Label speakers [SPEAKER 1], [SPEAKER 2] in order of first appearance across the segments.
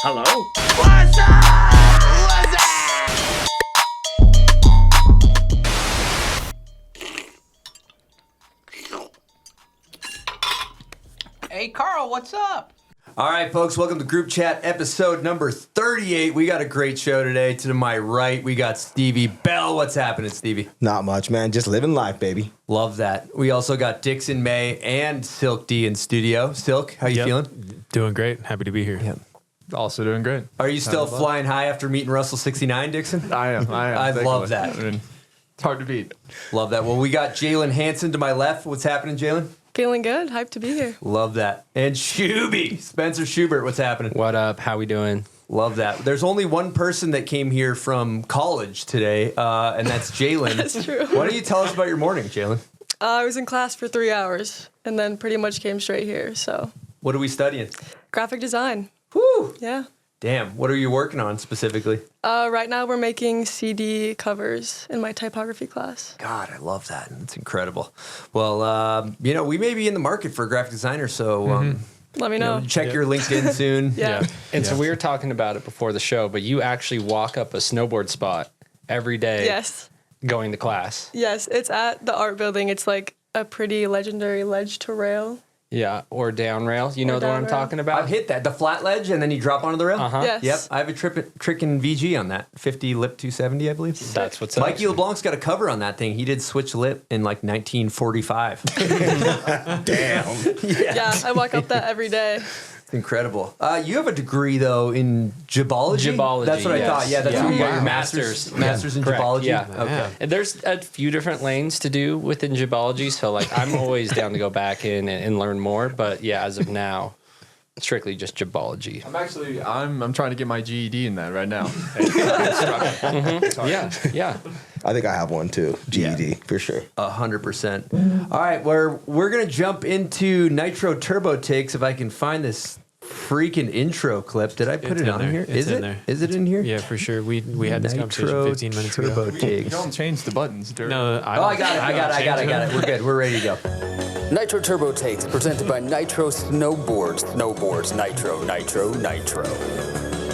[SPEAKER 1] Hello? What's up?
[SPEAKER 2] Hey, Carl, what's up?
[SPEAKER 3] All right, folks, welcome to Group Chat episode number 38. We got a great show today. To my right, we got Stevie Bell. What's happening, Stevie?
[SPEAKER 4] Not much, man. Just living life, baby.
[SPEAKER 3] Love that. We also got Dixon May and Silk D in studio. Silk, how you feeling?
[SPEAKER 5] Doing great. Happy to be here.
[SPEAKER 3] Yep.
[SPEAKER 6] Also doing great.
[SPEAKER 3] Are you still flying high after meeting Russell 69, Dixon?
[SPEAKER 6] I am.
[SPEAKER 3] I love that.
[SPEAKER 6] I mean, it's hard to beat.
[SPEAKER 3] Love that. Well, we got Jaylen Hanson to my left. What's happening, Jaylen?
[SPEAKER 7] Feeling good. Hyped to be here.
[SPEAKER 3] Love that. And Shuby, Spencer Schubert. What's happening?
[SPEAKER 8] What up? How we doing?
[SPEAKER 3] Love that. There's only one person that came here from college today, and that's Jaylen.
[SPEAKER 7] That's true.
[SPEAKER 3] Why don't you tell us about your morning, Jaylen?
[SPEAKER 7] I was in class for 3 hours and then pretty much came straight here. So,
[SPEAKER 3] What are we studying?
[SPEAKER 7] graphic design.
[SPEAKER 3] Whew.
[SPEAKER 7] Yeah.
[SPEAKER 3] Damn. What are you working on specifically?
[SPEAKER 7] Right now we're making CD covers in my typography class.
[SPEAKER 3] God, I love that. It's incredible. Well, we may be in the market for a graphic designer, so
[SPEAKER 7] Let me know.
[SPEAKER 3] check your LinkedIn soon.
[SPEAKER 7] Yeah.
[SPEAKER 8] And so we were talking about it before the show, but you actually walk up a snowboard spot every day
[SPEAKER 7] Yes.
[SPEAKER 8] going to class.
[SPEAKER 7] Yes. It's at the art building. It's like a pretty legendary ledge to rail.
[SPEAKER 8] Yeah, or down rail. You know the one I'm
[SPEAKER 7] down rail.
[SPEAKER 8] talking about?
[SPEAKER 3] I've hit that. The flat ledge, and then you drop onto the rail?
[SPEAKER 8] Uh-huh.
[SPEAKER 7] Yes.
[SPEAKER 3] Yep. I have a trick in VG on that. 50 lip 270, I believe.
[SPEAKER 8] That's what's up.
[SPEAKER 3] Mikey LeBlanc's got a cover on that thing. He did switch lip in like 1945.
[SPEAKER 4] Damn.
[SPEAKER 7] Yeah. I walk up that every day.
[SPEAKER 3] Incredible. You have a degree, though, in gibology?
[SPEAKER 8] Gibology,
[SPEAKER 3] That's what I
[SPEAKER 8] yes.
[SPEAKER 3] thought. Yeah, that's
[SPEAKER 8] Yeah.
[SPEAKER 3] where you got your
[SPEAKER 8] Wow.
[SPEAKER 3] master's in
[SPEAKER 8] Correct,
[SPEAKER 3] gibology?
[SPEAKER 8] yeah.
[SPEAKER 3] Okay.
[SPEAKER 8] And there's a few different lanes to do within gibology, so like I'm always down to go back in and learn more. But yeah, as of now, strictly just gibology.
[SPEAKER 6] I'm trying to get my GED in that right now.
[SPEAKER 8] Yeah.
[SPEAKER 4] I think I have one too. GED for sure.
[SPEAKER 3] 100%. All right, we're going to jump into Nitro Turbo Takes if I can find this freaking intro clip. Did I put
[SPEAKER 5] It's
[SPEAKER 3] it
[SPEAKER 5] in
[SPEAKER 3] on
[SPEAKER 5] there.
[SPEAKER 3] here?
[SPEAKER 5] It's
[SPEAKER 3] Is
[SPEAKER 5] in
[SPEAKER 3] it?
[SPEAKER 5] there.
[SPEAKER 3] Is it in here?
[SPEAKER 5] Yeah, for sure. We had this conversation
[SPEAKER 3] Nitro
[SPEAKER 5] 15 minutes ago.
[SPEAKER 3] Turbo
[SPEAKER 6] You
[SPEAKER 3] Takes.
[SPEAKER 6] don't change the buttons, Dirk.
[SPEAKER 5] No,
[SPEAKER 3] Oh, I got it. We're good. We're ready to go.
[SPEAKER 9] Nitro Turbo Takes, presented by Nitro Snowboards. Snowboards, Nitro.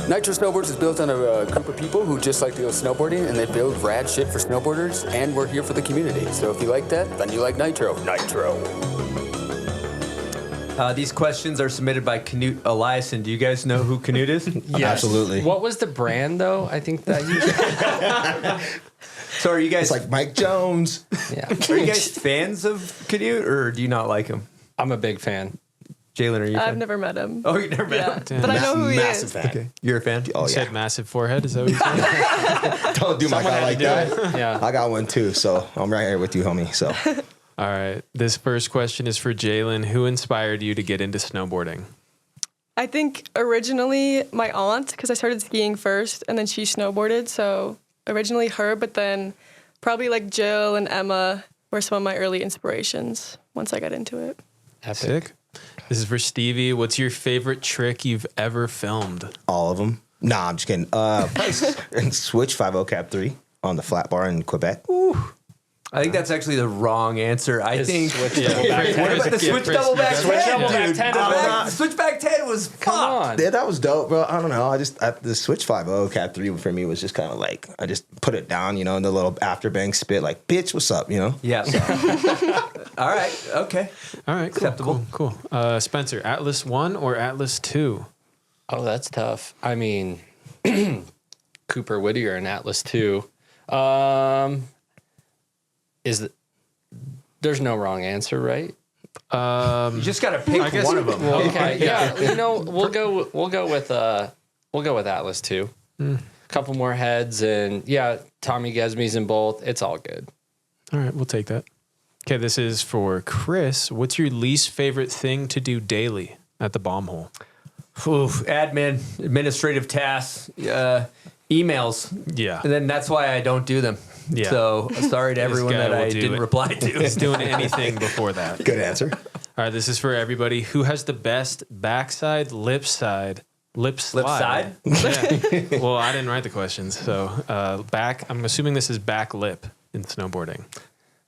[SPEAKER 9] Nitro Snowboards is built on a group of people who just like to go snowboarding, and they build rad shit for snowboarders, and we're here for the community. So if you like that, then you like Nitro.
[SPEAKER 3] These questions are submitted by Knut Eliasson. Do you guys know who Knut is?
[SPEAKER 8] Yes.
[SPEAKER 4] Absolutely.
[SPEAKER 8] What was the brand though? I think that you.
[SPEAKER 3] So are you guys
[SPEAKER 4] It's like Mike Jones.
[SPEAKER 8] Yeah.
[SPEAKER 3] are you guys fans of Knut, or do you not like him?
[SPEAKER 8] I'm a big fan.
[SPEAKER 3] Jaylen, are you? a
[SPEAKER 7] I've
[SPEAKER 3] fan?
[SPEAKER 7] never met him.
[SPEAKER 3] Oh, you never met
[SPEAKER 7] Yeah.
[SPEAKER 3] him?
[SPEAKER 5] Damn.
[SPEAKER 7] But I know who he
[SPEAKER 4] Massive
[SPEAKER 7] is.
[SPEAKER 4] fan.
[SPEAKER 3] Okay, you're a fan.
[SPEAKER 4] Oh
[SPEAKER 5] You said
[SPEAKER 4] yeah.
[SPEAKER 5] massive forehead. Is that what you said?
[SPEAKER 4] Don't do my guy like that.
[SPEAKER 8] Yeah.
[SPEAKER 4] I got one too, so I'm right here with you, homie. So
[SPEAKER 5] All right. This first question is for Jaylen. Who inspired you to get into snowboarding?
[SPEAKER 7] I think originally my aunt, because I started skiing first and then she snowboarded. So originally her, but then probably like Jill and Emma were some of my early inspirations once I got into it.
[SPEAKER 8] Epic.
[SPEAKER 5] Sick. This is for Stevie. What's your favorite trick you've ever filmed?
[SPEAKER 4] all of them. Nah, I'm just kidding. Probably switch 50 cap 3 on the flat bar in Quebec.
[SPEAKER 3] I think that's actually the wrong answer. I think.
[SPEAKER 8] Switch double back
[SPEAKER 3] What about the switch double back 10?
[SPEAKER 8] Switch double back
[SPEAKER 3] dude?
[SPEAKER 8] 10 is
[SPEAKER 3] The switchback 10 was
[SPEAKER 8] Come
[SPEAKER 3] fucked.
[SPEAKER 8] on.
[SPEAKER 4] Yeah, that was dope, bro. I don't know. The switch 50 cap 3 for me was just kind of like I just put it down, in the little afterbank spit, like bitch, what's up,
[SPEAKER 3] Yeah. All right. Okay.
[SPEAKER 5] All right. Cool,
[SPEAKER 3] Acceptable.
[SPEAKER 5] Cool. Spencer, Atlas 1 or Atlas 2?
[SPEAKER 8] Oh, that's tough. I mean, Cooper Whittier and Atlas 2. There's no wrong answer, right?
[SPEAKER 3] You just got to pick one of them.
[SPEAKER 8] Okay, yeah. We'll go with Atlas 2. Couple more heads, and yeah, Tommy Gesme's in both. It's all good.
[SPEAKER 5] All right. We'll take that. Okay. This is for Chris. What's your least favorite thing to do daily at the bomb hole?
[SPEAKER 3] Oof, admin, administrative tasks, emails.
[SPEAKER 5] Yeah.
[SPEAKER 3] And then that's why I don't do them.
[SPEAKER 5] Yeah.
[SPEAKER 3] So sorry to everyone
[SPEAKER 5] guy
[SPEAKER 3] that
[SPEAKER 5] will
[SPEAKER 3] I
[SPEAKER 5] do
[SPEAKER 3] didn't
[SPEAKER 5] it.
[SPEAKER 3] reply to.
[SPEAKER 5] He's doing anything before that.
[SPEAKER 4] Good answer.
[SPEAKER 5] All right, this is for everybody. Who has the best backside, lip slide?
[SPEAKER 3] Lip side?
[SPEAKER 5] Yeah. Well, I didn't write the questions. So back, I'm assuming this is back lip in snowboarding.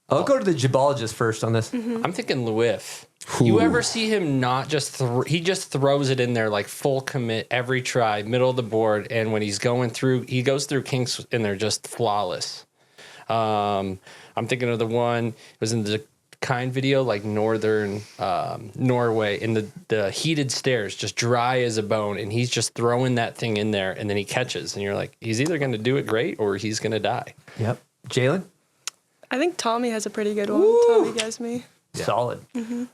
[SPEAKER 3] I'll go to the geologist first on this.
[SPEAKER 8] I'm thinking Luif. You ever see him not just he just throws it in there like full commit every try, middle of the board, and when he's going through, he goes through kinks and they're just flawless. I'm thinking of the one, it was in the Kind video, like northern Norway, in the heated stairs, just dry as a bone, and he's just throwing that thing in there, and then he catches, and you're like, he's either going to do it great or he's going to die.
[SPEAKER 3] Yep. Jaylen?
[SPEAKER 7] I think Tommy has a pretty good one. Tommy Gesme.
[SPEAKER 3] Solid.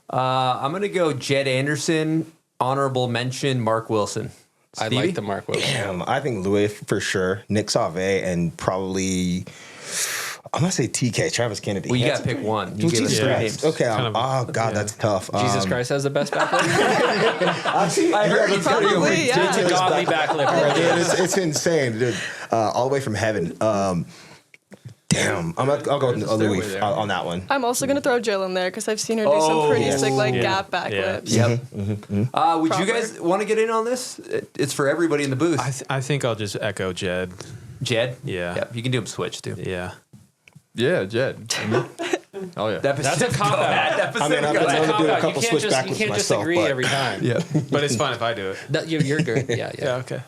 [SPEAKER 3] I'm going to go Jed Anderson, honorable mention, Mark Wilson.
[SPEAKER 8] I
[SPEAKER 3] Stevie?
[SPEAKER 8] like the Mark Wilson.
[SPEAKER 4] Damn, I think Louis for sure, Nick Sauve, and probably I'm gonna say TK, Travis Kennedy.
[SPEAKER 3] Well, you got to pick one. You
[SPEAKER 4] Well,
[SPEAKER 3] gave us
[SPEAKER 4] Jesus
[SPEAKER 3] three
[SPEAKER 4] Christ.
[SPEAKER 3] names.
[SPEAKER 4] Okay, oh god, that's tough.
[SPEAKER 8] Jesus Christ has the best backflip.
[SPEAKER 3] I heard he's going to go
[SPEAKER 7] Probably, yeah.
[SPEAKER 8] It's a godly backflip. Right there.
[SPEAKER 4] Dude, it's insane, dude. All the way from heaven. Damn, I'll go with Louis on that one.
[SPEAKER 7] I'm also going to throw Jill in there because I've seen her do some pretty sick gap backflips.
[SPEAKER 3] Yep. Would you guys want to get in on this? It's for everybody in the booth.
[SPEAKER 5] I think I'll just echo Jed.
[SPEAKER 3] Jed?
[SPEAKER 5] Yeah.
[SPEAKER 3] Yep. You can do them switch too.
[SPEAKER 5] Yeah.
[SPEAKER 6] Yeah, Jed. Oh yeah.
[SPEAKER 8] That's a cop out.
[SPEAKER 4] I mean, I've been
[SPEAKER 8] That's a
[SPEAKER 4] known to
[SPEAKER 8] cop
[SPEAKER 4] do a
[SPEAKER 8] out.
[SPEAKER 4] couple
[SPEAKER 8] You can't
[SPEAKER 4] switch
[SPEAKER 8] just
[SPEAKER 4] backwards
[SPEAKER 8] you can't just
[SPEAKER 4] myself,
[SPEAKER 8] agree
[SPEAKER 4] but
[SPEAKER 8] every time.
[SPEAKER 3] Yeah.
[SPEAKER 5] But it's fine if I do it.
[SPEAKER 8] You're good. Yeah.
[SPEAKER 5] Yeah, okay.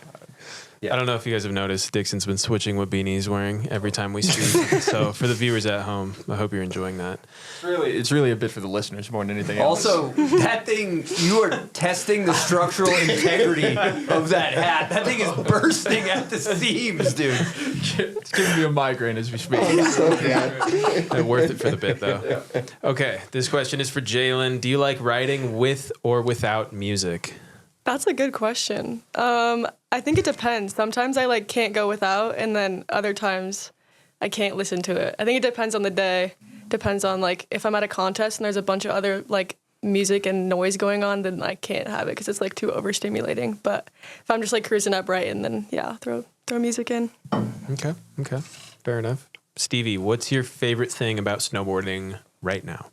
[SPEAKER 3] Yeah.
[SPEAKER 5] I don't know if you guys have noticed, Dixon's been switching what beanie he's wearing every time we speak. So for the viewers at home, I hope you're enjoying that.
[SPEAKER 6] It's really a bit for the listeners more than anything else.
[SPEAKER 3] Also, that thing, you are testing the structural integrity of that hat. That thing is bursting at the seams, dude.
[SPEAKER 6] it's giving me a migraine as we speak.
[SPEAKER 5] Worth it for the bit, though. Okay, this question is for Jaylen. Do you like writing with or without music?
[SPEAKER 7] That's a good question. I think it depends. Sometimes I can't go without, and then other times I can't listen to it. I think it depends on the day. Depends on if I'm at a contest and there's a bunch of other music and noise going on, then I can't have it because it's too overstimulating. But if I'm just cruising at Brighton, then yeah, throw music in.
[SPEAKER 5] Okay, fair enough. Stevie, what's your favorite thing about snowboarding right now?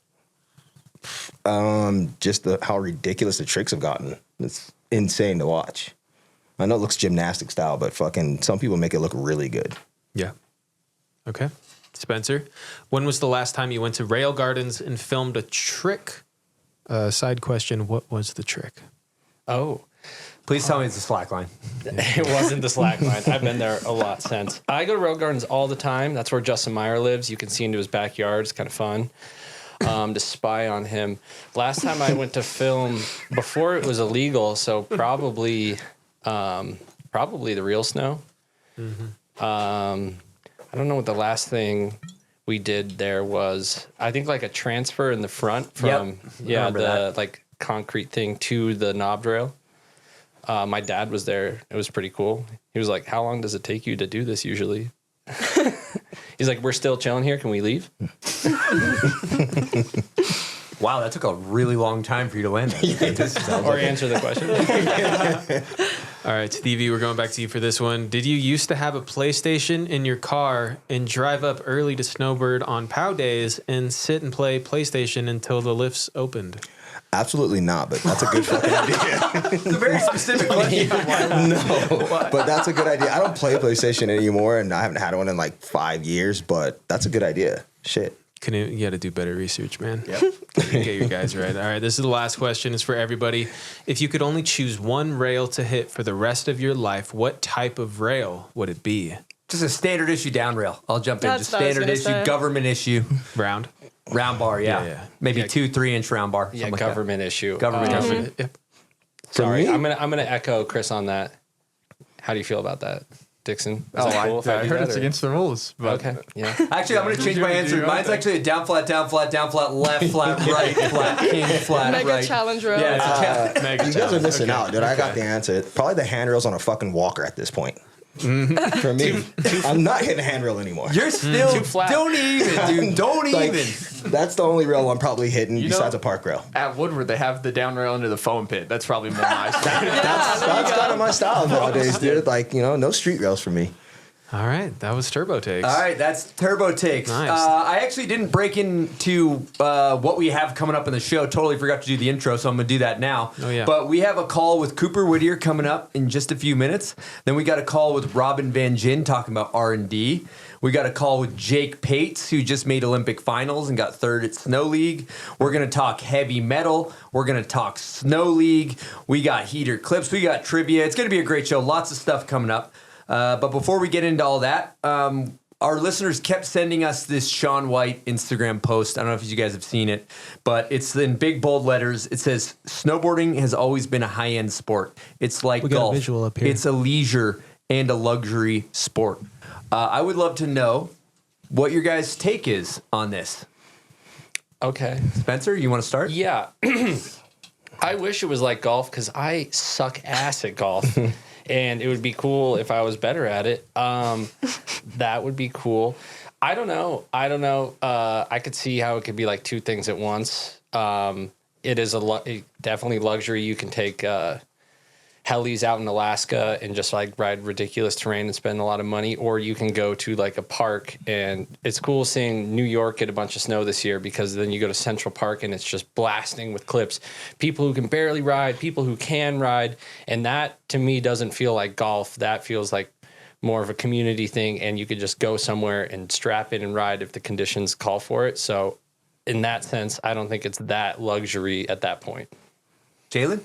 [SPEAKER 4] Just how ridiculous the tricks have gotten. It's insane to watch. I know it looks gymnastic style, but fucking some people make it look really good.
[SPEAKER 5] Yeah. Okay. Spencer, when was the last time you went to Rail Gardens and filmed a trick? Side question, what was the trick?
[SPEAKER 8] Oh.
[SPEAKER 3] Please tell me it's the slack line.
[SPEAKER 8] It wasn't the slack line. I've been there a lot since. I go to Rail Gardens all the time. That's where Justin Meyer lives. You can see into his backyard. It's kind of fun to spy on him. Last time I went to film, before it was illegal, so probably the real snow. I don't know what the last thing we did there was. I think a transfer in the front from the concrete thing to the knob rail. My dad was there. It was pretty cool. He was like, "How long does it take you to do this usually?" He's like, "We're still chilling here. Can we leave?"
[SPEAKER 3] Wow, that took a really long time for you to land that.
[SPEAKER 8] Or answer the question.
[SPEAKER 5] All right, Stevie, we're going back to you for this one. Did you used to have a PlayStation in your car and drive up early to Snowbird on POW days and sit and play PlayStation until the lifts opened?
[SPEAKER 4] Absolutely not, but that's a good fucking idea.
[SPEAKER 3] It's a very specific question.
[SPEAKER 4] No, but that's a good idea. I don't play PlayStation anymore, and I haven't had one in 5 years, but that's a good idea. Shit.
[SPEAKER 5] You got to do better research, man. Yep. Get your guys right. All right, this is the last question. It's for everybody. If you could only choose one rail to hit for the rest of your life, what type of rail would it be?
[SPEAKER 3] Just a standard issue down rail. I'll jump in.
[SPEAKER 7] That's
[SPEAKER 3] Just
[SPEAKER 7] what I was
[SPEAKER 3] standard
[SPEAKER 7] gonna
[SPEAKER 3] issue,
[SPEAKER 7] say.
[SPEAKER 3] government issue.
[SPEAKER 5] Round?
[SPEAKER 3] Round bar, yeah. Maybe 2-3 inch round bar.
[SPEAKER 8] Yeah,
[SPEAKER 3] something
[SPEAKER 8] government issue.
[SPEAKER 3] Government issue.
[SPEAKER 5] Yep.
[SPEAKER 8] Sorry,
[SPEAKER 4] me?
[SPEAKER 8] I'm gonna echo Chris on that. How do you feel about that, Dixon? Is that cool if
[SPEAKER 6] I
[SPEAKER 8] do
[SPEAKER 6] heard
[SPEAKER 8] that,
[SPEAKER 6] it's
[SPEAKER 8] or-
[SPEAKER 6] against the rules. But
[SPEAKER 8] Okay, yeah.
[SPEAKER 3] Actually, I'm going to change my
[SPEAKER 6] Do
[SPEAKER 3] answer.
[SPEAKER 6] your
[SPEAKER 3] Mine's
[SPEAKER 6] thing.
[SPEAKER 3] actually a down, flat, left, flat, right, king, flat,
[SPEAKER 7] Mega
[SPEAKER 3] right.
[SPEAKER 7] challenge row.
[SPEAKER 3] Yeah, it's a
[SPEAKER 5] Mega
[SPEAKER 4] You guys are
[SPEAKER 5] challenge.
[SPEAKER 4] missing out, dude. I got the answer. Probably the handrails on a fucking walker at this point. For me, I'm not hitting a handrail anymore.
[SPEAKER 3] You're still,
[SPEAKER 8] Too flat.
[SPEAKER 3] don't even, dude, don't
[SPEAKER 4] Like,
[SPEAKER 3] even.
[SPEAKER 4] That's the only rail I'm probably hitting
[SPEAKER 6] You
[SPEAKER 4] besides
[SPEAKER 6] know-
[SPEAKER 4] a park rail.
[SPEAKER 6] at Woodward, they have the down rail under the foam pit. That's probably more nice.
[SPEAKER 4] That's kind of my style nowadays, dude. No street rails for me.
[SPEAKER 5] All right, that was Turbo Takes.
[SPEAKER 3] All right, that's Turbo Takes.
[SPEAKER 5] Nice.
[SPEAKER 3] I actually didn't break into what we have coming up in the show. Totally forgot to do the intro, so I'm going to do that now.
[SPEAKER 5] Oh, yeah.
[SPEAKER 3] But we have a call with Cooper Whittier coming up in just a few minutes. Then we got a call with Robin Van Gyn talking about R&D. We got a call with Jake Pates, who just made Olympic finals and got third at Snow League. We're going to talk heavy metal. We're going to talk Snow League. We got heater clips. We got trivia. It's going to be a great show. Lots of stuff coming up. But before we get into all that, our listeners kept sending us this Shaun White Instagram post. I don't know if you guys have seen it, but it's in big bold letters. It says, snowboarding has always been a high-end sport. It's like
[SPEAKER 5] We got a
[SPEAKER 3] golf.
[SPEAKER 5] visual up here.
[SPEAKER 3] It's a leisure and a luxury sport. I would love to know what your guys' take is on this.
[SPEAKER 8] Okay.
[SPEAKER 3] Spencer, you want to start?
[SPEAKER 8] Yeah. I wish it was like golf because I suck ass at golf. And it would be cool if I was better at it. That would be cool. I don't know. I could see how it could be like two things at once. It is definitely luxury. You can take helis out in Alaska and just like ride ridiculous terrain and spend a lot of money, or you can go to like a park. And it's cool seeing New York get a bunch of snow this year, because then you go to Central Park and it's just blasting with clips. People who can barely ride, people who can ride. And that to me doesn't feel like golf. That feels like more of a community thing, and you could just go somewhere and strap in and ride if the conditions call for it. So in that sense, I don't think it's that luxury at that point.
[SPEAKER 3] Jaylen?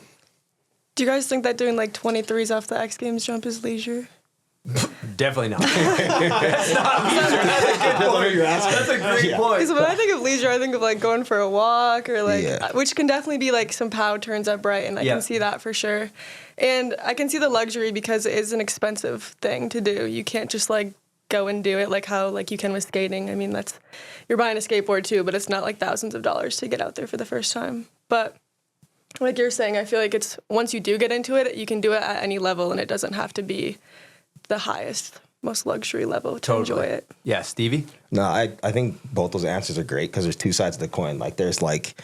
[SPEAKER 7] Do you guys think that doing like 23s off the X Games jump is leisure?
[SPEAKER 3] Definitely not. That's not leisure. That's a great point.
[SPEAKER 7] Because when I think of leisure, I think of like going for a walk or like,
[SPEAKER 4] Yeah.
[SPEAKER 7] which can definitely be like some POW turns at Brighton. I
[SPEAKER 3] Yeah.
[SPEAKER 7] can see that for sure. And I can see the luxury because it is an expensive thing to do. You can't just like go and do it like how like you can with skating. I mean, you're buying a skateboard too, but it's not like thousands of dollars to get out there for the first time. But like you're saying, I feel like it's once you do get into it, you can do it at any level, and it doesn't have to be the highest, most luxury level to enjoy it.
[SPEAKER 3] Yeah, Stevie?
[SPEAKER 4] No, I think both those answers are great because there's two sides of the coin. Like there's like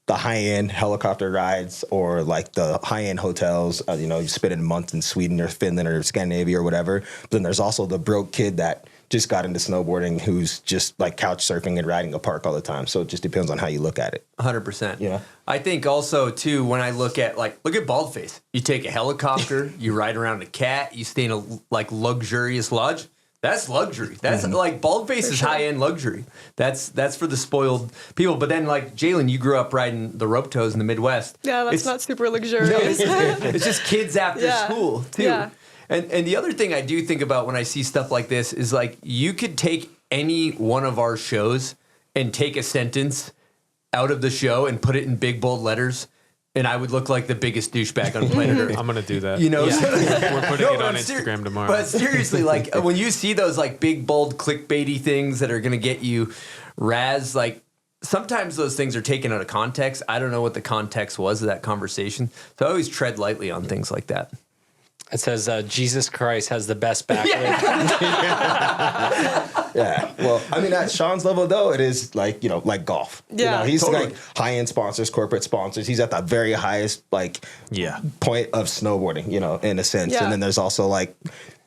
[SPEAKER 4] the high-end helicopter rides or like the high-end hotels. You spend a month in Sweden or Finland or Scandinavia or whatever. But then there's also the broke kid that just got into snowboarding who's just like couch surfing and riding a park all the time. So it just depends on how you look at it.
[SPEAKER 3] 100%.
[SPEAKER 4] Yeah.
[SPEAKER 3] I think also too, when I look at Baldface, you take a helicopter, you ride around a cat, you stay in a like luxurious lodge. That's luxury. That's like Baldface is high-end luxury. That's for the spoiled people. But then like Jaylen, you grew up riding the rope toes in the Midwest.
[SPEAKER 7] Yeah, that's not super luxurious.
[SPEAKER 3] It's just kids after
[SPEAKER 7] Yeah.
[SPEAKER 3] school too.
[SPEAKER 7] Yeah.
[SPEAKER 3] And the other thing I do think about when I see stuff like this is like you could take any one of our shows and take a sentence out of the show and put it in big bold letters, and I would look like the biggest douchebag on planet Earth.
[SPEAKER 5] I'm going to do that.
[SPEAKER 3] You know,
[SPEAKER 5] We're putting it
[SPEAKER 3] but
[SPEAKER 5] on
[SPEAKER 3] I'm
[SPEAKER 5] Instagram tomorrow.
[SPEAKER 3] But seriously, like when you see those like big bold clickbaity things that are going to get you razz, like sometimes those things are taken out of context. I don't know what the context was of that conversation, so I always tread lightly on things like that.
[SPEAKER 8] It says Jesus Christ has the best backlink.
[SPEAKER 4] Yeah. Well, I mean, at Sean's level, though, it is like, like golf.
[SPEAKER 7] Yeah,
[SPEAKER 4] He's
[SPEAKER 3] totally.
[SPEAKER 4] like high-end sponsors, corporate sponsors. He's at the very highest, like, point of snowboarding, in a sense.
[SPEAKER 7] Yeah.
[SPEAKER 4] And then there's also, like,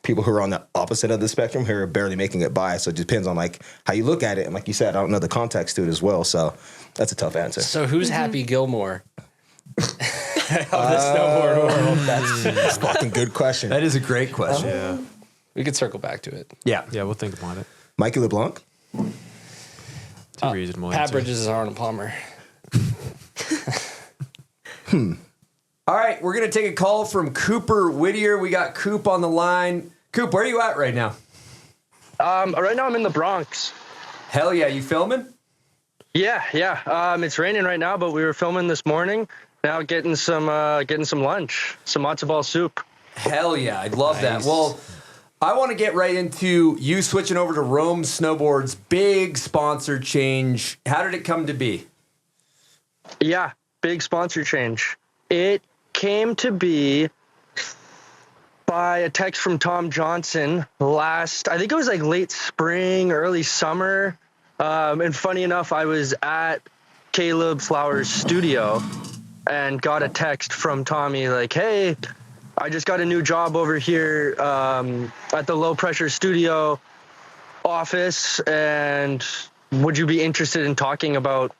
[SPEAKER 4] people who are on the opposite of the spectrum who are barely making it by. So it depends on, like, how you look at it. And like you said, I don't know the context to it as well. So that's a tough answer.
[SPEAKER 8] So who's Happy Gilmore? Of the snowboard world.
[SPEAKER 4] That's a fucking good question.
[SPEAKER 3] That is a great question.
[SPEAKER 5] Yeah.
[SPEAKER 8] We could circle back to it.
[SPEAKER 3] Yeah.
[SPEAKER 5] Yeah, we'll think about it.
[SPEAKER 4] Mikey LeBlanc?
[SPEAKER 5] It's a reasonable
[SPEAKER 8] Pat
[SPEAKER 5] answer.
[SPEAKER 8] Bridges is Arnold Palmer.
[SPEAKER 3] All right, we're going to take a call from Cooper Whittier. We got Coop on the line. Coop, where are you at right now?
[SPEAKER 1] Right now I'm in the Bronx.
[SPEAKER 3] Hell yeah, you filming?
[SPEAKER 1] Yeah. It's raining right now, but we were filming this morning. Now getting some lunch, some matzo ball soup.
[SPEAKER 3] Hell yeah, I'd love that. Well, I want to get right into you switching over to Rome Snowboard's big sponsor change. How did it come to be?
[SPEAKER 1] Yeah, big sponsor change. It came to be by a text from Tom Johnson I think it was like late spring, early summer. And funny enough, I was at Caleb Flowers' studio and got a text from Tommy like, hey, I just got a new job over here at the low pressure studio office, and would you be interested in talking about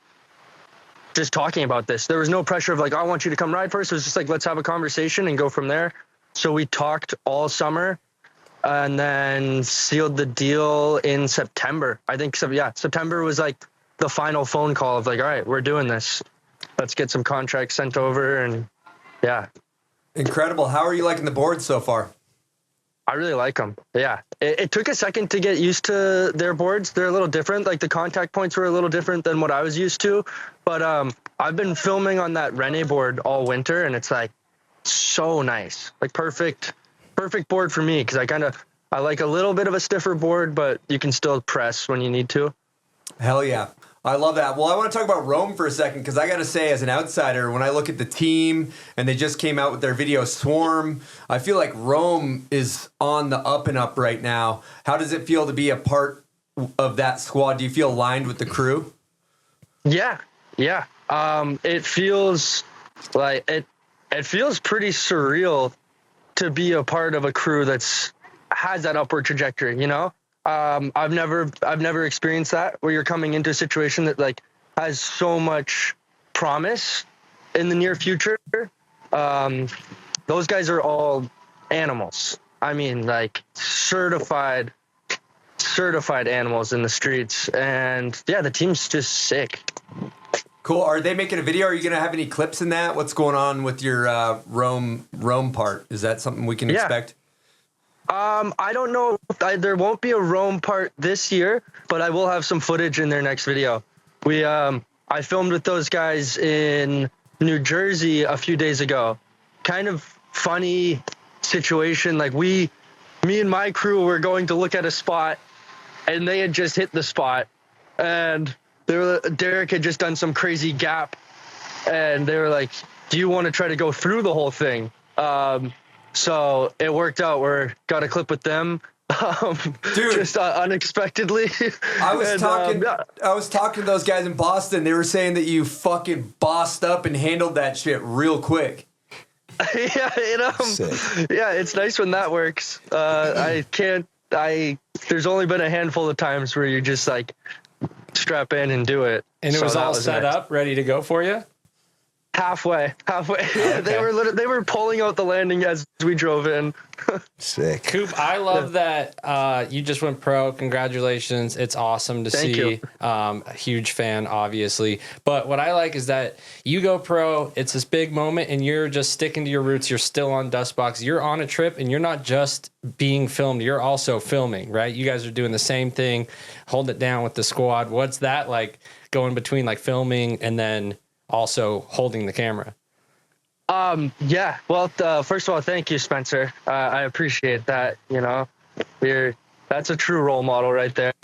[SPEAKER 1] this? There was no pressure of like, I want you to come ride first. It was just like, let's have a conversation and go from there. So we talked all summer and then sealed the deal in September. I think, so, yeah, September was like the final phone call of like, all right, we're doing this. Let's get some contracts sent over, and yeah.
[SPEAKER 3] Incredible. How are you liking the boards so far?
[SPEAKER 1] I really like them. Yeah. It took a second to get used to their boards. They're a little different. Like the contact points were a little different than what I was used to. But I've been filming on that Rene board all winter, and it's like so nice. Like perfect board for me, because I like a little bit of a stiffer board, but you can still press when you need to.
[SPEAKER 3] Hell yeah. I love that. Well, I want to talk about Rome for a second, because I got to say, as an outsider, when I look at the team and they just came out with their video Swarm, I feel like Rome is on the up and up right now. How does it feel to be a part of that squad? Do you feel aligned with the crew?
[SPEAKER 1] Yeah. It feels like it feels pretty surreal to be a part of a crew has that upward trajectory, you know? I've never experienced that, where you're coming into a situation that like has so much promise in the near future. Those guys are all animals. I mean, like certified animals in the streets. And yeah, the team's just sick.
[SPEAKER 3] Cool. Are they making a video? Are you going to have any clips in that? What's going on with your Rome part? Is that something we can expect?
[SPEAKER 1] I don't know. There won't be a Rome part this year, but I will have some footage in their next video. I filmed with those guys in New Jersey a few days ago. Kind of funny situation. Like me and my crew were going to look at a spot, and they had just hit the spot, and Derek had just done some crazy gap, and they were like, "Do you want to try to go through the whole thing?" So it worked out. Got a clip with them,
[SPEAKER 3] dude.
[SPEAKER 1] Just unexpectedly.
[SPEAKER 3] I was talking to those guys in Boston. They were saying that you fucking bossed up and handled that shit real quick.
[SPEAKER 1] Yeah, it's nice when that works. There's only been a handful of times where you just like strap in and do it.
[SPEAKER 8] And it was all set up, ready to go for you?
[SPEAKER 1] Halfway.
[SPEAKER 8] Okay.
[SPEAKER 1] They were pulling out the landing as we drove in.
[SPEAKER 4] Sick.
[SPEAKER 8] Coop, I love that you just went pro. Congratulations. It's awesome to
[SPEAKER 1] Thank
[SPEAKER 8] see. A huge fan, obviously. But what I like is that you go pro, it's this big moment, and you're just sticking to your roots. You're still on Dustbox. You're on a trip, and you're not just being filmed. You're also filming, right? You guys are doing the same thing, holding it down with the squad. What's that like, going between like filming and then also holding the camera?
[SPEAKER 1] Yeah. Well, first of all, thank you, Spencer. I appreciate that. You know, that's a true role model right there.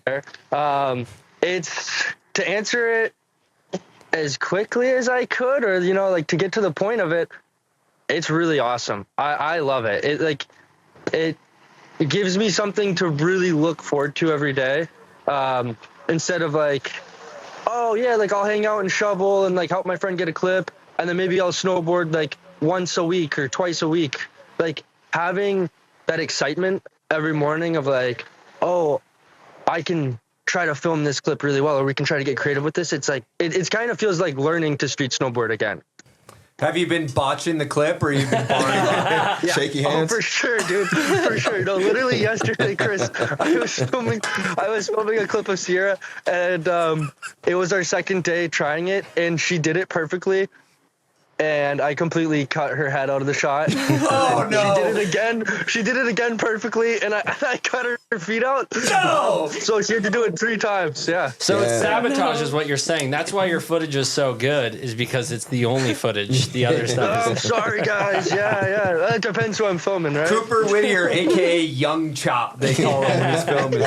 [SPEAKER 1] It's to answer it as quickly as I could, or, you know, like to get to the point of it. It's really awesome. I love it. It gives me something to really look forward to every day. Instead of like, oh yeah, like I'll hang out and shovel and like help my friend get a clip, and then maybe I'll snowboard like once a week or twice a week. Like having that excitement every morning of like, oh, I can try to film this clip really well, or we can try to get creative with this. It's like, it kind of feels like learning to street snowboard again.
[SPEAKER 3] Have you been botching the clip, or you've been barring it?
[SPEAKER 1] Yeah.
[SPEAKER 4] Shaky hands?
[SPEAKER 1] Oh, for sure, dude. For sure. No, literally yesterday, Chris, I was filming a clip of Sierra, and it was our second day trying it, and she did it perfectly. And I completely cut her head out of the shot.
[SPEAKER 3] Oh, no.
[SPEAKER 1] She did it again perfectly, and I cut her feet out.
[SPEAKER 3] No!
[SPEAKER 1] So she had to do it 3 times, yeah.
[SPEAKER 8] So it's sabotage is what you're saying. That's why your footage is so good, is because it's the only footage. The other stuff
[SPEAKER 1] I'm
[SPEAKER 8] is...
[SPEAKER 1] sorry, guys. Yeah. It depends who I'm filming, right?
[SPEAKER 3] Cooper Whittier, a.k.a. Young Chop, they call him when he's filming.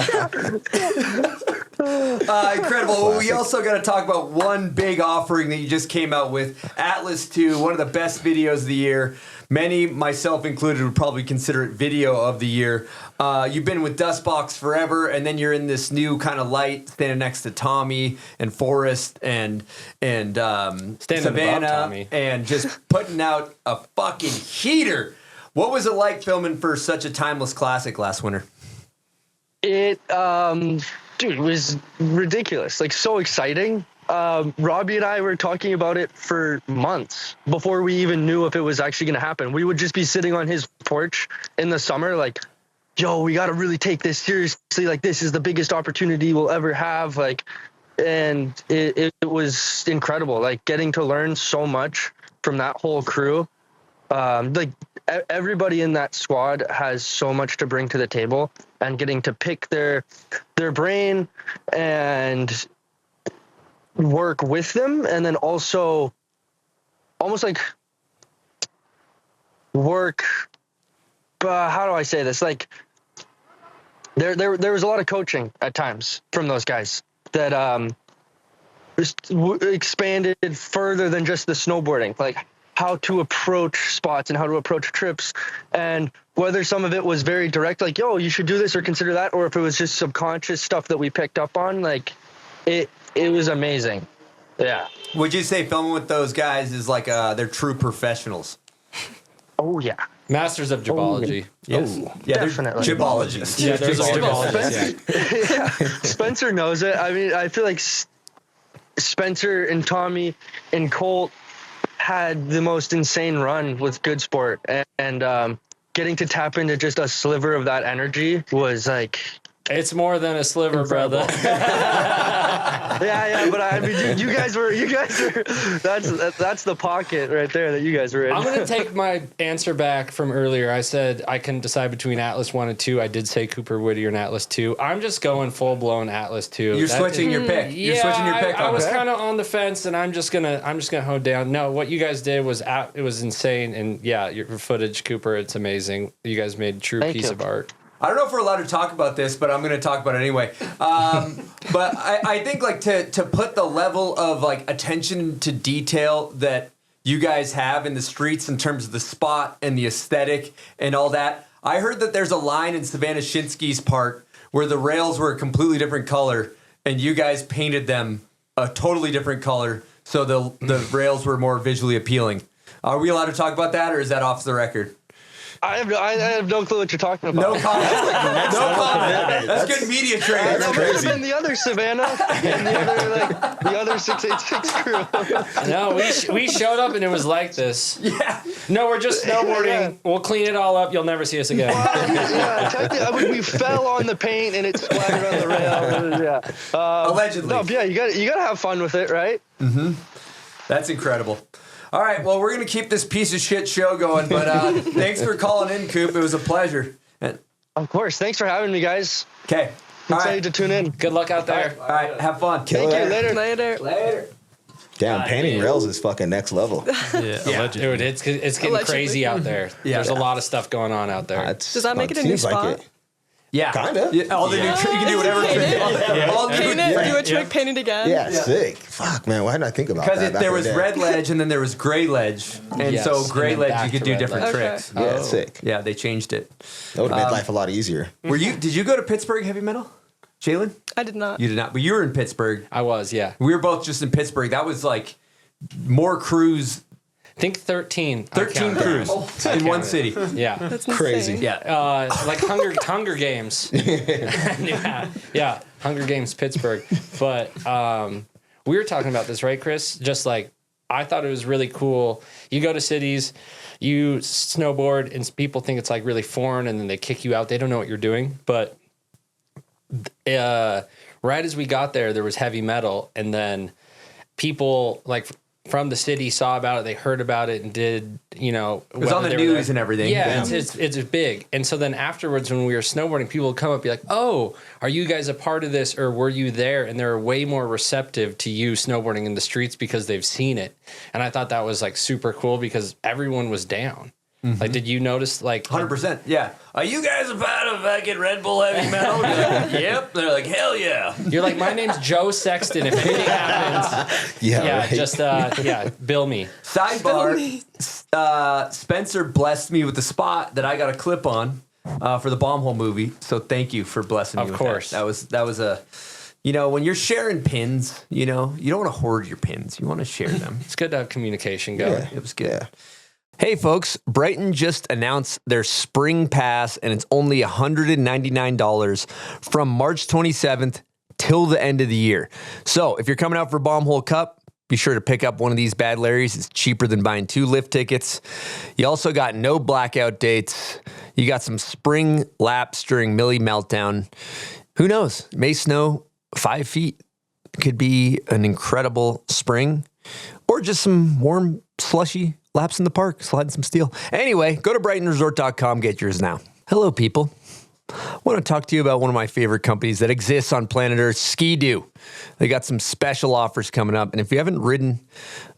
[SPEAKER 3] Incredible. Well, we also got to talk about one big offering that you just came out with, Atlas 2, one of the best videos of the year. Many, myself included, would probably consider it video of the year. You've been with Dustbox forever, and then you're in this new kind of light, standing next to Tommy and Forrest and Savannah,
[SPEAKER 8] above Tommy,
[SPEAKER 3] and just putting out a fucking heater. What was it like filming for such a timeless classic last winter?
[SPEAKER 1] It, dude, it was ridiculous. Like, so exciting. Robbie and I were talking about it for months before we even knew if it was actually going to happen. We would just be sitting on his porch in the summer, like, yo, we got to really take this seriously. Like, this is the biggest opportunity we'll ever have. Like, and it was incredible. Like, getting to learn so much from that whole crew. Like, everybody in that squad has so much to bring to the table, and getting to pick their brain and work with them, and then also almost like work, how do I say this, like there was a lot of coaching at times from those guys that just expanded further than just the snowboarding, like how to approach spots and how to approach trips, and whether some of it was very direct, like, yo, you should do this or consider that, or if it was just subconscious stuff that we picked up on, like it was amazing. Yeah.
[SPEAKER 3] Would you say filming with those guys is like they're true professionals?
[SPEAKER 1] Oh, yeah.
[SPEAKER 8] Masters of Gibology.
[SPEAKER 3] Yes. Yeah,
[SPEAKER 1] Definitely.
[SPEAKER 3] they're gibologists.
[SPEAKER 8] Yeah, there's a Gibologists. Yeah.
[SPEAKER 1] Yeah. Spencer knows it. I mean, I feel like Spencer and Tommy and Colt had the most insane run with Good Sport, and getting to tap into just a sliver of that energy was like...
[SPEAKER 8] It's more than a sliver, brother.
[SPEAKER 1] Yeah, but I mean, dude, you guys are, that's the pocket right there that you guys were in.
[SPEAKER 8] I'm going to take my answer back from earlier. I said I couldn't decide between Atlas 1 and 2. I did say Cooper Whittier and Atlas 2. I'm just going full-blown Atlas 2.
[SPEAKER 3] You're switching your pick. You're switching your pick.
[SPEAKER 8] I was kind of on the fence, and I'm just gonna hone down. No, what you guys did was it was insane, and yeah, your footage, Cooper, it's amazing. You guys made a true piece of art.
[SPEAKER 3] I don't know if we're allowed to talk about this, but I'm going to talk about it anyway. But I think like to put the level of like attention to detail that you guys have in the streets in terms of the spot and the aesthetic and all that. I heard that there's a line in Savannah Shinsky's part where the rails were a completely different color, and you guys painted them a totally different color, so the rails were more visually appealing. Are we allowed to talk about that, or is that off the record?
[SPEAKER 1] I have no clue what you're talking about.
[SPEAKER 3] No comment. No comment. That's good media training.
[SPEAKER 1] That might have been the other Savannah and the other 686 crew.
[SPEAKER 8] No, we showed up and it was like this.
[SPEAKER 3] Yeah.
[SPEAKER 8] No, we're just snowboarding. Yeah. We'll clean it all up. You'll never see us again.
[SPEAKER 1] Yeah, technically, we fell on the paint and it splattered on the rail. Yeah.
[SPEAKER 3] Allegedly.
[SPEAKER 1] No, yeah, you got to have fun with it, right?
[SPEAKER 3] Mm-hmm. That's incredible. All right, well, we're going to keep this piece of shit show going, but thanks for calling in, Coop. It was a pleasure.
[SPEAKER 1] Of course. Thanks for having me, guys.
[SPEAKER 3] Okay.
[SPEAKER 1] Excited to tune in.
[SPEAKER 8] Good luck out there.
[SPEAKER 3] All right, have fun.
[SPEAKER 1] Thank you.
[SPEAKER 7] Later.
[SPEAKER 4] Damn, painting rails is fucking next level.
[SPEAKER 8] Yeah, dude, it's getting crazy out there.
[SPEAKER 3] Yeah.
[SPEAKER 8] There's a lot of stuff going on out there.
[SPEAKER 7] Does that make it a new spot?
[SPEAKER 3] Yeah.
[SPEAKER 4] Kind of.
[SPEAKER 3] Yeah, all the new you can do whatever trick.
[SPEAKER 7] Paint it, do a trick, paint it again.
[SPEAKER 4] Yeah, sick. Fuck, man, why didn't I think about that?
[SPEAKER 3] Because there was red ledge and then there was gray ledge. And
[SPEAKER 8] Yes,
[SPEAKER 3] so gray
[SPEAKER 8] and then
[SPEAKER 3] ledge,
[SPEAKER 8] back
[SPEAKER 3] you could
[SPEAKER 8] to
[SPEAKER 3] do
[SPEAKER 8] red
[SPEAKER 3] different
[SPEAKER 8] ledge.
[SPEAKER 3] tricks.
[SPEAKER 4] Yeah, sick.
[SPEAKER 3] Yeah, they changed it.
[SPEAKER 4] That would have made life a lot easier.
[SPEAKER 3] Did you go to Pittsburgh Heavy Metal? Jaylen?
[SPEAKER 7] I did not.
[SPEAKER 3] You did not, but you were in Pittsburgh.
[SPEAKER 8] I was, yeah.
[SPEAKER 3] We were both just in Pittsburgh. That was like more crews.
[SPEAKER 8] I think 13.
[SPEAKER 3] 13 crews in one city.
[SPEAKER 8] Yeah.
[SPEAKER 7] That's
[SPEAKER 4] Crazy.
[SPEAKER 7] insane.
[SPEAKER 8] Yeah, like Hunger Games. yeah, Hunger Games Pittsburgh. But we were talking about this, right, Chris? Just like, I thought it was really cool. You go to cities, you snowboard, and people think it's like really foreign, and then they kick you out. They don't know what you're doing. But right as we got there was heavy metal, and then people like from the city saw about it, they heard about it, and did, it
[SPEAKER 3] was on the news and everything.
[SPEAKER 8] Yeah. It's big. And so then afterwards, when we were snowboarding, people would come up and be like, oh, are you guys a part of this, or were you there? And they're way more receptive to you snowboarding in the streets because they've seen it. And I thought that was like super cool because everyone was down. Mm-hmm. Like, did you notice, like...
[SPEAKER 3] 100%, yeah. Are you guys a part of fucking Red Bull Heavy Metal? Like, yep. They're like, hell yeah.
[SPEAKER 8] You're like, my name's Joe Sexton. If anything happens...
[SPEAKER 4] Yeah, right.
[SPEAKER 8] Just, bill me.
[SPEAKER 3] Sidebar, Spencer blessed me with the spot that I got a clip on for the Bombhole movie. So thank you for blessing me with
[SPEAKER 8] course.
[SPEAKER 3] That was a... when you're sharing pins, you don't want to hoard your pins. You want to share them.
[SPEAKER 8] It's good to have communication going.
[SPEAKER 3] It was good.
[SPEAKER 4] Yeah.
[SPEAKER 3] Hey folks, Brighton just announced their spring pass and it's only $199 from March 27th till the end of the year. So if you're coming out for Bomb Hole Cup, be sure to pick up one of these bad Larrys. It's cheaper than buying 2 lift tickets. You also got no blackout dates. You got some spring laps during Millie Meltdown. Who knows? It may snow 5 feet. It could be an incredible spring or just some warm, slushy laps in the park, sliding some steel. Anyway, go to BrightonResort.com, get yours now. Hello, people. I want to talk to you about one of my favorite companies that exists on planet Earth, Ski-Doo. They got some special offers coming up. And if you haven't ridden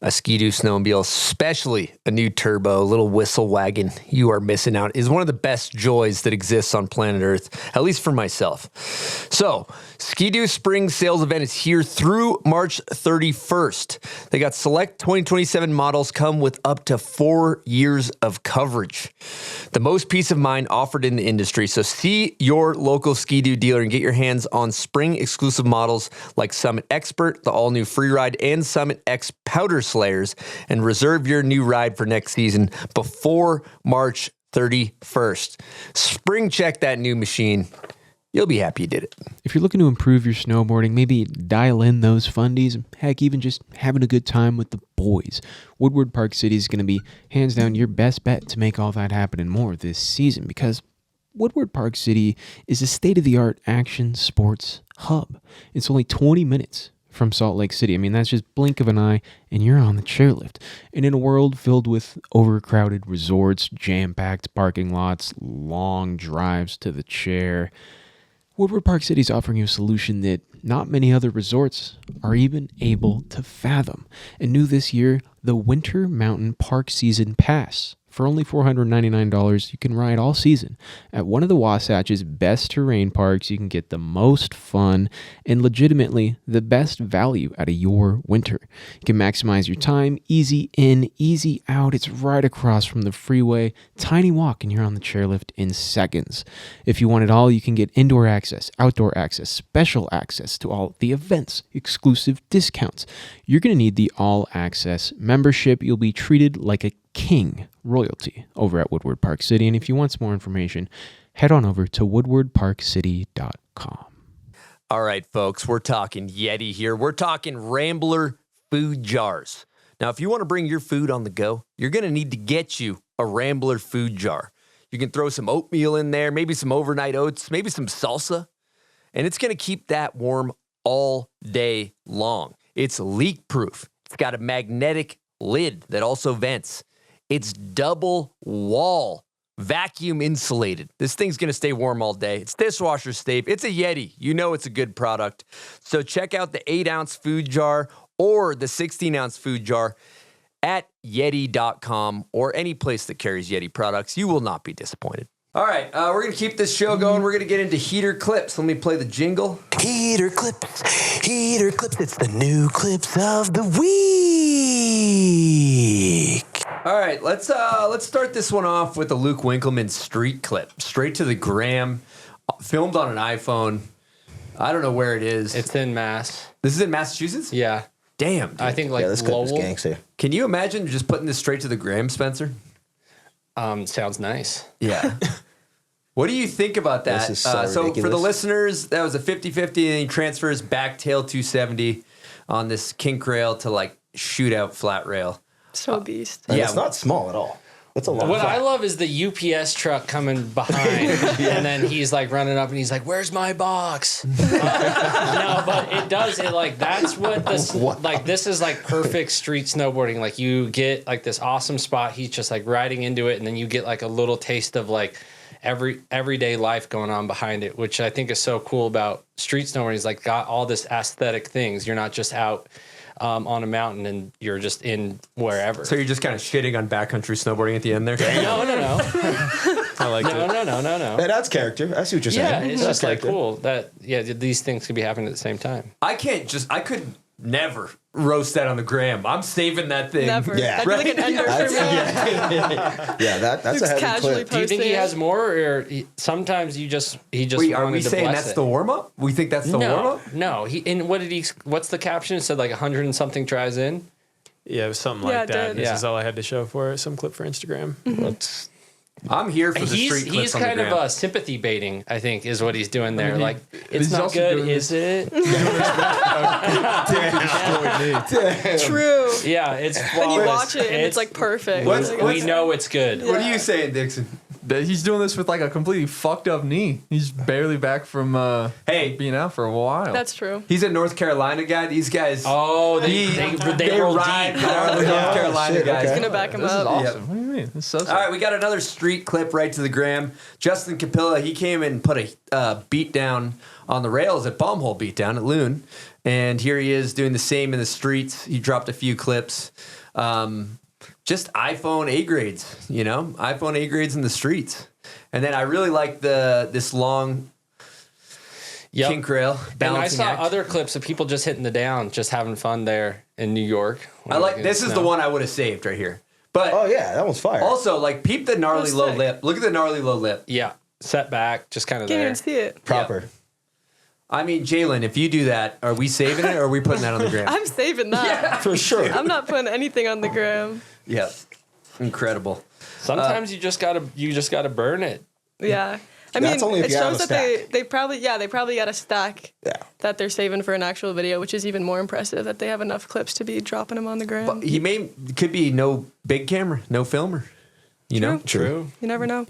[SPEAKER 3] a Ski-Doo snowmobile, especially a new turbo, little whistle wagon, you are missing out. It's one of the best joys that exists on planet Earth, at least for myself. So, Ski-Doo Spring Sales Event is here through March 31st. They got select 2027 models come with up to 4 years of coverage. The most peace of mind offered in the industry. So see your local Ski-Doo dealer and get your hands on spring exclusive models like Summit Expert, the all-new Freeride, and Summit X Powder Slayers, and reserve your new ride for next season before March 31st. Spring check that new machine. You'll be happy you did it.
[SPEAKER 2] If you're looking to improve your snowboarding, maybe dial in those fundies, heck, even just having a good time with the boys, Woodward Park City is going to be hands down your best bet to make all that happen and more this season, because Woodward Park City is a state-of-the-art action sports hub. It's only 20 minutes from Salt Lake City. I mean, that's just blink of an eye and you're on the chairlift. And in a world filled with overcrowded resorts, jam-packed parking lots, long drives to the chair, Woodward Park City is offering you a solution that not many other resorts are even able to fathom. And new this year, the Winter Mountain Park Season Pass. For only $499, you can ride all season at one of the Wasatch's best terrain parks. You can get the most fun and legitimately the best value out of your winter. You can maximize your time, easy in, easy out. It's right across from the freeway. Tiny walk and you're on the chairlift in seconds. If you want it all, you can get indoor access, outdoor access, special access to all the events, exclusive discounts. You're going to need the all-access membership. You'll be treated like a king royalty over at Woodward Park City. And if you want some more information, head on over to woodwardparkcity.com.
[SPEAKER 3] All right, folks, we're talking Yeti here. We're talking Rambler food jars. Now, if you want to bring your food on the go, you're going to need to get you a Rambler food jar. You can throw some oatmeal in there, maybe some overnight oats, maybe some salsa, and it's going to keep that warm all day long. It's leak-proof. It's got a magnetic lid that also vents. It's double wall, vacuum insulated. This thing's going to stay warm all day. It's dishwasher safe. It's a Yeti. You know it's a good product. So check out the 8-ounce food jar or the 16-ounce food jar at Yeti.com or any place that carries Yeti products. You will not be disappointed. All right, we're going to keep this show going. We're going to get into heater clips. Let me play the jingle.
[SPEAKER 10] Heater clips, heater clips. It's the new clips of the week.
[SPEAKER 3] All right, let's start this one off with a Luke Winkleman street clip, straight to the gram, filmed on an iPhone. I don't know where it is.
[SPEAKER 8] It's in Mass.
[SPEAKER 3] This is in Massachusetts?
[SPEAKER 8] Yeah.
[SPEAKER 3] Damn, dude.
[SPEAKER 8] I think like
[SPEAKER 4] this clip is
[SPEAKER 8] Lowell.
[SPEAKER 4] gangster.
[SPEAKER 3] Can you imagine just putting this straight to the gram, Spencer?
[SPEAKER 8] Sounds nice.
[SPEAKER 3] Yeah. What do you think about that?
[SPEAKER 4] This is so
[SPEAKER 3] for the
[SPEAKER 4] ridiculous.
[SPEAKER 3] listeners, that was a 50-50, and he transfers back tail 270 on this kink rail to like shootout flat rail.
[SPEAKER 7] So beast.
[SPEAKER 4] And
[SPEAKER 3] Yeah.
[SPEAKER 4] it's not small at all. It's a long
[SPEAKER 8] What I
[SPEAKER 4] shot.
[SPEAKER 8] love is the UPS truck coming behind, and then he's like running up, and he's like, "Where's my box?" No, but it does. It like that's what this like. This is like perfect street snowboarding. Like you get like this awesome spot. He's just like riding into it, and then you get like a little taste of like everyday life going on behind it, which I think is so cool about street snowboarding. Is like got all this aesthetic things. You're not just out on a mountain and you're just in wherever.
[SPEAKER 3] So you're just kind of shitting on backcountry snowboarding at the end there?
[SPEAKER 8] No.
[SPEAKER 5] I like it.
[SPEAKER 8] No.
[SPEAKER 4] Yeah, that's character. I see what you're saying.
[SPEAKER 8] Yeah, it's
[SPEAKER 4] That's
[SPEAKER 8] just like
[SPEAKER 4] character.
[SPEAKER 8] cool that these things could be happening at the same time.
[SPEAKER 3] I could never roast that on the gram. I'm saving that thing.
[SPEAKER 7] Never.
[SPEAKER 4] Yeah.
[SPEAKER 7] That'd be like an ender for me.
[SPEAKER 4] Yeah, that's a
[SPEAKER 7] Just
[SPEAKER 4] heavy
[SPEAKER 7] casually
[SPEAKER 4] clip.
[SPEAKER 8] Do you think he
[SPEAKER 7] Posting.
[SPEAKER 8] has more, or sometimes he just
[SPEAKER 3] Wait, are
[SPEAKER 8] wanted
[SPEAKER 3] we
[SPEAKER 8] to
[SPEAKER 3] saying
[SPEAKER 8] bless
[SPEAKER 3] that's
[SPEAKER 8] it?
[SPEAKER 3] the warm up? We think that's the warm
[SPEAKER 8] No,
[SPEAKER 3] up?
[SPEAKER 8] no. What's the caption? It said like 100 and something tries in.
[SPEAKER 5] Yeah, it was something
[SPEAKER 7] Yeah,
[SPEAKER 5] like
[SPEAKER 7] it
[SPEAKER 5] that.
[SPEAKER 7] did.
[SPEAKER 5] This
[SPEAKER 8] Yeah.
[SPEAKER 5] is all I had to show for it. Some clip for Instagram.
[SPEAKER 3] I'm here for the street clips
[SPEAKER 8] He's
[SPEAKER 3] on the
[SPEAKER 8] kind
[SPEAKER 3] gram.
[SPEAKER 8] of sympathy baiting, I think, is what he's doing there.
[SPEAKER 6] mean,
[SPEAKER 8] Like,
[SPEAKER 6] he's
[SPEAKER 8] it's not
[SPEAKER 6] also
[SPEAKER 8] good,
[SPEAKER 6] doing
[SPEAKER 8] is it?
[SPEAKER 7] True.
[SPEAKER 8] Yeah, it's
[SPEAKER 7] Then
[SPEAKER 8] flawless.
[SPEAKER 7] you watch it and it's like perfect.
[SPEAKER 3] What's-
[SPEAKER 7] Like,
[SPEAKER 8] we know it's good.
[SPEAKER 3] What are you saying, Dixon?
[SPEAKER 6] That he's doing this with like a completely fucked up knee. He's barely back from
[SPEAKER 3] Hey.
[SPEAKER 6] being out for a while.
[SPEAKER 7] That's true.
[SPEAKER 3] He's a North Carolina guy. These guys.
[SPEAKER 8] Oh, they roll
[SPEAKER 3] ride
[SPEAKER 8] deep.
[SPEAKER 3] hard, the North Carolina
[SPEAKER 4] shit,
[SPEAKER 3] guys.
[SPEAKER 4] okay.
[SPEAKER 7] Gonna back him
[SPEAKER 6] This is
[SPEAKER 7] up.
[SPEAKER 6] awesome. What do you mean? This is so sick.
[SPEAKER 3] All right, we got another street clip right to the gram. Justin Capilla, he came and put a beat down on the rails at Bombhole Beat Down at Loon. And here he is doing the same in the streets. He dropped a few clips. Just iPhone A grades, iPhone A grades in the streets. And then I really like this long
[SPEAKER 8] Yep.
[SPEAKER 3] kink rail
[SPEAKER 8] And I
[SPEAKER 3] balancing
[SPEAKER 8] saw
[SPEAKER 3] act.
[SPEAKER 8] other clips of people just hitting the down, just having fun there in New York.
[SPEAKER 3] I like this is the one I would have saved right here. But
[SPEAKER 4] Oh yeah, that one's fire.
[SPEAKER 3] also, like, peep the gnarly
[SPEAKER 7] That's
[SPEAKER 3] low
[SPEAKER 7] sick.
[SPEAKER 3] lip. Look at the gnarly low lip.
[SPEAKER 8] Yeah, set back, just kind of
[SPEAKER 7] Can't
[SPEAKER 8] there.
[SPEAKER 7] even see it.
[SPEAKER 4] Proper.
[SPEAKER 3] I mean, Jaylen, if you do that, are we saving it or are we putting that on the gram?
[SPEAKER 7] I'm saving that.
[SPEAKER 4] For sure.
[SPEAKER 7] I'm not putting anything on the gram.
[SPEAKER 3] Yeah. Incredible.
[SPEAKER 8] Sometimes you just gotta burn it.
[SPEAKER 7] Yeah. I
[SPEAKER 4] That's
[SPEAKER 7] mean,
[SPEAKER 4] only if
[SPEAKER 7] it
[SPEAKER 4] you have
[SPEAKER 7] shows
[SPEAKER 4] a
[SPEAKER 7] that they probably got a stack
[SPEAKER 4] Yeah.
[SPEAKER 7] that they're saving for an actual video, which is even more impressive that they have enough clips to be dropping them on the gram.
[SPEAKER 3] But he could be no big camera, no filmer. You know?
[SPEAKER 8] True.
[SPEAKER 7] You never know.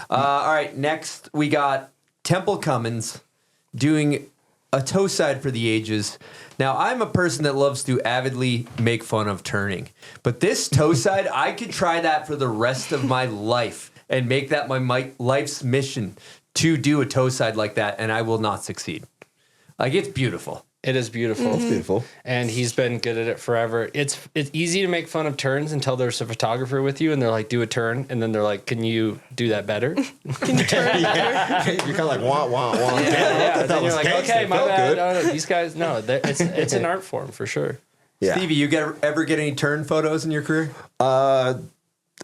[SPEAKER 3] All right, next we got Temple Cummins doing a toe side for the ages. Now, I'm a person that loves to avidly make fun of turning, but this toe side, I could try that for the rest of my life and make that my life's mission to do a toe side like that, and I will not succeed. Like, it's beautiful.
[SPEAKER 8] It is beautiful.
[SPEAKER 4] It's beautiful.
[SPEAKER 8] And he's been good at it forever. It's easy to make fun of turns until there's a photographer with you and they're like, do a turn. And then they're like, can you do that better?
[SPEAKER 7] Can you turn it better?
[SPEAKER 4] You're kind of like wah wah wah.
[SPEAKER 8] Yeah. Then you're like, okay, my
[SPEAKER 4] felt
[SPEAKER 8] bad.
[SPEAKER 4] good.
[SPEAKER 8] No, these guys, no, it's an art form for sure.
[SPEAKER 4] Yeah.
[SPEAKER 3] Stevie, you ever get any turn photos in your career?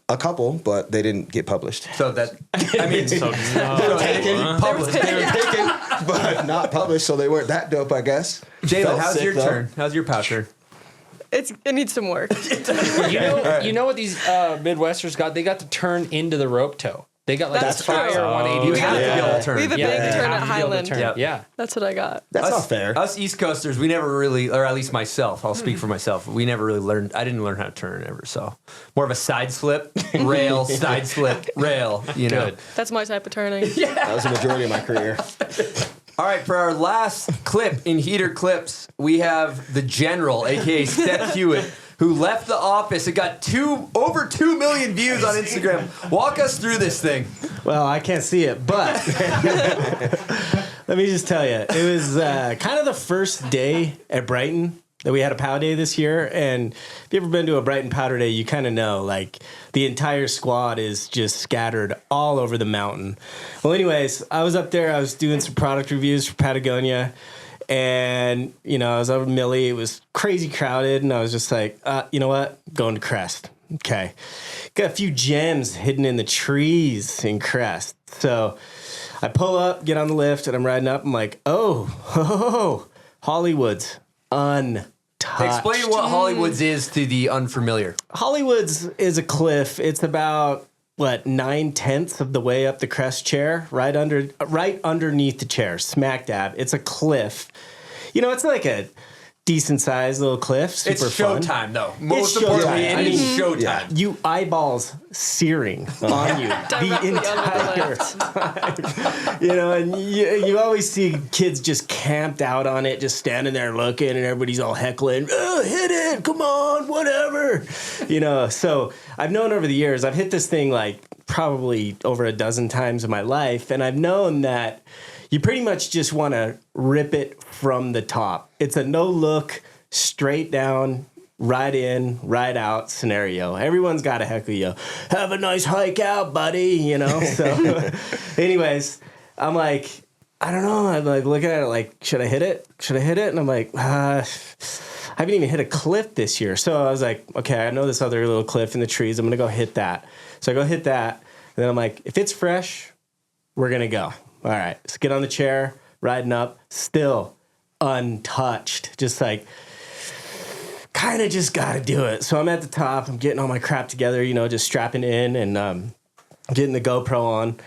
[SPEAKER 4] A couple, but they didn't get published.
[SPEAKER 3] So that, I mean,
[SPEAKER 4] They were taken, but not published, so they weren't that dope, I guess.
[SPEAKER 3] Jaylen,
[SPEAKER 4] Felt
[SPEAKER 3] how's
[SPEAKER 4] sick,
[SPEAKER 3] your
[SPEAKER 4] though.
[SPEAKER 3] turn? How's your pow turn?
[SPEAKER 7] It needs some work.
[SPEAKER 8] You know what these Midwesters got? They got to turn into the rope toe. They got like
[SPEAKER 7] That's
[SPEAKER 8] a fire
[SPEAKER 7] true.
[SPEAKER 8] 180.
[SPEAKER 3] You have to be able to turn.
[SPEAKER 7] We have a
[SPEAKER 8] Yeah,
[SPEAKER 7] big
[SPEAKER 8] they
[SPEAKER 7] turn
[SPEAKER 8] have
[SPEAKER 7] at
[SPEAKER 8] to be able to
[SPEAKER 7] Highland.
[SPEAKER 8] turn.
[SPEAKER 3] Yep.
[SPEAKER 8] Yeah.
[SPEAKER 7] That's what I got.
[SPEAKER 4] That's not fair.
[SPEAKER 3] Us East Coasters, we never really, or at least myself, I'll speak for myself. We never really learned. I didn't learn how to turn ever. So more of a side slip, rail, side slip, rail. You know.
[SPEAKER 8] Good.
[SPEAKER 7] That's my type of turning.
[SPEAKER 4] That was the majority of my career.
[SPEAKER 3] All right, for our last clip in Heater Clips, we have the General, aka Seth Hewitt, who left the office. It got over 2 million views on Instagram. Walk us through this thing.
[SPEAKER 11] Well, I can't see it, but let me just tell you, it was kind of the first day at Brighton that we had a POW day this year. And if you've ever been to a Brighton powder day, you kind of know, like, the entire squad is just scattered all over the mountain. Well, anyways, I was up there. I was doing some product reviews for Patagonia. And, I was over Millie. It was crazy crowded. And I was just like, you know what? Going to Crest. Okay. Got a few gems hidden in the trees in Crest. So I pull up, get on the lift, and I'm riding up. I'm like, oh, Hollywood's untouched.
[SPEAKER 3] Explain what Hollywood's is to the unfamiliar.
[SPEAKER 11] Hollywood's is a cliff. It's about 9/10 of the way up the Crest chair, right underneath the chair, smack dab. It's a cliff. It's like a decent sized little cliff. Super
[SPEAKER 3] It's
[SPEAKER 11] fun.
[SPEAKER 3] showtime, though.
[SPEAKER 11] It's
[SPEAKER 3] Most importantly,
[SPEAKER 11] showtime.
[SPEAKER 3] it is showtime.
[SPEAKER 11] You eyeballs searing on you the
[SPEAKER 7] Directly
[SPEAKER 11] entire time. And you always see kids just camped out on it, just standing there looking, and everybody's all heckling, oh, hit it, come on, whatever. So I've known over the years, I've hit this thing like probably over a dozen times in my life, and I've known that you pretty much just want to rip it from the top. It's a no-look, straight down, right in, right out scenario. Everyone's got to heckle you. Have a nice hike out, buddy, So anyways, I'm like, I don't know. I'm like looking at it like, should I hit it? Should I hit it? And I'm like, I haven't even hit a cliff this year. So I was like, okay, I know this other little cliff in the trees. I'm going to go hit that. So I go hit that. And then I'm like, if it's fresh, we're going to go. All right, let's get on the chair, riding up, still untouched. Just like kind of just got to do it. So I'm at the top. I'm getting all my crap together, just strapping in and getting the GoPro on.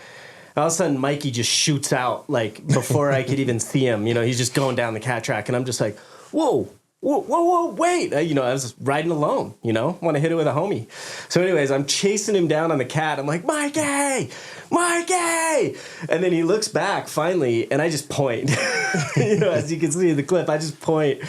[SPEAKER 11] All of a sudden, Mikey just shoots out, like, before I could even see him. He's just going down the cat track. And I'm just like, whoa, wait. I was riding alone, want to hit it with a homie. So anyways, I'm chasing him down on the cat. I'm like, Mikey! And then he looks back finally, and I just point. As you can see in the clip, I just point.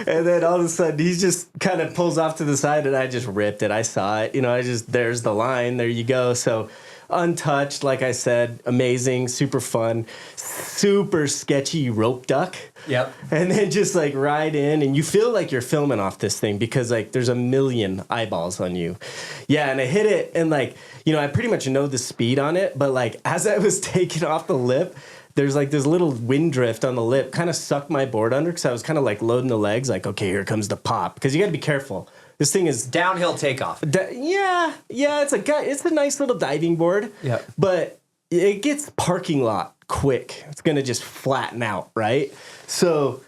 [SPEAKER 11] And then all of a sudden, he just kind of pulls off to the side, and I just ripped it. I saw it. There's the line. There you go. So untouched, like I said, amazing, super fun, super sketchy rope duck.
[SPEAKER 3] Yep.
[SPEAKER 11] And then just like ride in, and you feel like you're filming off this thing because like there's a million eyeballs on you. Yeah, and I hit it, and like, I pretty much know the speed on it, but like as I was taking off the lip, there's like this little wind drift on the lip, kind of sucked my board under because I was kind of like loading the legs, like, okay, here comes the pop, because you got to be careful. This thing is
[SPEAKER 3] downhill takeoff.
[SPEAKER 11] Yeah, it's a nice little diving board.
[SPEAKER 3] Yeah,
[SPEAKER 11] but it gets parking lot quick. It's gonna just flatten out, right? So,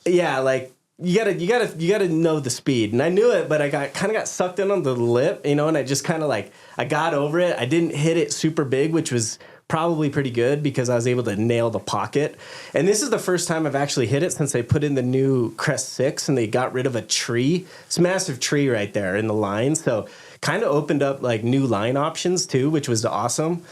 [SPEAKER 11] yeah, like you gotta know the speed, and I knew it, but I kind of got sucked in on the lip, and I just kind of like I got over it. I didn't hit it super big, which was probably pretty good because I was able to nail the pocket. And this is the first time I've actually hit it since they put in the new Crest 6 and they got rid of a tree. It's a massive tree right there in the line. So kind of opened up like new line options too, which was awesome.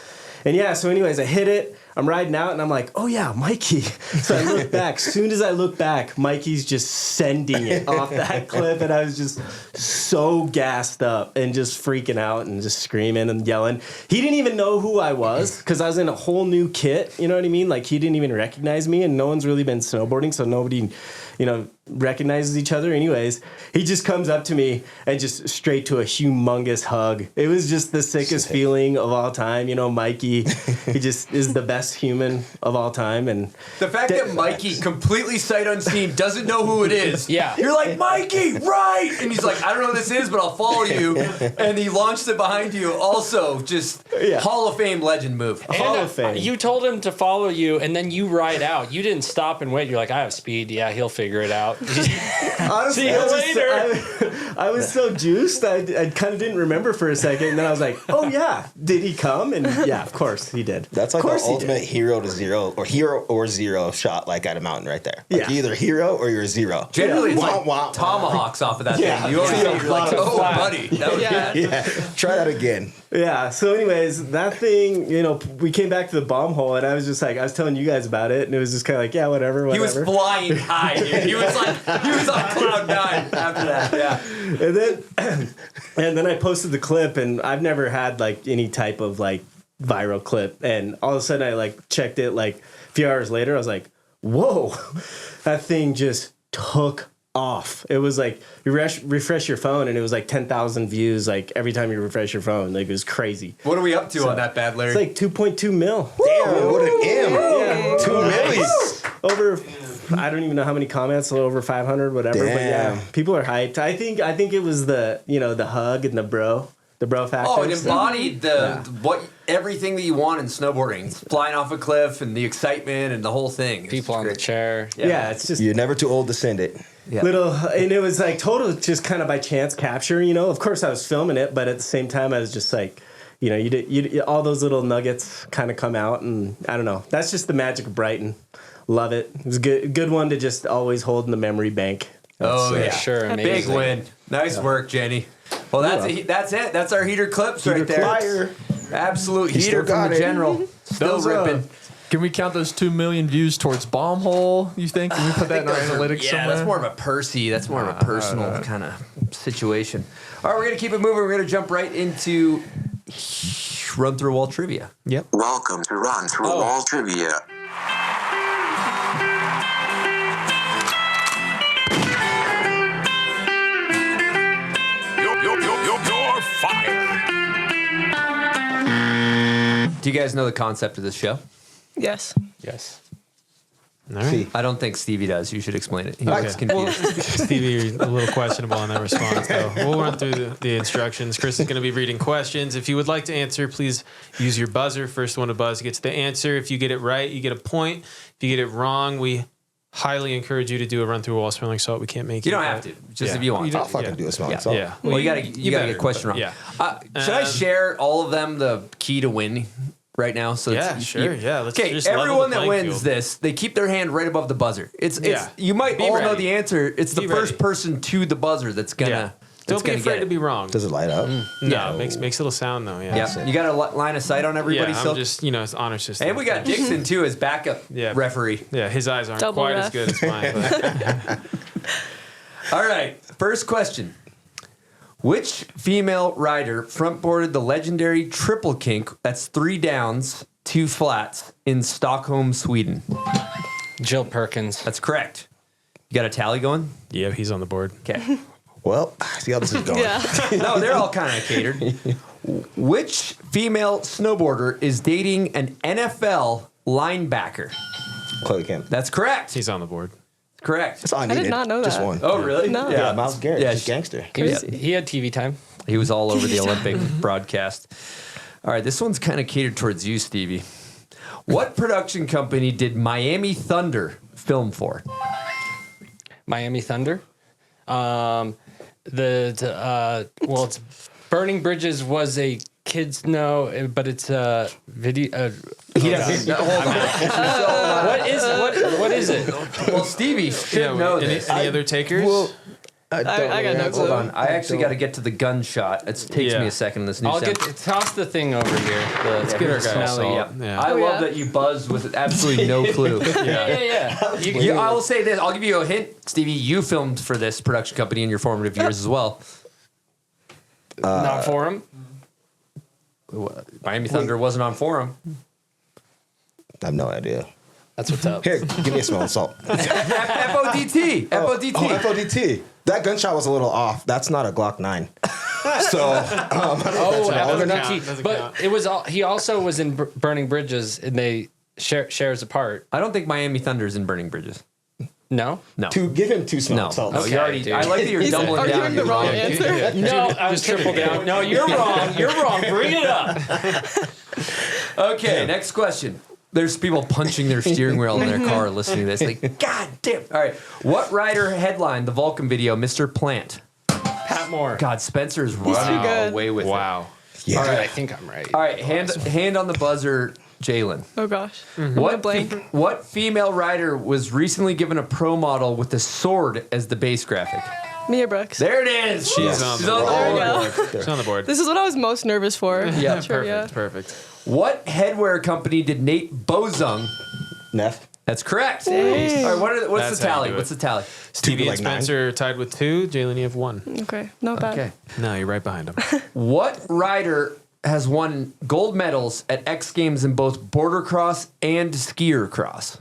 [SPEAKER 11] And yeah, so anyways, I hit it. I'm riding out and I'm like, oh yeah, Mikey. So I look back. As soon as I look back, Mikey's just sending it off that cliff. And I was just so gassed up and just freaking out and just screaming and yelling. He didn't even know who I was because I was in a whole new kit. You know what I mean? Like he didn't even recognize me, and no one's really been snowboarding. So nobody, recognizes each other. Anyways, he just comes up to me and just straight to a humongous hug. It was just the sickest feeling of all time. Mikey, he just is the best human of all time. And
[SPEAKER 3] the fact that Mikey, completely sight unseen, doesn't know who it is.
[SPEAKER 8] Yeah.
[SPEAKER 3] You're like, Mikey, right? And he's like, I don't know who this is, but I'll follow you. And he launched it behind you. Also, just Hall of Fame legend move.
[SPEAKER 11] Hall of Fame.
[SPEAKER 8] You told him to follow you, and then you ride out. You didn't stop and wait. You're like, I have speed. Yeah, he'll figure it out.
[SPEAKER 11] Honestly,
[SPEAKER 8] see you later.
[SPEAKER 11] I was so juiced, I kind of didn't remember for a second, and then I was like, oh yeah, did he come? And yeah, of course he did.
[SPEAKER 4] That's like the ultimate hero to zero, or hero or zero shot, like at a mountain right there. Like you're either hero or you're zero.
[SPEAKER 3] Generally, it's like tomahawks off of that thing. You always you're like, oh buddy, that was good.
[SPEAKER 4] Try that again.
[SPEAKER 11] Yeah. So, anyways, that thing, we came back to the bomb hole, and I was just like, I was telling you guys about it, and it was just kind of like, yeah, whatever.
[SPEAKER 3] He was flying high, dude. He was on cloud 9 after that. Yeah.
[SPEAKER 11] And then I posted the clip, and I've never had like any type of like viral clip, and all of a sudden I like checked it like a few hours later. I was like, whoa, that thing just took off. It was like you refresh your phone and it was like 10,000 views like every time you refresh your phone. Like it was crazy.
[SPEAKER 3] What are we up to on that bad, Larry?
[SPEAKER 11] It's like 2.2 mil.
[SPEAKER 4] Damn, what an M.
[SPEAKER 11] Yeah.
[SPEAKER 4] 2 million.
[SPEAKER 11] Over, I don't even know how many comments, a little over 500, whatever.
[SPEAKER 4] Damn.
[SPEAKER 11] But yeah, people are hyped. I think it was the the hug and the bro factor.
[SPEAKER 3] Oh, it embodied everything that you want in snowboarding. Flying off a cliff and the excitement and the whole thing.
[SPEAKER 8] People on the chair.
[SPEAKER 11] Yeah, it's just
[SPEAKER 4] you're never too old to send it.
[SPEAKER 3] Yeah.
[SPEAKER 11] And it was like total just kind of by chance capture. Of course I was filming it, but at the same time I was just like, you all those little nuggets kind of come out, and I don't know. That's just the magic of Brighton. Love it. It was a good one to just always hold in the memory bank.
[SPEAKER 8] Sure, amazing.
[SPEAKER 3] Big win. Nice work, Jenny. Well, that's it. That's our heater clips right there.
[SPEAKER 4] Fire.
[SPEAKER 3] Absolute heater from the general. Still ripping.
[SPEAKER 6] Can we count those 2 million views towards bomb hole? You think? Can we put that in our analytics somewhere?
[SPEAKER 3] Yeah, that's more of a Percy. That's more of a personal kind of situation. All right, we're gonna keep it moving. We're gonna jump right into Run Through Wall Trivia.
[SPEAKER 5] Yep.
[SPEAKER 10] Welcome to Run Through Wall Trivia. You're fired.
[SPEAKER 3] Do you guys know the concept of this show?
[SPEAKER 7] Yes.
[SPEAKER 5] All right.
[SPEAKER 3] I don't think Stevie does. You should explain it. He was confused.
[SPEAKER 5] Stevie, a little questionable on that response, though. We'll run through the instructions. Chris is going to be reading questions. If you would like to answer, please use your buzzer. First one to buzz gets the answer. If you get it right, you get a point. If you get it wrong, we highly encourage you to do a run through a wall smelling salt. We can't make
[SPEAKER 3] You don't have to, just if you want.
[SPEAKER 4] I'll fucking do a smelling salt.
[SPEAKER 5] Yeah.
[SPEAKER 3] Well, you gotta get a question wrong.
[SPEAKER 5] Yeah.
[SPEAKER 3] Should I share all of them the key to win right now? So
[SPEAKER 5] Yeah, sure. Yeah. Let's
[SPEAKER 3] Okay,
[SPEAKER 5] just level
[SPEAKER 3] everyone
[SPEAKER 5] the
[SPEAKER 3] that
[SPEAKER 5] playing
[SPEAKER 3] wins
[SPEAKER 5] field.
[SPEAKER 3] this, they keep their hand right above the buzzer. It's
[SPEAKER 5] Yeah.
[SPEAKER 3] you might
[SPEAKER 5] Be
[SPEAKER 3] all know
[SPEAKER 5] ready.
[SPEAKER 3] the answer. It's the
[SPEAKER 5] Be
[SPEAKER 3] first
[SPEAKER 5] ready.
[SPEAKER 3] person to the buzzer that's gonna.
[SPEAKER 5] Yeah. Don't be
[SPEAKER 3] gonna
[SPEAKER 5] afraid
[SPEAKER 3] get
[SPEAKER 5] to
[SPEAKER 3] it.
[SPEAKER 5] be wrong.
[SPEAKER 4] Does it light up?
[SPEAKER 5] No, it makes little sound though. Yeah.
[SPEAKER 3] Yeah, you got a line of sight on everybody.
[SPEAKER 5] Yeah,
[SPEAKER 3] so
[SPEAKER 5] I'm just, it's honor system.
[SPEAKER 3] and we got Dixon too as backup referee.
[SPEAKER 5] Yeah, his eyes aren't
[SPEAKER 7] Double
[SPEAKER 5] quite
[SPEAKER 7] ref.
[SPEAKER 5] as good as mine. But
[SPEAKER 3] All right, first question. Which female rider frontboarded the legendary triple kink, that's 3 downs, 2 flats, in Stockholm, Sweden?
[SPEAKER 8] Jill Perkins.
[SPEAKER 3] That's correct. You got a tally going?
[SPEAKER 5] yeah, he's on the board.
[SPEAKER 3] Okay.
[SPEAKER 4] Well, see how this is going.
[SPEAKER 7] Yeah.
[SPEAKER 3] No, they're all kind of catered. Which female snowboarder is dating an NFL linebacker?
[SPEAKER 4] Chloe Kim.
[SPEAKER 3] That's correct.
[SPEAKER 5] He's on the board.
[SPEAKER 3] Correct.
[SPEAKER 4] That's all I
[SPEAKER 7] did
[SPEAKER 4] needed.
[SPEAKER 7] not know
[SPEAKER 4] Just
[SPEAKER 7] that.
[SPEAKER 4] one.
[SPEAKER 3] Oh, really?
[SPEAKER 7] No.
[SPEAKER 4] Yeah, Miles Garrett.
[SPEAKER 3] Yeah,
[SPEAKER 4] He's a gangster.
[SPEAKER 8] He had TV time.
[SPEAKER 3] He was all over the Olympic broadcast. All right, this one's kind of catered towards you, Stevie. What production company did Miami Thunder film for?
[SPEAKER 8] Miami Thunder. It's Burning Bridges was a kids but it's a video.
[SPEAKER 3] Hold on.
[SPEAKER 8] What is it?
[SPEAKER 3] Well, Stevie should know
[SPEAKER 5] any
[SPEAKER 3] this.
[SPEAKER 5] other takers?
[SPEAKER 4] Well,
[SPEAKER 7] I got no
[SPEAKER 3] Hold
[SPEAKER 7] clue.
[SPEAKER 3] on. I actually got to get to the gunshot. It takes
[SPEAKER 5] Yeah.
[SPEAKER 3] me a second. This new
[SPEAKER 8] I'll
[SPEAKER 3] sound.
[SPEAKER 8] toss the thing over here.
[SPEAKER 3] Let's get our
[SPEAKER 5] guy
[SPEAKER 3] smelly.
[SPEAKER 5] salt.
[SPEAKER 3] Yeah.
[SPEAKER 5] Yeah.
[SPEAKER 3] I
[SPEAKER 7] Oh,
[SPEAKER 3] love
[SPEAKER 7] yeah.
[SPEAKER 3] that you buzz with absolutely no clue.
[SPEAKER 8] Yeah.
[SPEAKER 3] I will say this. I'll give you a hint, Stevie. You filmed for this production company in your formative years as well.
[SPEAKER 8] Not for him.
[SPEAKER 3] Miami Thunder wasn't on forum.
[SPEAKER 4] I have no idea.
[SPEAKER 8] That's what's up.
[SPEAKER 4] Here, give me a smelling salt.
[SPEAKER 3] FODT. FODT.
[SPEAKER 4] Oh, FODT. That gunshot was a little off. That's not a Glock 9. So, I don't know if that's relevant.
[SPEAKER 5] count. Doesn't
[SPEAKER 8] But
[SPEAKER 5] count.
[SPEAKER 8] it was all. He also was in Burning Bridges, and they shares apart.
[SPEAKER 3] I don't think Miami Thunder's in Burning Bridges.
[SPEAKER 8] No.
[SPEAKER 3] No.
[SPEAKER 4] Give him 2 smelling
[SPEAKER 3] No.
[SPEAKER 4] salts.
[SPEAKER 3] No, you already.
[SPEAKER 8] dude.
[SPEAKER 3] I like that you're
[SPEAKER 7] He's
[SPEAKER 3] doubling
[SPEAKER 7] arguing
[SPEAKER 3] down.
[SPEAKER 7] the wrong
[SPEAKER 5] Yeah,
[SPEAKER 7] answer.
[SPEAKER 8] No, I was triple down. No, you're wrong. You're wrong. Bring it up.
[SPEAKER 3] Okay, next question. There's people punching their steering wheel in their car listening to this. Like, God damn. All right. What rider headlined the Vulcan video, Mr. Plant?
[SPEAKER 8] Pat Moore.
[SPEAKER 3] God, Spencer's
[SPEAKER 7] too
[SPEAKER 3] running
[SPEAKER 7] good.
[SPEAKER 3] away with it.
[SPEAKER 5] Wow.
[SPEAKER 4] Yeah.
[SPEAKER 3] All right.
[SPEAKER 8] I think I'm right.
[SPEAKER 3] All right, hand on the buzzer, Jaylen.
[SPEAKER 7] Oh gosh.
[SPEAKER 3] What
[SPEAKER 7] blank.
[SPEAKER 3] what female rider was recently given a pro model with a sword as the base graphic?
[SPEAKER 7] Mia Brooks.
[SPEAKER 3] There it is.
[SPEAKER 5] She's on the
[SPEAKER 3] on
[SPEAKER 5] board.
[SPEAKER 7] There we
[SPEAKER 3] board.
[SPEAKER 7] go.
[SPEAKER 5] She's on the board.
[SPEAKER 7] This is what I was most nervous for.
[SPEAKER 3] Yeah,
[SPEAKER 7] Trivia.
[SPEAKER 5] Perfect.
[SPEAKER 3] What headwear company did Nate Bozung?
[SPEAKER 4] Neff.
[SPEAKER 3] That's correct.
[SPEAKER 7] Dang.
[SPEAKER 3] All right, what's
[SPEAKER 5] That's
[SPEAKER 3] the
[SPEAKER 5] how you
[SPEAKER 3] tally?
[SPEAKER 5] do it.
[SPEAKER 3] What's the tally?
[SPEAKER 5] Stevie
[SPEAKER 4] like
[SPEAKER 5] and Spencer tied with 2. Jaylen, you have 1.
[SPEAKER 7] Okay, not bad.
[SPEAKER 3] Okay.
[SPEAKER 5] No, you're right behind him.
[SPEAKER 3] What rider has won gold medals at X Games in both border cross and skier cross?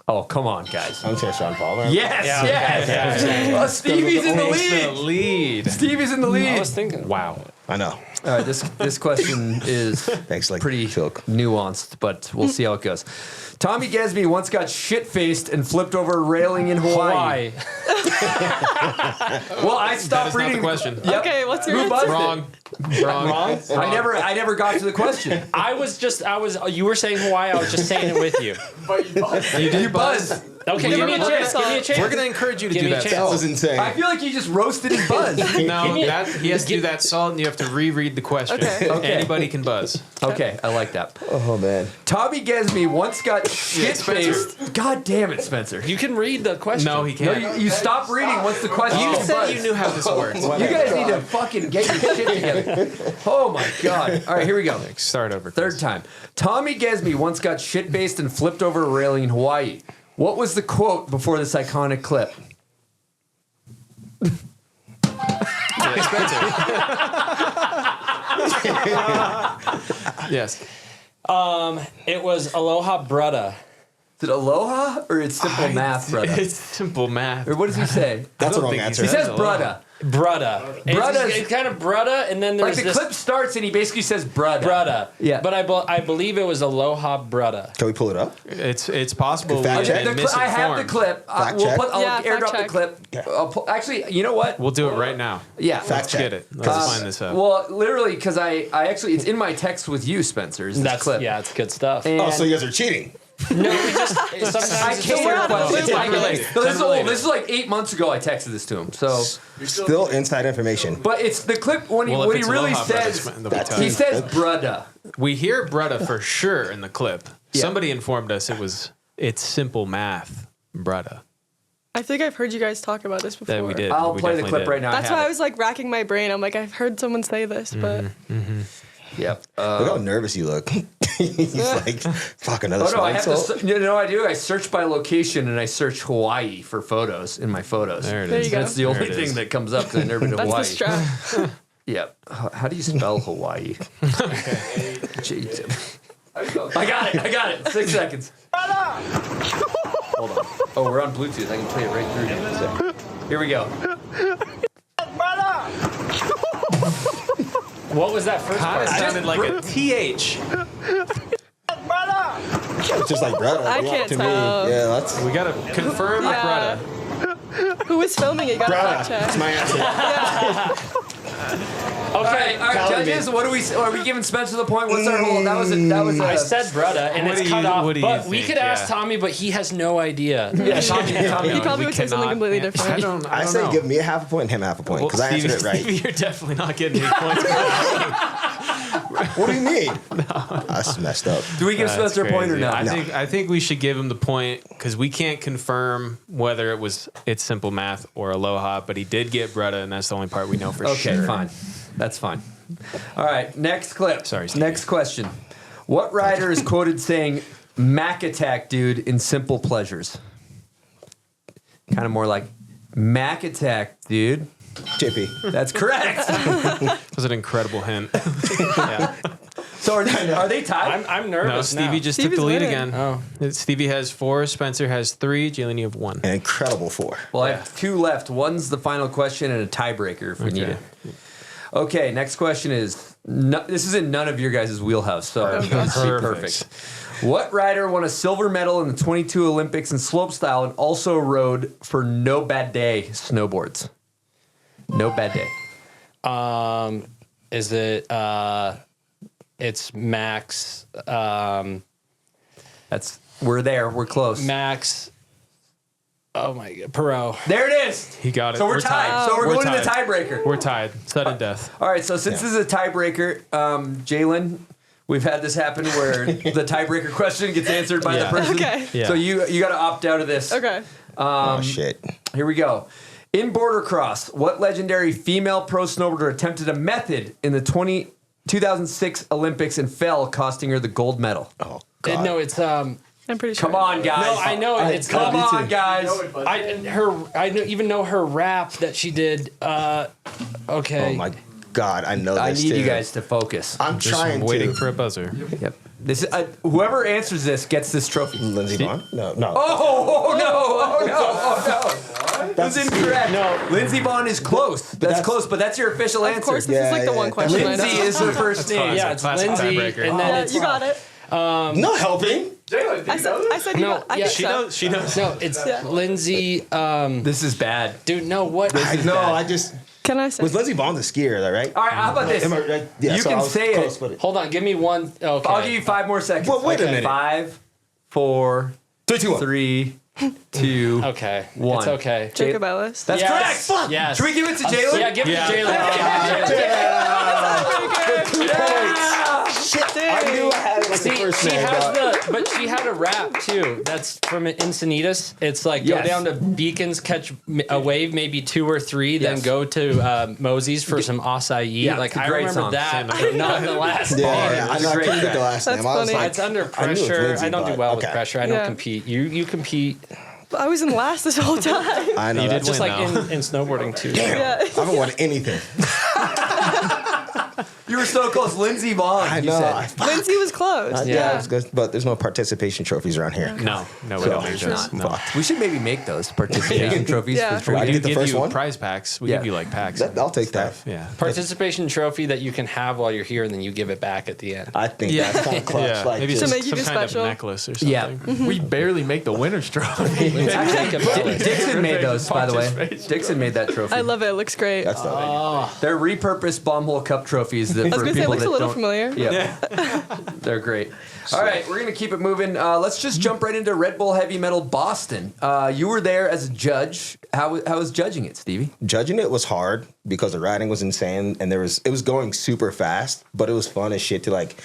[SPEAKER 3] Oh, come on, guys.
[SPEAKER 4] I'm saying Sean Paul.
[SPEAKER 3] Yes, yes. Well, Stevie's in the lead.
[SPEAKER 5] lead.
[SPEAKER 3] Stevie's in the
[SPEAKER 8] I
[SPEAKER 3] lead.
[SPEAKER 8] was thinking.
[SPEAKER 5] Wow.
[SPEAKER 4] I know.
[SPEAKER 3] All right, this question is
[SPEAKER 4] Thanks, like
[SPEAKER 3] pretty
[SPEAKER 4] Silk.
[SPEAKER 3] nuanced, but we'll see how it goes. Tommy Gesby once got shit-faced and flipped over a railing in Hawaii. Well, I
[SPEAKER 5] That
[SPEAKER 3] stopped
[SPEAKER 5] is not
[SPEAKER 3] reading
[SPEAKER 5] the question.
[SPEAKER 3] Yep.
[SPEAKER 7] Okay, what's your
[SPEAKER 3] Who
[SPEAKER 7] answer?
[SPEAKER 3] buzzed it?
[SPEAKER 5] Wrong. Wrong.
[SPEAKER 3] I never got to the question.
[SPEAKER 8] You were saying Hawaii. I was just saying it with you.
[SPEAKER 5] You did
[SPEAKER 3] You buzzed.
[SPEAKER 8] Okay, give me a chance. Give me a chance.
[SPEAKER 5] We're going to encourage you to
[SPEAKER 8] Give
[SPEAKER 5] do
[SPEAKER 8] me a
[SPEAKER 5] that.
[SPEAKER 8] chance.
[SPEAKER 4] That was insane.
[SPEAKER 3] I feel like you just roasted his buzz.
[SPEAKER 5] No, he has to do that salt, and you have to reread the question.
[SPEAKER 7] Okay.
[SPEAKER 3] Okay.
[SPEAKER 5] Anybody can buzz.
[SPEAKER 3] Okay, I like that.
[SPEAKER 4] Oh, man.
[SPEAKER 3] Tommy Gesby once got shit-faced. God damn it, Spencer.
[SPEAKER 8] You can read the question.
[SPEAKER 5] No, he
[SPEAKER 3] No,
[SPEAKER 5] can't.
[SPEAKER 3] you stop reading once the question
[SPEAKER 5] You
[SPEAKER 3] is
[SPEAKER 5] said
[SPEAKER 3] buzzed.
[SPEAKER 5] you knew how this works.
[SPEAKER 3] You guys need to fucking get your shit together. Oh my god. All right, here we go.
[SPEAKER 5] Start over.
[SPEAKER 3] Third time. Tommy Gesby once got shit-faced and flipped over a railing in Hawaii. What was the quote before this iconic clip?
[SPEAKER 5] Yes.
[SPEAKER 8] It was Aloha Brutta.
[SPEAKER 3] Is it aloha or it's simple math, brother?
[SPEAKER 5] It's simple math.
[SPEAKER 3] Or what does he say?
[SPEAKER 4] That's a
[SPEAKER 5] don't
[SPEAKER 4] wrong
[SPEAKER 5] think
[SPEAKER 4] answer.
[SPEAKER 3] He says
[SPEAKER 5] aloha.
[SPEAKER 3] brudda.
[SPEAKER 8] Brutta.
[SPEAKER 3] Brutta's-
[SPEAKER 8] It's kind of Brutta, and then
[SPEAKER 3] Like
[SPEAKER 8] there's
[SPEAKER 3] the
[SPEAKER 8] this
[SPEAKER 3] clip starts and he basically says brudda.
[SPEAKER 8] Brutta.
[SPEAKER 3] Yeah.
[SPEAKER 8] But I believe it was Aloha Brutta.
[SPEAKER 4] Can we pull it up?
[SPEAKER 5] It's possible
[SPEAKER 4] Fact
[SPEAKER 5] we've
[SPEAKER 4] check.
[SPEAKER 5] been
[SPEAKER 3] I have the
[SPEAKER 5] misinformed.
[SPEAKER 3] clip.
[SPEAKER 4] Fact check.
[SPEAKER 3] I'll
[SPEAKER 7] Yeah, fact
[SPEAKER 3] airdrop the
[SPEAKER 7] check.
[SPEAKER 3] clip.
[SPEAKER 4] Yeah.
[SPEAKER 3] Actually, you know what?
[SPEAKER 5] We'll do it right now.
[SPEAKER 3] Yeah.
[SPEAKER 4] Fact
[SPEAKER 5] Let's
[SPEAKER 4] check.
[SPEAKER 5] get it. Let's find this out.
[SPEAKER 3] Well, literally, because I actually, it's in my text with you, Spencer, is this clip.
[SPEAKER 8] Yeah, it's good stuff.
[SPEAKER 3] And
[SPEAKER 4] Oh, so you guys are cheating.
[SPEAKER 8] No, we just sometimes
[SPEAKER 3] I
[SPEAKER 8] it's
[SPEAKER 3] can't.
[SPEAKER 8] just
[SPEAKER 3] It's unrelated. No, this is old. This is like 8 months ago. I texted this to him. So
[SPEAKER 4] Still inside information.
[SPEAKER 3] but it's the clip when he
[SPEAKER 5] Well, if
[SPEAKER 3] what he
[SPEAKER 5] it's
[SPEAKER 3] really
[SPEAKER 5] Aloha
[SPEAKER 3] says.
[SPEAKER 5] Brothers, they'll be
[SPEAKER 3] He
[SPEAKER 5] tight.
[SPEAKER 3] says "brudda."
[SPEAKER 5] We hear Brudda for sure in the clip.
[SPEAKER 3] Yeah.
[SPEAKER 5] Somebody informed us it's simple math, Brudda.
[SPEAKER 7] I think I've heard you guys talk about this before.
[SPEAKER 5] That we did.
[SPEAKER 3] I'll
[SPEAKER 5] We
[SPEAKER 3] play the
[SPEAKER 5] definitely
[SPEAKER 3] clip
[SPEAKER 5] did.
[SPEAKER 3] right now.
[SPEAKER 7] That's
[SPEAKER 3] I
[SPEAKER 7] why I
[SPEAKER 3] have
[SPEAKER 7] was like racking my brain. I'm like, I've heard someone say this, but
[SPEAKER 3] it. Yep.
[SPEAKER 4] Look how nervous you look. He's like, fuck another
[SPEAKER 3] Oh no, I
[SPEAKER 4] slide.
[SPEAKER 3] have
[SPEAKER 4] So-
[SPEAKER 3] to. You know, I do. I search by location and I search Hawaii for photos in my photos.
[SPEAKER 5] There it
[SPEAKER 7] There
[SPEAKER 5] is.
[SPEAKER 7] you go.
[SPEAKER 3] That's the only
[SPEAKER 5] There it
[SPEAKER 3] thing
[SPEAKER 5] is.
[SPEAKER 3] that comes up because I've never been to
[SPEAKER 7] that's
[SPEAKER 3] Hawaii.
[SPEAKER 7] the strap.
[SPEAKER 3] Yep. How do you spell Hawaii? Jeez. I got it. 6 seconds. Hold on. Oh, we're on Bluetooth. I can play it right through here. Here we go.
[SPEAKER 8] What was that first
[SPEAKER 5] Kind
[SPEAKER 8] part?
[SPEAKER 5] of sounded like a TH.
[SPEAKER 4] It's just like brother.
[SPEAKER 7] I can't
[SPEAKER 4] to
[SPEAKER 7] tell.
[SPEAKER 4] me. Yeah, that's
[SPEAKER 5] We got to confirm
[SPEAKER 7] Yeah.
[SPEAKER 5] Brudda.
[SPEAKER 7] Who was filming it? You gotta
[SPEAKER 4] brother.
[SPEAKER 7] fact check.
[SPEAKER 4] That's my answer.
[SPEAKER 3] Okay, all right,
[SPEAKER 4] Telling
[SPEAKER 3] judges.
[SPEAKER 4] me.
[SPEAKER 3] What do we? Are we giving Spencer the point? What's our whole? That was a.
[SPEAKER 8] I said Brudda, and
[SPEAKER 5] What
[SPEAKER 8] it's
[SPEAKER 5] do
[SPEAKER 8] cut
[SPEAKER 5] you-
[SPEAKER 8] off.
[SPEAKER 5] what do you
[SPEAKER 8] But we
[SPEAKER 5] think?
[SPEAKER 8] could ask
[SPEAKER 5] Yeah.
[SPEAKER 8] Tommy, but he has no idea.
[SPEAKER 3] Yeah, Tommy.
[SPEAKER 7] He probably
[SPEAKER 5] We
[SPEAKER 7] would say something
[SPEAKER 5] cannot-
[SPEAKER 7] completely
[SPEAKER 5] I
[SPEAKER 7] different.
[SPEAKER 5] don't
[SPEAKER 4] I say
[SPEAKER 5] know.
[SPEAKER 4] give me a half a point and him half a point because I answered it right.
[SPEAKER 5] Stevie, you're definitely not getting any points.
[SPEAKER 4] What do you mean? That's messed up.
[SPEAKER 3] Do we give
[SPEAKER 5] That's
[SPEAKER 3] Spencer a point or
[SPEAKER 5] crazy.
[SPEAKER 3] not?
[SPEAKER 5] I think we should give him the point because we can't confirm whether it's simple math or Aloha, but he did get Brudda, and that's the only part we know for
[SPEAKER 3] Okay,
[SPEAKER 5] sure.
[SPEAKER 3] fine. That's fine. All right, next clip.
[SPEAKER 5] Sorry, Stevie.
[SPEAKER 3] Next question. What rider is quoted saying "Mac attack, dude" in Simple Pleasures? Kind of more like "Mac attack, dude."
[SPEAKER 4] Chippy.
[SPEAKER 3] That's correct.
[SPEAKER 5] That was an incredible hint. Yeah.
[SPEAKER 3] So are they tied?
[SPEAKER 8] I'm
[SPEAKER 5] No,
[SPEAKER 8] nervous
[SPEAKER 5] Stevie
[SPEAKER 8] now.
[SPEAKER 5] just
[SPEAKER 7] Stevie's
[SPEAKER 5] took the lead
[SPEAKER 7] winning.
[SPEAKER 5] again. Stevie has 4, Spencer has 3, Jaylen, you have 1.
[SPEAKER 4] An incredible 4.
[SPEAKER 3] Well, I have 2 left. One's the final question and a tiebreaker if we need it. Okay, next question is this is in none of your guys' wheelhouse, so this should be perfect. What rider won a silver medal in the 22 Olympics in slopestyle and also rode for No Bad Day snowboards? No Bad Day.
[SPEAKER 8] Is it? It's Max.
[SPEAKER 3] We're there. We're close.
[SPEAKER 8] Max. Oh my God, Perot.
[SPEAKER 3] There it is.
[SPEAKER 5] He got it.
[SPEAKER 3] So we're tied. So we're going to the tiebreaker.
[SPEAKER 5] We're tied. Sudden death.
[SPEAKER 3] All right. So since this is a tiebreaker, Jaylen, we've had this happen where the tiebreaker question gets answered by the person.
[SPEAKER 7] Okay.
[SPEAKER 5] Yeah.
[SPEAKER 3] So you got to opt out of this.
[SPEAKER 7] Okay.
[SPEAKER 4] Oh, shit.
[SPEAKER 3] Here we go. In border cross, what legendary female pro snowboarder attempted a method in the 2006 Olympics and fell, costing her the gold medal?
[SPEAKER 4] Oh, God.
[SPEAKER 8] No, it's
[SPEAKER 7] I'm pretty sure.
[SPEAKER 3] Come on, guys.
[SPEAKER 8] No, I know it. It's
[SPEAKER 3] Come on, guys.
[SPEAKER 8] I even know her rap that she did. Okay.
[SPEAKER 4] Oh, my God. I know this,
[SPEAKER 3] I need
[SPEAKER 4] too.
[SPEAKER 3] you guys to focus.
[SPEAKER 4] I'm
[SPEAKER 5] Just
[SPEAKER 4] trying
[SPEAKER 5] waiting
[SPEAKER 4] to.
[SPEAKER 5] for a buzzer.
[SPEAKER 3] Yep. This is, whoever answers this gets this trophy.
[SPEAKER 4] Lindsey Vonn? No.
[SPEAKER 3] Oh no! That's incorrect.
[SPEAKER 8] No.
[SPEAKER 3] Lindsey Vonn is close. That's close, but that's your official
[SPEAKER 7] Of
[SPEAKER 3] answer.
[SPEAKER 7] course, this is like the one question I
[SPEAKER 3] Lindsay
[SPEAKER 7] know.
[SPEAKER 3] is her first name.
[SPEAKER 8] Yeah, it's
[SPEAKER 5] Classic
[SPEAKER 8] Lindsay,
[SPEAKER 5] tiebreaker.
[SPEAKER 8] and then
[SPEAKER 7] Yeah,
[SPEAKER 8] it's
[SPEAKER 7] you got it.
[SPEAKER 4] No helping.
[SPEAKER 7] I said you
[SPEAKER 8] No,
[SPEAKER 7] got I
[SPEAKER 8] yeah,
[SPEAKER 7] think
[SPEAKER 5] She
[SPEAKER 7] so.
[SPEAKER 5] knows. She knows.
[SPEAKER 8] no, it's Lindsay.
[SPEAKER 3] This is bad.
[SPEAKER 8] Dude, no, what?
[SPEAKER 4] No, I just.
[SPEAKER 7] Can I say?
[SPEAKER 4] Was Lindsey Vonn the skier, though, right?
[SPEAKER 3] All right, how about this?
[SPEAKER 4] Am I right? Yeah,
[SPEAKER 3] You
[SPEAKER 4] so
[SPEAKER 3] can
[SPEAKER 4] I was
[SPEAKER 3] say
[SPEAKER 4] close,
[SPEAKER 3] it.
[SPEAKER 4] but
[SPEAKER 8] Hold on, give me one. Okay.
[SPEAKER 3] I'll give you 5 more seconds.
[SPEAKER 4] Well, wait a minute.
[SPEAKER 3] 5, 4,
[SPEAKER 4] 3, 2, 1.
[SPEAKER 3] 3, 2.
[SPEAKER 8] Okay.
[SPEAKER 3] 1.
[SPEAKER 8] It's okay.
[SPEAKER 7] Jacob Ellis.
[SPEAKER 3] That's
[SPEAKER 8] Yes,
[SPEAKER 3] correct. Fuck.
[SPEAKER 8] yes.
[SPEAKER 3] Should we give it to Jaylen?
[SPEAKER 8] Yeah, give it to Jaylen.
[SPEAKER 4] I knew I had it like the
[SPEAKER 8] See,
[SPEAKER 4] first
[SPEAKER 8] she
[SPEAKER 4] name.
[SPEAKER 8] has but she had a rap too. That's from Encinitas. It's like
[SPEAKER 3] Yes.
[SPEAKER 8] go down to Beacons, catch a wave, maybe 2 or 3, then
[SPEAKER 3] Yes.
[SPEAKER 8] go to Mosey's for some acai.
[SPEAKER 3] Yeah,
[SPEAKER 8] like
[SPEAKER 3] it's a
[SPEAKER 8] I
[SPEAKER 3] great
[SPEAKER 8] remember
[SPEAKER 3] song.
[SPEAKER 8] that, but not the last
[SPEAKER 4] Yeah,
[SPEAKER 8] bar.
[SPEAKER 4] yeah, I
[SPEAKER 3] It's
[SPEAKER 4] know.
[SPEAKER 3] a
[SPEAKER 4] I
[SPEAKER 3] great
[SPEAKER 4] couldn't get the
[SPEAKER 3] track.
[SPEAKER 4] last
[SPEAKER 7] That's
[SPEAKER 4] name. I was
[SPEAKER 7] funny.
[SPEAKER 4] like,
[SPEAKER 8] It's under
[SPEAKER 4] I knew it was
[SPEAKER 8] pressure.
[SPEAKER 4] Lindsay,
[SPEAKER 8] I don't do
[SPEAKER 4] but-
[SPEAKER 8] well with
[SPEAKER 4] okay.
[SPEAKER 8] pressure. I don't
[SPEAKER 7] Yeah.
[SPEAKER 8] compete. You compete.
[SPEAKER 7] I was in last this whole time.
[SPEAKER 4] I know.
[SPEAKER 5] You did
[SPEAKER 4] That's
[SPEAKER 8] Just
[SPEAKER 5] win,
[SPEAKER 8] like
[SPEAKER 5] though.
[SPEAKER 8] in snowboarding too.
[SPEAKER 4] Damn.
[SPEAKER 7] Yeah.
[SPEAKER 4] I haven't won anything.
[SPEAKER 3] You were so close. Lindsey Vonn.
[SPEAKER 4] I
[SPEAKER 3] you
[SPEAKER 4] know.
[SPEAKER 3] said.
[SPEAKER 7] Lindsay was close.
[SPEAKER 4] Yeah, it's good, but there's no participation trophies around here.
[SPEAKER 5] No, we don't make those. No.
[SPEAKER 3] We should maybe make those participation trophies.
[SPEAKER 7] Yeah.
[SPEAKER 3] For
[SPEAKER 4] I
[SPEAKER 5] We
[SPEAKER 3] trivia.
[SPEAKER 5] do
[SPEAKER 4] get the
[SPEAKER 5] give
[SPEAKER 4] first
[SPEAKER 5] you
[SPEAKER 4] one?
[SPEAKER 5] prize packs. We
[SPEAKER 3] Yeah.
[SPEAKER 5] give you like packs.
[SPEAKER 4] I'll take that.
[SPEAKER 5] Yeah.
[SPEAKER 8] Participation trophy that you can have while you're here, and then you give it back at the end.
[SPEAKER 4] I think
[SPEAKER 5] Yeah.
[SPEAKER 4] that's kind of clutch.
[SPEAKER 5] Yeah.
[SPEAKER 4] Like,
[SPEAKER 5] Maybe
[SPEAKER 4] just,
[SPEAKER 7] To make you
[SPEAKER 5] some
[SPEAKER 7] feel
[SPEAKER 5] kind
[SPEAKER 7] special.
[SPEAKER 5] of necklace or something.
[SPEAKER 3] Yeah.
[SPEAKER 6] We barely make the winner's trophy.
[SPEAKER 3] Dixon made those, by the way. Dixon made that trophy.
[SPEAKER 7] I love it. It looks great.
[SPEAKER 4] that's not
[SPEAKER 3] Their repurposed Bombhole Cup trophy is it.
[SPEAKER 7] I was
[SPEAKER 3] for
[SPEAKER 7] gonna say it
[SPEAKER 3] people
[SPEAKER 7] looks a
[SPEAKER 3] that
[SPEAKER 7] little
[SPEAKER 3] don't-
[SPEAKER 7] familiar.
[SPEAKER 3] Yeah, they're great. All right, we're gonna keep it moving. Let's just jump right into Red Bull Heavy Metal Boston. You were there as a judge. How was judging it, Stevie?
[SPEAKER 4] Judging it was hard because the riding was insane and it was going super fast, but it was fun as shit to like,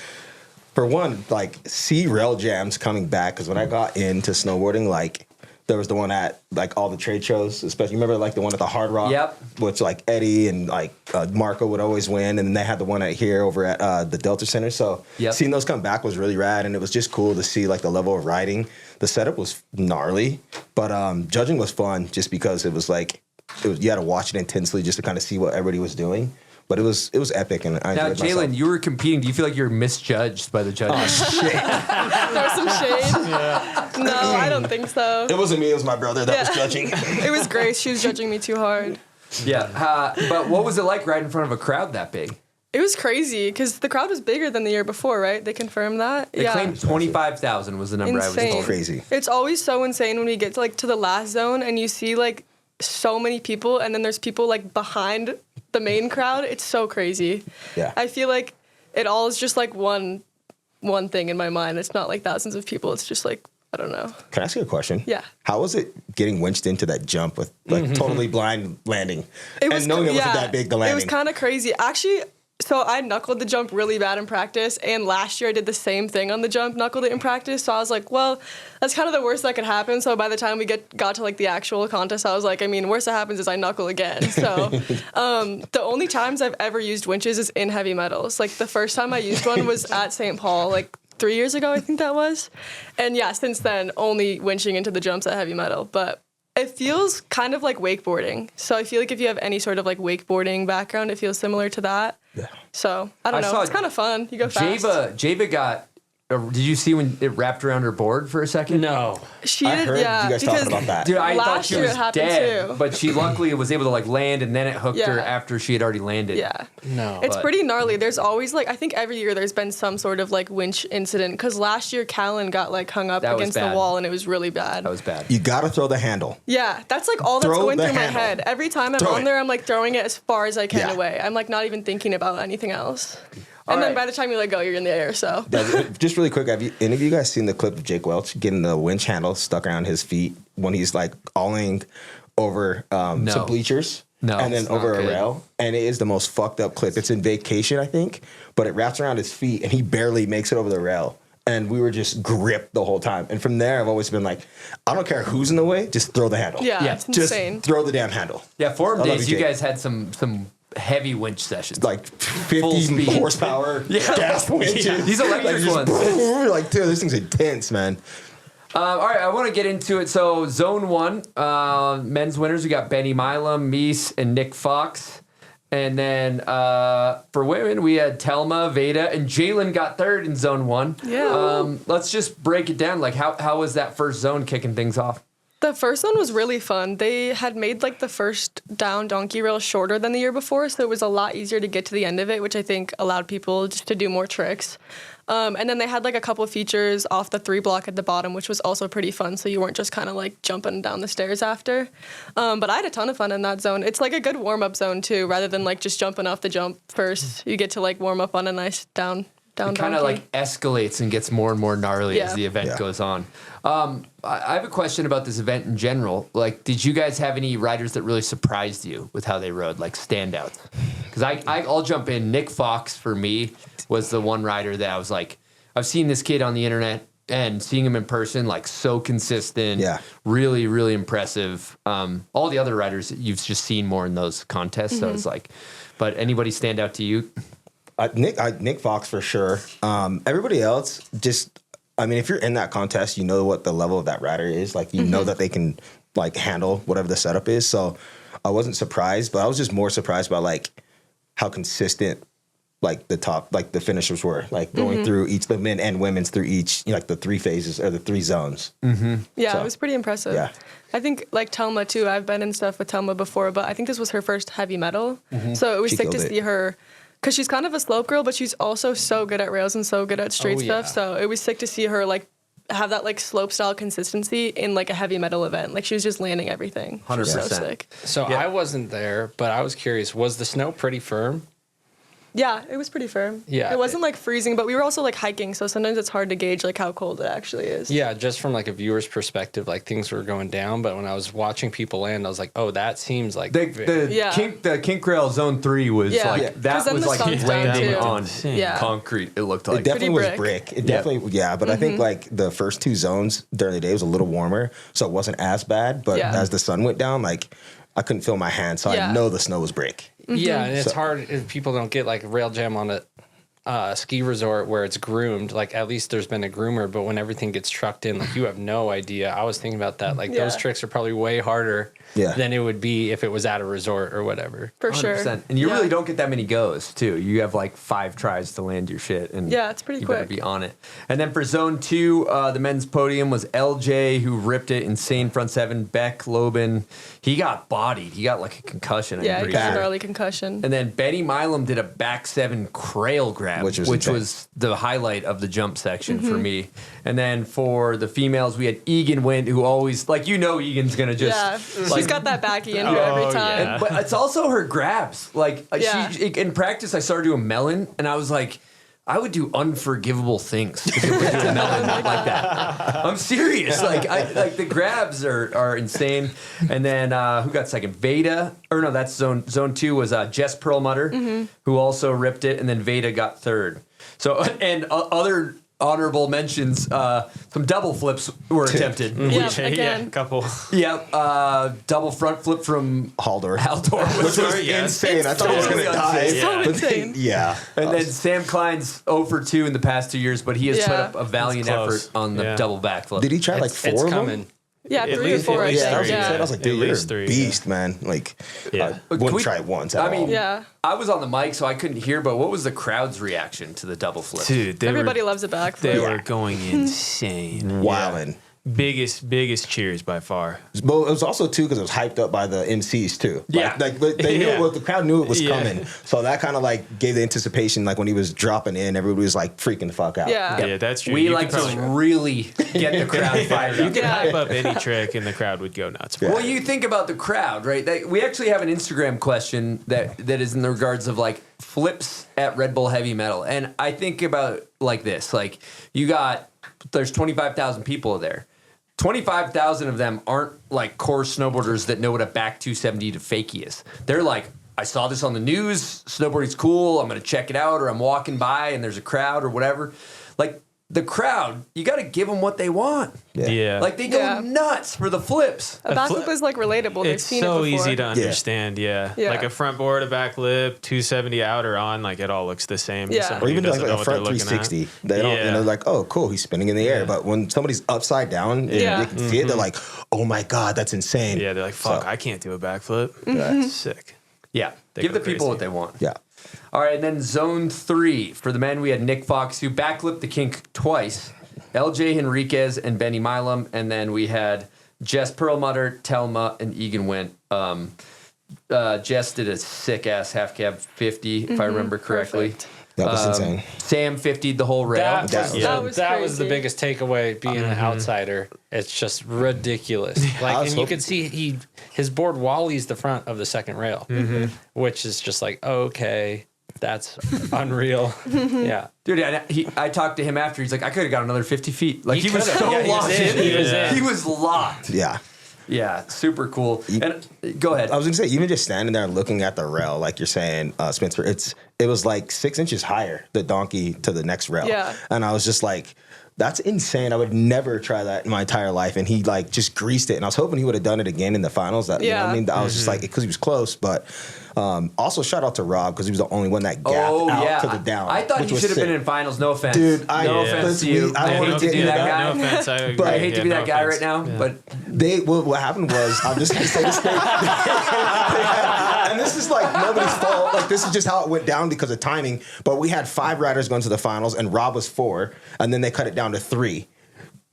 [SPEAKER 4] for one, like see rail jams coming back. Because when I got into snowboarding, like there was the one at like all the trade shows, especially remember like the one at the Hard Rock,
[SPEAKER 3] Yep.
[SPEAKER 4] which like Eddie and like Marco would always win, and then they had the one at here over at the Delta Center. So
[SPEAKER 3] Yep.
[SPEAKER 4] seeing those come back was really rad, and it was just cool to see like the level of riding. The setup was gnarly, but judging was fun just because it was like you had to watch it intensely just to kind of see what everybody was doing. But it was epic, and I
[SPEAKER 3] Now,
[SPEAKER 4] enjoyed myself.
[SPEAKER 3] Jaylen, you were competing. Do you feel like you're misjudged by the judges?
[SPEAKER 7] There's some shade. No, I don't think so.
[SPEAKER 4] It wasn't me, it was my brother that was judging.
[SPEAKER 7] It was Grace. She was judging me too hard.
[SPEAKER 3] Yeah, but what was it like riding in front of a crowd that big?
[SPEAKER 7] It was crazy because the crowd was bigger than the year before, right? They confirmed that.
[SPEAKER 3] They claimed 25,000 was the number I was
[SPEAKER 7] Insane.
[SPEAKER 3] told.
[SPEAKER 4] Crazy.
[SPEAKER 7] It's always so insane when we get to like to the last zone and you see like so many people and then there's people like behind the main crowd. It's so crazy.
[SPEAKER 4] Yeah.
[SPEAKER 7] I feel like it all is just like one thing in my mind. It's not like thousands of people. It's just like, I don't know.
[SPEAKER 4] Can I ask you a question?
[SPEAKER 7] Yeah.
[SPEAKER 4] How was it getting winched into that jump with like totally blind landing?
[SPEAKER 7] It was,
[SPEAKER 4] and knowing it wasn't that big, the landing.
[SPEAKER 7] It was kind of crazy. Actually, so I knuckled the jump really bad in practice, and last year I did the same thing on the jump, knuckled it in practice. So I was like, well, that's kind of the worst that could happen. So by the time we got to like the actual contest, I was like, I mean, worst that happens is I knuckle again. So the only times I've ever used winches is in heavy metals. Like the first time I used one was at St. Paul, like 3 years ago, I think that was. And yeah, since then, only winching into the jumps at heavy metal. But it feels kind of like wakeboarding. So I feel like if you have any sort of like wakeboarding background, it feels similar to that. Yeah. So I don't know. It's kind of fun. You go fast.
[SPEAKER 3] Java got. Did you see when it wrapped around her board for a second?
[SPEAKER 8] No.
[SPEAKER 7] She
[SPEAKER 4] I
[SPEAKER 7] did,
[SPEAKER 4] heard
[SPEAKER 7] yeah.
[SPEAKER 4] you guys talking about that.
[SPEAKER 3] Dude, I thought
[SPEAKER 7] Last
[SPEAKER 3] she
[SPEAKER 7] year
[SPEAKER 3] was
[SPEAKER 7] it happened
[SPEAKER 3] dead,
[SPEAKER 7] too.
[SPEAKER 3] but she luckily was able to like land, and then it hooked her
[SPEAKER 7] Yeah.
[SPEAKER 3] after she had already landed.
[SPEAKER 7] Yeah.
[SPEAKER 8] No.
[SPEAKER 7] It's
[SPEAKER 3] But-
[SPEAKER 7] pretty gnarly. There's always like, I think every year there's been some sort of like winch incident. Because last year Callan got like hung up
[SPEAKER 3] That was
[SPEAKER 7] against the
[SPEAKER 3] bad.
[SPEAKER 7] wall and it was really bad.
[SPEAKER 3] That was bad.
[SPEAKER 4] You gotta throw the handle.
[SPEAKER 7] Yeah, that's like all that's
[SPEAKER 4] Throw
[SPEAKER 7] going
[SPEAKER 4] the
[SPEAKER 7] through my
[SPEAKER 4] handle.
[SPEAKER 7] head. Every time I'm
[SPEAKER 4] Throw
[SPEAKER 7] on
[SPEAKER 4] it.
[SPEAKER 7] there, I'm like throwing it as far as I can
[SPEAKER 4] Yeah.
[SPEAKER 7] away. I'm like not even thinking about anything else.
[SPEAKER 3] All
[SPEAKER 7] And then
[SPEAKER 3] right.
[SPEAKER 7] by the time you let go, you're in the air. So
[SPEAKER 4] Just really quick, have any of you guys seen the clip of Jake Welch getting the winch handle stuck around his feet when he's like awling over
[SPEAKER 3] No.
[SPEAKER 4] some bleachers?
[SPEAKER 3] No,
[SPEAKER 4] and then
[SPEAKER 3] it's
[SPEAKER 4] over
[SPEAKER 3] not
[SPEAKER 4] a
[SPEAKER 3] good.
[SPEAKER 4] rail? And it is the most fucked up clip. It's in Vacation, I think, but it wraps around his feet and he barely makes it over the rail. And we were just gripped the whole time. And from there, I've always been like, I don't care who's in the way, just throw the handle.
[SPEAKER 7] yeah,
[SPEAKER 3] Yeah,
[SPEAKER 7] it's
[SPEAKER 4] Just
[SPEAKER 7] insane.
[SPEAKER 4] throw the damn handle.
[SPEAKER 3] Yeah, Forum
[SPEAKER 4] I love
[SPEAKER 3] Days,
[SPEAKER 4] you,
[SPEAKER 3] you
[SPEAKER 4] Jake.
[SPEAKER 3] guys had some heavy winch sessions.
[SPEAKER 4] Like
[SPEAKER 3] Full
[SPEAKER 4] 50
[SPEAKER 3] speed.
[SPEAKER 4] horsepower gas winches.
[SPEAKER 3] These electric
[SPEAKER 4] like,
[SPEAKER 3] ones.
[SPEAKER 4] Like, dude, this thing's intense, man.
[SPEAKER 3] All right, I want to get into it. So, Zone 1, men's winners, we got Benny Milam, Mies, and Nick Fox. And then for women, we had Telma, Veda, and Jaylen got third in Zone 1.
[SPEAKER 7] Yeah.
[SPEAKER 3] Let's just break it down. Like, how was that first zone kicking things off?
[SPEAKER 7] The first one was really fun. They had made like the first down donkey rail shorter than the year before, so it was a lot easier to get to the end of it, which I think allowed people just to do more tricks. And then they had like a couple of features off the 3 block at the bottom, which was also pretty fun. So you weren't just kind of like jumping down the stairs after. But I had a ton of fun in that zone. It's like a good warm up zone too, rather than like just jumping off the jump first. You get to like warm up on a nice down
[SPEAKER 3] It kind of
[SPEAKER 7] donkey.
[SPEAKER 3] like escalates and gets more and more gnarly as
[SPEAKER 7] Yeah.
[SPEAKER 3] the event
[SPEAKER 4] Yeah.
[SPEAKER 3] goes on. I have a question about this event in general. Like, did you guys have any riders that really surprised you with how they rode, like standouts? Because I'll jump in. Nick Fox, for me, was the one rider that I was like, I've seen this kid on the internet and seeing him in person, like so consistent,
[SPEAKER 4] Yeah.
[SPEAKER 3] really, really impressive. All the other riders you've just seen more in those contests. So it's like, but anybody stand out to you?
[SPEAKER 4] Nick Fox for sure. Everybody else, just, I mean, if you're in that contest, you know what the level of that rider is. Like, you know that they can like handle whatever the setup is. So I wasn't surprised, but I was just more surprised by like how consistent like the top, like the finishers were, like going through each, the men and women's through each, you know, like the 3 phases or the 3 zones.
[SPEAKER 7] Yeah,
[SPEAKER 4] So,
[SPEAKER 7] it was pretty impressive.
[SPEAKER 4] yeah.
[SPEAKER 7] I think like Telma too. I've been in stuff with Telma before, but I think this was her first heavy metal. So it was
[SPEAKER 4] She
[SPEAKER 7] sick to
[SPEAKER 4] killed it.
[SPEAKER 7] see her, because she's kind of a slope girl, but she's also so good at rails and so good at straight
[SPEAKER 8] Oh,
[SPEAKER 7] stuff.
[SPEAKER 8] yeah.
[SPEAKER 7] So it was sick to see her like have that like slope style consistency in like a heavy metal event. Like she was just landing everything. She was
[SPEAKER 3] 100%.
[SPEAKER 7] So sick.
[SPEAKER 8] So I wasn't there, but I was curious. Was the snow pretty firm?
[SPEAKER 7] Yeah, it was pretty firm.
[SPEAKER 8] Yeah.
[SPEAKER 7] It wasn't like freezing, but we were also like hiking, so sometimes it's hard to gauge like how cold it actually is.
[SPEAKER 8] Yeah, just from like a viewer's perspective, like things were going down. But when I was watching people land, I was like, oh, that seems like
[SPEAKER 3] The kink rail zone 3 was that was like landing on concrete. It looked like
[SPEAKER 4] it definitely was brick. It definitely but I think like the first 2 zones during the day was a little warmer, so it wasn't as bad. But as the sun went down, like I couldn't feel my hands, so I know the snow was brick.
[SPEAKER 8] Yeah, and it's hard if people don't get like rail jam on a ski resort where it's groomed. Like at least there's been a groomer, but when everything gets trucked in, like you have no idea. I was thinking about that. Like those tricks are probably way harder than it would be if it was at a resort or whatever.
[SPEAKER 7] For sure.
[SPEAKER 3] And you really don't get that many goes too. You have like 5 tries to land your shit, and
[SPEAKER 7] it's pretty quick.
[SPEAKER 3] You better be on it. And then for zone 2, the men's podium was LJ, who ripped it, insane front 7. Beck Lobin, he got bodied. He got like a concussion.
[SPEAKER 7] Yeah, he got an early concussion.
[SPEAKER 3] And then Benny Milam did a back 7 crail grab, which was the highlight of the jump section for me. And then for the females, we had Egan Wint, who always, like, Egan's going to just...
[SPEAKER 7] she's got that backy in her every time.
[SPEAKER 3] And, but it's also her grabs. Like, she, in practice, I started doing melon, and I was like, I would do unforgivable things if it was a melon like that. I'm serious. Like the grabs are insane. And then who got second? Veda, or no, that's zone 2 was Jess Perlmutter, who also ripped it, and then Veda got third. So and other honorable mentions, some double flips were attempted.
[SPEAKER 7] Again.
[SPEAKER 5] A couple.
[SPEAKER 3] Double front flip from
[SPEAKER 4] Haldor,
[SPEAKER 3] which was
[SPEAKER 4] insane. I thought he was going to die.
[SPEAKER 7] So insane.
[SPEAKER 3] And then Sam Klein's 0 for 2 in the past 2 years, but he has put up a valiant effort on the double backflip.
[SPEAKER 4] Did he try like 4 of them?
[SPEAKER 7] Yeah, 3 or 4.
[SPEAKER 4] I was like, dude, you're a
[SPEAKER 5] 3,
[SPEAKER 4] beast, man. Like, wouldn't try it once at all.
[SPEAKER 3] I was on the mic, so I couldn't hear, but what was the crowd's reaction to the double flip?
[SPEAKER 5] Dude,
[SPEAKER 7] everybody loves a backflip.
[SPEAKER 5] They were going insane.
[SPEAKER 4] Wildin'.
[SPEAKER 5] Biggest cheers by far.
[SPEAKER 4] Well, it was also too because it was hyped up by the MCs too. Like they knew the crowd knew it was coming, so that kind of like gave the anticipation. Like when he was dropping in, everybody was like freaking the fuck out.
[SPEAKER 5] Yeah, that's true.
[SPEAKER 3] We like to really get the crowd fired up.
[SPEAKER 5] You can hype up any trick, and the crowd would go nuts.
[SPEAKER 3] Well, you think about the crowd, right? We actually have an Instagram question that is in the regards of like flips at Red Bull Heavy Metal, and I think about like this: like there's 25,000 people there. 25,000 of them aren't like core snowboarders that know what a back 270 to fakie is. They're like, I saw this on the news, snowboarding's cool, I'm going to check it out, or I'm walking by and there's a crowd or whatever. Like, the crowd, you got to give them what they want.
[SPEAKER 5] Yeah.
[SPEAKER 3] Like, they go nuts for the flips.
[SPEAKER 7] A backflip is like relatable. They've
[SPEAKER 5] It's
[SPEAKER 7] seen
[SPEAKER 5] so
[SPEAKER 7] it before.
[SPEAKER 5] easy to understand. Yeah. Like a front board, a back lip, 270 out or on, like it all looks the same.
[SPEAKER 7] Yeah.
[SPEAKER 4] Or even like a front 360. They don't, they're like, oh, cool, he's spinning in the air. But when somebody's upside down, and they can see it, they're like, oh my God, that's insane.
[SPEAKER 5] Yeah, they're like, fuck, I can't do a backflip. That's sick.
[SPEAKER 3] Yeah. Give the people what they want.
[SPEAKER 4] Yeah.
[SPEAKER 3] All right, and then zone 3. For the men, we had Nick Fox, who backflipped the kink twice. LJ Henriquez and Benny Milam. And then we had Jess Perlmutter, Telma, and Egan Wint. Jess did a sick-ass half-cab 50, if I remember correctly.
[SPEAKER 7] Perfect.
[SPEAKER 4] That was insane.
[SPEAKER 3] Sam 50'd the whole rail.
[SPEAKER 7] That
[SPEAKER 8] was the biggest takeaway, being an outsider. It's just ridiculous. Like, and you could see his board wallies the front of the second rail, which is just like, okay, that's unreal. Yeah.
[SPEAKER 3] Dude, I talked to him after. He's like, I could have got another 50 feet. Like, he was so
[SPEAKER 8] Yeah,
[SPEAKER 3] locked in. He was locked.
[SPEAKER 4] Yeah.
[SPEAKER 3] Yeah, super cool. And go ahead.
[SPEAKER 4] I was gonna say, even just standing there looking at the rail, like you're saying, Spencer, it was like 6 inches higher, the donkey to the next rail.
[SPEAKER 7] Yeah.
[SPEAKER 4] And I was just like, that's insane. I would never try that in my entire life. And he like just greased it. And I was hoping he would have done it again in the finals. You know what I mean? I was just like, because he was close. But also shout out to Rob, because he was the only one that gapped out to the down.
[SPEAKER 3] I thought you should have been in finals. No offense.
[SPEAKER 4] Dude,
[SPEAKER 3] no offense to you.
[SPEAKER 4] I
[SPEAKER 3] hate to be that guy.
[SPEAKER 5] No offense.
[SPEAKER 3] I hate to be that guy right now. But
[SPEAKER 4] what happened was, I'm just going to say this thing. And this is like nobody's fault. Like, this is just how it went down because of timing. But we had 5 riders going to the finals, and Rob was 4, and then they cut it down to 3.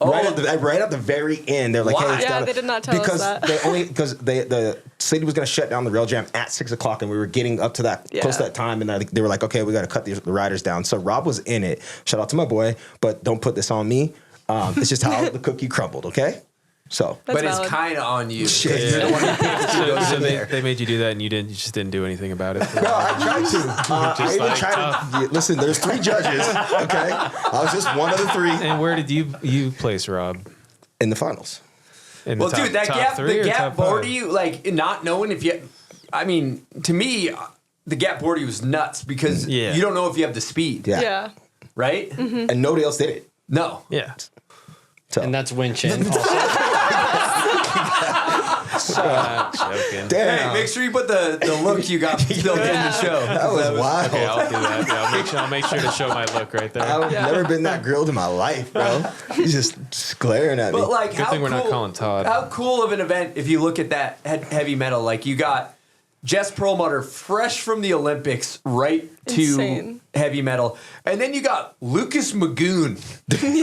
[SPEAKER 4] Right at the very end, they're like,
[SPEAKER 7] Why?
[SPEAKER 4] "Hey,
[SPEAKER 7] they did not tell us that."
[SPEAKER 4] because the city was going to shut down the rail jam at 6 o'clock, and we were getting up to that close to that time, and they were like, "Okay, we got to cut the riders down." So Rob was in it. Shout out to my boy, but don't put this on me. It's just how the cookie crumbled. Okay. So,
[SPEAKER 7] That's
[SPEAKER 3] but it's
[SPEAKER 7] valid.
[SPEAKER 3] kind of on you. 'cause
[SPEAKER 4] Shit.
[SPEAKER 3] You're the one who picks who goes
[SPEAKER 5] So
[SPEAKER 3] in
[SPEAKER 5] they,
[SPEAKER 3] there.
[SPEAKER 5] they made you do that, and you just didn't do anything about it.
[SPEAKER 4] no, I tried to. I even
[SPEAKER 5] like,
[SPEAKER 4] tried to. Listen, there's 3 judges. Okay, I was just one of the 3
[SPEAKER 5] And where did you place, Rob?
[SPEAKER 4] in the finals.
[SPEAKER 5] In the
[SPEAKER 3] Well, dude, that
[SPEAKER 5] top
[SPEAKER 3] gap,
[SPEAKER 5] 3
[SPEAKER 3] the
[SPEAKER 5] or
[SPEAKER 3] gap
[SPEAKER 5] top
[SPEAKER 3] board
[SPEAKER 5] 5?
[SPEAKER 3] you, like, not knowing if you, I mean, to me, the gap board was nuts because
[SPEAKER 5] Yeah.
[SPEAKER 3] you don't know if you have the speed,
[SPEAKER 4] Yeah,
[SPEAKER 7] Yeah.
[SPEAKER 3] right?
[SPEAKER 4] and nobody else did it.
[SPEAKER 3] No.
[SPEAKER 5] Yeah.
[SPEAKER 4] So,
[SPEAKER 8] And that's win chin. Also.
[SPEAKER 5] Joking.
[SPEAKER 4] damn,
[SPEAKER 3] Hey, make sure you put the look you got built in the show.
[SPEAKER 4] that was wild.
[SPEAKER 5] Okay, I'll do that. Yeah, I'll make sure to show my look right there.
[SPEAKER 4] I've never been that grilled in my life, bro. He's just glaring at me.
[SPEAKER 3] But like,
[SPEAKER 5] Good
[SPEAKER 3] how
[SPEAKER 5] thing we're
[SPEAKER 3] cool,
[SPEAKER 5] not calling Todd.
[SPEAKER 3] How cool of an event if you look at that heavy metal? Like you got Jess Perlmutter fresh from the Olympics right to
[SPEAKER 7] Insane.
[SPEAKER 3] heavy metal, and then you got Lucas Magoon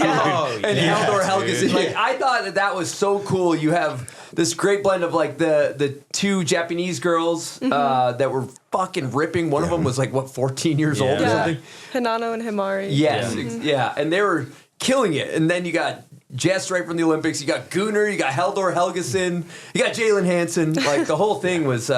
[SPEAKER 5] Oh,
[SPEAKER 3] and
[SPEAKER 5] yeah,
[SPEAKER 3] Haldor
[SPEAKER 5] dude.
[SPEAKER 3] Helgeson. Like I thought that was so cool. You have this great blend of like the 2 Japanese girls that were fucking ripping. One of them was like what 14 years old or
[SPEAKER 7] Yeah.
[SPEAKER 3] something.
[SPEAKER 7] Hinano and Himari.
[SPEAKER 3] Yes, yeah, and they were killing it. And then you got Jess right from the Olympics. You got Gunnar. You got Haldor Helgeson. You got Jaylen Hanson. Like the whole thing was.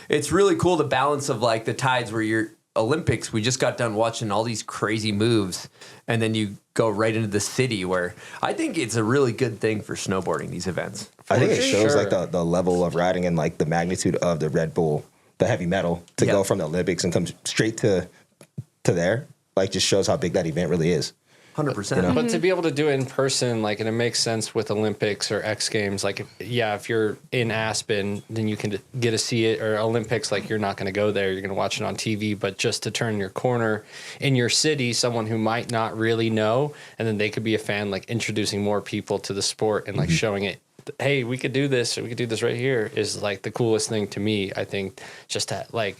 [SPEAKER 3] It's really cool the balance of like the tides where you're Olympics. We just got done watching all these crazy moves, and then you go right into the city where I think it's a really good thing for snowboarding. These events.
[SPEAKER 4] I think it shows
[SPEAKER 8] sure.
[SPEAKER 4] like the level of riding and like the magnitude of the Red Bull, the heavy metal, to go from the Olympics and come straight to there. Like just shows how big that event really is.
[SPEAKER 3] 100%.
[SPEAKER 8] But to be able to do it in person, like, and it makes sense with Olympics or X Games. Like, if you're in Aspen, then you can get to see it. Or Olympics, like, you're not going to go there. You're going to watch it on TV. But just to turn your corner in your city, someone who might not really know, and then they could be a fan, like, introducing more people to the sport and, like, showing it. Hey, we could do this, or we could do this right here, is, like, the coolest thing to me, I think, just to, like...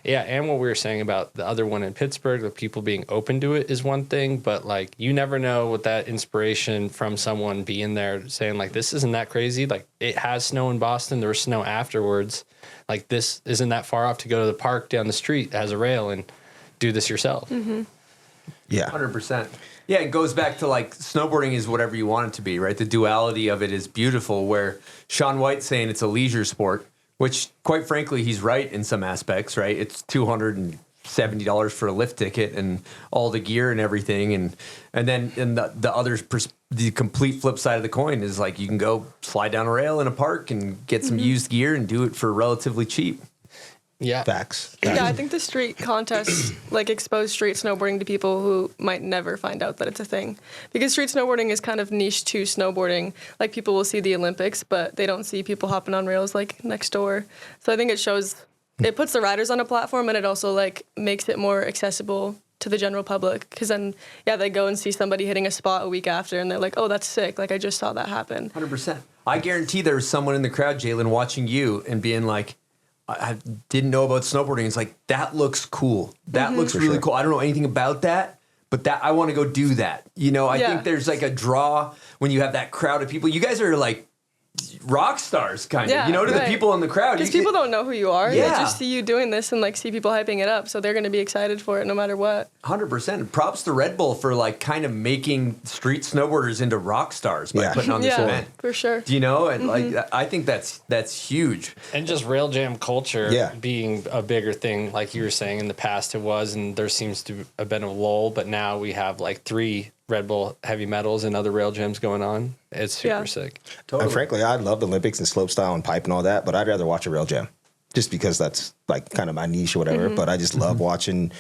[SPEAKER 8] Yeah, and what we were saying about the other one in Pittsburgh, the people being open to it is one thing, but like you never know what that inspiration from someone being there saying like this isn't that crazy. Like it has snow in Boston, there was snow afterwards. Like this isn't that far off to go to the park down the street that has a rail and do this yourself.
[SPEAKER 4] Yeah.
[SPEAKER 3] 100%. Yeah, it goes back to like snowboarding is whatever you want it to be, right? The duality of it is beautiful. Where Shaun White's saying it's a leisure sport. Which, quite frankly, he's right in some aspects, right? It's $270 for a lift ticket and all the gear and everything, and then the complete flip side of the coin is like you can go slide down a rail in a park and get some used gear and do it for relatively cheap.
[SPEAKER 8] Yeah.
[SPEAKER 4] Facts.
[SPEAKER 7] Yeah, I think the street contests like expose street snowboarding to people who might never find out that it's a thing. Because street snowboarding is kind of niche to snowboarding. Like people will see the Olympics, but they don't see people hopping on rails like next door. So I think it puts the riders on a platform, and it also like makes it more accessible to the general public. Because then, they go and see somebody hitting a spot a week after, and they're like, oh, that's sick. Like I just saw that happen.
[SPEAKER 3] 100%. I guarantee there was someone in the crowd, Jaylen, watching you and being like, I didn't know about snowboarding. It's like, that looks cool. That looks really cool. I don't know anything about that, but that I want to go do that. You know, I think there's like a draw when you have that crowd of people. You guys are like rock stars, kind of, to the people in the crowd.
[SPEAKER 7] Because people don't know who you are.
[SPEAKER 3] Yeah.
[SPEAKER 7] They just see you doing this and like see people hyping it up. So they're going to be excited for it no matter what.
[SPEAKER 3] 100%. Props to Red Bull for like kind of making street snowboarders into rock stars by putting on this event.
[SPEAKER 7] For sure.
[SPEAKER 3] Do you know? And like, I think that's huge.
[SPEAKER 8] And just rail jam culture being a bigger thing, like you were saying in the past it was, and there seems to have been a lull, but now we have like 3 Red Bull heavy metals and other rail jams going on. It's super sick.
[SPEAKER 3] Totally.
[SPEAKER 4] And frankly, I love the Olympics and slopestyle and pipe and all that, but I'd rather watch a rail jam just because that's like kind of my niche or whatever. But I just love watching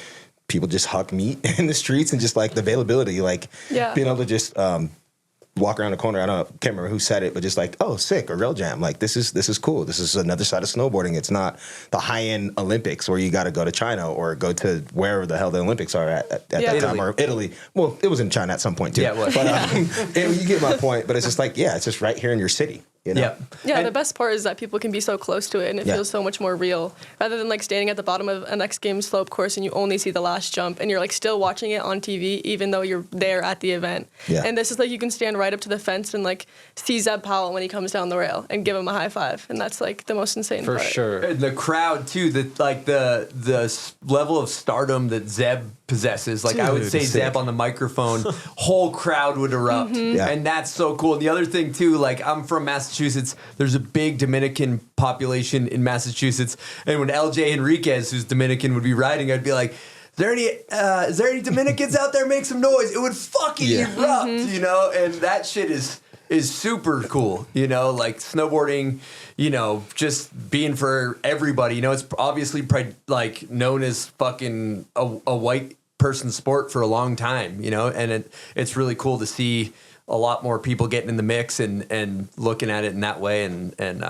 [SPEAKER 4] people just huck meat in the streets and just like the availability, like being able to just walk around the corner. I can't remember who said it, but just like, oh, sick, a rail jam. Like this is cool. This is another side of snowboarding. It's not the high end Olympics where you got to go to China or go to wherever the hell the Olympics are at that time, or Italy. Well, it was in China at some point too.
[SPEAKER 3] Yeah, it was.
[SPEAKER 4] But and you get my point. But it's just like, it's just right here in your city. You know?
[SPEAKER 7] Yeah, the best part is that people can be so close to it and it feels so much more real rather than like standing at the bottom of an X Games slope course and you only see the last jump and you're like still watching it on TV even though you're there at the event. Yeah. And this is like you can stand right up to the fence and like see Zeb Powell when he comes down the rail and give him a high five. And that's like the most insane part.
[SPEAKER 8] For sure.
[SPEAKER 3] And the crowd too, the level of stardom that Zeb possesses. Like I would say Zeb on the microphone, whole crowd would erupt. And that's so cool. And the other thing too, like I'm from Massachusetts, there's a big Dominican population in Massachusetts. And when LJ Enriquez, who's Dominican, would be riding, I'd be like, is there any Dominicans out there? Make some noise. It would fucking erupt, you know? And that shit is super cool, you know, like snowboarding, you know, just being for everybody. You know, it's obviously like known as fucking a white person sport for a long time, you know, and it's really cool to see a lot more people getting in the mix and looking at it in that way. And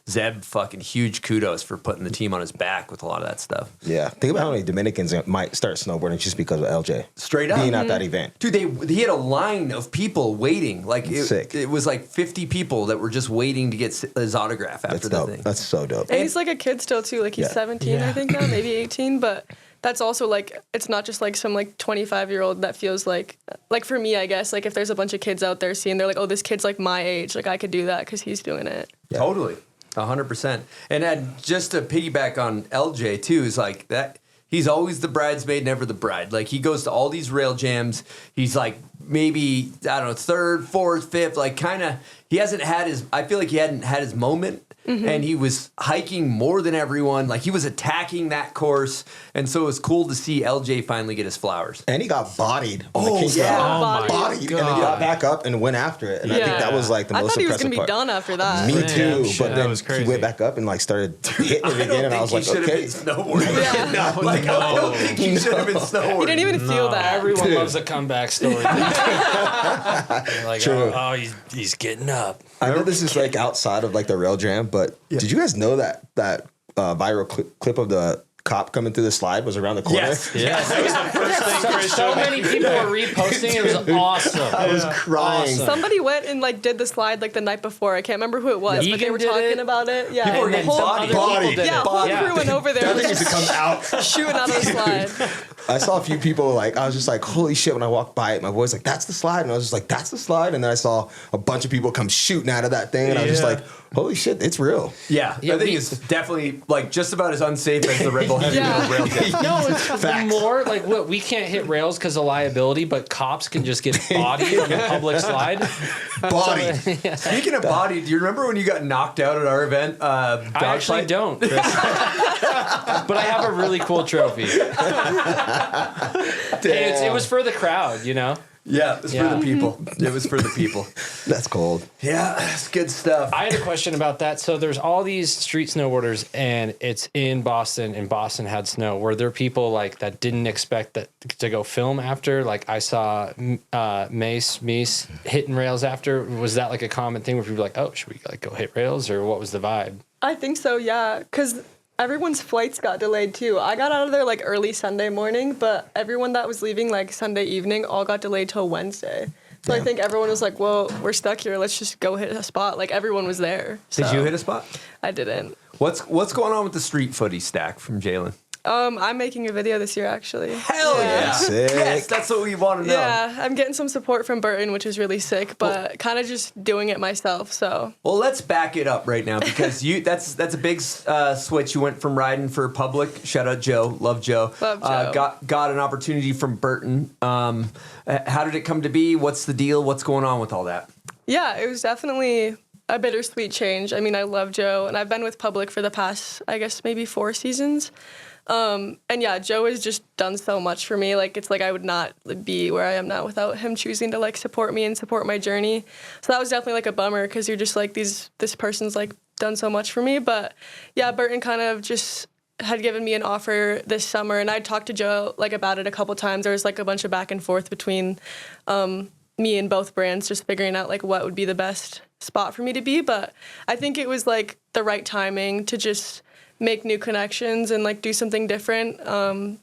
[SPEAKER 3] Zeb, fucking huge kudos for putting the team on his back with a lot of that stuff.
[SPEAKER 4] Yeah. Think about how many Dominicans might start snowboarding just because of LJ.
[SPEAKER 3] Straight up.
[SPEAKER 4] Being at that event.
[SPEAKER 3] Dude, he had a line of people waiting. Like it was like 50 people that were just waiting to get his autograph after that thing.
[SPEAKER 4] That's so dope.
[SPEAKER 7] And he's like a kid still too. Like he's 17, I think now, maybe 18, but that's also like it's not just like some like 25-year-old that feels like for me, I guess, like if there's a bunch of kids out there seeing, they're like, oh, this kid's like my age, like I could do that because he's doing it.
[SPEAKER 3] Totally, 100%. And then just to piggyback on LJ too, is like that he's always the bridesmaid, never the bride. Like he goes to all these rail jams. He's like maybe I don't know, third, fourth, fifth, like kind of. He hasn't had his. I feel like he hadn't had his moment. And he was hiking more than everyone. Like he was attacking that course, and so it was cool to see LJ finally get his flowers.
[SPEAKER 4] And he got bodied. On the bodied, and then he got back up and went after it. And I think that was like the most impressive part.
[SPEAKER 7] I thought he was gonna be done after that.
[SPEAKER 4] Me too, but then he went back up and like started hitting it again, and I was like, okay,
[SPEAKER 3] snowboarding. I don't think he should have been snowboarding.
[SPEAKER 7] He didn't even feel that.
[SPEAKER 8] Everyone loves a comeback story. Like,
[SPEAKER 4] True.
[SPEAKER 8] oh, he's getting up.
[SPEAKER 4] I know this is like outside of like the rail jam, but did you guys know that viral clip of the cop coming through the slide was around the corner?
[SPEAKER 5] Yes. That was the first thing Chris
[SPEAKER 8] So many people were reposting. It was awesome.
[SPEAKER 4] I was crying.
[SPEAKER 8] Awesome.
[SPEAKER 7] Somebody went and like did the slide like the night before. I can't remember who it was, but they were talking about it. Yeah,
[SPEAKER 3] people were getting bodied.
[SPEAKER 7] Yeah, whole crew went over there.
[SPEAKER 4] That thing used to come out,
[SPEAKER 7] shooting out of the slide.
[SPEAKER 4] I saw a few people like I was just like, holy shit! When I walked by it, my boy's like, "That's the slide," and I was just like, "That's the slide." And then I saw a bunch of people come shooting out of that thing, and I was just like, holy shit, it's real.
[SPEAKER 3] Yeah, I think it's definitely like just about as unsafe as the Red Bull Heavy rail jam.
[SPEAKER 8] No, it's the more like what we can't hit rails because of liability, but cops can just get bodied on the public slide.
[SPEAKER 4] Body.
[SPEAKER 3] Speaking of body, do you remember when you got knocked out at our event?
[SPEAKER 8] I actually don't, Chris. But I have a really cool trophy. Hey, it was for the crowd, you know?
[SPEAKER 3] Yeah, it was for the people. It was for the people.
[SPEAKER 4] That's cold.
[SPEAKER 3] Yeah, it's good stuff.
[SPEAKER 8] I had a question about that. So there's all these street snowboarders, and it's in Boston, and Boston had snow. Were there people like that didn't expect that to go film after? Like I saw Meese hitting rails after. Was that like a common thing where people were like, oh, should we like go hit rails, or what was the vibe?
[SPEAKER 7] I think so, yeah, because everyone's flights got delayed too. I got out of there like early Sunday morning, but everyone that was leaving like Sunday evening all got delayed till Wednesday. So I think everyone was like, well, we're stuck here. Let's just go hit a spot. Like everyone was there.
[SPEAKER 3] Did you hit a spot?
[SPEAKER 7] I didn't.
[SPEAKER 3] What's going on with the street footy stack from Jaylen?
[SPEAKER 7] I'm making a video this year, actually.
[SPEAKER 3] Hell yeah.
[SPEAKER 4] Sick.
[SPEAKER 3] Yes, that's what we want to know.
[SPEAKER 7] Yeah, I'm getting some support from Brighton, which is really sick, but kind of just doing it myself, so.
[SPEAKER 3] Well, let's back it up right now because that's a big switch. You went from riding for public. Shout out Joe. Love Joe.
[SPEAKER 7] Love Joe.
[SPEAKER 3] Got an opportunity from Brighton. How did it come to be? What's the deal? What's going on with all that?
[SPEAKER 7] Yeah, it was definitely a bittersweet change. I mean, I love Joe, and I've been with public for the past, I guess, maybe 4 seasons. And yeah, Joe has just done so much for me. Like, it's like I would not be where I am now without him choosing to like support me and support my journey. So that was definitely like a bummer because you're just like this person's like done so much for me. But yeah, Burton kind of just had given me an offer this summer, and I talked to Joe like about it a couple times. There was like a bunch of back and forth between me and both brands, just figuring out like what would be the best spot for me to be. But I think it was like the right timing to just make new connections and like do something different,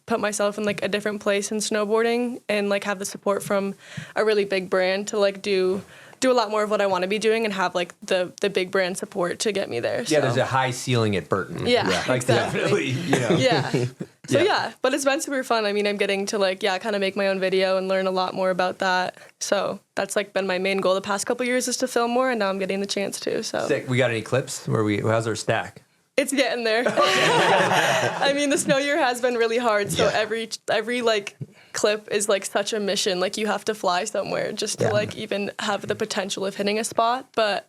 [SPEAKER 7] put myself in like a different place in snowboarding and like have the support from a really big brand to like do do a lot more of what I want to be doing and have like the big brand support to get me there.
[SPEAKER 3] Yeah,
[SPEAKER 7] so.
[SPEAKER 3] there's a high ceiling at Burton.
[SPEAKER 7] Yeah,
[SPEAKER 3] like
[SPEAKER 7] exactly.
[SPEAKER 3] definitely. You know.
[SPEAKER 7] Yeah. So yeah, but it's been super fun. I mean, I'm getting to like kind of make my own video and learn a lot more about that. So that's like been my main goal the past couple years is to film more, and now I'm getting the chance to. So
[SPEAKER 3] Sick. We got any clips? How's our stack?
[SPEAKER 7] it's getting there. I mean, the snow year has been really hard. So every like clip is like such a mission. Like you have to fly somewhere just to like even have the potential of hitting a spot. But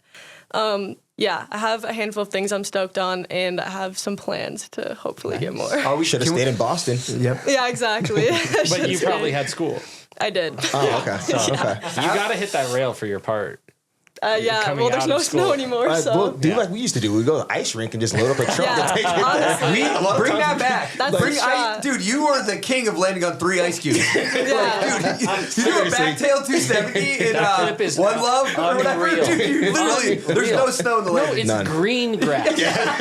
[SPEAKER 7] yeah, I have a handful of things I'm stoked on, and I have some plans to hopefully get more.
[SPEAKER 4] Oh, we should have stayed in Boston.
[SPEAKER 3] Yep.
[SPEAKER 7] Yeah, exactly.
[SPEAKER 8] But you probably had school.
[SPEAKER 7] I did.
[SPEAKER 4] Oh, okay. Okay.
[SPEAKER 8] You got to hit that rail for your part.
[SPEAKER 7] Yeah,
[SPEAKER 8] coming
[SPEAKER 7] well, there's
[SPEAKER 8] out
[SPEAKER 7] no
[SPEAKER 8] of school.
[SPEAKER 7] snow anymore, so.
[SPEAKER 4] Well, do like we used to do. We go to the ice rink and just load up a truck and take it there.
[SPEAKER 7] honestly.
[SPEAKER 3] Bring that back.
[SPEAKER 7] That's
[SPEAKER 3] Bring
[SPEAKER 7] the shot.
[SPEAKER 3] dude, you are the king of landing on 3 ice cubes.
[SPEAKER 7] Yeah.
[SPEAKER 3] Dude, you do a backtail 270 in
[SPEAKER 8] clip is
[SPEAKER 3] One Love or whatever.
[SPEAKER 8] unreal.
[SPEAKER 3] Dude, you literally, there's no snow in the
[SPEAKER 8] No,
[SPEAKER 3] landing.
[SPEAKER 8] it's
[SPEAKER 4] None.
[SPEAKER 8] green grass.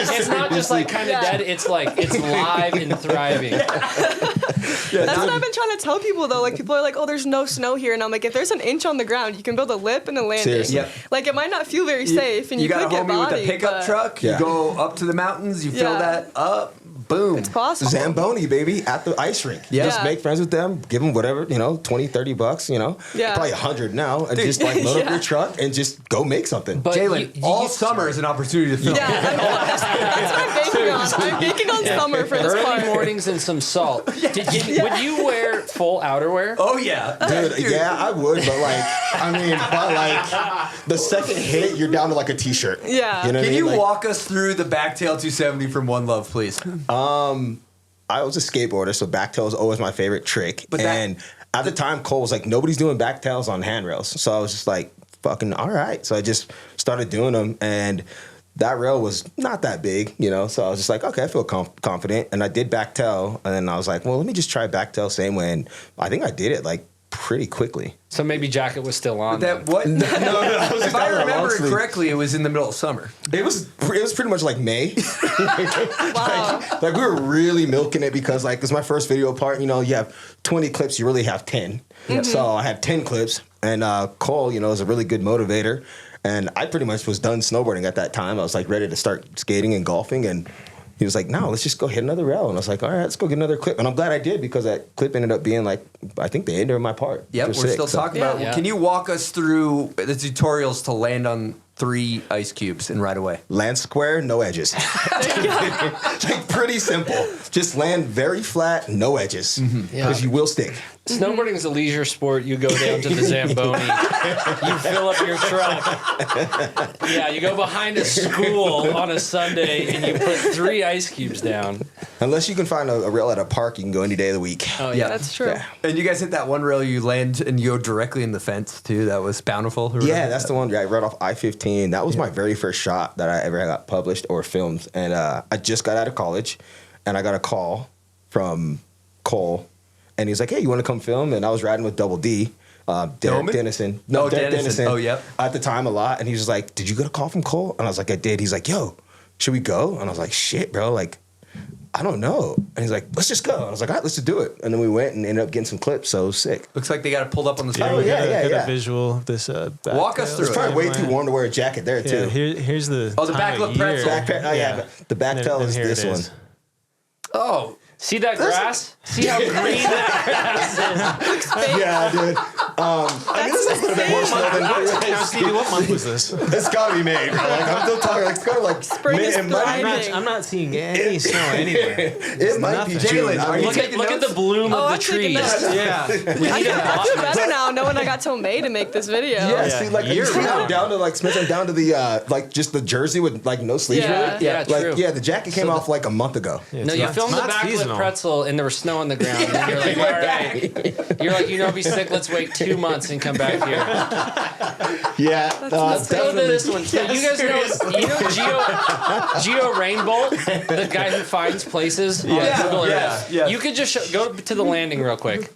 [SPEAKER 8] It's not just like kind of dead. It's like it's live and thriving.
[SPEAKER 7] That's what I've been trying to tell people, though. Like, people are like, oh, there's no snow here. And I'm like, if there's an inch on the ground, you can build a lip and a landing.
[SPEAKER 4] Seriously.
[SPEAKER 3] Yep.
[SPEAKER 7] Like, it might not feel very safe, and you
[SPEAKER 3] got
[SPEAKER 7] could
[SPEAKER 3] a
[SPEAKER 7] get
[SPEAKER 3] homie
[SPEAKER 7] body,
[SPEAKER 3] with a pickup
[SPEAKER 7] but
[SPEAKER 3] truck.
[SPEAKER 4] Yeah.
[SPEAKER 3] You go up to the mountains. You fill
[SPEAKER 7] Yeah.
[SPEAKER 3] that up. Boom.
[SPEAKER 7] It's possible.
[SPEAKER 4] Zamboni, baby, at the ice rink.
[SPEAKER 3] Yeah.
[SPEAKER 4] Just make friends with them, give them whatever, $20, $30,
[SPEAKER 7] Yeah.
[SPEAKER 4] probably $100 now, and just like load up your truck and just go make something.
[SPEAKER 8] But
[SPEAKER 3] Jaylen, all summer is an opportunity to film.
[SPEAKER 7] Yeah, that's what I'm banking on. I'm banking on summer for this
[SPEAKER 8] Early
[SPEAKER 7] part.
[SPEAKER 8] mornings and some salt. Would you wear full outerwear?
[SPEAKER 3] Oh, yeah.
[SPEAKER 4] Dude, yeah, I would, but by like the second hit, you're down to like a t-shirt.
[SPEAKER 7] Yeah.
[SPEAKER 4] You know what I
[SPEAKER 3] Can
[SPEAKER 4] mean?
[SPEAKER 3] you
[SPEAKER 4] Like,
[SPEAKER 3] walk us through the backtail 270 from One Love, please?
[SPEAKER 4] I was a skateboarder, so backtail was always my favorite trick.
[SPEAKER 3] But
[SPEAKER 4] and at the time, Cole was like, nobody's doing backtails on handrails. So I was just like, fucking all right. So I just started doing them, and that rail was not that big, So I was just like, okay, I feel confident. And I did backtail, and then I was like, well, let me just try backtail same way. And I think I did it like pretty quickly.
[SPEAKER 8] So maybe jacket was still on.
[SPEAKER 3] That what?
[SPEAKER 4] No,
[SPEAKER 3] If I remember it correctly, it was in the middle of summer.
[SPEAKER 4] It was pretty much like May.
[SPEAKER 7] Wow.
[SPEAKER 4] Like we were really milking it because like it's my first video part. You have 20 clips, you really have 10. So I had 10 clips, and Cole, is a really good motivator. And I pretty much was done snowboarding at that time. I was like ready to start skating and golfing, and he was like, no, let's just go hit another rail. And I was like, all right, let's go get another clip. And I'm glad I did, because that clip ended up being like, I think the end of my part.
[SPEAKER 3] Yep, we're still talking about.
[SPEAKER 8] Yeah.
[SPEAKER 3] Can you walk us through the tutorials to land on 3 ice cubes and right away?
[SPEAKER 4] Land square, no edges. Like pretty simple. Just land very flat, no edges, because you will stick.
[SPEAKER 8] Snowboarding is a leisure sport. You go down to the Zamboni. You fill up your truck. Yeah, you go behind a school on a Sunday and you put 3 ice cubes down.
[SPEAKER 4] Unless you can find a rail at a park, you can go any day of the week.
[SPEAKER 8] Oh,
[SPEAKER 3] Yeah.
[SPEAKER 7] That's true.
[SPEAKER 4] Yeah.
[SPEAKER 3] And you guys hit that one rail, you land and you go directly in the fence too. That was Bountiful. or
[SPEAKER 4] Yeah,
[SPEAKER 3] whatever.
[SPEAKER 4] that's the one right off I-15. That was my very first shot that I ever got published or filmed. And I just got out of college, and I got a call from Cole, and he's like, hey, you want to come film? And I was riding with Double D. Derek
[SPEAKER 3] Dillman?
[SPEAKER 4] Dennison.
[SPEAKER 3] Oh,
[SPEAKER 4] Derek
[SPEAKER 3] Dennison. Oh, yep.
[SPEAKER 4] At the time a lot. And he was like, did you get a call from Cole? And I was like, I did. He's like, yo, should we go? And I was like, shit, bro. Like, I don't know. And he's like, let's just go. And I was like, all right, let's just do it. And then we went and ended up getting some clips. So it was sick.
[SPEAKER 3] Looks like they got it pulled up on the screen.
[SPEAKER 4] Oh, yeah.
[SPEAKER 5] Get a visual of this.
[SPEAKER 3] Walk us through
[SPEAKER 4] It's probably way too warm to wear a jacket there,
[SPEAKER 5] Yeah,
[SPEAKER 4] too.
[SPEAKER 5] here's the.
[SPEAKER 3] Oh, the
[SPEAKER 5] time
[SPEAKER 3] backlip
[SPEAKER 5] of year.
[SPEAKER 3] pretzel.
[SPEAKER 4] The back tail
[SPEAKER 5] Then
[SPEAKER 4] is
[SPEAKER 5] here
[SPEAKER 4] this
[SPEAKER 5] it
[SPEAKER 4] one.
[SPEAKER 5] is.
[SPEAKER 3] Oh,
[SPEAKER 8] See that grass? See how green that grass is?
[SPEAKER 4] Yeah, dude. I mean, this is a little bit more snow than
[SPEAKER 5] Now, Stevie, what month was this?
[SPEAKER 4] it's gotta be May, bro. Like, I'm still talking, like, it's kind of like
[SPEAKER 7] Spring is
[SPEAKER 4] it might,
[SPEAKER 7] thriving.
[SPEAKER 5] I'm not seeing any snow anywhere.
[SPEAKER 4] it might be
[SPEAKER 5] nothing.
[SPEAKER 4] June.
[SPEAKER 3] Jaylen, are you
[SPEAKER 8] Look
[SPEAKER 3] taking
[SPEAKER 8] at
[SPEAKER 3] notes?
[SPEAKER 8] the bloom
[SPEAKER 7] Oh,
[SPEAKER 8] of
[SPEAKER 7] I'm
[SPEAKER 8] the
[SPEAKER 7] taking
[SPEAKER 8] trees.
[SPEAKER 7] notes.
[SPEAKER 5] Yeah.
[SPEAKER 7] I feel better now, knowing I got till May to make this video.
[SPEAKER 4] Yeah, see, like, you see
[SPEAKER 5] year
[SPEAKER 4] I'm
[SPEAKER 5] round.
[SPEAKER 4] down to, like, Smith, I'm down to the, like, just the jersey with, like, no sleeves.
[SPEAKER 7] Yeah.
[SPEAKER 4] really.
[SPEAKER 8] Yeah,
[SPEAKER 4] Like,
[SPEAKER 8] true.
[SPEAKER 4] yeah, the jacket came off, like, a month ago.
[SPEAKER 8] No, you filmed the backlit pretzel and there was snow on the ground. And you're like, all right. You're like, I'll be sick. Let's wait 2 months and come back here.
[SPEAKER 4] Yeah.
[SPEAKER 8] Let's go to this one. So you guys know Geo Rainbolt, the guy who finds places on Google Earth.
[SPEAKER 3] yeah.
[SPEAKER 8] You could just go to the landing real quick.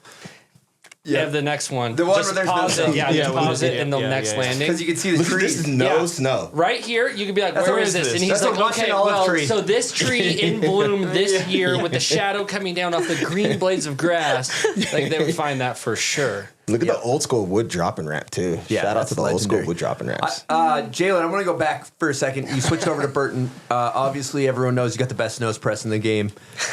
[SPEAKER 8] You have the next one.
[SPEAKER 3] The one
[SPEAKER 8] just
[SPEAKER 3] where there's no
[SPEAKER 8] pause
[SPEAKER 3] snow.
[SPEAKER 8] it. Yeah,
[SPEAKER 5] Yeah,
[SPEAKER 8] just pause it in the
[SPEAKER 5] yeah,
[SPEAKER 8] next
[SPEAKER 5] yeah.
[SPEAKER 8] landing.
[SPEAKER 3] because you can see the
[SPEAKER 4] This
[SPEAKER 3] trees.
[SPEAKER 4] is no
[SPEAKER 8] Yeah.
[SPEAKER 4] snow.
[SPEAKER 8] Right here, you could be like,
[SPEAKER 3] That's
[SPEAKER 8] where
[SPEAKER 3] what
[SPEAKER 8] is
[SPEAKER 3] is
[SPEAKER 8] this?
[SPEAKER 3] this?
[SPEAKER 8] And he's
[SPEAKER 3] That's a
[SPEAKER 8] like,
[SPEAKER 3] Russian
[SPEAKER 8] okay,
[SPEAKER 3] olive
[SPEAKER 8] well,
[SPEAKER 3] tree.
[SPEAKER 8] so this tree in bloom this year with the shadow coming down off the green blades of grass, like they would find that for sure.
[SPEAKER 4] Look at the old school wood dropping ramp too.
[SPEAKER 3] Yeah,
[SPEAKER 4] Shout out
[SPEAKER 3] that's
[SPEAKER 4] to the old school wood dropping ramps.
[SPEAKER 3] Jaylen, I want to go back for a second. You switched over to Burton. Obviously, everyone knows you got the best nose press in the game.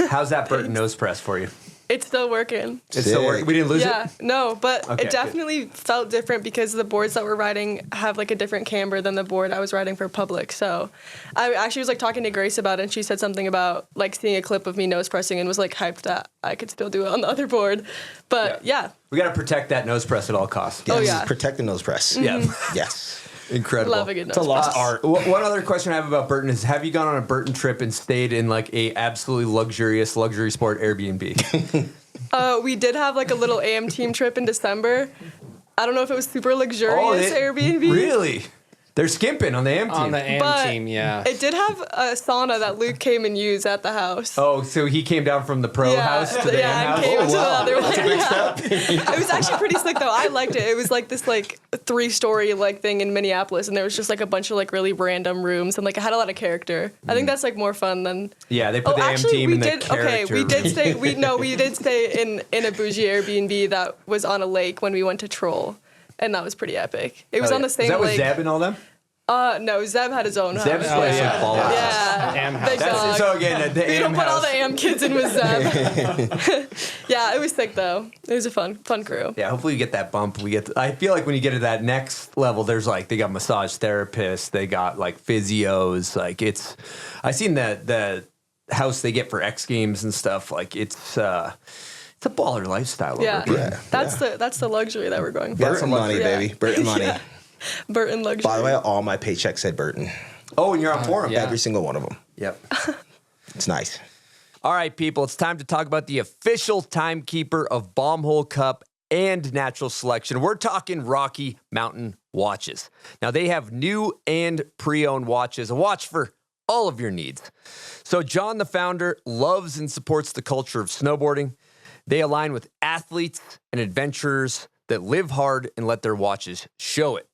[SPEAKER 3] How's that Burton nose press for you?
[SPEAKER 7] It's still working.
[SPEAKER 3] It's still working. We didn't lose
[SPEAKER 7] Yeah,
[SPEAKER 3] it?
[SPEAKER 7] no, but
[SPEAKER 3] Okay,
[SPEAKER 7] it definitely felt different because the boards that we're riding have like a different camber than the board I was riding for public. So I actually was like talking to Grace about it, and she said something about like seeing a clip of me nose pressing and was like hyped that I could still do it on the other board. But yeah.
[SPEAKER 3] We got to protect that nose press at all costs.
[SPEAKER 4] Yes.
[SPEAKER 7] Oh, yeah.
[SPEAKER 4] Protect the nose press.
[SPEAKER 3] Yeah.
[SPEAKER 4] Yes.
[SPEAKER 3] Incredible.
[SPEAKER 7] Love a good nose
[SPEAKER 4] It's a lost
[SPEAKER 7] press.
[SPEAKER 4] art.
[SPEAKER 3] One other question I have about Burton is: have you gone on a Burton trip and stayed in like a absolutely luxurious luxury sport Airbnb?
[SPEAKER 7] We did have like a little AM team trip in December. I don't know if it was super luxurious Airbnb.
[SPEAKER 3] Really? They're skimping on the AM team.
[SPEAKER 8] On the AM
[SPEAKER 7] But
[SPEAKER 8] team, yeah.
[SPEAKER 7] It did have a sauna that Luke came and used at the house.
[SPEAKER 3] Oh, so he came down from the pro house to the AM
[SPEAKER 7] and
[SPEAKER 3] house?
[SPEAKER 7] came to the other one.
[SPEAKER 4] That's a big
[SPEAKER 7] Yeah.
[SPEAKER 4] step.
[SPEAKER 7] It was actually pretty slick though. I liked it. It was like this like 3-story like thing in Minneapolis, and there was just like a bunch of like really random rooms, and like it had a lot of character. I think that's like more fun than.
[SPEAKER 3] Yeah, they put the AM team in the character
[SPEAKER 7] we did
[SPEAKER 3] room.
[SPEAKER 7] stay. We did stay in a bougie Airbnb that was on a lake when we went to Troll, and that was pretty epic. It was on the same
[SPEAKER 3] Is that
[SPEAKER 7] lake.
[SPEAKER 3] with Zeb and all them?
[SPEAKER 7] No, Zeb had his own house.
[SPEAKER 3] Zeb's place
[SPEAKER 7] yeah.
[SPEAKER 3] is baller.
[SPEAKER 7] Yeah,
[SPEAKER 8] AM house.
[SPEAKER 7] big dog.
[SPEAKER 3] So again, the
[SPEAKER 7] We
[SPEAKER 3] AM
[SPEAKER 7] don't put all
[SPEAKER 3] house.
[SPEAKER 7] the AM kids in with Zeb. Yeah, it was sick though. It was a fun crew.
[SPEAKER 3] Yeah, hopefully you get that bump. I feel like when you get to that next level, there's like they got massage therapists, they got like physios. Like I seen the house they get for X Games and stuff. Like it's a baller lifestyle.
[SPEAKER 7] Yeah,
[SPEAKER 3] Over here.
[SPEAKER 7] that's the luxury that we're going for.
[SPEAKER 4] Burton money,
[SPEAKER 7] Yeah.
[SPEAKER 4] baby. Burton money.
[SPEAKER 7] Yeah. Burton luxury.
[SPEAKER 4] By the way, all my paychecks said Burton.
[SPEAKER 3] Oh, and you're on forum.
[SPEAKER 8] yeah.
[SPEAKER 4] Every single one of them.
[SPEAKER 3] Yep.
[SPEAKER 4] It's nice.
[SPEAKER 3] All right, people, it's time to talk about the official timekeeper of Bombhole Cup and Natural Selection. We're talking Rocky Mountain watches. Now, they have new and pre-owned watches, a watch for all of your needs. So John, the founder, loves and supports the culture of snowboarding. They align with athletes and adventurers that live hard and let their watches show it.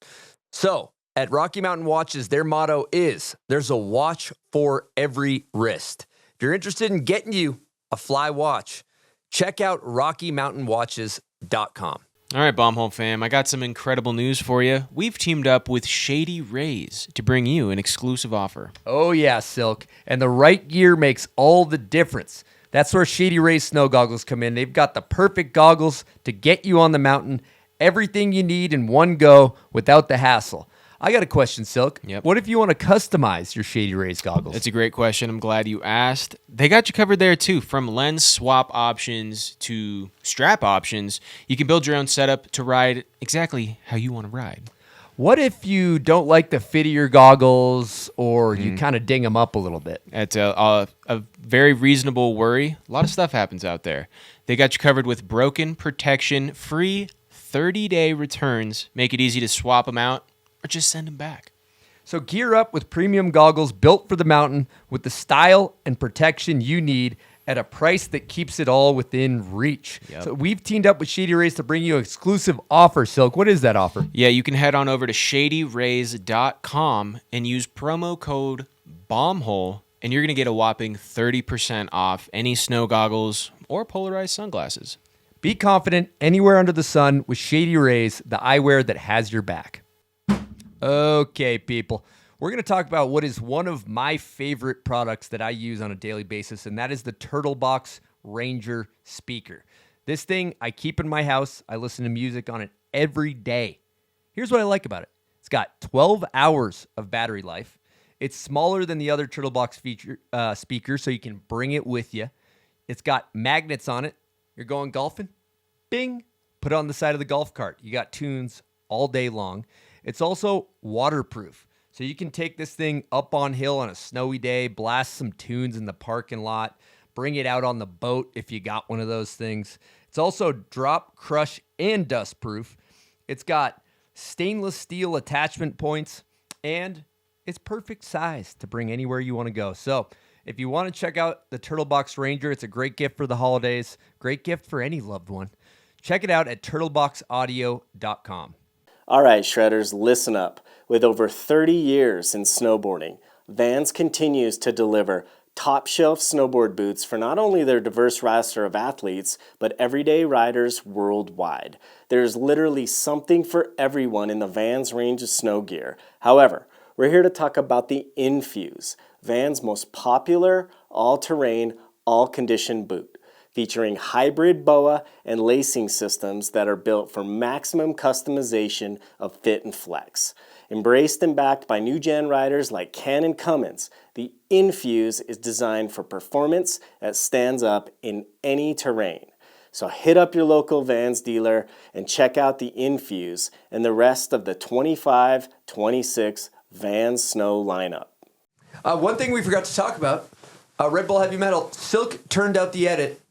[SPEAKER 3] So at Rocky Mountain Watches, their motto is, there's a watch for every wrist. If you're interested in getting you a fly watch, check out RockyMountainWatches.com.
[SPEAKER 2] All right, Bombhole fam, I got some incredible news for you. We've teamed up with ShadyRays to bring you an exclusive offer.
[SPEAKER 3] Oh yeah, Silk. And the right gear makes all the difference. That's where ShadyRays snow goggles come in. They've got the perfect goggles to get you on the mountain. Everything you need in one go without the hassle. I got a question, Silk.
[SPEAKER 2] Yep.
[SPEAKER 3] What if you want to customize your ShadyRays goggles?
[SPEAKER 2] That's a great question. I'm glad you asked. They got you covered there too. From lens swap options to strap options, you can build your own setup to ride exactly how you want to ride.
[SPEAKER 3] What if you don't like the fit of your goggles or you kind of ding them up a little bit?
[SPEAKER 2] It's a very reasonable worry. A lot of stuff happens out there. They got you covered with broken protection, free 30-day returns, make it easy to swap them out or just send them back.
[SPEAKER 3] So gear up with premium goggles built for the mountain with the style and protection you need at a price that keeps it all within reach.
[SPEAKER 2] Yep.
[SPEAKER 3] So we've teamed up with ShadyRays to bring you an exclusive offer, Silk. What is that offer?
[SPEAKER 2] Yeah, you can head on over to ShadyRays.com and use promo code BOMBHOLE, and you're going to get a whopping 30% off any snow goggles or polarized sunglasses.
[SPEAKER 3] Be confident anywhere under the sun with ShadyRays, the eyewear that has your back. Okay, people. We're going to talk about what is one of my favorite products that I use on a daily basis, and that is the Turtlebox Ranger speaker. This thing I keep in my house. I listen to music on it every day. Here's what I like about it. It's got 12 hours of battery life. It's smaller than the other Turtlebox speaker, so you can bring it with you. It's got magnets on it. You're going golfing? Bing! Put it on the side of the golf cart. You got tunes all day long. It's also waterproof. So you can take this thing up on hill on a snowy day, blast some tunes in the parking lot, bring it out on the boat if you got one of those things. It's also drop, crush, and dust proof. It's got stainless steel attachment points, and it's perfect size to bring anywhere you want to go. So if you want to check out the Turtlebox Ranger, it's a great gift for the holidays, great gift for any loved one. Check it out at turtleboxaudio.com.
[SPEAKER 11] All right, Shredders, listen up. With over 30 years in snowboarding, Vans continues to deliver top shelf snowboard boots for not only their diverse roster of athletes, but everyday riders worldwide. There's literally something for everyone in the Vans range of snow gear. However, we're here to talk about the Infuse, Vans' most popular all-terrain, all-condition boot, featuring hybrid BOA and lacing systems that are built for maximum customization of fit and flex. Embraced and backed by new-gen riders like Ken and Cummins, the Infuse is designed for performance that stands up in any terrain. So hit up your local Vans dealer and check out the Infuse and the rest of the 25-26 Vans Snow lineup.
[SPEAKER 3] One thing we forgot to talk about, Red Bull Heavy Metal, Silk turned out the edit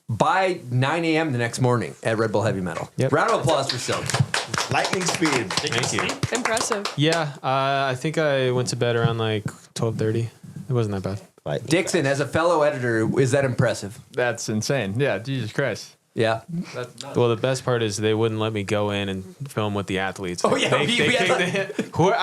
[SPEAKER 3] by 9 a.m. the next morning at Red Bull Heavy Metal.
[SPEAKER 5] Yep.
[SPEAKER 3] Round of applause for Silk.
[SPEAKER 4] Lightning speed.
[SPEAKER 5] Thank you.
[SPEAKER 7] Impressive.
[SPEAKER 5] Yeah, I think I went to bed around like 12:30. It wasn't that bad.
[SPEAKER 3] Dixon, as a fellow editor, is that impressive?
[SPEAKER 6] That's insane. Yeah, Jesus Christ.
[SPEAKER 3] Yeah.
[SPEAKER 5] Well, the best part is they wouldn't let me go in and film with the athletes.
[SPEAKER 3] Oh, yeah.
[SPEAKER 5] I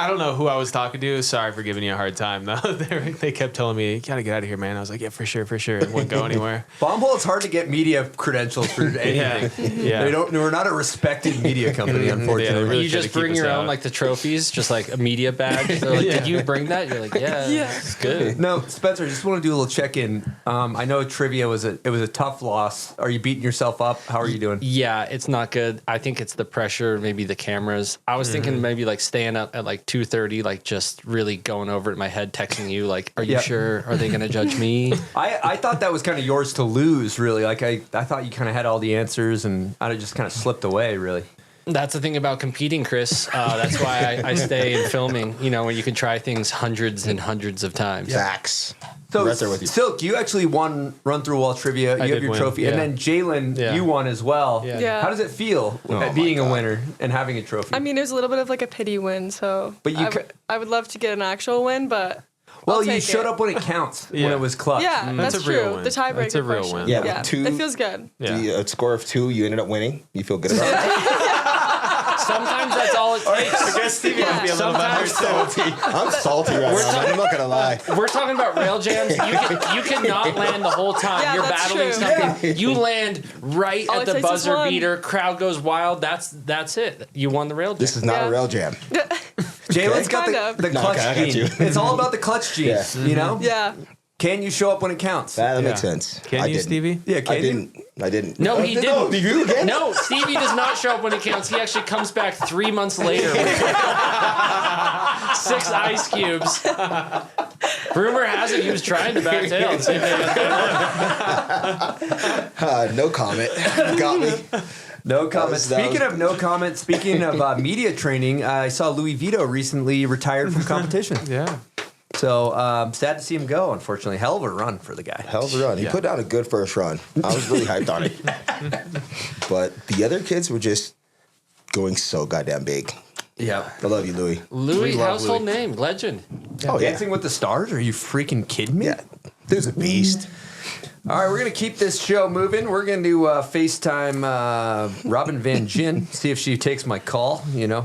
[SPEAKER 5] don't know who I was talking to. Sorry for giving you a hard time. No, they kept telling me, you got to get out of here, man. I was like, yeah, for sure. It wouldn't go anywhere.
[SPEAKER 3] Bombhole, it's hard to get media credentials for anything.
[SPEAKER 5] Yeah.
[SPEAKER 3] We're not a respected media company, unfortunately.
[SPEAKER 8] Really you just bring your own, like the trophies, just like a media badge. They're like, did you bring that? You're like, yeah. It's good.
[SPEAKER 3] No, Spencer, I just want to do a little check-in. I know trivia was a tough loss. Are you beating yourself up? How are you doing?
[SPEAKER 8] Yeah, it's not good. I think it's the pressure, maybe the cameras. I was thinking maybe like staying up at like 2:30, like just really going over it in my head, texting you like, are you sure? Are they going to judge me?
[SPEAKER 3] I thought that was kind of yours to lose, really. Like I thought you kind of had all the answers and I just kind of slipped away, really.
[SPEAKER 8] That's the thing about competing, Chris. That's why I stay in filming, when you can try things hundreds and hundreds of times.
[SPEAKER 4] Facts.
[SPEAKER 3] So,
[SPEAKER 4] right there with you.
[SPEAKER 3] Silk, you actually won Run Through Wall Trivia. You have your trophy. And then Jaylen, you won as well.
[SPEAKER 7] Yeah.
[SPEAKER 3] How does it feel at being a winner and having a trophy?
[SPEAKER 7] I mean, it was a little bit of like a pity win, so
[SPEAKER 3] But
[SPEAKER 7] I would love to get an actual win, but
[SPEAKER 3] well, you showed up when it counts, when it was clutch.
[SPEAKER 7] Yeah, that's
[SPEAKER 5] a real
[SPEAKER 7] true.
[SPEAKER 5] win.
[SPEAKER 7] The tiebreaker
[SPEAKER 5] That's a real
[SPEAKER 7] question.
[SPEAKER 5] win.
[SPEAKER 4] Yeah,
[SPEAKER 7] Yeah,
[SPEAKER 4] two-
[SPEAKER 7] it feels good.
[SPEAKER 4] A score of 2, you ended up winning. You feel good about it?
[SPEAKER 8] Sometimes that's all it takes.
[SPEAKER 4] I guess Stevie might be a little bit salty. I'm salty right now. I'm not gonna lie.
[SPEAKER 8] We're talking about rail jams. You cannot land the whole time.
[SPEAKER 7] Yeah,
[SPEAKER 8] You're
[SPEAKER 7] that's
[SPEAKER 8] battling
[SPEAKER 7] true.
[SPEAKER 8] something. You land right
[SPEAKER 7] All
[SPEAKER 8] at
[SPEAKER 7] it
[SPEAKER 8] the
[SPEAKER 7] takes is
[SPEAKER 8] buzzer
[SPEAKER 7] one.
[SPEAKER 8] beater. Crowd goes wild. That's it. You won the rail jam.
[SPEAKER 4] This is not
[SPEAKER 7] Yeah.
[SPEAKER 4] a rail jam.
[SPEAKER 3] Jaylen's got
[SPEAKER 7] Kind of.
[SPEAKER 3] the clutch
[SPEAKER 4] okay, I got
[SPEAKER 3] gene.
[SPEAKER 4] you.
[SPEAKER 3] It's all about the clutch gene, you know?
[SPEAKER 7] Yeah.
[SPEAKER 3] Can you show up when it counts?
[SPEAKER 4] That makes sense.
[SPEAKER 5] Can
[SPEAKER 4] I
[SPEAKER 5] you,
[SPEAKER 4] didn't.
[SPEAKER 5] Stevie?
[SPEAKER 3] Yeah, can
[SPEAKER 4] I
[SPEAKER 3] you?
[SPEAKER 4] didn't.
[SPEAKER 8] No, he didn't.
[SPEAKER 4] No, you again?
[SPEAKER 8] No, Stevie does not show up when it counts. He actually comes back 3 months later with 6 ice cubes. Rumor has it he was trying to back tail and see if they had
[SPEAKER 4] No comment. Got me.
[SPEAKER 3] No comment.
[SPEAKER 4] that
[SPEAKER 3] Speaking
[SPEAKER 4] was-
[SPEAKER 3] of no comment, speaking of media training, I saw Louis Vito recently retired from competition.
[SPEAKER 5] Yeah.
[SPEAKER 3] So sad to see him go, unfortunately. Hell of a run for the guy.
[SPEAKER 4] Hell of a run. He put down a good first run. I was really hyped on it. But the other kids were just going so goddamn big.
[SPEAKER 3] Yeah.
[SPEAKER 4] I love you, Louis.
[SPEAKER 8] Louis,
[SPEAKER 3] love
[SPEAKER 8] household
[SPEAKER 3] Louis.
[SPEAKER 8] name, legend.
[SPEAKER 4] Oh, yeah.
[SPEAKER 3] Dancing with the Stars? Are you freaking kidding me?
[SPEAKER 4] Yeah. Dude's a beast.
[SPEAKER 3] All right, we're going to keep this show moving. We're going to FaceTime Robin Van Gyn, see if she takes my call, A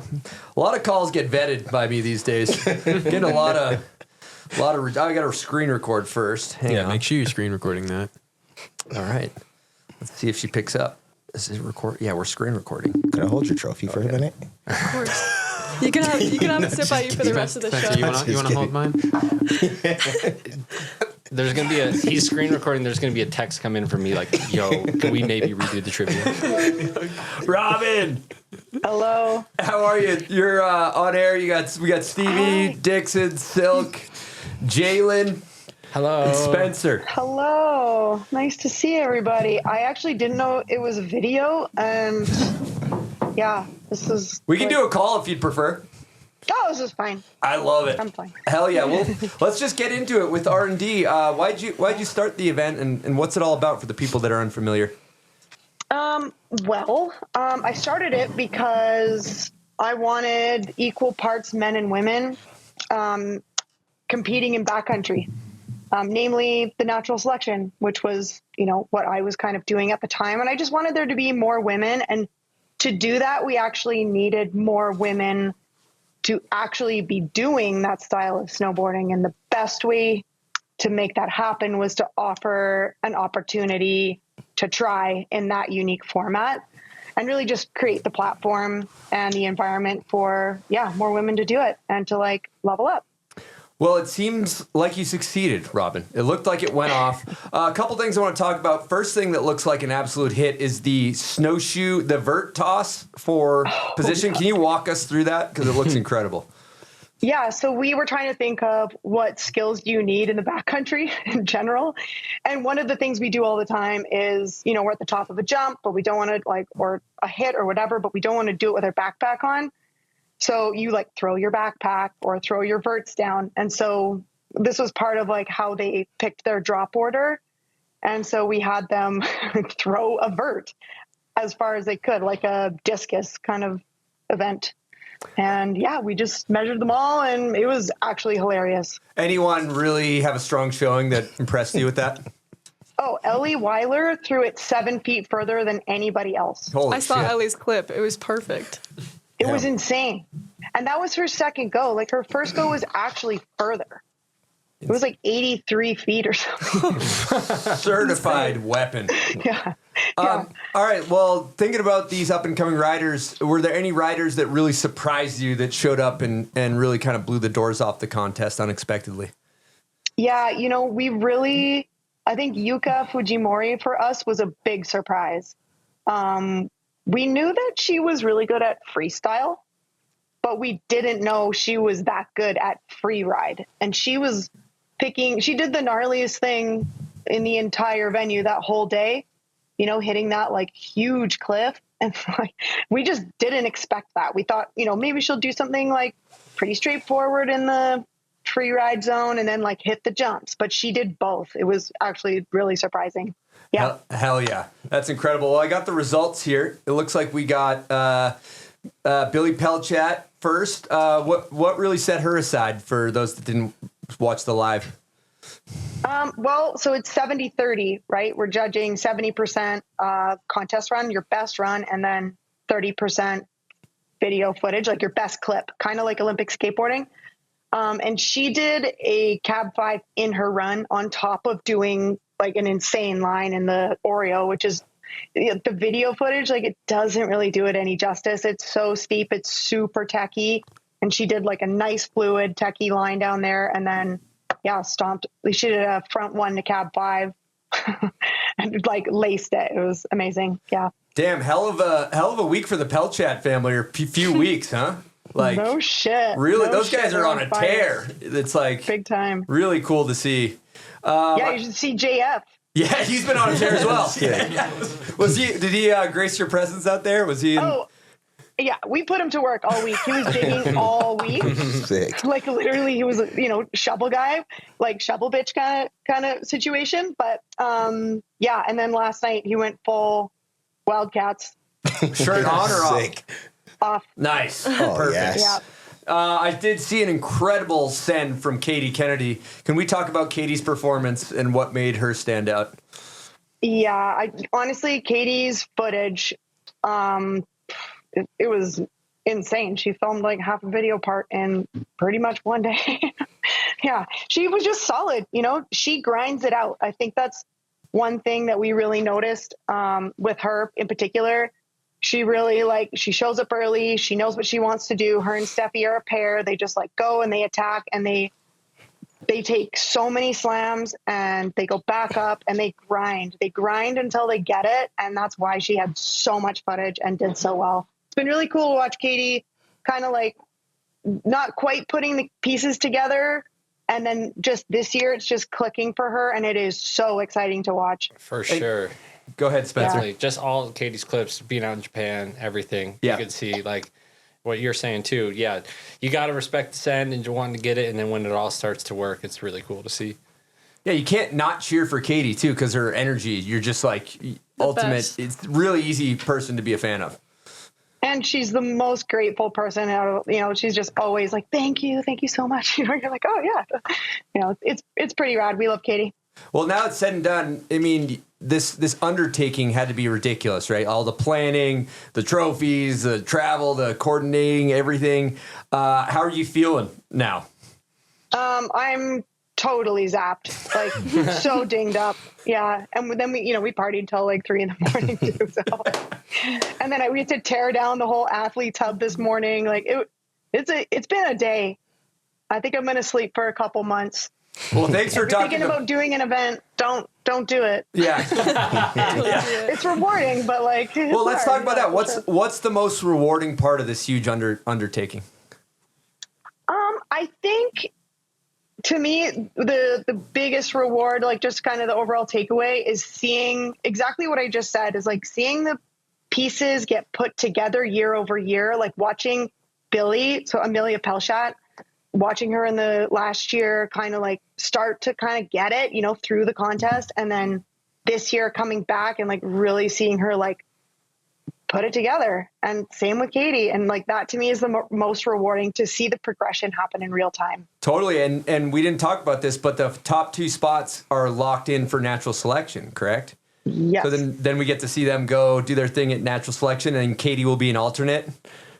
[SPEAKER 3] lot of calls get vetted by me these days. Getting a lot of I got to screen record first. Hang on.
[SPEAKER 5] Make sure you're screen recording that.
[SPEAKER 3] All right. Let's see if she picks up. Is it record? Yeah, we're screen recording.
[SPEAKER 4] Can I hold your trophy for a minute?
[SPEAKER 7] Of course. You can have it sit by you for the rest of the show.
[SPEAKER 5] You want to hold mine?
[SPEAKER 8] There's going to be he's screen recording. There's going to be a text come in from me like, yo, can we maybe redo the trivia?
[SPEAKER 3] Robin,
[SPEAKER 12] Hello.
[SPEAKER 3] how are you? You're on air. We got Stevie, Dixon, Silk, Jaylen,
[SPEAKER 8] Hello.
[SPEAKER 3] and Spencer.
[SPEAKER 12] Hello. Nice to see everybody. I actually didn't know it was a video, and yeah, this is.
[SPEAKER 3] We can do a call if you'd prefer.
[SPEAKER 12] Oh, this is fine.
[SPEAKER 3] I love it.
[SPEAKER 12] I'm fine.
[SPEAKER 3] Hell yeah. Well, let's just get into it with R&D. Why'd you start the event, and what's it all about for the people that are unfamiliar?
[SPEAKER 12] I started it because I wanted equal parts men and women competing in backcountry, namely the natural selection, which was, what I was kind of doing at the time. And I just wanted there to be more women. And to do that, we actually needed more women to actually be doing that style of snowboarding. And the best way to make that happen was to offer an opportunity to try in that unique format and really just create the platform and the environment for, more women to do it and to like level up.
[SPEAKER 3] Well, it seems like you succeeded, Robin. It looked like it went off. A couple things I want to talk about. First thing that looks like an absolute hit is the snowshoe, the vert toss for position. Can you walk us through that? Because it looks incredible.
[SPEAKER 12] Yeah, so we were trying to think of what skills do you need in the backcountry in general. And one of the things we do all the time is, we're at the top of a jump, but we don't want to or a hit or whatever, but we don't want to do it with our backpack on. So you throw your backpack or throw your verts down. And so this was part of how they picked their drop order. And so we had them throw a vert as far as they could, like a discus kind of event. And we just measured them all and it was actually hilarious.
[SPEAKER 3] Anyone really have a strong showing that impressed you with that?
[SPEAKER 12] Oh, Ellie Weiler threw it 7 feet further than anybody else.
[SPEAKER 7] I saw Ellie's clip. It was perfect.
[SPEAKER 12] It was insane. And that was her second go. Her first go was actually further. It was 83 feet or something.
[SPEAKER 3] Certified weapon.
[SPEAKER 12] Yeah.
[SPEAKER 3] All right. Well, thinking about these up and coming riders, were there any riders that really surprised you that showed up and really kind of blew the doors off the contest unexpectedly?
[SPEAKER 12] Yeah. I think Yuka Fujimori for us was a big surprise. We knew that she was really good at freestyle, but we didn't know she was that good at free ride. And she was she did the gnarliest thing in the entire venue that whole day, hitting that huge cliff. And we just didn't expect that. We thought, maybe she'll do something pretty straightforward in the free ride zone and then hit the jumps. But she did both. It was actually really surprising. Yeah.
[SPEAKER 3] Hell yeah. That's incredible. Well, I got the results here. It looks like we got Billy Pelchat first. What really set her aside for those that didn't watch the live?
[SPEAKER 12] So it's 70-30, right? We're judging 70% contest run, your best run, and then 30% video footage, your best clip, kind of like Olympic skateboarding. And she did a cab 5 in her run on top of doing an insane line in the Oreo, which is the video footage. It doesn't really do it any justice. It's so steep. It's super techy. And she did a nice fluid techy line down there. And then, stomped. She did a front 1 to cab 5 and laced it. It was amazing. Yeah.
[SPEAKER 3] Damn. Hell of a week for the Pelchat family, or few weeks, huh?
[SPEAKER 12] No shit.
[SPEAKER 3] Really?
[SPEAKER 12] No
[SPEAKER 3] those guys
[SPEAKER 12] shit.
[SPEAKER 3] are on a tear. It's
[SPEAKER 12] big time.
[SPEAKER 3] Really cool to see.
[SPEAKER 12] You should see JF.
[SPEAKER 3] Yeah, he's been on a tear as well. Did he grace your presence out there? Was he in?
[SPEAKER 12] Oh, yeah. We put him to work all week. He was digging all week.
[SPEAKER 4] Sick.
[SPEAKER 12] Literally he was, shovel guy, shovel bitch kind of situation. But, and then last night he went full Wildcats.
[SPEAKER 3] Shirt on or off?
[SPEAKER 4] Sick.
[SPEAKER 12] Off.
[SPEAKER 3] Nice.
[SPEAKER 4] Oh,
[SPEAKER 3] Perfect.
[SPEAKER 4] yes.
[SPEAKER 12] Yeah.
[SPEAKER 3] I did see an incredible send from Katie Kennedy. Can we talk about Katie's performance and what made her stand out?
[SPEAKER 12] Yeah, honestly, Katie's footage, it was insane. She filmed half a video part in pretty much one day. Yeah, she was just solid. She grinds it out. I think that's one thing that we really noticed with her in particular. She really she shows up early. She knows what she wants to do. Her and Steffi are a pair. They just go and they attack and they take so many slams and they go back up and they grind. They grind until they get it. And that's why she had so much footage and did so well. It's been really cool to watch Katie kind of not quite putting the pieces together. And then just this year, it's just clicking for her. And it is so exciting to watch.
[SPEAKER 8] For sure.
[SPEAKER 3] Go ahead, Spencer.
[SPEAKER 8] Definitely. Just all Katie's clips, being out in Japan, everything.
[SPEAKER 3] Yeah.
[SPEAKER 8] You could see what you're saying too. Yeah. You got to respect the send and you want to get it. And then when it all starts to work, it's really cool to see.
[SPEAKER 3] Yeah, you can't not cheer for Katie too, because her energy, you're just ultimate.
[SPEAKER 7] Best.
[SPEAKER 3] It's a really easy person to be a fan of.
[SPEAKER 12] And she's the most grateful person out of, she's just always thank you so much. You're oh yeah. It's pretty rad. We love Katie.
[SPEAKER 3] Well, now it's said and done. I mean, this undertaking had to be ridiculous, right? All the planning, the trophies, the travel, the coordinating, everything. How are you feeling now?
[SPEAKER 12] I'm totally zapped, like so dinged up. Yeah. And then we partied till like 3 a.m. too. So. And then we had to tear down the whole athlete's hub this morning. Like it's been a day. I think I'm going to sleep for a couple months.
[SPEAKER 3] Well, thanks for talking
[SPEAKER 12] thinking about doing an event. Don't do it.
[SPEAKER 3] Yeah.
[SPEAKER 12] It's rewarding, but like.
[SPEAKER 3] Well, let's talk about that. What's the most rewarding part of this huge undertaking?
[SPEAKER 12] I think to me, the biggest reward, like just kind of the overall takeaway, is seeing exactly what I just said, is like seeing the pieces get put together year over year, like watching Billy, so Amelia Pelchat, watching her in the last year kind of like start to kind of get it, through the contest. And then this year coming back and like really seeing her like put it together. And same with Katie. And like that to me is the most rewarding, to see the progression happen in real time.
[SPEAKER 3] Totally. And we didn't talk about this, but the top 2 spots are locked in for natural selection, correct?
[SPEAKER 12] Yes.
[SPEAKER 3] So then we get to see them go do their thing at natural selection, and Katie will be an alternate.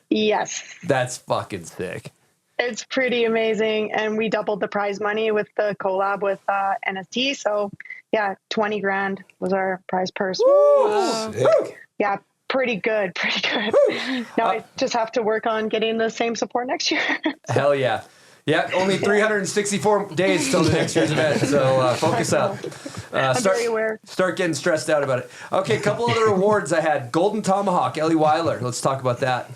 [SPEAKER 12] Yes.
[SPEAKER 3] That's fucking sick.
[SPEAKER 12] It's pretty amazing. And we doubled the prize money with the collab with NST. So yeah, 20 grand was our prize purse.
[SPEAKER 3] Woo!
[SPEAKER 12] Yeah. Pretty good. Now I just have to work on getting the same support next year.
[SPEAKER 3] Hell yeah. Yeah, only 364 days till the next year's event, so focus up.
[SPEAKER 12] I'm very aware.
[SPEAKER 3] Start getting stressed out about it. Okay, a couple other awards I had. Golden Tomahawk, Ellie Weiler. Let's talk about that.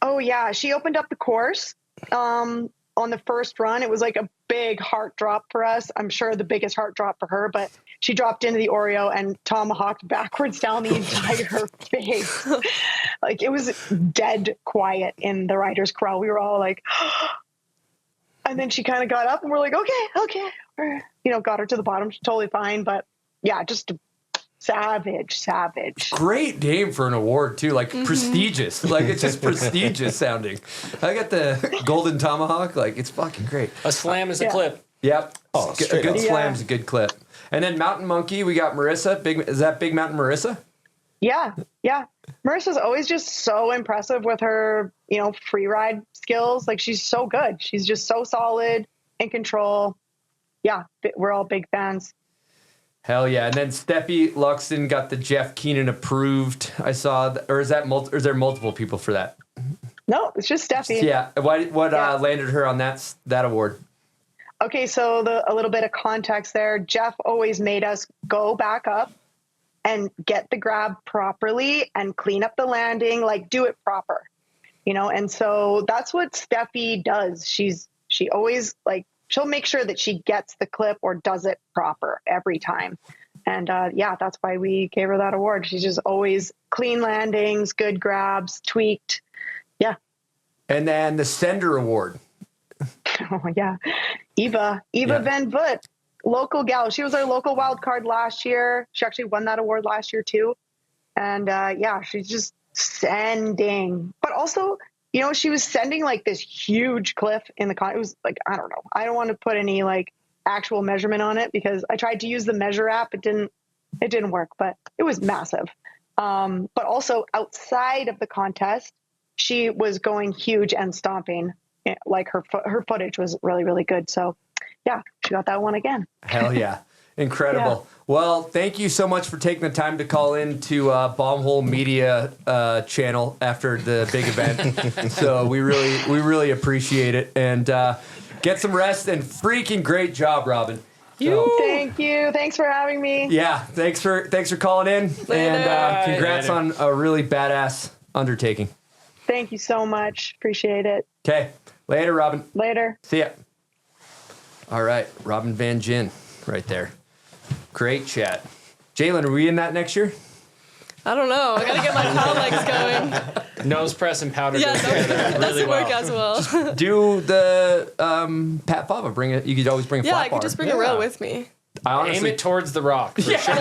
[SPEAKER 12] Oh, yeah. She opened up the course on the first run. It was like a big heart drop for us. I'm sure the biggest heart drop for her, but she dropped into the Oreo and tomahawked backwards down the entire face. Like it was dead quiet in the rider's corral. We were all like, and then she kind of got up and we're like, okay. Got her to the bottom. She's totally fine. But yeah, just savage.
[SPEAKER 3] Great name for an award too, like prestigious. Like it's just prestigious sounding. I got the Golden Tomahawk. Like it's fucking great.
[SPEAKER 8] A slam is a clip.
[SPEAKER 3] Yep.
[SPEAKER 4] Oh,
[SPEAKER 3] a good slam's a good clip. And then Mountain Monkey, we got Marissa. Is that Big Mountain Marissa?
[SPEAKER 12] Yeah. Marissa's always just so impressive with her, free ride skills. Like she's so good. She's just so solid, in control. Yeah, we're all big fans.
[SPEAKER 3] Hell yeah. And then Steffi Luxton got the Jeff Keenan approved. I saw, or is there multiple people for that?
[SPEAKER 12] No, it's just Steffi.
[SPEAKER 3] Yeah. What landed her on that award?
[SPEAKER 12] Okay, so a little bit of context there. Jeff always made us go back up and get the grab properly and clean up the landing, like do it proper, And so that's what Steffi does. She always like, she'll make sure that she gets the clip or does it proper every time. And that's why we gave her that award. She's just always clean landings, good grabs, tweaked. Yeah.
[SPEAKER 3] And then the Sender Award.
[SPEAKER 12] Oh, yeah. Eva Van Voot, local gal. She was our local wild card last year. She actually won that award last year too. And she's just sending. But also, she was sending like this huge cliff in the it was like, I don't know. I don't want to put any like actual measurement on it because I tried to use the measure app. It didn't work, but it was massive. But also outside of the contest, she was going huge and stomping. Like her footage was really, really good. So yeah, she got that one again.
[SPEAKER 3] Hell yeah. Incredible. Yeah. Well, thank you so much for taking the time to call in to Bombhole Media channel after the big event. So we really appreciate it. And get some rest and freaking great job, Robin.
[SPEAKER 12] Thank you. Thanks for having me.
[SPEAKER 3] Yeah. Thanks for calling in.
[SPEAKER 12] Later.
[SPEAKER 3] And congrats on a really badass undertaking.
[SPEAKER 12] Thank you so much. Appreciate it.
[SPEAKER 3] Okay. Later, Robin.
[SPEAKER 12] Later.
[SPEAKER 3] See ya. All right. Robin Van Gyn right there. Great chat. Jaylen, are we in that next year?
[SPEAKER 7] I don't know. I got to get my pound legs going.
[SPEAKER 8] Nose press and powder.
[SPEAKER 7] Yeah, that doesn't work as well.
[SPEAKER 3] Just do the Pat Fava. Bring it. You could always bring a flat bar.
[SPEAKER 7] Yeah, I could just bring a rail with me.
[SPEAKER 3] I honestly
[SPEAKER 8] aim it towards the rock. For sure.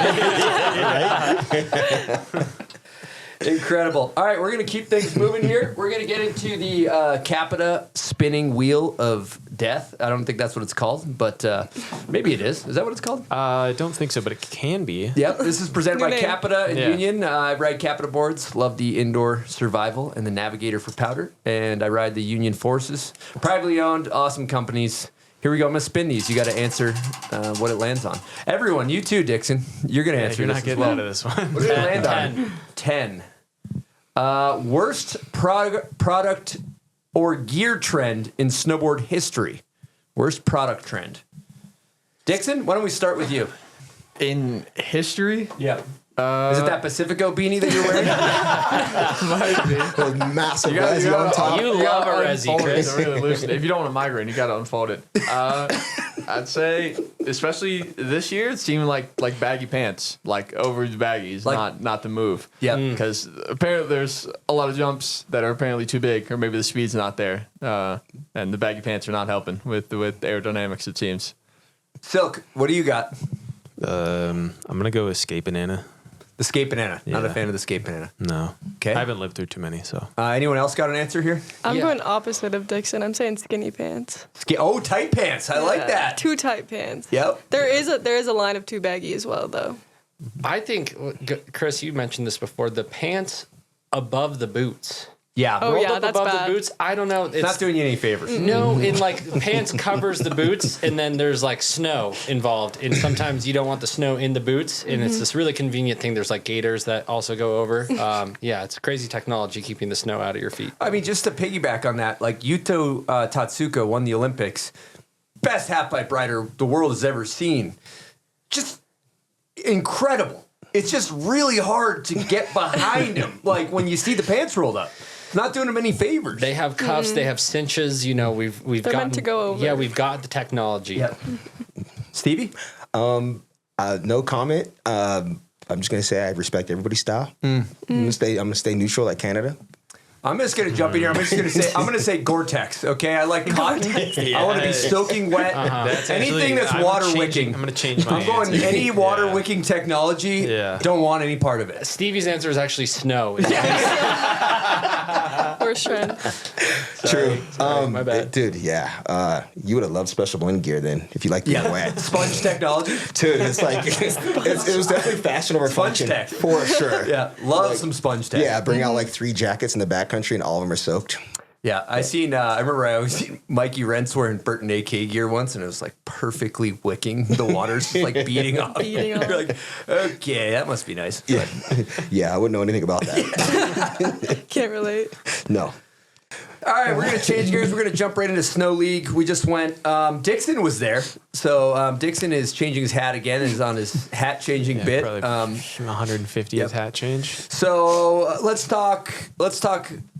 [SPEAKER 3] Incredible. All right, we're going to keep things moving here. We're going to get into the Capita spinning wheel of death. I don't think that's what it's called, but maybe it is. Is that what it's called?
[SPEAKER 5] I don't think so, but it can be.
[SPEAKER 3] Yep. This is presented by Capita and Union. I ride Capita boards. Love the Indoor Survival and the Navigator for powder. And I ride the Union Forces. Privately owned, awesome companies Here we go. I'm going to spin these. You got to answer what it lands on. Everyone, you too, Dixon. You're going to answer
[SPEAKER 5] You're
[SPEAKER 3] this
[SPEAKER 5] not
[SPEAKER 3] as
[SPEAKER 5] getting
[SPEAKER 3] well.
[SPEAKER 5] out of this one.
[SPEAKER 3] What did it land on? 10. Worst product or gear trend in snowboard history. Worst product trend. Dixon, why don't we start with you?
[SPEAKER 6] In history?
[SPEAKER 3] Yeah. Is it that Pacifico beanie that you're wearing?
[SPEAKER 6] Might be.
[SPEAKER 4] Those massive
[SPEAKER 6] You gotta-
[SPEAKER 4] resi
[SPEAKER 6] you gotta-
[SPEAKER 4] on top.
[SPEAKER 8] You love a resi,
[SPEAKER 6] Unfold it
[SPEAKER 8] Chris.
[SPEAKER 6] to really loosen it. If you don't want a migraine, you gotta unfold it. I'd say, especially this year, it seemed like baggy pants, like over the baggies,
[SPEAKER 3] Like-
[SPEAKER 6] not the move.
[SPEAKER 3] Yeah.
[SPEAKER 6] Because apparently there's a lot of jumps that are apparently too big, or maybe the speed's not there, and the baggy pants are not helping with aerodynamics. It seems.
[SPEAKER 3] Silk, what do you got?
[SPEAKER 5] I'm gonna go with Skate Banana.
[SPEAKER 3] The skate banana. Not a
[SPEAKER 5] Yeah.
[SPEAKER 3] fan of the skate banana.
[SPEAKER 5] No.
[SPEAKER 3] Okay.
[SPEAKER 5] I haven't lived through too many, so.
[SPEAKER 3] Anyone else got an answer here?
[SPEAKER 7] I'm
[SPEAKER 8] Yeah.
[SPEAKER 7] going opposite of Dixon. I'm saying skinny pants.
[SPEAKER 3] Oh, tight pants. I like
[SPEAKER 7] Yeah,
[SPEAKER 3] that.
[SPEAKER 7] Too tight pants.
[SPEAKER 3] Yep.
[SPEAKER 7] There is a line of too baggy as well, though.
[SPEAKER 8] I think, Chris, you mentioned this before. The pants above the boots.
[SPEAKER 3] Yeah.
[SPEAKER 7] Oh,
[SPEAKER 8] Rolled
[SPEAKER 7] yeah,
[SPEAKER 8] up
[SPEAKER 7] that's
[SPEAKER 8] above
[SPEAKER 7] bad.
[SPEAKER 8] the boots. I don't know.
[SPEAKER 3] It's not doing you any favors.
[SPEAKER 8] No, in like pants covers the boots, and then there's like snow involved, and sometimes you don't want the snow in the boots, and it's this really convenient thing. There's like gaiters that also go over. Yeah, it's crazy technology keeping the snow out of your feet.
[SPEAKER 3] I mean, just to piggyback on that, like Yuto Tatsuka won the Olympics. Best half-pipe rider the world has ever seen. Just incredible. It's just really hard to get behind him. Like when you see the pants rolled up. Not doing them any favors.
[SPEAKER 8] They have cuffs, they have cinches. You know, we've
[SPEAKER 7] They're
[SPEAKER 8] got
[SPEAKER 7] meant to go over.
[SPEAKER 8] Yeah, we've got the technology.
[SPEAKER 3] Yep. Stevie?
[SPEAKER 4] No comment. I'm just gonna say I respect everybody's style. I'm gonna stay neutral like Canada.
[SPEAKER 3] I'm just gonna jump in here. I'm gonna say Gore-Tex. Okay, I like cotton. I want to be soaking wet.
[SPEAKER 5] That's
[SPEAKER 3] Anything
[SPEAKER 5] actually-
[SPEAKER 3] that's
[SPEAKER 5] I'm
[SPEAKER 3] water
[SPEAKER 5] changing-
[SPEAKER 3] wicking.
[SPEAKER 5] I'm gonna change my
[SPEAKER 3] I'm going
[SPEAKER 5] answer.
[SPEAKER 3] any water
[SPEAKER 5] Yeah.
[SPEAKER 3] wicking technology.
[SPEAKER 5] Yeah.
[SPEAKER 3] Don't want any part of it.
[SPEAKER 8] Stevie's answer is actually snow.
[SPEAKER 7] Worst trend.
[SPEAKER 4] True.
[SPEAKER 8] my bad.
[SPEAKER 4] Dude, yeah. You would have loved special blend gear then if you like being wet.
[SPEAKER 3] Sponge technology.
[SPEAKER 4] Dude, it's like it was definitely fashion over
[SPEAKER 3] Sponge
[SPEAKER 4] function
[SPEAKER 3] tech.
[SPEAKER 4] for sure.
[SPEAKER 3] Yeah, love some sponge tech.
[SPEAKER 4] Yeah, bring out like 3 jackets in the backcountry and all of them are soaked.
[SPEAKER 3] Yeah, I remember I always seen Mikey Rentz wearing Burton AK gear once, and it was like perfectly wicking. The water's just like beating off.
[SPEAKER 7] Beating off.
[SPEAKER 3] You're like, okay, that must be nice.
[SPEAKER 4] Yeah, yeah, I wouldn't know anything about that.
[SPEAKER 7] Can't relate.
[SPEAKER 4] No.
[SPEAKER 3] All right, we're going to change gears. We're going to jump right into Snow League. We just went. Dixon was there. So Dixon is changing his hat again and is on his hat changing bit.
[SPEAKER 5] Probably 150th hat change.
[SPEAKER 3] So let's talk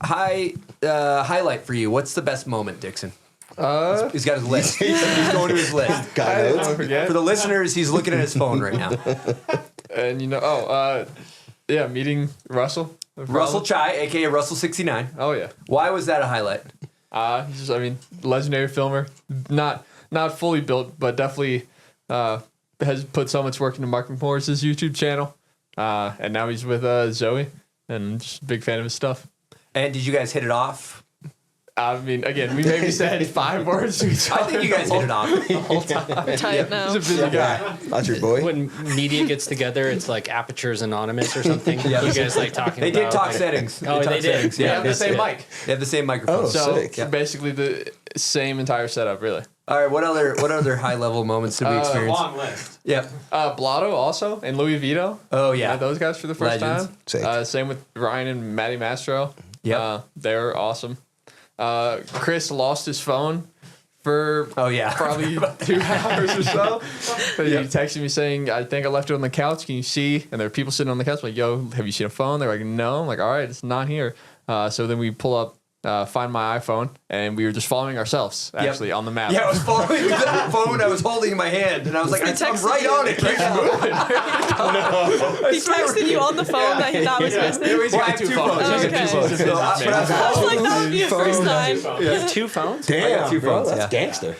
[SPEAKER 3] highlight for you. What's the best moment, Dixon? He's got his list. He's going to his list.
[SPEAKER 4] Got it.
[SPEAKER 6] Forget.
[SPEAKER 3] For the listeners, he's looking at his phone right now.
[SPEAKER 6] And meeting Russell.
[SPEAKER 3] Russell Chai, aka Russell 69.
[SPEAKER 6] Oh yeah.
[SPEAKER 3] Why was that a highlight?
[SPEAKER 6] He's just, legendary filmer. Not fully built, but definitely has put so much work into Mark McMorris's YouTube channel. And now he's with Zoe, and just a big fan of his stuff.
[SPEAKER 3] And did you guys hit it off?
[SPEAKER 6] Again, we maybe said 5 words to each other.
[SPEAKER 3] I think you guys hit it off.
[SPEAKER 6] the whole time.
[SPEAKER 7] We're tight now.
[SPEAKER 6] He's a busy guy.
[SPEAKER 4] That's your boy.
[SPEAKER 8] When media gets together, it's like Aperture's Anonymous or something. You guys like talking
[SPEAKER 3] They
[SPEAKER 8] about
[SPEAKER 3] did talk
[SPEAKER 8] like-
[SPEAKER 3] settings.
[SPEAKER 8] Oh,
[SPEAKER 3] talk
[SPEAKER 8] they did.
[SPEAKER 3] settings.
[SPEAKER 6] They have the same mic.
[SPEAKER 3] They have the same microphone.
[SPEAKER 4] Oh,
[SPEAKER 6] So
[SPEAKER 4] sick.
[SPEAKER 6] basically the same entire setup, really.
[SPEAKER 3] All right, what other high level moments did we experience?
[SPEAKER 5] Long list.
[SPEAKER 3] Yep.
[SPEAKER 6] Blotto also, and Louis Vito.
[SPEAKER 3] Oh yeah.
[SPEAKER 6] Met those guys for the first
[SPEAKER 3] Legends.
[SPEAKER 6] time.
[SPEAKER 4] Sick.
[SPEAKER 6] Same with Ryan and Matty Mastro.
[SPEAKER 3] Yep.
[SPEAKER 6] They're awesome. Chris lost his phone for probably 2 hours or so. But he texted me saying, I think I left it on the couch. Can you see? And there are people sitting on the couch like, yo, have you seen a phone? They're like, no. I'm like, all right, it's not here. So then we pull up, find my iPhone, and we were just following ourselves, actually, on the map.
[SPEAKER 3] Yeah, I was following the phone I was holding in my hand, and I was like, I'm right on it. Keep moving.
[SPEAKER 7] He texted you on the phone that he thought was missing.
[SPEAKER 3] He's got 2 phones.
[SPEAKER 7] Oh,
[SPEAKER 3] He's
[SPEAKER 7] okay.
[SPEAKER 3] got 2 phones. So, but I was
[SPEAKER 7] I was
[SPEAKER 3] following
[SPEAKER 7] like, that would be a first time.
[SPEAKER 8] You have 2 phones?
[SPEAKER 3] I got 2 phones.
[SPEAKER 4] That's gangster.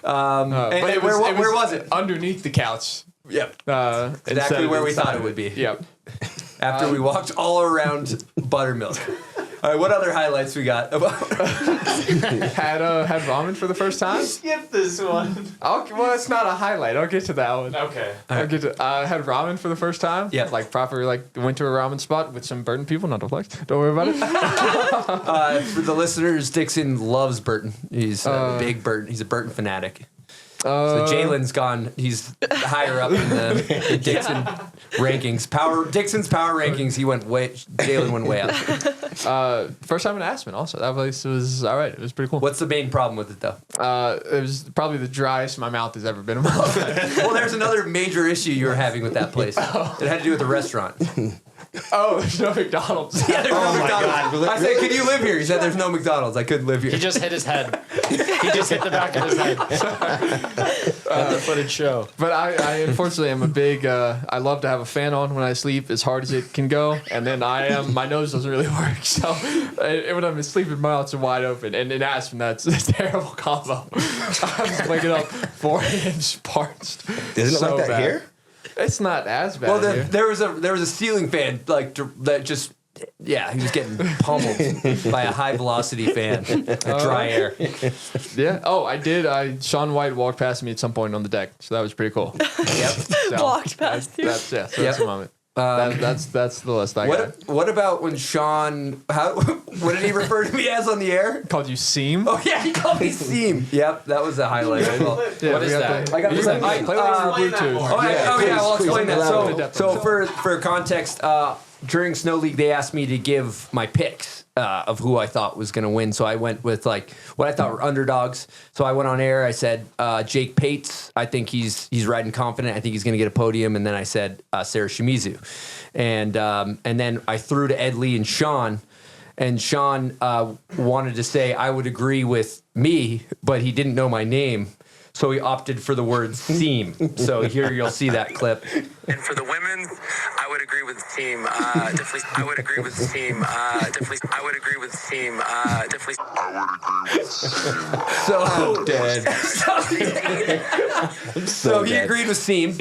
[SPEAKER 3] And where was it?
[SPEAKER 6] Underneath the couch.
[SPEAKER 3] Yep.
[SPEAKER 6] Instead
[SPEAKER 3] Exactly
[SPEAKER 6] of
[SPEAKER 3] where we
[SPEAKER 6] inside
[SPEAKER 3] thought it
[SPEAKER 6] of
[SPEAKER 3] would be.
[SPEAKER 6] Yep.
[SPEAKER 3] After we walked all around Buttermilk. All right, what other highlights we got?
[SPEAKER 6] Had ramen for the first time.
[SPEAKER 5] Skip this one.
[SPEAKER 6] Well, it's not a highlight. I'll get to that one.
[SPEAKER 5] Okay.
[SPEAKER 6] I'll get to. Had ramen for the first time.
[SPEAKER 3] Yeah.
[SPEAKER 6] Like proper. Went to a ramen spot with some Burton people. Not to flex. Don't worry about it.
[SPEAKER 3] For the listeners, Dixon loves Burton. He's a big Burton. He's a Burton fanatic. So Jaylen's gone. He's higher up in the Dixon rankings. Dixon's power rankings. Jaylen went way up.
[SPEAKER 6] First time in Aspen also. That place was all right. It was pretty cool.
[SPEAKER 3] What's the main problem with it though?
[SPEAKER 6] It was probably the driest my mouth has ever been in my life.
[SPEAKER 3] Well, there's another major issue you were having with that place. It had to do with the restaurant.
[SPEAKER 6] Oh, there's no McDonald's.
[SPEAKER 3] Yeah, there's no McDonald's. I said, could you live here? He said, there's no McDonald's. I couldn't live here.
[SPEAKER 8] He just hit his head. He just hit the back of his head. Let the footage show.
[SPEAKER 6] But I unfortunately am a big, I love to have a fan on when I sleep as hard as it can go. And then my nose doesn't really work. So when I'm sleeping, my mouths are wide open. And in Aspen, that's a terrible combo. I'm waking up 4-inch parched.
[SPEAKER 4] Isn't it
[SPEAKER 6] so
[SPEAKER 4] like that
[SPEAKER 6] bad.
[SPEAKER 4] here?
[SPEAKER 6] It's not as bad.
[SPEAKER 3] Well,
[SPEAKER 6] here.
[SPEAKER 3] there was a ceiling fan that just. Yeah, he was getting pummeled by a high velocity fan at dry air.
[SPEAKER 6] Yeah. Oh, I did. Sean White walked past me at some point on the deck, so that was pretty cool.
[SPEAKER 3] Yep.
[SPEAKER 7] So walked past you.
[SPEAKER 6] That's a moment. That's the list I got.
[SPEAKER 3] What about when Sean? What did he refer to me as on the air?
[SPEAKER 6] Called you Seam?
[SPEAKER 3] Oh yeah, he called me Seam. Yep, that was a highlight as well.
[SPEAKER 8] Yeah, what is that?
[SPEAKER 3] I got this.
[SPEAKER 6] Play over Bluetooth.
[SPEAKER 3] I'll explain that. So for context, during Snow League, they asked me to give my picks of who I thought was going to win. So I went with what I thought were underdogs. So I went on air. I said Jake Pates. I think he's riding confident. I think he's going to get a podium. And then I said Sarah Shimizu, and then I threw to Ed Lee and Sean. And Sean wanted to say I would agree with me, but he didn't know my name. So he opted for the word seam. So here you'll see that clip.
[SPEAKER 13] And for the women, I would agree with the team. Definitely, I would agree with the team. Definitely, I would agree with the team. Definitely, I would agree with the team.
[SPEAKER 3] So he agreed with seam.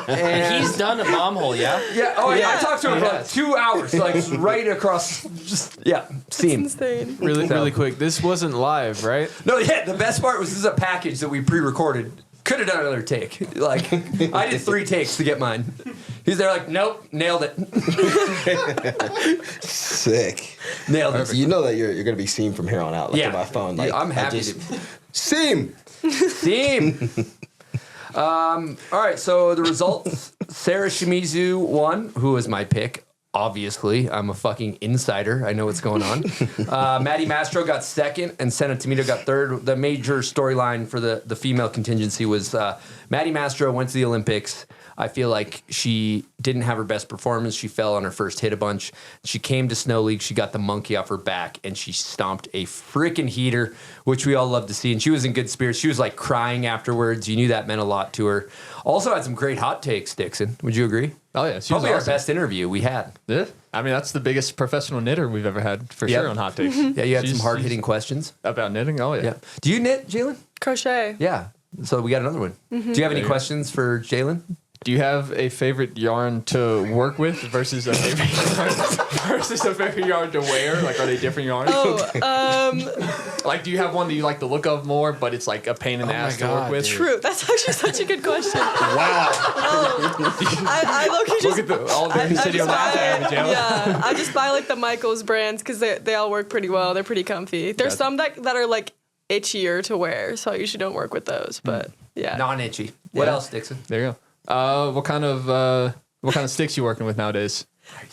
[SPEAKER 8] And he's done a bomb hole, yeah?
[SPEAKER 3] Yeah. Oh yeah. I talked to him for like 2 hours, right across. Seam.
[SPEAKER 7] Insane.
[SPEAKER 5] Really quick. This wasn't live, right?
[SPEAKER 3] No, yeah. The best part was this is a package that we pre-recorded. Could have done another take. I did 3 takes to get mine. He's there nope, nailed it.
[SPEAKER 4] Sick.
[SPEAKER 3] Nailed it.
[SPEAKER 4] You know that you're going to be seen from here on out. On my phone.
[SPEAKER 3] I'm happy to.
[SPEAKER 4] Seam.
[SPEAKER 3] Seam. All right, so the results. Sarah Shimizu won, who was my pick. Obviously, I'm a fucking insider. I know what's going on. Maddie Mastro got second, and Senna Tomito got third. The major storyline for the female contingency was Maddie Mastro went to the Olympics. I feel like she didn't have her best performance. She fell on her first hit a bunch. She came to Snow League. She got the monkey off her back, and she stomped a freaking heater, which we all love to see. And she was in good spirits. She was crying afterwards. You knew that meant a lot to her. Also had some great hot takes, Dixon. Would you agree?
[SPEAKER 6] Oh, yeah.
[SPEAKER 3] Probably our best interview we had.
[SPEAKER 6] Yeah. I mean, that's the biggest professional knitter we've ever had, for sure, on Hot Takes.
[SPEAKER 3] Yeah, you had some hard-hitting questions.
[SPEAKER 6] About knitting? Oh, yeah.
[SPEAKER 3] Do you knit, Jaylen?
[SPEAKER 7] Crochet.
[SPEAKER 3] Yeah. So we got another one. Do you have any questions for Jaylen?
[SPEAKER 6] Do you have a favorite yarn to work with versus a favorite yarn to wear? Are they different yarns? Do you have one that you like the look of more, but it's a pain in the ass to work with?
[SPEAKER 7] True. That's actually such a good question.
[SPEAKER 4] Wow.
[SPEAKER 7] I low-key just...
[SPEAKER 6] Look at all the city on that.
[SPEAKER 7] Yeah, I just buy the Michaels brands because they all work pretty well. They're pretty comfy. There's some that are itchier to wear, so I usually don't work with those. But yeah,
[SPEAKER 3] non-itchy. What else, Dixon?
[SPEAKER 6] There you go. What kind of sticks you working with nowadays?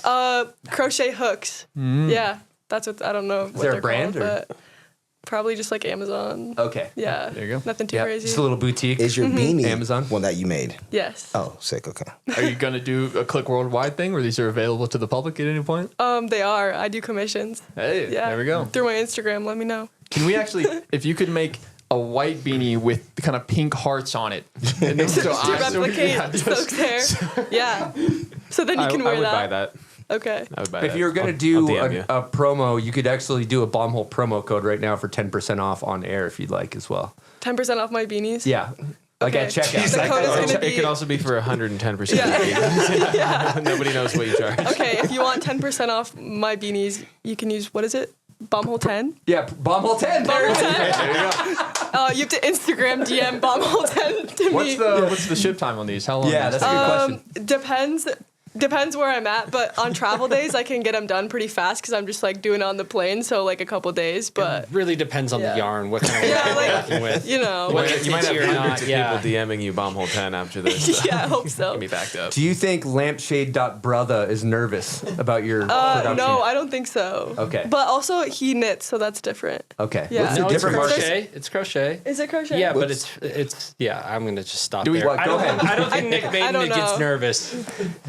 [SPEAKER 7] Crochet hooks. Yeah, that's what I don't know. Is
[SPEAKER 3] there a brand?
[SPEAKER 7] But probably just Amazon.
[SPEAKER 3] Okay.
[SPEAKER 7] Yeah.
[SPEAKER 6] There you go.
[SPEAKER 7] Nothing too crazy.
[SPEAKER 3] Just a little boutique.
[SPEAKER 4] Is your beanie
[SPEAKER 3] Amazon
[SPEAKER 4] one that you made?
[SPEAKER 7] Yes.
[SPEAKER 4] Oh, sick. Okay.
[SPEAKER 6] Are you gonna do a Click Worldwide thing where these are available to the public at any point?
[SPEAKER 7] They are. I do commissions.
[SPEAKER 6] Hey,
[SPEAKER 7] yeah.
[SPEAKER 6] There we go.
[SPEAKER 7] Through my Instagram, let me know.
[SPEAKER 6] Can we actually, if you could make a white beanie with kind of pink hearts on it, and then
[SPEAKER 7] to replicate Stokes' hair. Yeah. So then you can wear
[SPEAKER 5] I would buy that.
[SPEAKER 7] Okay.
[SPEAKER 5] I would buy
[SPEAKER 3] If
[SPEAKER 5] that.
[SPEAKER 3] you're going to do a promo, you could actually do a bomb hole promo code right now for 10% off on air if you'd like as well.
[SPEAKER 7] 10% off my beanies?
[SPEAKER 3] Yeah. At checkout.
[SPEAKER 7] The code is gonna
[SPEAKER 5] It could also be for 110%.
[SPEAKER 7] Yeah.
[SPEAKER 5] Nobody knows what you charge.
[SPEAKER 7] Okay, if you want 10% off my beanies, you can use, what is it? Bombhole 10?
[SPEAKER 3] Yeah, Bombhole 10.
[SPEAKER 7] Bombhole 10.
[SPEAKER 3] There you go.
[SPEAKER 7] You have to Instagram DM Bombhole 10 to me.
[SPEAKER 6] What's the ship time on these? How long?
[SPEAKER 3] Yeah, that's a good question.
[SPEAKER 7] Depends. Depends where I'm at, but on travel days I can get them done pretty fast because I'm just like doing it on the plane, so like a couple days. But
[SPEAKER 8] it really depends on the yarn, what kind of yarn you're working with.
[SPEAKER 7] You know,
[SPEAKER 5] You might have hundreds of people DMing you bomb hole 10 after this.
[SPEAKER 7] Yeah, I hope so.
[SPEAKER 5] Get me backed up.
[SPEAKER 3] Do you think Lampshade.brother is nervous about your production?
[SPEAKER 7] No, I don't think so.
[SPEAKER 3] Okay.
[SPEAKER 7] But also he knits, so that's different.
[SPEAKER 3] Okay.
[SPEAKER 7] Yeah.
[SPEAKER 3] What's the
[SPEAKER 8] No,
[SPEAKER 3] different
[SPEAKER 8] it's
[SPEAKER 3] market?
[SPEAKER 8] crochet. It's crochet.
[SPEAKER 7] Is it crochet?
[SPEAKER 8] Yeah, but it's I'm gonna just stop
[SPEAKER 3] Do we
[SPEAKER 8] there.
[SPEAKER 3] what? Go ahead.
[SPEAKER 8] I don't think Nick
[SPEAKER 7] I don't
[SPEAKER 8] Baden gets
[SPEAKER 7] know.
[SPEAKER 8] nervous.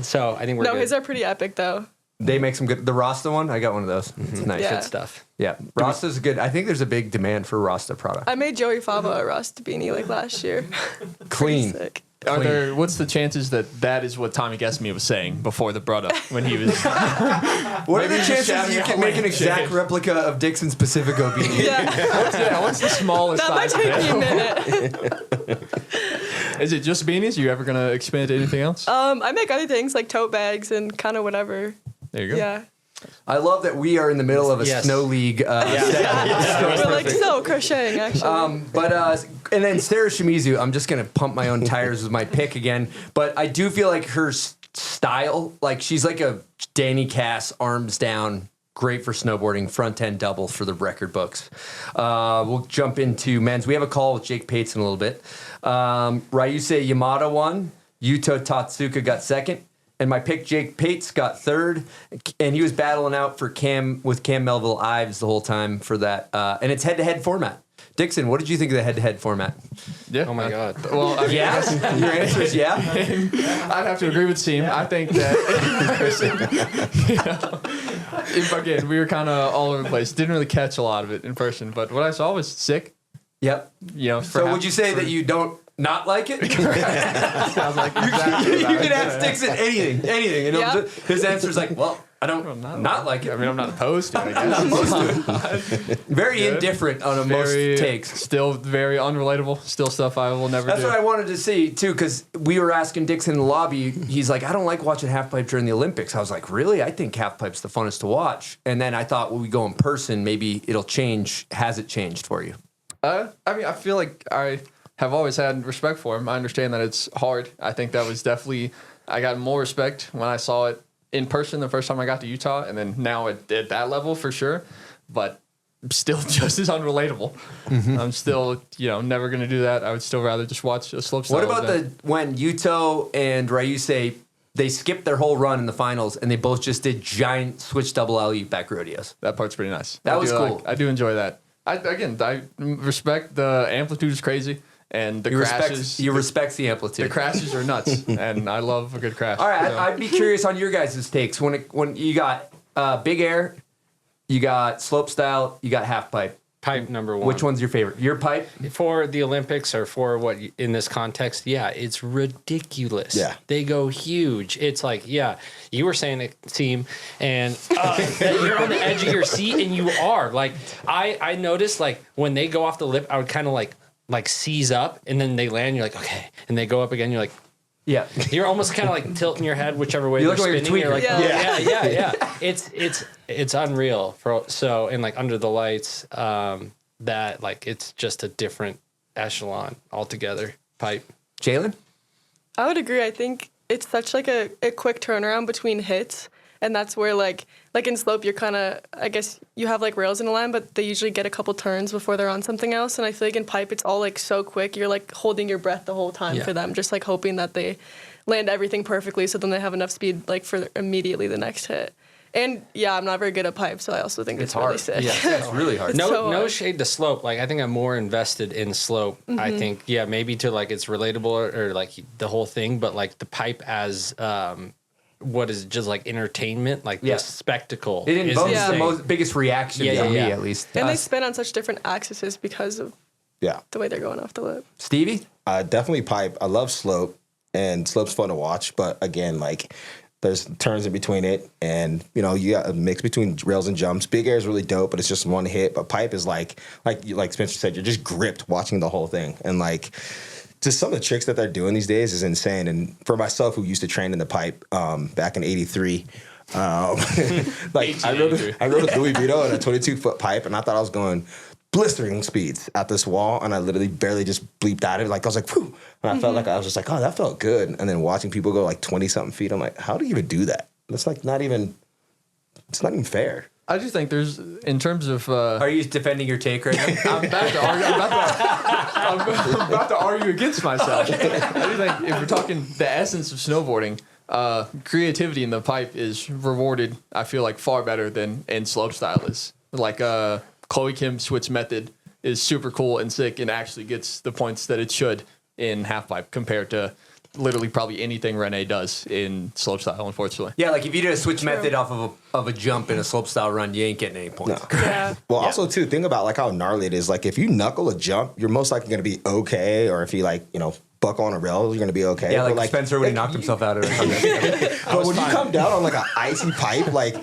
[SPEAKER 8] So I think we're
[SPEAKER 7] No,
[SPEAKER 8] good.
[SPEAKER 7] his are pretty epic though.
[SPEAKER 3] They make some good. The Rasta one, I got one of those. It's nice.
[SPEAKER 7] Yeah.
[SPEAKER 8] Good stuff.
[SPEAKER 3] Yeah, Rasta's good. I think there's a big demand for Rasta product.
[SPEAKER 7] I made Joey Fava a Rust beanie like last year.
[SPEAKER 3] Clean.
[SPEAKER 7] Sick.
[SPEAKER 6] What's the chances that is what Tommy Guessme was saying before the brother when he was?
[SPEAKER 3] What are the chances you can make an exact replica of Dixon's Pacifico beanie?
[SPEAKER 7] Yeah.
[SPEAKER 6] What's the smallest
[SPEAKER 7] That might
[SPEAKER 6] size?
[SPEAKER 7] take me a minute.
[SPEAKER 6] Is it just beanies? Are you ever gonna expand to anything else?
[SPEAKER 7] I make other things like tote bags and kind of whatever.
[SPEAKER 6] There you go.
[SPEAKER 7] Yeah.
[SPEAKER 3] I love that we are in the middle of a snow league.
[SPEAKER 7] We're like crocheting actually.
[SPEAKER 3] And then Sarah Shimizu, I'm just gonna pump my own tires with my pick again. But I do feel like her style, like she's like a Danny Cass, arms down, great for snowboarding, front end double for the record books. We'll jump into men's. We have a call with Jake Pates in a little bit. Ryusei Yamada won. Yuto Tatsuka got second. And my pick, Jake Pates, got third. And he was battling out for Cam Melville Ives the whole time for that. And it's head-to-head format. Dixon, what did you think of the head-to-head format?
[SPEAKER 6] Yeah.
[SPEAKER 8] Oh my God.
[SPEAKER 6] Well, I mean,
[SPEAKER 3] yeah. Your answer is yeah.
[SPEAKER 6] I'd have to agree with Team. I think that again, we were kind of all over the place. Didn't really catch a lot of it in person, but what I saw was sick.
[SPEAKER 3] Yep.
[SPEAKER 6] You know.
[SPEAKER 3] So would you say that you don't not like it?
[SPEAKER 6] Sounds like exactly
[SPEAKER 3] you can ask Dixon anything. And his answer's like, well, I don't not like it.
[SPEAKER 6] I mean, I'm not opposed to it. I guess.
[SPEAKER 3] I'm not opposed to it. Very indifferent on most takes.
[SPEAKER 6] Still very unrelatable. Still stuff I will never
[SPEAKER 3] That's
[SPEAKER 6] do.
[SPEAKER 3] what I wanted to see, too, because we were asking Dixon in the lobby. He's like, I don't like watching halfpipe during the Olympics. I was like, really? I think halfpipe's the funnest to watch. And then I thought, when we go in person, maybe it'll change. Has it changed for you?
[SPEAKER 6] I mean, I feel like I have always had respect for him. I understand that it's hard. I think that was definitely, I got more respect when I saw it in person the first time I got to Utah, and then now at that level for sure, but still just as unrelatable. I'm still, never going to do that. I would still rather just watch a slopestyle.
[SPEAKER 3] What about when Yuto and Ryusei, they skipped their whole run in the finals, and they both just did giant switch double alley back rodeos?
[SPEAKER 6] That part's pretty nice.
[SPEAKER 3] That was cool.
[SPEAKER 6] I do enjoy that. I respect the amplitude is crazy. And the crashes.
[SPEAKER 3] You respect the amplitude.
[SPEAKER 6] The crashes are nuts, and I love a good crash.
[SPEAKER 3] All right,
[SPEAKER 6] so.
[SPEAKER 3] I'd be curious on your guys' takes. When you got big air, you got slope style, you got half pipe.
[SPEAKER 8] Pipe number one.
[SPEAKER 3] Which one's your favorite? Your pipe?
[SPEAKER 8] For the Olympics or for what in this context, yeah, it's ridiculous.
[SPEAKER 4] Yeah.
[SPEAKER 8] They go huge. It's like, yeah, you were saying it, Team, and that you're on the edge of your seat, and you are. Like, I noticed, like, when they go off the lip, I would kind of like seize up, and then they land, you're like, okay, and they go up again, you're like,
[SPEAKER 3] yeah.
[SPEAKER 8] You're almost kind of like tilting your head whichever way
[SPEAKER 3] You
[SPEAKER 8] they're
[SPEAKER 3] look like
[SPEAKER 8] spinning.
[SPEAKER 3] you're
[SPEAKER 8] You're like,
[SPEAKER 3] tweaking.
[SPEAKER 8] yeah. It's unreal. And like under the lights, that like it's just a different echelon altogether. Pipe.
[SPEAKER 3] Jaylen?
[SPEAKER 7] I would agree. I think it's such like a quick turnaround between hits. And that's where like in slope, you're kind of, I guess you have like rails in a line, but they usually get a couple turns before they're on something else. And I feel like in pipe, it's all like so quick. You're like holding your breath the whole time for them, just like hoping that they land everything perfectly. So then they have enough speed like for immediately the next hit. And yeah, I'm not very good at pipe, so I also think it's really
[SPEAKER 3] hard.
[SPEAKER 7] sick.
[SPEAKER 3] Yeah, it's really hard.
[SPEAKER 8] No shade to slope. Like I think I'm more invested in slope. I think maybe to like it's relatable or like the whole thing, but like the pipe as what is just like entertainment, like the spectacle.
[SPEAKER 3] It invokes the biggest reaction for me, at least.
[SPEAKER 7] And they spin on such different axes because of the way they're going off the lip.
[SPEAKER 3] Stevie?
[SPEAKER 4] Definitely pipe. I love slope, and slope's fun to watch, but again, like there's turns in between it, and you got a mix between rails and jumps. Big air is really dope, but it's just one hit. But pipe is like Spencer said, you're just gripped watching the whole thing, and like just some of the tricks that they're doing these days is insane. And for myself, who used to train in the pipe back in '83, like I rode a Louis Vito and a 22-foot pipe, and I thought I was going blistering speeds at this wall, and I literally barely just bleeped out of it. Like I was like, whew. And I felt like I was just like, oh, that felt good. And then watching people go like 20-something feet, I'm like, how do you even do that? That's like not even fair.
[SPEAKER 6] I just think there's, in terms of...
[SPEAKER 3] Are you defending your take right now?
[SPEAKER 6] I'm about to argue against myself. I do think if we're talking the essence of snowboarding, creativity in the pipe is rewarded, I feel like, far better than in slopestyle is. Like Chloe Kim's switch method is super cool and sick and actually gets the points that it should in halfpipe compared to literally probably anything Renee does in slopestyle, unfortunately.
[SPEAKER 3] Yeah, like if you did a switch method off of a jump in a slopestyle run, you ain't getting any points.
[SPEAKER 4] No.
[SPEAKER 7] Yeah.
[SPEAKER 4] Well, also too, think about like how gnarly it is. Like if you knuckle a jump, you're most likely going to be okay, or if you like, you know, buck on a rail, you're going to be okay.
[SPEAKER 3] Yeah,
[SPEAKER 4] but
[SPEAKER 3] like Spencer when he knocked himself out of it.
[SPEAKER 4] But when you come down on like an icy pipe, like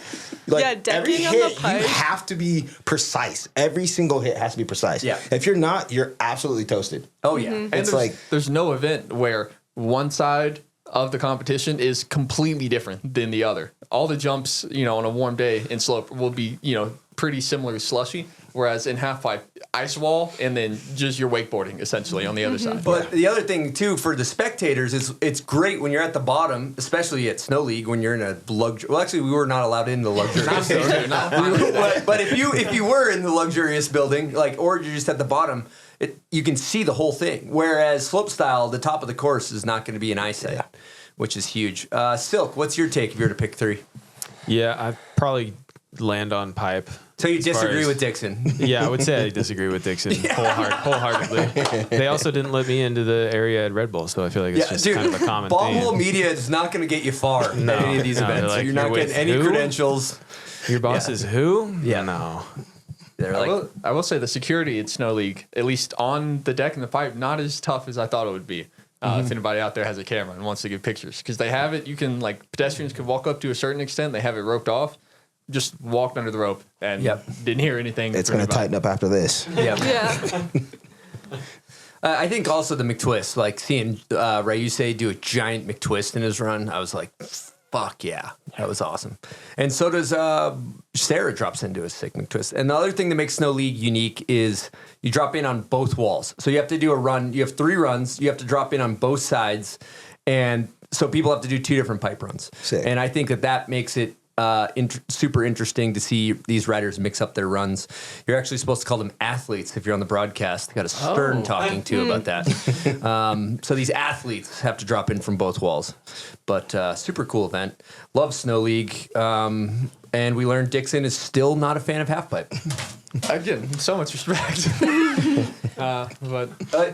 [SPEAKER 7] Yeah,
[SPEAKER 4] every
[SPEAKER 7] decking on
[SPEAKER 4] hit,
[SPEAKER 7] the pipe.
[SPEAKER 4] you have to be precise. Every single hit has to be precise.
[SPEAKER 3] Yeah.
[SPEAKER 4] If you're not, you're absolutely toasted.
[SPEAKER 3] Oh, yeah.
[SPEAKER 7] Mm-hmm.
[SPEAKER 6] And
[SPEAKER 4] It's like
[SPEAKER 6] there's no event where one side of the competition is completely different than the other. All the jumps, you know, on a warm day in slope will be, you know, pretty similar slushy, whereas in halfpipe, ice wall and then just your wakeboarding essentially on the other side.
[SPEAKER 3] But the other thing too for the spectators is it's great when you're at the bottom, especially at Snow League when you're in a luxury. Well, actually, we were not allowed in the luxurious building. But if you were in the luxurious building, like, or you're just at the bottom, you can see the whole thing. Whereas slopestyle, the top of the course is not going to be an eyesight, which is huge. Silk, what's your take if you were to pick three?
[SPEAKER 5] Yeah, I'd probably land on pipe.
[SPEAKER 3] So you disagree with Dixon?
[SPEAKER 5] Yeah, I would say I disagree with Dixon wholeheartedly. They also didn't let me into the area at Red Bull, so I feel like it's just kind of a common
[SPEAKER 3] Ball
[SPEAKER 5] theme.
[SPEAKER 3] Hole Media is not going to get you far at any of these events.
[SPEAKER 5] Like,
[SPEAKER 3] You're not getting any credentials.
[SPEAKER 5] Your boss is who?
[SPEAKER 3] Yeah.
[SPEAKER 5] No.
[SPEAKER 3] They're like,
[SPEAKER 6] I will say the security at Snow League, at least on the deck and the pipe, not as tough as I thought it would be. If anybody out there has a camera and wants to give pictures, because they have it, you can, like, pedestrians can walk up to a certain extent. They have it roped off. Just walked under the rope and didn't hear anything.
[SPEAKER 4] It's going to tighten up after this.
[SPEAKER 7] Yeah.
[SPEAKER 3] I think also the McTwist, like seeing Ryusei do a giant McTwist in his run, I was like, fuck yeah, that was awesome. And so does Sarah drops into a sick McTwist. And the other thing that makes Snow League unique is you drop in on both walls. So you have to do a run. You have 3 runs. You have to drop in on both sides. And so people have to do 2 different pipe runs.
[SPEAKER 4] Sick.
[SPEAKER 3] And I think that makes it super interesting to see these riders mix up their runs. You're actually supposed to call them athletes if you're on the broadcast. Got a Stern talking to about that. So these athletes have to drop in from both walls. But super cool event. Love Snow League. And we learned Dixon is still not a fan of halfpipe.
[SPEAKER 6] Again, so much respect.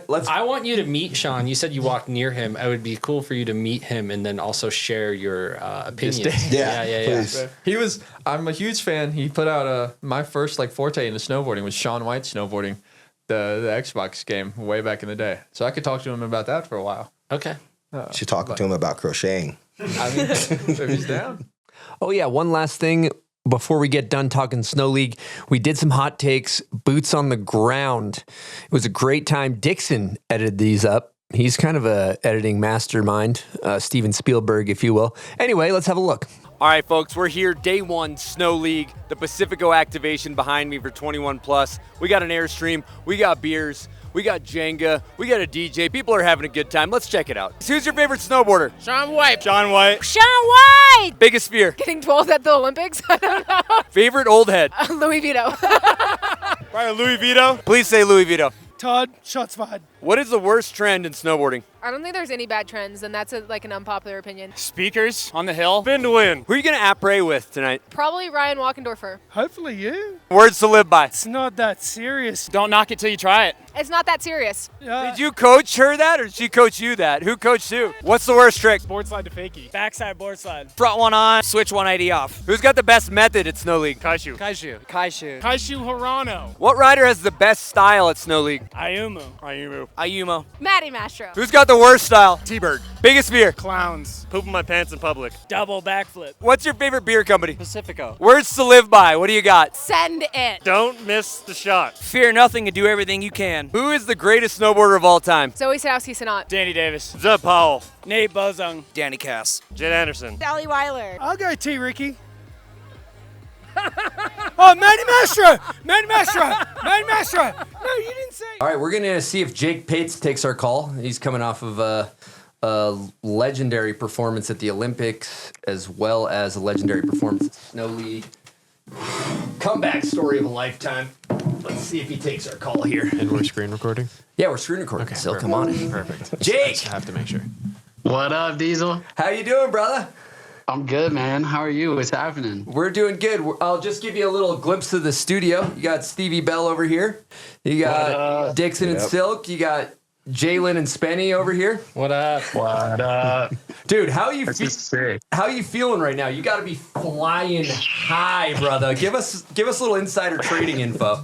[SPEAKER 3] Let's.
[SPEAKER 8] I want you to meet Sean. You said you walked near him. It would be cool for you to meet him and then also share your opinions.
[SPEAKER 6] Yeah. I'm a huge fan. He put out my first like forte into snowboarding was Shaun White snowboarding, the Xbox game way back in the day. So I could talk to him about that for a while.
[SPEAKER 8] Okay.
[SPEAKER 4] Should talk to him about crocheting.
[SPEAKER 6] I mean, if he's down.
[SPEAKER 3] Oh, yeah. One last thing before we get done talking Snow League. We did some hot takes, boots on the ground. It was a great time. Dixon edited these up. He's kind of a editing mastermind, Steven Spielberg, if you will. Anyway, let's have a look.
[SPEAKER 14] All right, folks, we're here, day 1, Snow League, the Pacifico activation behind me for 21 plus. We got an Airstream, we got beers, we got Jenga, we got a DJ. People are having a good time. Let's check it out. Who's your favorite snowboarder?
[SPEAKER 15] Shaun White.
[SPEAKER 14] Shaun White.
[SPEAKER 15] Shaun White!
[SPEAKER 14] Biggest fear?
[SPEAKER 15] Getting 12th at the Olympics? I don't know.
[SPEAKER 14] Favorite old head?
[SPEAKER 15] Louis Vito.
[SPEAKER 14] Right, Louis Vito? Please say Louis Vito.
[SPEAKER 15] Todd, shots fired.
[SPEAKER 14] What is the worst trend in snowboarding?
[SPEAKER 15] I don't think there's any bad trends, and that's like an unpopular opinion.
[SPEAKER 14] Speakers on the hill. Spin to win. Who are you going to après with tonight?
[SPEAKER 15] Probably Ryan Walkendorfer.
[SPEAKER 14] Hopefully you. Words to live by.
[SPEAKER 15] It's not that serious.
[SPEAKER 14] Don't knock it till you try it.
[SPEAKER 15] It's not that serious.
[SPEAKER 14] Did you coach her that, or did she coach you that? Who coached who? What's the worst trick?
[SPEAKER 15] Board slide to fakie. Backside board slide.
[SPEAKER 14] Front one on, switch 180 off. Who's got the best method at Snow League?
[SPEAKER 15] Kaishu Hirano.
[SPEAKER 14] What rider has the best style at Snow League?
[SPEAKER 15] Ayumu. Maddie Mastro.
[SPEAKER 14] Who's got the worst style? T-Bird. Biggest fear?
[SPEAKER 15] Clowns.
[SPEAKER 14] Pooping my pants in public.
[SPEAKER 15] Double backflip.
[SPEAKER 14] What's your favorite beer company?
[SPEAKER 15] Pacifico.
[SPEAKER 14] Words to live by. What do you got?
[SPEAKER 15] Send it.
[SPEAKER 14] Don't miss the shot. Fear nothing and do everything you can. Who is the greatest snowboarder of all time?
[SPEAKER 15] Zoe Sadowski Sanat.
[SPEAKER 14] Danny Davis. Zeb Powell.
[SPEAKER 15] Nate Bozung.
[SPEAKER 14] Danny Cass. Jen Anderson.
[SPEAKER 15] Sally Weiler.
[SPEAKER 16] I'll go T. Ricky.
[SPEAKER 15] Oh, Manny Mestra! Manny Mestra! Manny Mestra! No, you didn't say.
[SPEAKER 3] All right, we're going to see if Jake Pates takes our call. He's coming off of a legendary performance at the Olympics, as well as a legendary performance at Snow League. Comeback story of a lifetime. Let's see if he takes our call here.
[SPEAKER 5] And we're screen recording?
[SPEAKER 3] Yeah, we're screen recording.
[SPEAKER 5] Okay,
[SPEAKER 3] still,
[SPEAKER 5] perfect.
[SPEAKER 3] come on in.
[SPEAKER 5] Perfect.
[SPEAKER 3] Jake!
[SPEAKER 5] I have to make sure.
[SPEAKER 16] What up, Diesel?
[SPEAKER 3] How you doing, brother?
[SPEAKER 16] I'm good, man. How are you? What's happening?
[SPEAKER 3] We're doing good. I'll just give you a little glimpse of the studio. You got Stevie Bell over here. You got Dixon and Silk. You got Jaylen and Spenny over here.
[SPEAKER 8] What up?
[SPEAKER 16] What up?
[SPEAKER 3] Dude, how you feeling right now? You got to be flying high, brother. Give us a little insider trading info.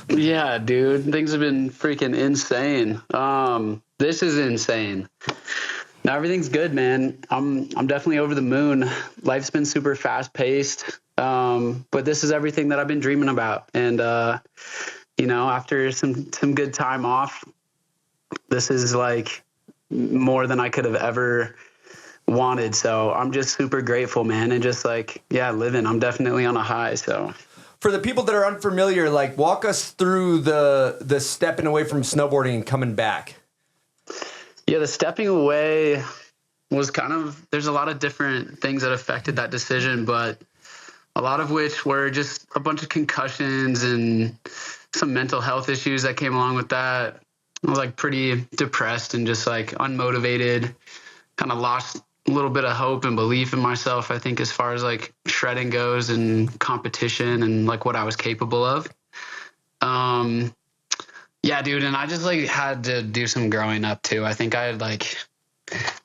[SPEAKER 16] Yeah, dude. Things have been freaking insane. This is insane. Now everything's good, man. I'm definitely over the moon. Life's been super fast paced. But this is everything that I've been dreaming about. And after some good time off, this is like more than I could have ever wanted. So I'm just super grateful, man. And just living. I'm definitely on a high. So
[SPEAKER 3] for the people that are unfamiliar, walk us through the stepping away from snowboarding and coming back.
[SPEAKER 16] Yeah, the stepping away was there's a lot of different things that affected that decision, but a lot of which were just a bunch of concussions and some mental health issues that came along with that. I was pretty depressed and just unmotivated, kind of lost a little bit of hope and belief in myself, I think, as far as shredding goes and competition and what I was capable of. Yeah, dude, and I just had to do some growing up too. I think I had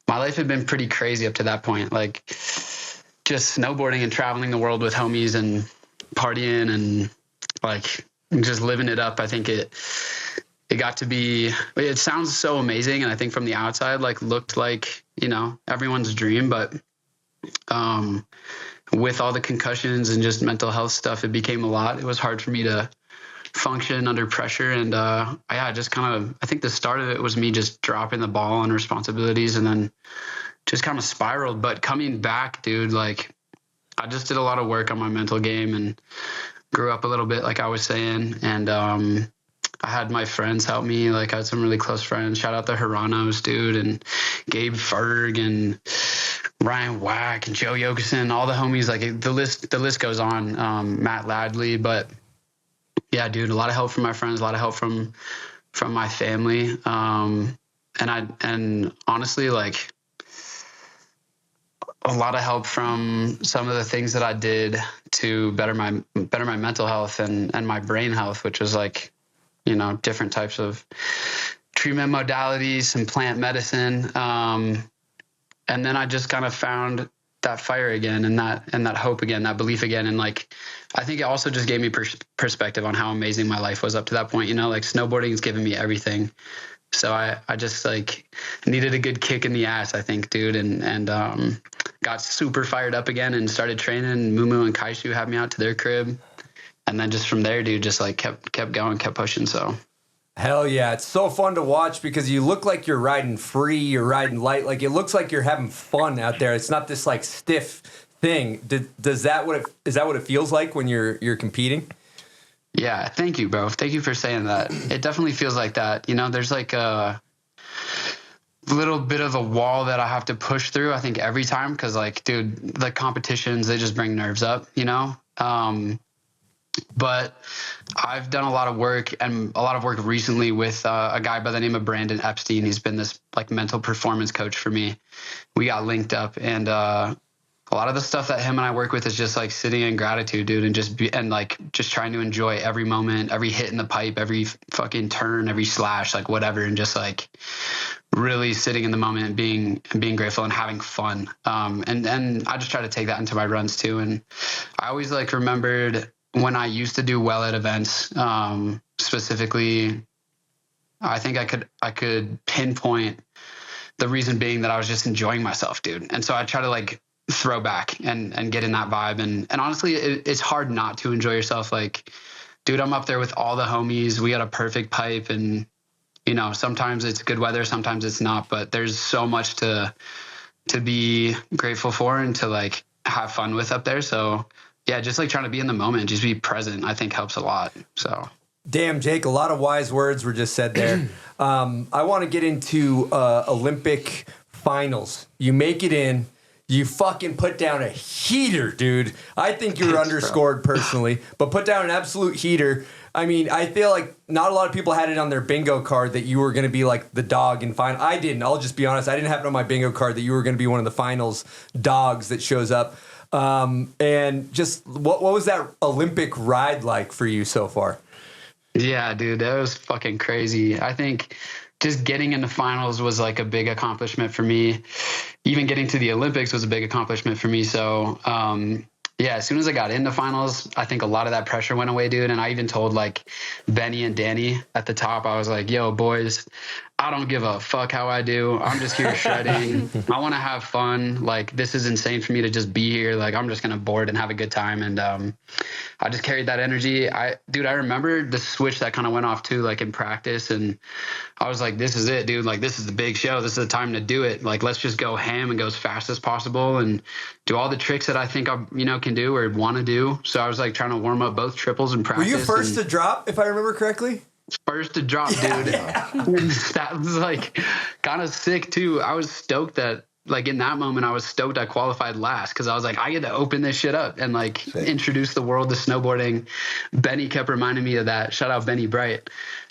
[SPEAKER 16] my life had been pretty crazy up to that point, just snowboarding and traveling the world with homies and partying and just living it up. I think it got to be, it sounds so amazing, and I think from the outside looked like everyone's dream, but with all the concussions and just mental health stuff, it became a lot. It was hard for me to function under pressure, and I think the start of it was me just dropping the ball on responsibilities and then just kind of spiraled. But coming back, dude, I just did a lot of work on my mental game and grew up a little bit, like I was saying, and I had my friends help me. I had some really close friends. Shout out the Hiranos, dude, and Gabe Ferg and Ryan Wack and Joe Yokeson, all the homies. The list goes on. Matt Ladley, but yeah, dude, a lot of help from my friends, a lot of help from my family. And honestly, a lot of help from some of the things that I did to better my mental health and my brain health, which was different types of treatment modalities, some plant medicine. And then I just kind of found that fire again and that hope again, that belief again. And I think it also just gave me perspective on how amazing my life was up to that point. Snowboarding has given me everything. So I just needed a good kick in the ass, I think, dude. And got super fired up again and started training. Mumu and Kaishu had me out to their crib. And then just from there, dude, just kept going, kept pushing. So
[SPEAKER 3] hell yeah. It's so fun to watch because you look like you're riding free, you're riding light. It looks like you're having fun out there. It's not this stiff thing. Is that what it feels like when you're competing?
[SPEAKER 16] Yeah. Thank you, bro. Thank you for saying that. It definitely feels like that. There's a little bit of a wall that I have to push through, I think, every time. Cause dude, the competitions, they just bring nerves up, but I've done a lot of work recently with a guy by the name of Brandon Epstein. He's been this mental performance coach for me. We got linked up, and a lot of the stuff that him and I work with is just sitting in gratitude, dude, and just trying to enjoy every moment, every hit in the pipe, every fucking turn, every slash, whatever, and just really sitting in the moment and being grateful and having fun. And I just try to take that into my runs too. And I always remembered when I used to do well at events, specifically, I think I could pinpoint the reason being that I was just enjoying myself, dude. And so I try to throw back and get in that vibe. And honestly, it's hard not to enjoy yourself. Dude, I'm up there with all the homies. We got a perfect pipe, and sometimes it's good weather, sometimes it's not, but there's so much to be grateful for and to have fun with up there. So yeah, just like trying to be in the moment, just be present, I think helps a lot. So.
[SPEAKER 3] Damn, Jake, a lot of wise words were just said there. I want to get into Olympic finals. You make it in. You fucking put down a heater, dude. I think you were underscored personally, but put down an absolute heater. I mean, I feel like not a lot of people had it on their bingo card that you were going to be like the dog in final. I didn't. I'll just be honest. I didn't have it on my bingo card that you were going to be one of the finals dogs that shows up. And just what was that Olympic ride like for you so far?
[SPEAKER 16] Yeah, dude, that was fucking crazy. I think just getting into finals was like a big accomplishment for me. Even getting to the Olympics was a big accomplishment for me. So, yeah, as soon as I got into finals, I think a lot of that pressure went away, dude. And I even told like Benny and Danny at the top, I was like, yo, boys, I don't give a fuck how I do. I'm just here shredding. I want to have fun. Like, this is insane for me to just be here. Like, I'm just going to board and have a good time. And I just carried that energy. I remember the switch that kind of went off too, like in practice. And I was like, this is it, dude. Like, this is the big show. This is the time to do it. Like, let's just go ham and go as fast as possible and do all the tricks that I think I, can do or want to do. So I was like trying to warm up both triples in practice.
[SPEAKER 3] Were you first to drop, if I remember correctly?
[SPEAKER 16] First to drop, dude. That was like kind of sick too. I was stoked that like in that moment I was stoked I qualified last because I was like, I get to open this shit up and like introduce the world to snowboarding. Benny kept reminding me of that. Shout out Benny Bright.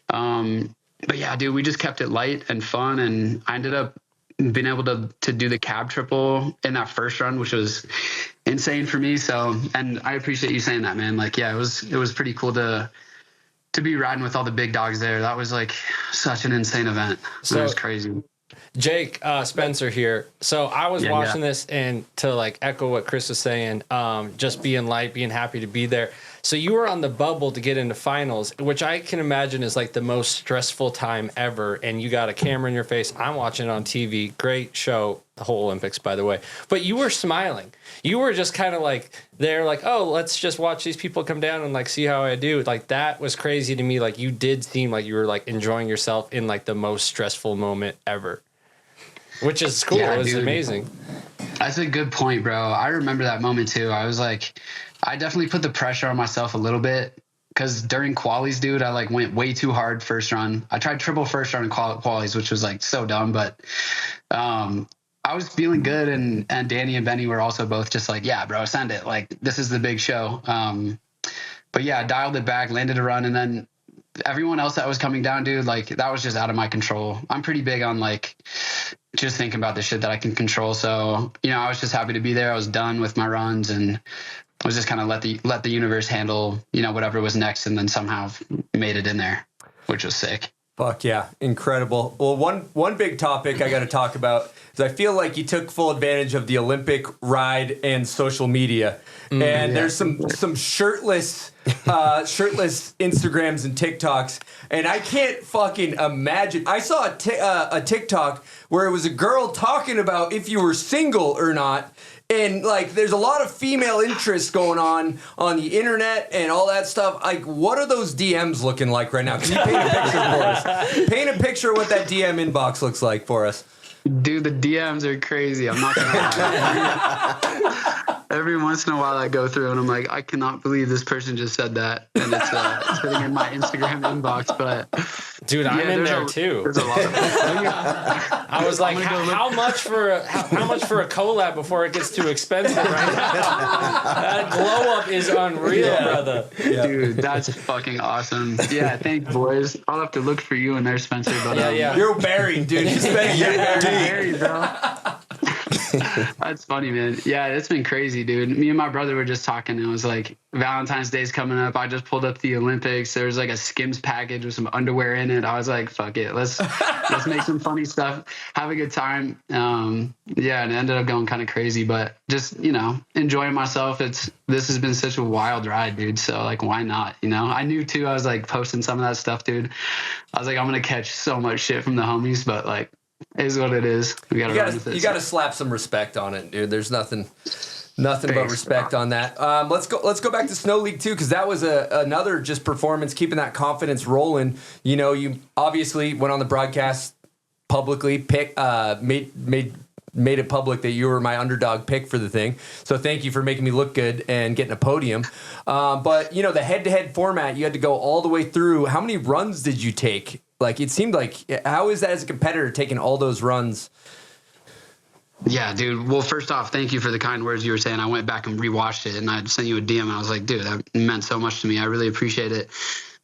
[SPEAKER 16] But yeah, dude, we just kept it light and fun, and I ended up being able to do the cab triple in that first run, which was insane for me. So, and I appreciate you saying that, man. Like, yeah, it was pretty cool to be riding with all the big dogs there. That was like such an insane event. So it was crazy.
[SPEAKER 8] Jake, Spencer here. So I was watching this, and to like echo what Chris was saying, just being light, being happy to be there. So you were on the bubble to get into finals, which I can imagine is like the most stressful time ever. And you got a camera in your face. I'm watching it on TV. Great show. The whole Olympics, by the way. But you were smiling. You were just kind of like there, like, oh, let's just watch these people come down and like see how I do. Like, that was crazy to me. Like, you did seem like you were like enjoying yourself in like the most stressful moment ever, which is cool.
[SPEAKER 16] Yeah,
[SPEAKER 8] it was
[SPEAKER 16] dude.
[SPEAKER 8] Amazing.
[SPEAKER 16] That's a good point, bro. I remember that moment too. I was like, I definitely put the pressure on myself a little bit because during qualies, dude, I like went way too hard first run. I tried triple first run in qualies, which was like so dumb, but I was feeling good, and Danny and Benny were also both just like, yeah, bro, send it. Like, this is the big show. But yeah, I dialed it back, landed a run, and then everyone else that was coming down, dude, like, that was just out of my control. I'm pretty big on like just thinking about the shit that I can control. So, I was just happy to be there. I was done with my runs, and I was just kind of let the universe handle, whatever was next, and then somehow made it in there, which was sick.
[SPEAKER 3] Fuck yeah, incredible. Well, one big topic I got to talk about is I feel like you took full advantage of the Olympic ride and social media. And there's some shirtless Instagrams and TikToks, and I can't fucking imagine. I saw a TikTok where it was a girl talking about if you were single or not. And like, there's a lot of female interest going on the internet and all that stuff. Like, what are those DMs looking like right now? Can you paint a picture for us? Paint a picture of what that DM inbox looks like for us.
[SPEAKER 16] Dude, the DMs are crazy. I'm not gonna lie. Every once in a while I go through and I'm like, I cannot believe this person just said that. And it's sitting in my Instagram inbox. But
[SPEAKER 8] dude, I'm in there too.
[SPEAKER 16] There's a lot of
[SPEAKER 8] I was like, how much for a collab before it gets too expensive right now? That glow up is unreal, brother.
[SPEAKER 16] Yeah. Dude, that's fucking awesome. Yeah, thanks, boys. I'll have to look for you in there, Spencer. But
[SPEAKER 3] you're buried, dude. You're
[SPEAKER 16] buried, bro. That's funny, man. Yeah, it's been crazy, dude. Me and my brother were just talking, and it was like, Valentine's Day's coming up. I just pulled up the Olympics. There was like a Skims package with some underwear in it. I was like, fuck it. Let's make some funny stuff, have a good time. And it ended up going kind of crazy, but just, enjoying myself. This has been such a wild ride, dude. So like, why not? I knew too, I was like posting some of that stuff, dude. I was like, I'm going to catch so much shit from the homies, but like, it is what it is. You
[SPEAKER 3] gotta slap some respect on it, dude. There's nothing but respect on that. Let's go back to Snow League 2, because that was another just performance, keeping that confidence rolling. You obviously went on the broadcast publicly, made made it public that you were my underdog pick for the thing. So thank you for making me look good and getting a podium. But, you know, the head-to-head format, you had to go all the way through. How many runs did you take? Like, it seemed like, how is that as a competitor taking all those runs?
[SPEAKER 16] Yeah, dude. Well, first off, thank you for the kind words you were saying. I went back and rewatched it, and I sent you a DM, and I was like, dude, that meant so much to me. I really appreciate it.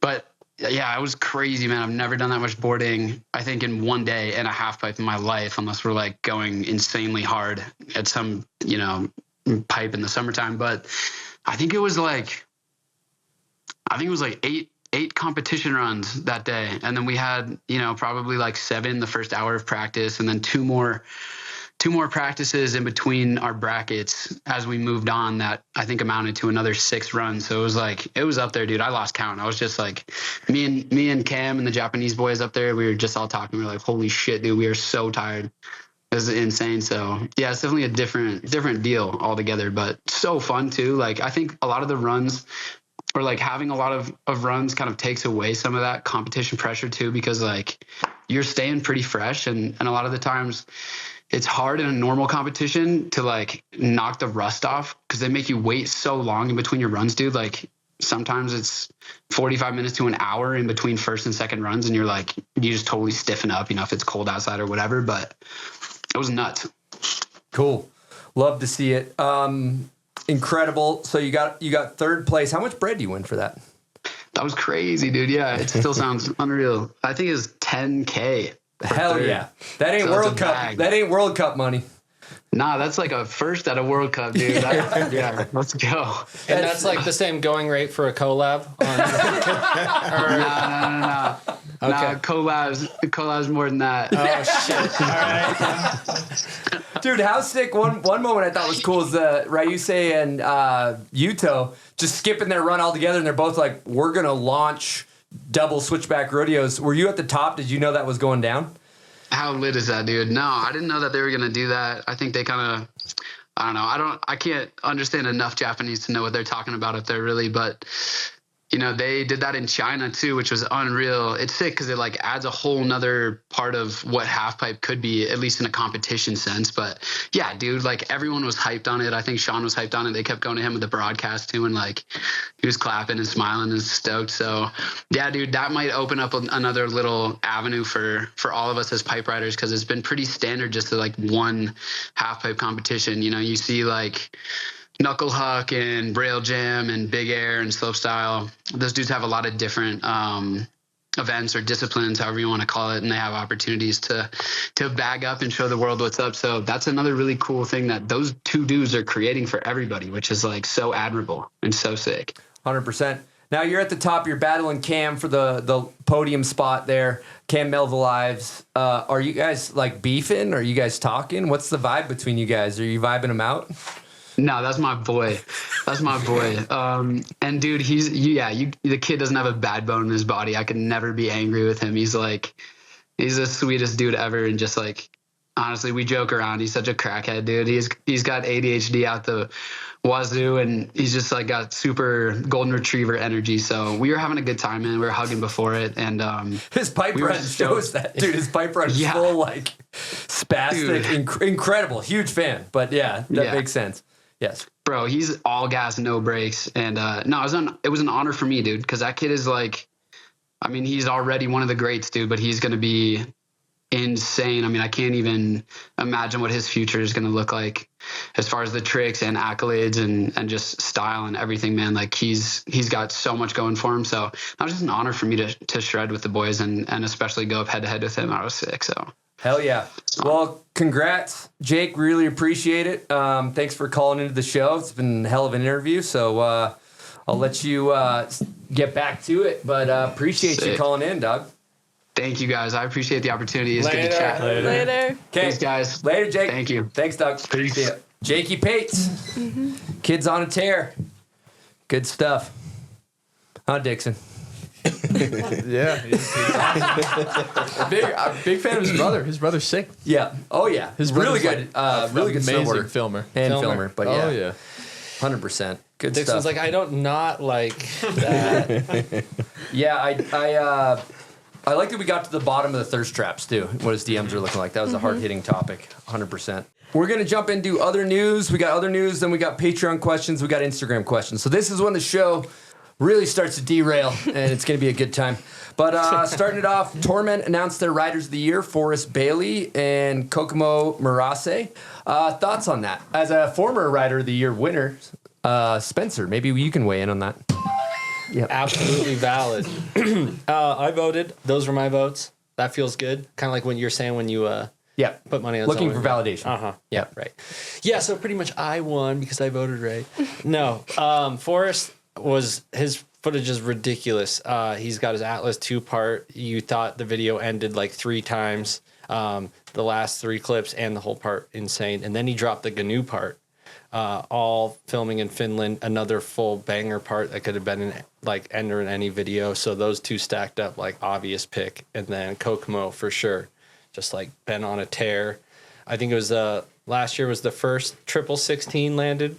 [SPEAKER 16] But yeah, it was crazy, man. I've never done that much boarding, I think, in one day and a half pipe in my life, unless we're like going insanely hard at some, you know, pipe in the summertime. But I think it was like eight competition runs that day. And then we had, you know, probably like 7 the first hour of practice, and then two more practices in between our brackets as we moved on that I think amounted to another 6 runs. So it was up there, dude. I lost count. I was just like, me and Cam and the Japanese boys up there, we were just all talking. We were like, holy shit, dude, we are so tired. It was insane. So yeah, it's definitely a different deal altogether, but so fun too. Like, I think a lot of the runs, or like having a lot of runs, kind of takes away some of that competition pressure too, because like you're staying pretty fresh, and a lot of the times it's hard in a normal competition to like knock the rust off because they make you wait so long in between your runs, dude. Like sometimes it's 45 minutes to an hour in between first and second runs, and you're like, you just totally stiffen up, you know, if it's cold outside or whatever. But it was nuts.
[SPEAKER 3] Cool. Love to see it. Incredible. So you got third place. How much bread do you win for that?
[SPEAKER 16] That was crazy, dude. Yeah, it still sounds unreal. I think it was $10K.
[SPEAKER 3] Hell yeah. That ain't World Cup. That ain't World Cup money.
[SPEAKER 16] Nah, that's like a first at a World Cup, dude. Yeah, let's go.
[SPEAKER 8] And that's like the same going rate for a collab?
[SPEAKER 16] No.
[SPEAKER 8] Okay.
[SPEAKER 16] Nah, collabs more than that.
[SPEAKER 8] Oh, shit. All right.
[SPEAKER 3] Dude, how sick. One moment I thought was cool is Ryuse and Yuto just skipping their run altogether, and they're both like, we're going to launch double switchback rodeos. Were you at the top? Did you know that was going down?
[SPEAKER 16] How lit is that, dude? No, I didn't know that they were going to do that. I think they kind of, I don't know. I can't understand enough Japanese to know what they're talking about up there, really. But, you know, they did that in China too, which was unreal. It's sick because it like adds a whole nother part of what half pipe could be, at least in a competition sense. But yeah, dude, like everyone was hyped on it. I think Sean was hyped on it. They kept going to him with the broadcast too, and like he was clapping and smiling and stoked. So yeah, dude, that might open up another little avenue for all of us as pipe riders, because it's been pretty standard just to like one half pipe competition. You know, you see like Knuckle Huck and Rail Jam and Big Air and Slopestyle. Those dudes have a lot of different events or disciplines, however you want to call it, and they have opportunities to bag up and show the world what's up. So that's another really cool thing that those two dudes are creating for everybody, which is like so admirable and so sick.
[SPEAKER 3] 100%. Now you're at the top. You're battling Cam for the podium spot there. Cam Melville Lives. Are you guys like beefing? Are you guys talking? What's the vibe between you guys? Are you vibing him out?
[SPEAKER 16] No, that's my boy. That's my boy. And dude, the kid doesn't have a bad bone in his body. I could never be angry with him. He's the sweetest dude ever. And just like, honestly, we joke around. He's such a crackhead, dude. He's got ADHD out the wazoo, and he's just like got super golden retriever energy. So we were having a good time, man. We were hugging before it, and
[SPEAKER 3] his pipe run shows that, dude. His pipe run is full like spastic, incredible. Huge fan, but yeah, that makes sense. Yes,
[SPEAKER 16] bro. He's all gas, no brakes, and no, it was an honor for me, dude, because that kid is like, I mean, he's already one of the greats, dude, but he's gonna be insane. I mean, I can't even imagine what his future is going to look like as far as the tricks and accolades and just style and everything, man. Like he's got so much going for him. So that was just an honor for me to shred with the boys and especially go up head to head with him. I was sick. So
[SPEAKER 3] hell yeah. Well, congrats, Jake. Really appreciate it. Thanks for calling into the show. It's been a hell of an interview. So I'll let you get back to it, but appreciate you calling in, dog.
[SPEAKER 16] Thank you, guys. I appreciate the opportunity. It's good to chat.
[SPEAKER 7] Later.
[SPEAKER 16] Thanks, guys.
[SPEAKER 3] Later, Jake.
[SPEAKER 16] Thank you.
[SPEAKER 3] Thanks, Doug.
[SPEAKER 16] Peace.
[SPEAKER 3] Jakey Pates. Kids on a tear. Good stuff. Huh, Dixon?
[SPEAKER 6] Yeah. Big fan of his brother. His brother's sick.
[SPEAKER 3] Yeah. Oh, yeah.
[SPEAKER 6] His
[SPEAKER 3] really
[SPEAKER 6] brother's
[SPEAKER 3] good. Really good
[SPEAKER 6] amazing
[SPEAKER 3] snowboarder.
[SPEAKER 6] filmer.
[SPEAKER 3] And filmer. But yeah.
[SPEAKER 6] Oh, yeah.
[SPEAKER 3] 100%. Good
[SPEAKER 8] Dixon's
[SPEAKER 3] stuff.
[SPEAKER 8] like, I don't not like that.
[SPEAKER 3] Yeah, I like that we got to the bottom of the thirst traps too. What his DMs are looking like. That was a hard-hitting topic, 100%. We're going to jump into other news. We got other news, then we got Patreon questions, we got Instagram questions. So this is when the show really starts to derail, and it's going to be a good time. But starting it off, Torment announced their Riders of the Year, Forrest Bailey and Kokomo Murase. Thoughts on that? As a former Rider of the Year winner, Spencer, maybe you can weigh in on that.
[SPEAKER 8] Yep. Absolutely valid. I voted. Those were my votes. That feels good. Kind of like when you're saying when you put money on
[SPEAKER 3] looking
[SPEAKER 8] someone.
[SPEAKER 3] for validation.
[SPEAKER 8] Yeah, right. Yeah, so pretty much I won because I voted right. No, Forrest his footage is ridiculous. He's got his Atlas 2-part. You thought the video ended like 3 times. The last 3 clips and the whole part insane. And then he dropped the GNU part. All filming in Finland, another full banger part that could have been entered in any video. So those 2 stacked up like obvious pick. And then Kokomo for sure, just like been on a tear. I think it was last year was the first 16 landed,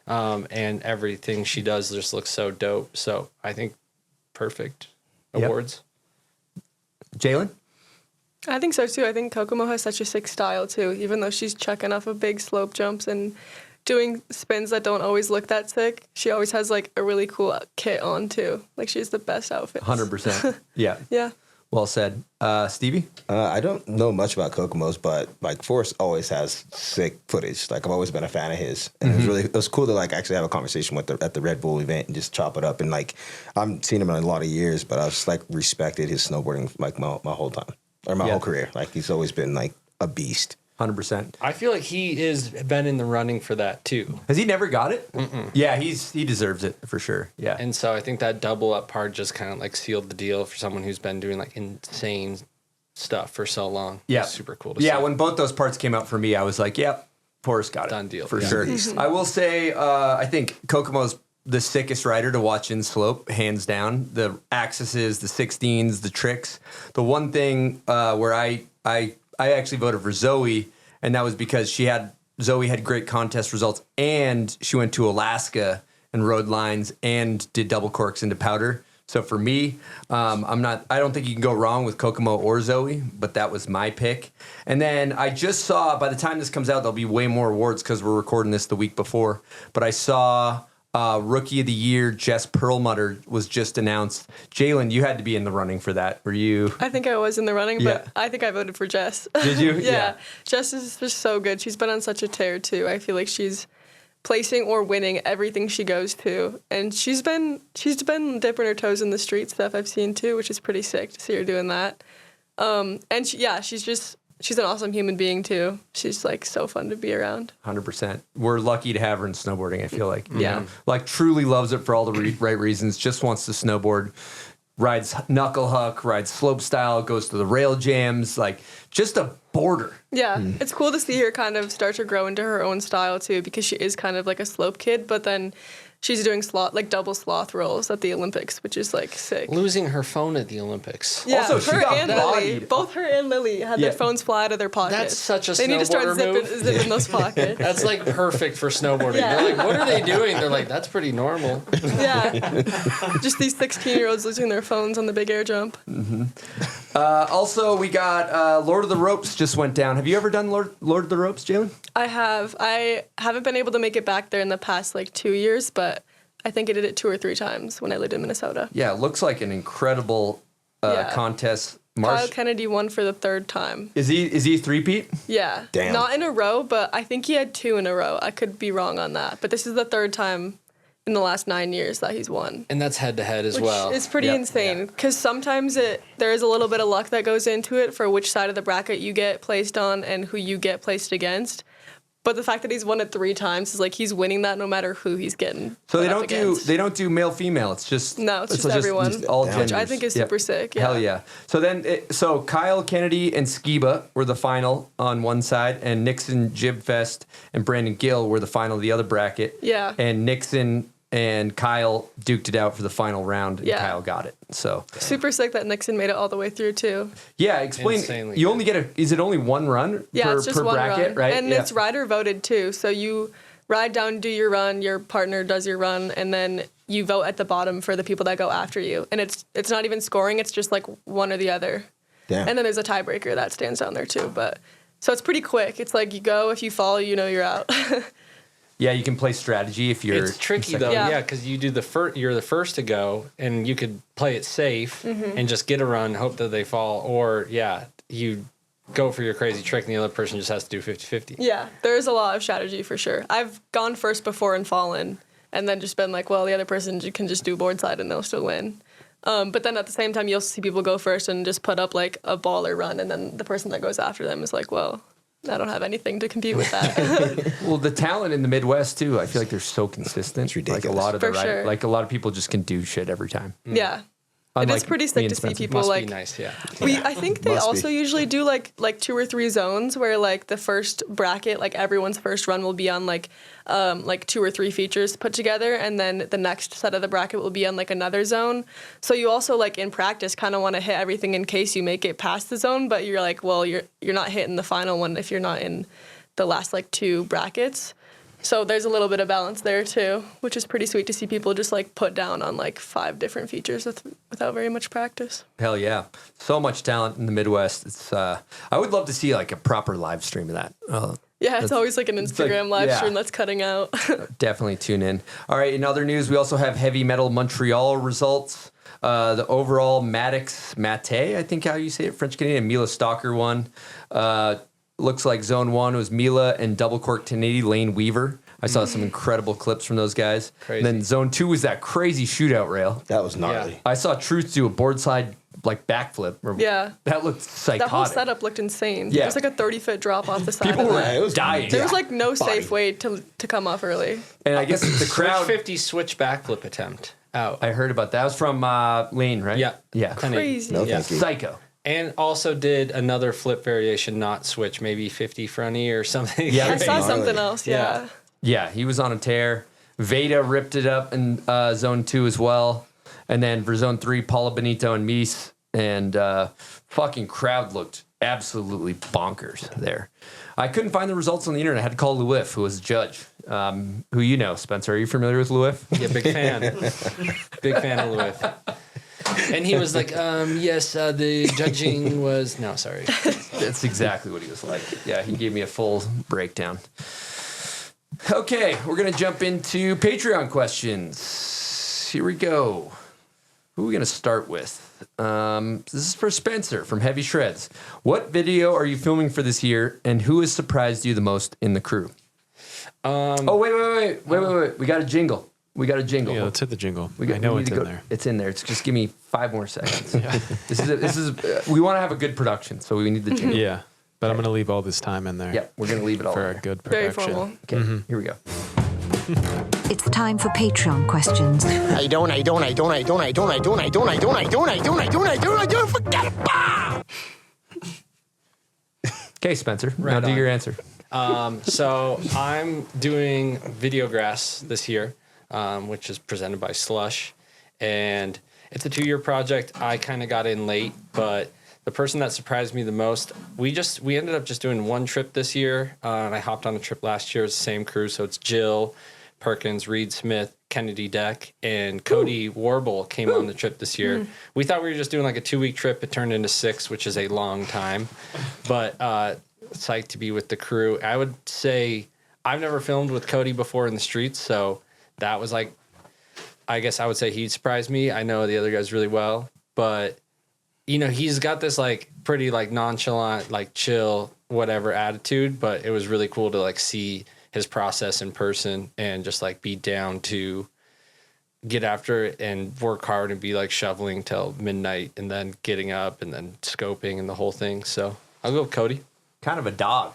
[SPEAKER 8] and everything she does just looks so dope. So I think perfect awards.
[SPEAKER 3] Jaylen?
[SPEAKER 7] I think so too. I think Kokomo has such a sick style too, even though she's chucking off of big slope jumps and doing spins that don't always look that sick. She always has like a really cool kit on too. Like she has the best outfits.
[SPEAKER 3] 100%. Yeah.
[SPEAKER 7] Yeah.
[SPEAKER 3] Well said. Stevie?
[SPEAKER 4] I don't know much about Kokomo's, but like Forrest always has sick footage. Like I've always been a fan of his, and it was cool to like actually have a conversation with at the Red Bull event and just chop it up. And like I've seen him in a lot of years, but I just like respected his snowboarding like my whole time or my whole career. Like he's always been like a beast.
[SPEAKER 3] 100%.
[SPEAKER 8] I feel like he is been in the running for that too.
[SPEAKER 3] Has he never got it? Mm-mm. Yeah, he deserves it for sure. Yeah.
[SPEAKER 8] And so I think that double up part just kind of like sealed the deal for someone who's been doing like insane stuff for so long.
[SPEAKER 3] Yeah.
[SPEAKER 8] Super cool to see.
[SPEAKER 3] Yeah, when both those parts came out for me, I was like, yep, Forrest got it.
[SPEAKER 8] Done deal.
[SPEAKER 3] For sure. I will say, I think Kokomo's the sickest rider to watch in slope, hands down. The axes, the 16s, the tricks. The one thing where I actually voted for Zoe, and that was because Zoe had great contest results, and she went to Alaska and rode lines and did double corks into powder. So for me, I don't think you can go wrong with Kokomo or Zoe, but that was my pick. And then I just saw, by the time this comes out, there'll be way more awards because we're recording this the week before, but I saw Rookie of the Year, Jess Perlmutter was just announced. Jaylen, you had to be in the running for that. Were you?
[SPEAKER 7] I think I was in the running, but I think I voted for Jess.
[SPEAKER 3] Did you?
[SPEAKER 7] Yeah. Jess is just so good. She's been on such a tear too. I feel like she's placing or winning everything she goes to, and she's been dipping her toes in the street stuff I've seen too, which is pretty sick to see her doing that. And she's an awesome human being too. She's like so fun to be around.
[SPEAKER 3] 100%. We're lucky to have her in snowboarding, I feel like.
[SPEAKER 7] Yeah.
[SPEAKER 3] Like truly loves it for all the right reasons, just wants to snowboard, rides knuckle huck, rides slope style, goes to the rail jams, like just a boarder.
[SPEAKER 7] Yeah, it's cool to see her kind of start to grow into her own style too, because she is kind of like a slope kid, but then she's doing double sloth rolls at the Olympics, which is like sick.
[SPEAKER 8] Losing her phone at the Olympics.
[SPEAKER 7] Yeah,
[SPEAKER 3] also, she got
[SPEAKER 7] and Lily, both her and Lily had their phones fly out of their pockets.
[SPEAKER 8] That's such a
[SPEAKER 7] They need to start
[SPEAKER 8] snowboarder
[SPEAKER 7] zipping those pockets.
[SPEAKER 8] That's like perfect for snowboarding.
[SPEAKER 7] Yeah.
[SPEAKER 8] They're like, what are they doing? They're like, that's pretty normal.
[SPEAKER 7] Yeah, just these 16-year-olds losing their phones on the big air jump.
[SPEAKER 3] Also, we got Lord of the Ropes just went down. Have you ever done Lord of the Ropes, Jaylen?
[SPEAKER 7] I have. I haven't been able to make it back there in the past like 2 years, but I think I did it 2 or 3 times when I lived in Minnesota.
[SPEAKER 3] Yeah, it looks like an incredible contest.
[SPEAKER 7] Kyle Kennedy won for the 3rd time.
[SPEAKER 3] Is he three-peat?
[SPEAKER 7] Yeah.
[SPEAKER 4] Damn.
[SPEAKER 7] Not in a row, but I think he had 2 in a row. I could be wrong on that. But this is the 3rd time in the last 9 years that he's won.
[SPEAKER 8] And that's head-to-head as well.
[SPEAKER 7] It's pretty insane, because sometimes there is a little bit of luck that goes into it for which side of the bracket you get placed on and who you get placed against. But the fact that he's won it 3 times is like he's winning that no matter who he's getting.
[SPEAKER 3] So they don't do male female. It's just
[SPEAKER 7] everyone,
[SPEAKER 3] just all genders.
[SPEAKER 7] which I think is super sick. Yeah.
[SPEAKER 3] Hell yeah! So then Kyle Kennedy and Skiba were the final on one side, and Nixon, Jibfest, and Brandon Gill were the final of the other bracket.
[SPEAKER 7] Yeah.
[SPEAKER 3] And Nixon and Kyle duked it out for the final round, and Kyle got it. So
[SPEAKER 7] super sick that Nixon made it all the way through too.
[SPEAKER 3] Yeah, explain.
[SPEAKER 8] Insanely
[SPEAKER 3] you only get is it only one run?
[SPEAKER 7] Yeah, it's just
[SPEAKER 3] per
[SPEAKER 7] one
[SPEAKER 3] bracket,
[SPEAKER 7] run,
[SPEAKER 3] right?
[SPEAKER 7] and it's rider voted too. So you ride down, do your run, your partner does your run, and then you vote at the bottom for the people that go after you. And it's not even scoring, it's just like one or the other.
[SPEAKER 4] Damn.
[SPEAKER 7] And then there's a tiebreaker that stands down there too. But so it's pretty quick. It's like you go, if you fall, you know you're out.
[SPEAKER 3] Yeah, you can play strategy if you're.
[SPEAKER 8] It's tricky though, yeah, because you do you're the first to go, and you could play it safe and just get a run, hope that they fall, or you go for your crazy trick, and the other person just has to do 50-50.
[SPEAKER 7] Yeah, there is a lot of strategy for sure. I've gone first before and fallen, and then just been like, well, the other person can just do board side and they'll still win. But then at the same time, you'll see people go first and just put up like a baller run, and then the person that goes after them is like, well, I don't have anything to compete with that.
[SPEAKER 3] Well, the talent in the Midwest too, I feel like they're so consistent. It's
[SPEAKER 4] ridiculous.
[SPEAKER 3] Like a lot of
[SPEAKER 7] For sure.
[SPEAKER 3] like a lot of people just can do shit every time.
[SPEAKER 7] Yeah. It is pretty sick to see people
[SPEAKER 8] Must
[SPEAKER 7] like.
[SPEAKER 8] be nice, yeah.
[SPEAKER 7] I think they also usually do like 2 or 3 zones where like the first bracket, like everyone's first run will be on like 2 or 3 features put together, and then the next set of the bracket will be on like another zone. So you also like in practice kind of want to hit everything in case you make it past the zone, but you're like, well, you're not hitting the final one if you're not in the last like 2 brackets. So there's a little bit of balance there too, which is pretty sweet to see people just like put down on like 5 different features without very much practice.
[SPEAKER 3] Hell yeah. So much talent in the Midwest. It's I would love to see like a proper live stream of that.
[SPEAKER 7] Yeah, it's always like an Instagram live stream that's cutting out.
[SPEAKER 3] Definitely tune in. All right, in other news, we also have Heavy Metal Montreal results. The overall Mate, I think how you say it, French Canadian, Mila Stalker won. Looks like Zone 1 was Mila and Double Cork 1080 Lane Weaver. I saw some incredible clips from those guys.
[SPEAKER 8] Crazy.
[SPEAKER 3] And then Zone 2 was that crazy shootout rail.
[SPEAKER 4] That was gnarly.
[SPEAKER 3] Yeah. I saw Truth do a board side like backflip.
[SPEAKER 7] Yeah.
[SPEAKER 3] That looked psychotic.
[SPEAKER 7] That whole setup looked insane.
[SPEAKER 3] Yeah.
[SPEAKER 7] It was like a 30-foot drop off the side.
[SPEAKER 3] People
[SPEAKER 7] of
[SPEAKER 3] were
[SPEAKER 7] it.
[SPEAKER 3] dying.
[SPEAKER 7] There was like no safe way to come off early.
[SPEAKER 3] And I guess the crowd...
[SPEAKER 8] 50 switch backflip attempt out.
[SPEAKER 3] I heard about that. That was from Lane, right?
[SPEAKER 8] Yeah.
[SPEAKER 3] Yeah.
[SPEAKER 7] Crazy.
[SPEAKER 4] No, thank you.
[SPEAKER 3] Psycho.
[SPEAKER 8] And also did another flip variation, not switch, maybe 50 fronty or something.
[SPEAKER 3] Yeah,
[SPEAKER 7] I saw something else, yeah.
[SPEAKER 3] Yeah, he was on a tear. Veda ripped it up in Zone 2 as well. And then for Zone 3, Paula Benito and Mies. And fucking crowd looked absolutely bonkers there. I couldn't find the results on the internet. I had to call Louif, who was a judge. Who you know, Spencer. Are you familiar with Louif?
[SPEAKER 8] Yeah, big fan. Big fan of Louif. And he was like, yes, the judging was... No, sorry.
[SPEAKER 3] That's exactly what he was like. Yeah, he gave me a full breakdown. Okay, we're going to jump into Patreon questions. Here we go. Who are we going to start with? This is for Spencer from Heavy Shreds. What video are you filming for this year, and who has surprised you the most in the crew? Wait. We got a jingle.
[SPEAKER 5] Yeah, let's hit the jingle. I know it's in there.
[SPEAKER 3] It's in there. It's just give me 5 more seconds. This is. We want to have a good production, so we need the jingle.
[SPEAKER 5] Yeah, but I'm going to leave all this time in there.
[SPEAKER 3] Yep, we're going to leave it all
[SPEAKER 5] for
[SPEAKER 3] in
[SPEAKER 5] a
[SPEAKER 3] there.
[SPEAKER 5] good
[SPEAKER 7] Very
[SPEAKER 5] production.
[SPEAKER 7] formal.
[SPEAKER 3] Okay, here we go.
[SPEAKER 17] It's time for Patreon questions.
[SPEAKER 10] I don't, forget about.
[SPEAKER 3] Okay, Spencer. Now do your answer.
[SPEAKER 8] So I'm doing Videograss this year, which is presented by Slush. And it's a 2-year project. I kind of got in late, but the person that surprised me the most, we ended up just doing 1 trip this year. And I hopped on a trip last year. It's the same crew. So it's Jill Perkins, Reed Smith, Kennedy Deck, and Cody Warble came on the trip this year. We thought we were just doing like a 2-week trip. It turned into 6, which is a long time. But psyched to be with the crew. I would say I've never filmed with Cody before in the streets, so that was like, I guess I would say he surprised me. I know the other guys really well, but you know, he's got this like pretty like nonchalant, like chill, whatever attitude, but it was really cool to like see his process in person and just like be down to get after it and work hard and be like shoveling till midnight and then getting up and then scoping and the whole thing. So I'll go with Cody.
[SPEAKER 3] Kind of a dog.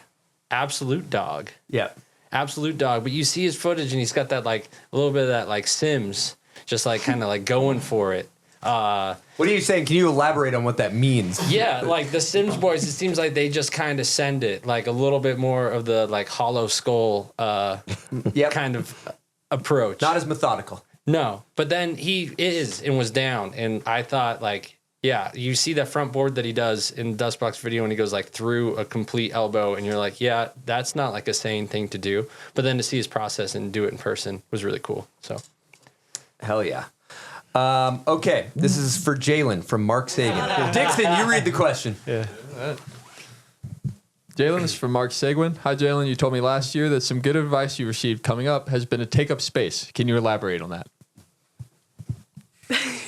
[SPEAKER 8] Absolute dog.
[SPEAKER 3] Yeah.
[SPEAKER 8] Absolute dog. But you see his footage and he's got that like a little bit of that like Sims, just like kind of like going for it.
[SPEAKER 3] What are you saying? Can you elaborate on what that means?
[SPEAKER 8] Yeah, like the Sims boys, it seems like they just kind of send it like a little bit more of the like hollow skull kind of approach.
[SPEAKER 3] Not as methodical.
[SPEAKER 8] No, but then he is and was down, and I thought like Yeah, you see that front board that he does in the Dustbox video when he goes like through a complete elbow, and you're like, yeah, that's not like a sane thing to do. But then to see his process and do it in person was really cool. So,
[SPEAKER 3] hell yeah. Okay, this is for Jaylen from Mark Sagan. Dixon, you read the question.
[SPEAKER 6] Yeah. Jaylen, this is from Mark Seguin. Hi, Jaylen. You told me last year that some good advice you received coming up has been to take up space. Can you elaborate on that?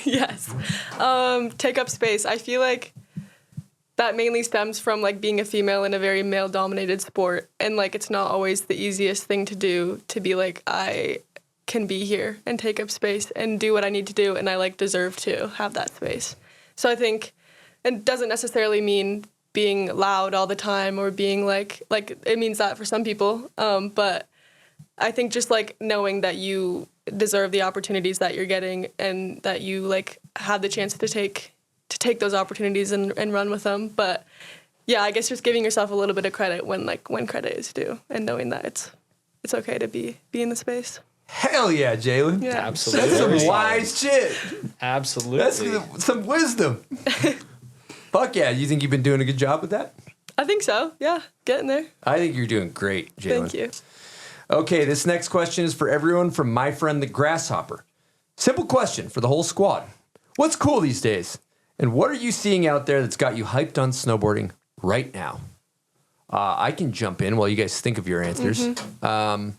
[SPEAKER 7] Yes. Take up space. I feel like that mainly stems from like being a female in a very male dominated sport. And like, it's not always the easiest thing to do, to be like, I can be here and take up space and do what I need to do. And I like deserve to have that space. So I think it doesn't necessarily mean being loud all the time or being like it means that for some people. But I think just like knowing that you deserve the opportunities that you're getting and that you like have the chance to take those opportunities and run with them. But yeah, I guess just giving yourself a little bit of credit when credit is due and knowing that it's okay to be in the space.
[SPEAKER 3] Hell yeah, Jaylen.
[SPEAKER 7] Yeah.
[SPEAKER 8] Absolutely.
[SPEAKER 3] That's some wise shit.
[SPEAKER 8] Absolutely.
[SPEAKER 3] That's some wisdom. Fuck yeah. You think you've been doing a good job with that?
[SPEAKER 7] I think so. Yeah, getting there.
[SPEAKER 3] I think you're doing great, Jaylen.
[SPEAKER 7] Thank you.
[SPEAKER 3] Okay, this next question is for everyone from my friend the Grasshopper. Simple question for the whole squad. What's cool these days? And what are you seeing out there that's got you hyped on snowboarding right now? I can jump in while you guys think of your answers.
[SPEAKER 7] Mm-hmm.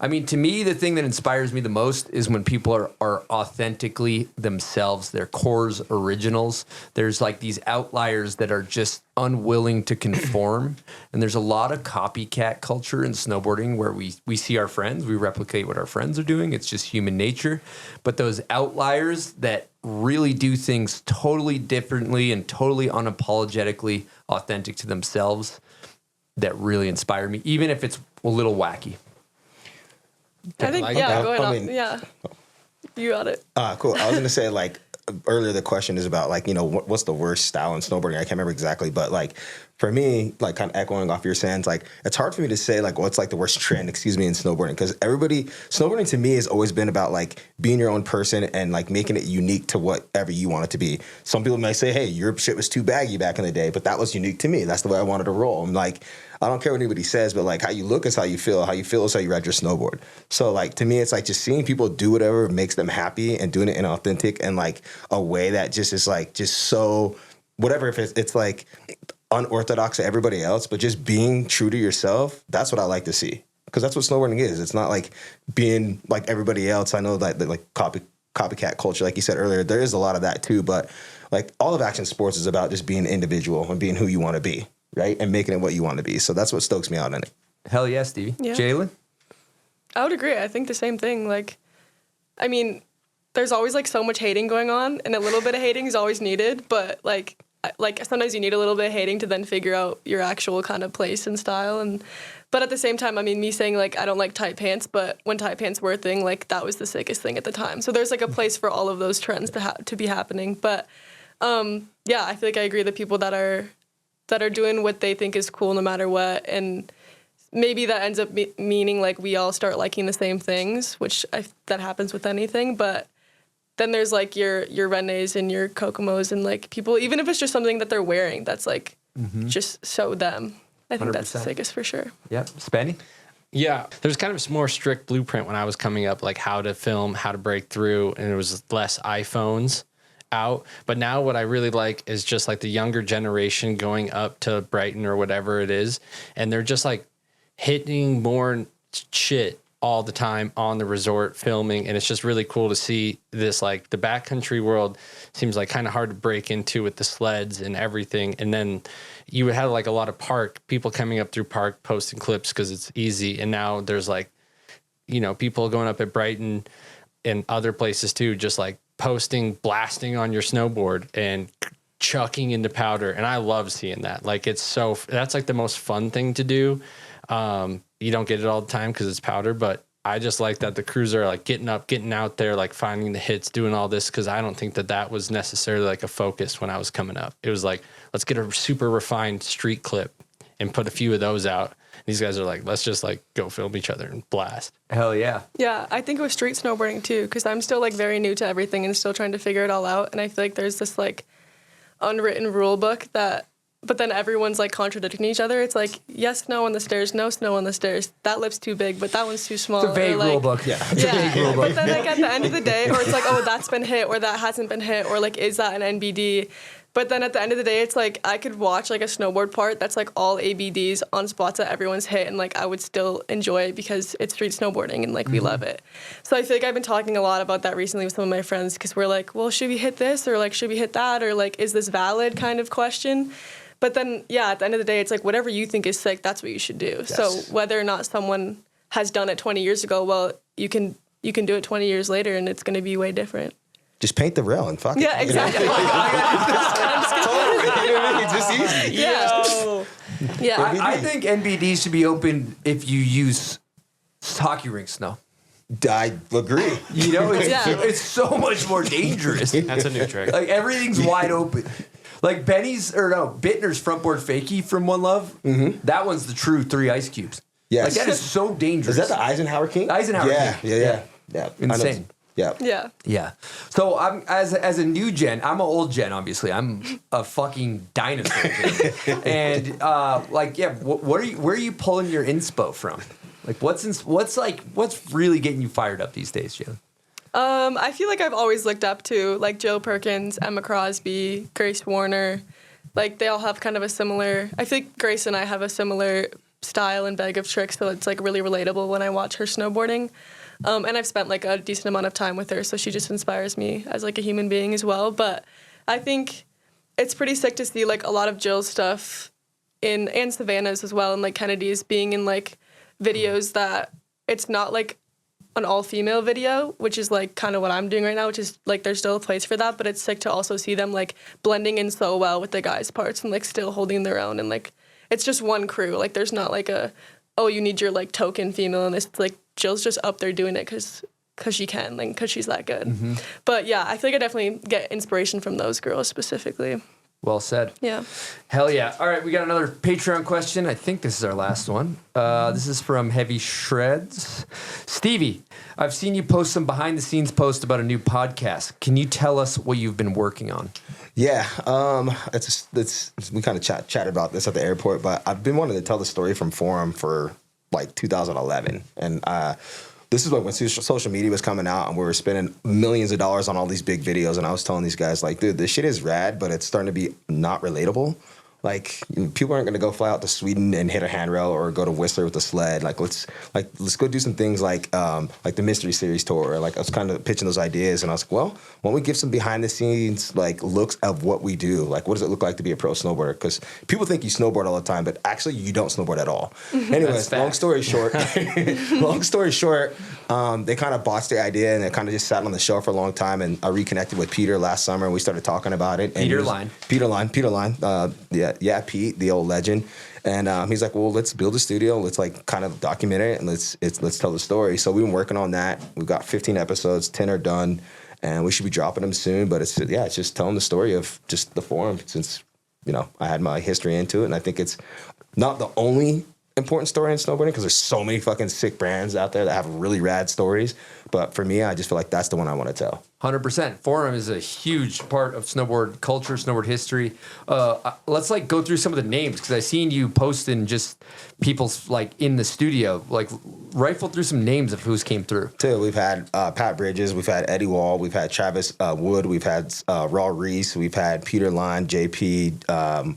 [SPEAKER 3] I mean, to me, the thing that inspires me the most is when people are authentically themselves, their cores, originals. There's like these outliers that are just unwilling to conform. And there's a lot of copycat culture in snowboarding where we see our friends, we replicate what our friends are doing. It's just human nature. But those outliers that really do things totally differently and totally unapologetically authentic to themselves, that really inspire me, even if it's a little wacky.
[SPEAKER 7] I think, yeah, going on. Yeah. You got it.
[SPEAKER 4] Cool. I was going to say, like, earlier the question is about, like, you know, what's the worst style in snowboarding? I can't remember exactly, but, like, for me, like, kind of echoing off your sayings, like, it's hard for me to say, like, what's, like, the worst trend, in snowboarding, because snowboarding to me has always been about, like, being your own person and, like, making it unique to whatever you want it to be. Some people might say, hey, your shit was too baggy back in the day, but that was unique to me. That's the way I wanted to roll. I'm like, I don't care what anybody says, but, like, how you look is how you feel. How you feel is how you ride your snowboard. So, like, to me, it's, like, just seeing people do whatever makes them happy and doing it in authentic and, like, a way that just is, like, just so, whatever, if it's like, unorthodox to everybody else, but just being true to yourself, that's what I like to see. Because that's what snowboarding is. It's not, like, being like everybody else. I know that, like, copycat culture, like you said earlier, there is a lot of that, too. But, like, all of action sports is about just being individual and being who you want to be. Right? And making it what you want to be. So that's what stokes me out in it.
[SPEAKER 3] Hell yeah, Stevie.
[SPEAKER 7] Yeah.
[SPEAKER 3] Jaylen?
[SPEAKER 7] I would agree. I think the same thing. Like, I mean, there's always like so much hating going on, and a little bit of hating is always needed. But like sometimes you need a little bit of hating to then figure out your actual kind of place and style. But at the same time, I mean, me saying like I don't like tight pants, but when tight pants were a thing, like that was the sickest thing at the time. So there's like a place for all of those trends to be happening. But yeah, I feel like I agree. The people that are doing what they think is cool no matter what, and maybe that ends up meaning like we all start liking the same things, which that happens with anything. But then there's like your Renes and your Kokomos and like people, even if it's just something that they're wearing that's like just so them. I think 100%. That's the sickest for sure.
[SPEAKER 3] Yep. Spenny?
[SPEAKER 8] Yeah, there's kind of a more strict blueprint when I was coming up, like how to film, how to break through, and it was less iPhones out. But now what I really like is just like the younger generation going up to Brighton or whatever it is, and they're just like hitting more shit all the time on the resort filming, and it's just really cool to see this. Like the backcountry world seems like kind of hard to break into with the sleds and everything, and then you would have like a lot of park people coming up through park posting clips because it's easy, and now there's like, you know, people going up at Brighton and other places too, just like posting, blasting on your snowboard and chucking into powder. And I love seeing that. Like, that's like the most fun thing to do. You don't get it all the time because it's powder, but I just like that the crews are like getting up, getting out there, like finding the hits, doing all this. Cause I don't think that was necessarily like a focus when I was coming up. It was like, let's get a super refined street clip and put a few of those out. These guys are like, let's just like go film each other and blast.
[SPEAKER 3] Hell yeah.
[SPEAKER 7] Yeah, I think it was street snowboarding too, because I'm still like very new to everything and still trying to figure it all out. And I feel like there's this like unwritten rule book that, but then everyone's like contradicting each other. It's like, yes, snow on the stairs, no snow on the stairs. That lip's too big, but that one's too small.
[SPEAKER 3] It's a vague
[SPEAKER 7] like,
[SPEAKER 3] rule book. Yeah. It's a vague rule book.
[SPEAKER 7] But then like at the end of the day, or it's like, oh, that's been hit, or that hasn't been hit, or like, is that an NBD? But then at the end of the day, it's like I could watch like a snowboard part that's like all ABDs on spots that everyone's hit, and like I would still enjoy it because it's street snowboarding and like we love it. So I feel like I've been talking a lot about that recently with some of my friends because we're like, well, should we hit this or like should we hit that or like is this valid kind of question? But then yeah, at the end of the day, it's like whatever you think is sick, that's what you should do. Yes. So whether or not someone has done it 20 years ago, well, you can do it 20 years later and it's going to be way different.
[SPEAKER 4] Just paint the rail and fuck it.
[SPEAKER 7] Yeah, exactly.
[SPEAKER 4] It's just easy.
[SPEAKER 7] Yeah.
[SPEAKER 3] I think NBD should be open if you use hockey rink snow.
[SPEAKER 4] I agree.
[SPEAKER 3] You know, it's so much more dangerous.
[SPEAKER 5] That's a new trick.
[SPEAKER 3] Like everything's wide open. Like Bittner's front board fakie from One Love. Mm-hmm. That one's the true 3 ice cubes.
[SPEAKER 4] Yes.
[SPEAKER 3] Like that is so dangerous.
[SPEAKER 4] Is that the Eisenhower King?
[SPEAKER 3] Eisenhower King.
[SPEAKER 4] Yeah.
[SPEAKER 3] Insane.
[SPEAKER 4] Yeah.
[SPEAKER 3] So I'm as a new gen, I'm an old gen. Obviously, I'm a fucking dinosaur. And where are you pulling your inspo from? Like what's really getting you fired up these days, Jaylen?
[SPEAKER 7] I feel like I've always looked up to like Jill Perkins, Emma Crosby, Grace Warner. Like they all have kind of a similar. I feel like Grace and I have a similar style and bag of tricks, so it's like really relatable when I watch her snowboarding. And I've spent like a decent amount of time with her, so she just inspires me as like a human being as well. But I think it's pretty sick to see like a lot of Jill's stuff and Savannah's as well, and like Kennedy's being in like videos that it's not like an all-female video, which is like kind of what I'm doing right now, which is like there's still a place for that, but it's sick to also see them like blending in so well with the guys' parts and like still holding their own, and like it's just one crew. Like there's not like you need your like token female, and it's like Jill's just up there doing it because she can, like because she's that good. Mm-hmm. But yeah, I feel like I definitely get inspiration from those girls specifically.
[SPEAKER 3] Well said.
[SPEAKER 7] Yeah.
[SPEAKER 3] Hell yeah. All right, we got another Patreon question. I think this is our last one. This is from Heavy Shreds. Stevie, I've seen you post some behind-the-scenes posts about a new podcast. Can you tell us what you've been working on?
[SPEAKER 4] Yeah, we kind of chatted about this at the airport, but I've been wanting to tell the story from Forum for like 2011, and this is when social media was coming out and we were spending millions of dollars on all these big videos, and I was telling these guys like, dude, this shit is rad, but it's starting to be not relatable. Like people aren't going to go fly out to Sweden and hit a handrail or go to Whistler with a sled. Let's go do some things like the Mystery Series tour. Like I was kind of pitching those ideas, and I was like, well, why don't we give some behind the scenes like looks of what we do? Like what does it look like to be a pro snowboarder? Because people think you snowboard all the time, but actually you don't snowboard at all. Anyways, long story short, they kind of botched the idea and it kind of just sat on the shelf for a long time. And I reconnected with Peter last summer and we started talking about it.
[SPEAKER 3] Peter Line.
[SPEAKER 4] Yeah, Pete, the old legend. And he's like, well, let's build a studio. Let's like kind of document it and let's tell the story. So we've been working on that. We've got 15 episodes, 10 are done, and we should be dropping them soon. But it's just telling the story of just the Forum since, I had my history into it. And I think it's not the only important story in snowboarding because there's so many fucking sick brands out there that have really rad stories. But for me, I just feel like that's the one I want to tell.
[SPEAKER 3] 100%. Forum is a huge part of snowboard culture, snowboard history. Let's like go through some of the names because I seen you posting just people's like in the studio. Like rifle through some names of who's came through.
[SPEAKER 4] Too. We've had Pat Bridges, we've had Eddie Wall, we've had Travis Wood, we've had Raw Reese, we've had Peter Line, JP,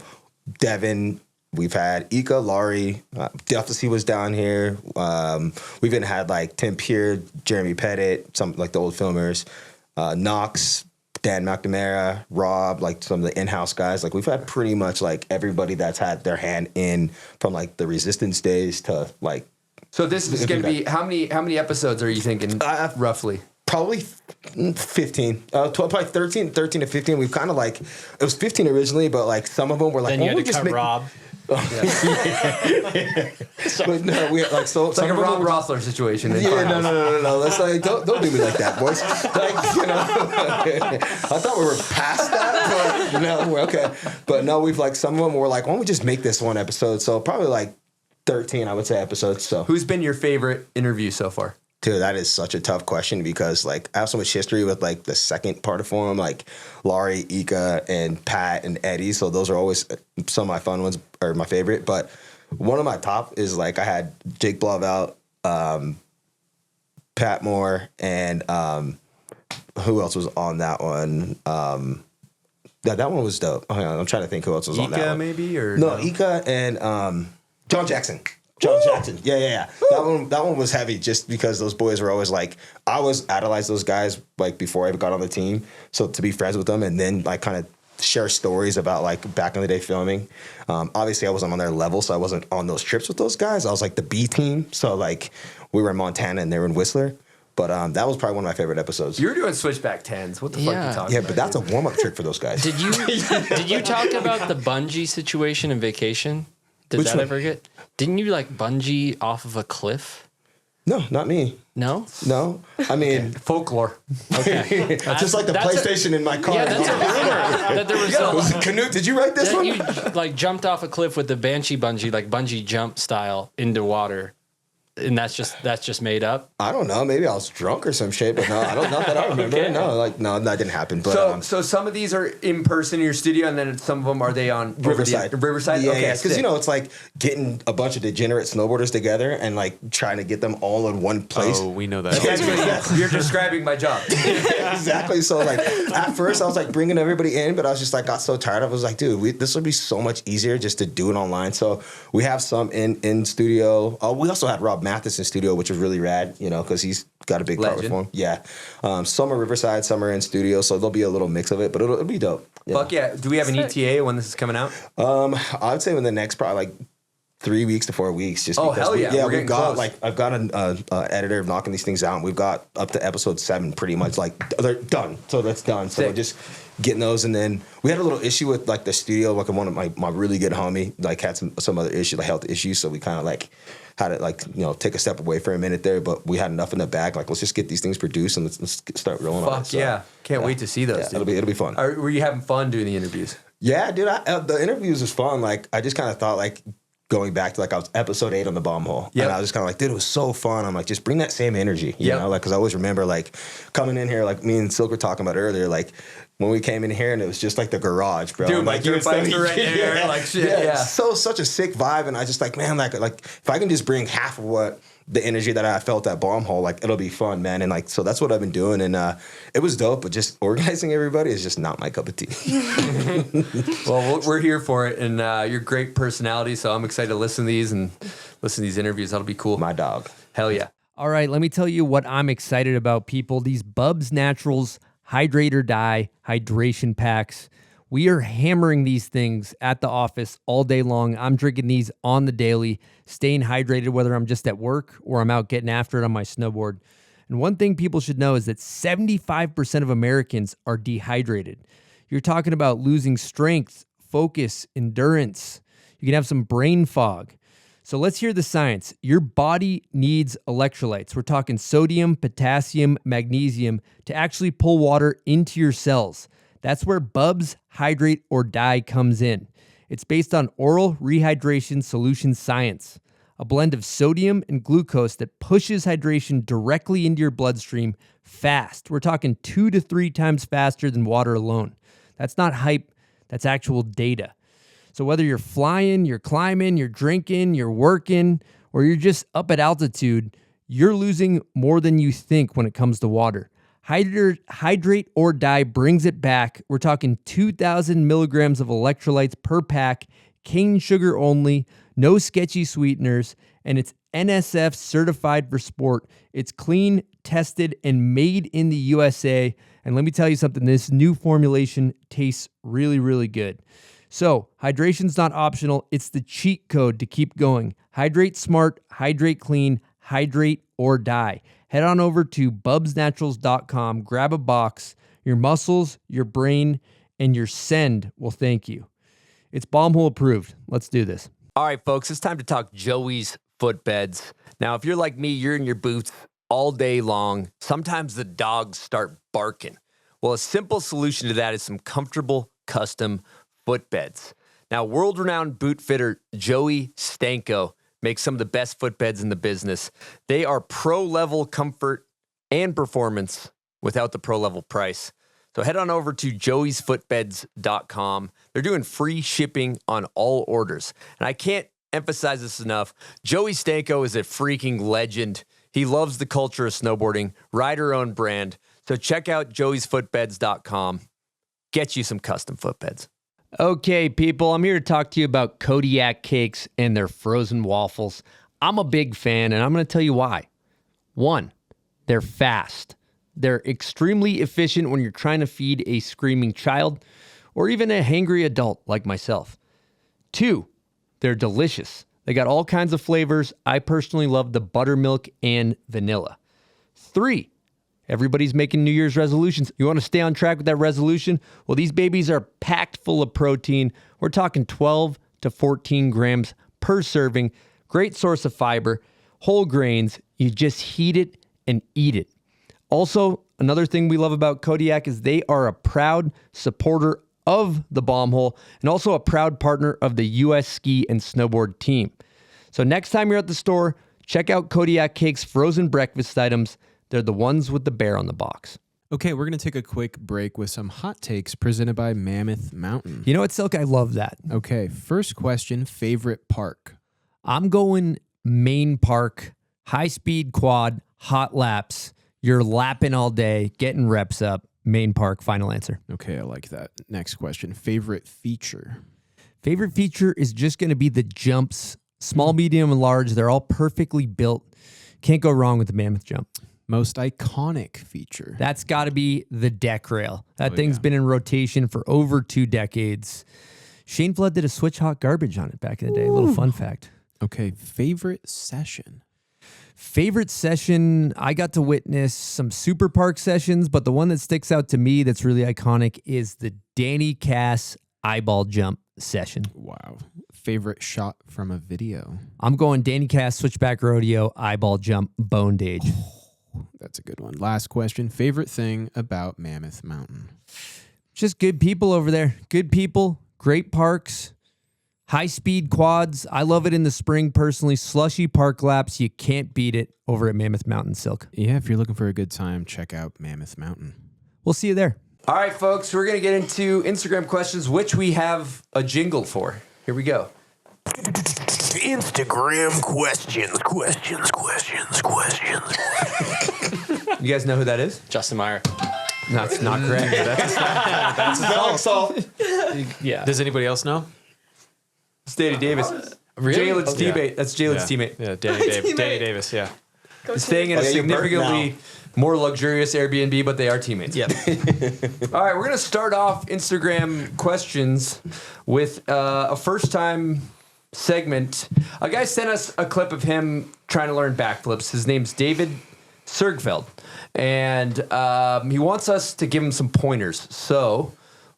[SPEAKER 4] Devin. We've had Ika, Laurie, Duffy was down here. We've even had like Tim Peer, Jeremy Pettit, some like the old filmers, Knox, Dan McNamara, Rob, like some of the in-house guys. Like we've had pretty much like everybody that's had their hand in from like the Resistance days to like.
[SPEAKER 3] So this is going to be how many episodes are you thinking roughly?
[SPEAKER 4] Probably 15, 12, probably 13 to 15. We've kind of like, it was 15 originally, but like some of them were like,
[SPEAKER 8] then you had to cut Rob.
[SPEAKER 4] But no, we like so.
[SPEAKER 3] It's like a Rob Rossler situation.
[SPEAKER 4] No. Let's like don't do me like that, boys. Like I thought we were past that, but no, we're okay. But no, we've like some of them were like, why don't we just make this one episode? So probably like 13, I would say episodes. So
[SPEAKER 3] who's been your favorite interview so far?
[SPEAKER 4] Dude, that is such a tough question because like I have so much history with like the second part of form, like Laurie, Ika, and Pat and Eddie. So those are always some of my fun ones or my favorite. But one of my top is like I had Jake Blauvelt, Pat Moore, and who else was on that one? That one was dope. I'm trying to think who else was on that one.
[SPEAKER 3] Ika maybe or
[SPEAKER 4] no, Ika and John Jackson. Jackson. Yeah. That one was heavy just because those boys were always like, I always idolized those guys like before I got on the team. So to be friends with them and then like kind of share stories about like back in the day filming. Obviously I wasn't on their level, so I wasn't on those trips with those guys. I was like the B team. So like we were in Montana and they were in Whistler. But that was probably one of my favorite episodes.
[SPEAKER 3] You were doing switchback 10s. What the fuck are you talking about?
[SPEAKER 4] Yeah, but that's a warm-up trick for those guys.
[SPEAKER 8] Did you talk about the bungee situation in Vacation? Did
[SPEAKER 4] Which
[SPEAKER 8] that
[SPEAKER 4] one?
[SPEAKER 8] ever get? Didn't you like bungee off of a cliff?
[SPEAKER 4] No, not me.
[SPEAKER 8] No?
[SPEAKER 4] No. I mean,
[SPEAKER 3] folklore.
[SPEAKER 8] Okay.
[SPEAKER 4] Just like the PlayStation in my car.
[SPEAKER 8] Yeah, that's a rumor. That there was a
[SPEAKER 4] Canute, did you write this one?
[SPEAKER 8] You like jumped off a cliff with the Banshee bungee, like bungee jump style into water. And that's just made up.
[SPEAKER 4] I don't know. Maybe I was drunk or some shit, but no, I don't know that I remember.
[SPEAKER 8] Okay.
[SPEAKER 4] No, that didn't happen. But
[SPEAKER 3] so some of these are in person in your studio, and then some of them are they on
[SPEAKER 4] Riverside.
[SPEAKER 3] Riverside.
[SPEAKER 4] Yeah,
[SPEAKER 3] Okay,
[SPEAKER 4] because it's like getting a bunch of degenerate snowboarders together and like trying to get them all in one place.
[SPEAKER 5] Oh, we know that.
[SPEAKER 3] You're describing my job.
[SPEAKER 4] Exactly. So like at first I was like bringing everybody in, but I was just like got so tired. I was like, dude, this would be so much easier just to do it online. So we have some in studio. We also had Rob Mathis in studio, which was really rad, because he's got a big part with him. Yeah. Some are Riverside, some are in studio, so there'll be a little mix of it, but it'll be dope. Yeah.
[SPEAKER 3] Fuck yeah. Do we have an ETA when this is coming out?
[SPEAKER 4] I would say within the next probably like 3 weeks to 4 weeks. Just
[SPEAKER 3] oh,
[SPEAKER 4] because
[SPEAKER 3] hell yeah.
[SPEAKER 4] We've got close. I've got an editor knocking these things out, and we've got up to episode 7 pretty much they're done. So that's done. So we're just getting those, and then we had a little issue with like the studio. Like one of my really good homie like had some other issue, like health issues. So we kind of like had to take a step away for a minute there, but we had enough in the bag. Like let's just get these things produced and let's start rolling on it.
[SPEAKER 3] Fuck yeah. Can't wait to see those.
[SPEAKER 4] Yeah, it'll be fun.
[SPEAKER 3] Were you having fun doing the interviews?
[SPEAKER 4] Yeah, dude. The interviews was fun. Like I just kind of thought like going back to like I was episode 8 on the bomb hole. Yeah. And I was just kind of like, dude, it was so fun. I'm like, just bring that same energy, you know, like, cause I always remember like coming in here, like me and Silk were talking about earlier, like when we came in here and it was just like the garage, bro.
[SPEAKER 3] Dude, like your bikes are right there, like shit. Yeah.
[SPEAKER 4] Such a sick vibe. And I just like, man, like if I can just bring half of what the energy that I felt at bomb hole, like it'll be fun, man. And like, so that's what I've been doing. And it was dope, but just organizing everybody is just not my cup of tea.
[SPEAKER 3] Well, we're here for it. And you're a great personality. So I'm excited to listen to these interviews. That'll be cool.
[SPEAKER 4] My dog.
[SPEAKER 3] Hell yeah.
[SPEAKER 18] All right, let me tell you what I'm excited about, people. These Bubs Naturals Hydrate or Die hydration packs. We are hammering these things at the office all day long. I'm drinking these on the daily, staying hydrated, whether I'm just at work or I'm out getting after it on my snowboard. And one thing people should know is that 75% of Americans are dehydrated. You're talking about losing strength, focus, endurance. You can have some brain fog. So let's hear the science. Your body needs electrolytes. We're talking sodium, potassium, magnesium to actually pull water into your cells. That's where Bubs Hydrate or Die comes in. It's based on oral rehydration solution science, a blend of sodium and glucose that pushes hydration directly into your bloodstream fast. We're talking 2 to 3 times faster than water alone. That's not hype, that's actual data. So whether you're flying, you're climbing, you're drinking, you're working, or you're just up at altitude, you're losing more than you think when it comes to water. Hydrate or Die brings it back. We're talking 2,000 milligrams of electrolytes per pack, cane sugar only, no sketchy sweeteners, and it's NSF certified for sport. It's clean, tested, and made in the USA. And let me tell you something, this new formulation tastes really, really good. So, hydration's not optional. It's the cheat code to keep going. Hydrate smart, hydrate clean, hydrate or die. Head on over to bubsnaturals.com, grab a box. Your muscles, your brain, and your send will thank you. It's bomb hole approved. Let's do this.
[SPEAKER 14] All right, folks, it's time to talk Joey's Footbeds. Now, if you're like me, you're in your boots all day long. Sometimes the dogs start barking. Well, a simple solution to that is some comfortable custom footbeds. Now, world-renowned boot fitter Joey Stanko make some of the best footbeds in the business. They are pro-level comfort and performance without the pro-level price. So head on over to joeysfootbeds.com. They're doing free shipping on all orders. And I can't emphasize this enough. Joey Stanko is a freaking legend. He loves the culture of snowboarding, rider-owned brand. So check out joeysfootbeds.com. Get you some custom footbeds.
[SPEAKER 18] Okay, people, I'm here to talk to you about Kodiak cakes and their frozen waffles. I'm a big fan, and I'm going to tell you why. 1, they're fast. They're extremely efficient when you're trying to feed a screaming child or even a hangry adult like myself. 2, they're delicious. They got all kinds of flavors. I personally love the buttermilk and vanilla. 3, everybody's making New Year's resolutions. You want to stay on track with that resolution? Well, these babies are packed full of protein. We're talking 12 to 14 grams per serving. Great source of fiber, whole grains. You just heat it and eat it. Also, another thing we love about Kodiak is they are a proud supporter of the Bomb Hole and also a proud partner of the U.S. Ski and Snowboard team. So next time you're at the store, check out Kodiak Cake's frozen breakfast items. They're the ones with the bear on the box.
[SPEAKER 2] Okay, we're going to take a quick break with some hot takes presented by Mammoth Mountain.
[SPEAKER 18] You know what, Silk? I love that.
[SPEAKER 2] Okay, first question, favorite park?
[SPEAKER 18] I'm going Main Park, high-speed quad, hot laps. You're lapping all day, getting reps up. Main Park, final answer.
[SPEAKER 2] Okay, I like that. Next question, favorite feature?
[SPEAKER 18] Favorite feature is just going to be the jumps. Small, medium, and large. They're all perfectly built. Can't go wrong with the Mammoth jump.
[SPEAKER 2] Most iconic feature?
[SPEAKER 18] That's got to be the deck rail. That thing's been in rotation for over 2 decades. Shane Flood did a switch hot garbage on it back in the day. A little fun fact.
[SPEAKER 2] Okay, favorite session?
[SPEAKER 18] Favorite session, I got to witness some Super Park sessions, but the one that sticks out to me that's really iconic is the Danny Cass eyeball jump session.
[SPEAKER 2] Wow. Favorite shot from a video?
[SPEAKER 18] I'm going Danny Cass, switchback rodeo, eyeball jump, bone dage.
[SPEAKER 2] That's a good one. Last question, favorite thing about Mammoth Mountain?
[SPEAKER 18] Just good people over there. Good people, great parks. High-speed quads. I love it in the spring, personally. Slushy park laps. You can't beat it over at Mammoth Mountain, Silk.
[SPEAKER 2] Yeah, if you're looking for a good time, check out Mammoth Mountain.
[SPEAKER 18] We'll see you there.
[SPEAKER 3] All right, folks, we're going to get into Instagram questions, which we have a jingle for. Here we go.
[SPEAKER 10] Instagram questions.
[SPEAKER 3] You guys know who that is?
[SPEAKER 8] Justin Meyer.
[SPEAKER 3] That's not correct. That's a salt.
[SPEAKER 8] Yeah.
[SPEAKER 5] Does anybody else know?
[SPEAKER 3] It's Danny Davis.
[SPEAKER 8] Really?
[SPEAKER 3] Jaylen's teammate. That's Jaylen's teammate.
[SPEAKER 5] Yeah, Danny Davis, yeah.
[SPEAKER 3] Staying in a significantly more luxurious Airbnb, but they are teammates.
[SPEAKER 5] Yeah.
[SPEAKER 3] All right, we're going to start off Instagram questions with a first-time segment. A guy sent us a clip of him trying to learn backflips. His name's David Sergfeld, and he wants us to give him some pointers. So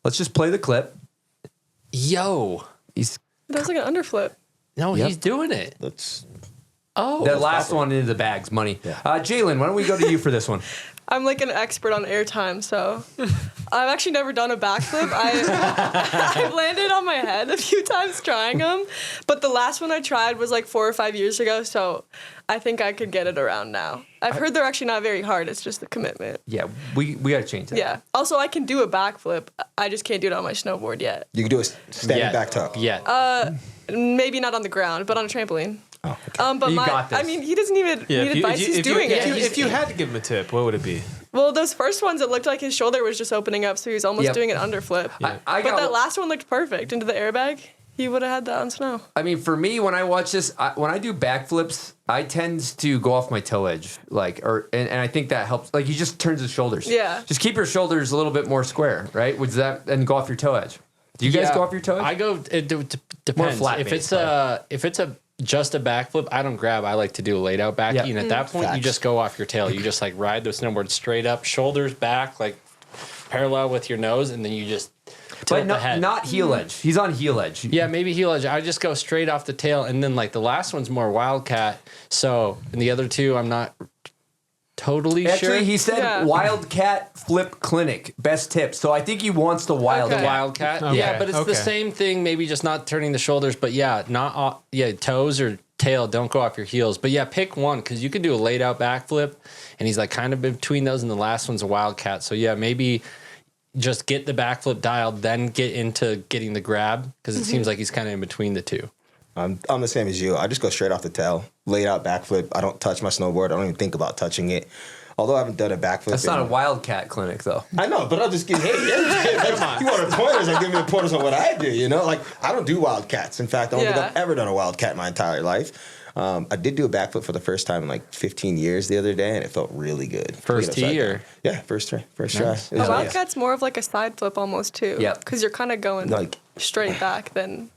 [SPEAKER 3] let's just play the clip.
[SPEAKER 8] Yo.
[SPEAKER 7] That was like an underflip.
[SPEAKER 8] No, he's doing it.
[SPEAKER 3] That last one into the bags, money. Yeah. Jaylen, why don't we go to you for this one?
[SPEAKER 7] I'm like an expert on airtime, so I've actually never done a backflip. I've landed on my head a few times trying them, but the last one I tried was like 4 or 5 years ago, so I think I could get it around now. I've heard they're actually not very hard. It's just the commitment.
[SPEAKER 3] Yeah, we got to change that.
[SPEAKER 7] Yeah. Also, I can do a backflip. I just can't do it on my snowboard yet.
[SPEAKER 4] You can do a standing back tuck.
[SPEAKER 8] Yeah.
[SPEAKER 7] Maybe not on the ground, but on a trampoline.
[SPEAKER 4] Oh, okay.
[SPEAKER 7] But
[SPEAKER 3] You got this.
[SPEAKER 7] I mean, he doesn't even need advice. He's doing it.
[SPEAKER 5] If you had to give him a tip, what would it be?
[SPEAKER 7] Well, those first ones, it looked like his shoulder was just opening up, so he was almost doing an underflip.
[SPEAKER 3] Yeah.
[SPEAKER 7] But that last one looked perfect into the airbag. He would have had that on snow.
[SPEAKER 3] I mean, for me, when I watch this, when I do backflips, I tend to go off my toe edge, and I think that helps. Like, he just turns his shoulders.
[SPEAKER 7] Yeah.
[SPEAKER 3] Just keep your shoulders a little bit more square, right? And go off your toe edge. Do you guys go off your toe edge?
[SPEAKER 8] I go. It depends.
[SPEAKER 3] More flat
[SPEAKER 8] if it's just a backflip, I don't grab. I like to do a laid out back. And at that point, you just go off your tail. You just like ride the snowboard straight up, shoulders back, like parallel with your nose, and then you just tilt the head.
[SPEAKER 3] Not heel edge. He's on heel edge.
[SPEAKER 8] Yeah, maybe heel edge. I just go straight off the tail, and then like the last one's more wildcat. So, and the other two, I'm not totally sure.
[SPEAKER 3] Actually, he said Wildcat Flip Clinic, best tip. So I think he wants the Wildcat.
[SPEAKER 8] The Wildcat.
[SPEAKER 5] Okay.
[SPEAKER 8] Yeah, but it's the same thing, maybe just not turning the shoulders, but not toes or tail. Don't go off your heels. But yeah, pick one because you can do a laid out backflip, and he's like kind of between those, and the last one's a wildcat. So yeah, maybe just get the backflip dialed, then get into getting the grab because it seems like he's kind of in between the two.
[SPEAKER 4] I'm the same as you. I just go straight off the tail, laid out backflip. I don't touch my snowboard. I don't even think about touching it. Although I haven't done a backflip.
[SPEAKER 3] That's not a wildcat clinic, though.
[SPEAKER 4] I know, but I'll just give, hey, you want the pointers, I'll give me the pointers on what I do, you know? Like, I don't do wildcats. In fact, I don't think I've ever done a wildcat in my entire life. I did do a backflip for the first time in like 15 years the other day, and it felt really good.
[SPEAKER 8] First tee or?
[SPEAKER 4] Yeah, first try.
[SPEAKER 7] A wildcat's more of like a side flip almost, too.
[SPEAKER 4] Yeah.
[SPEAKER 7] Because you're kind of going like straight back then.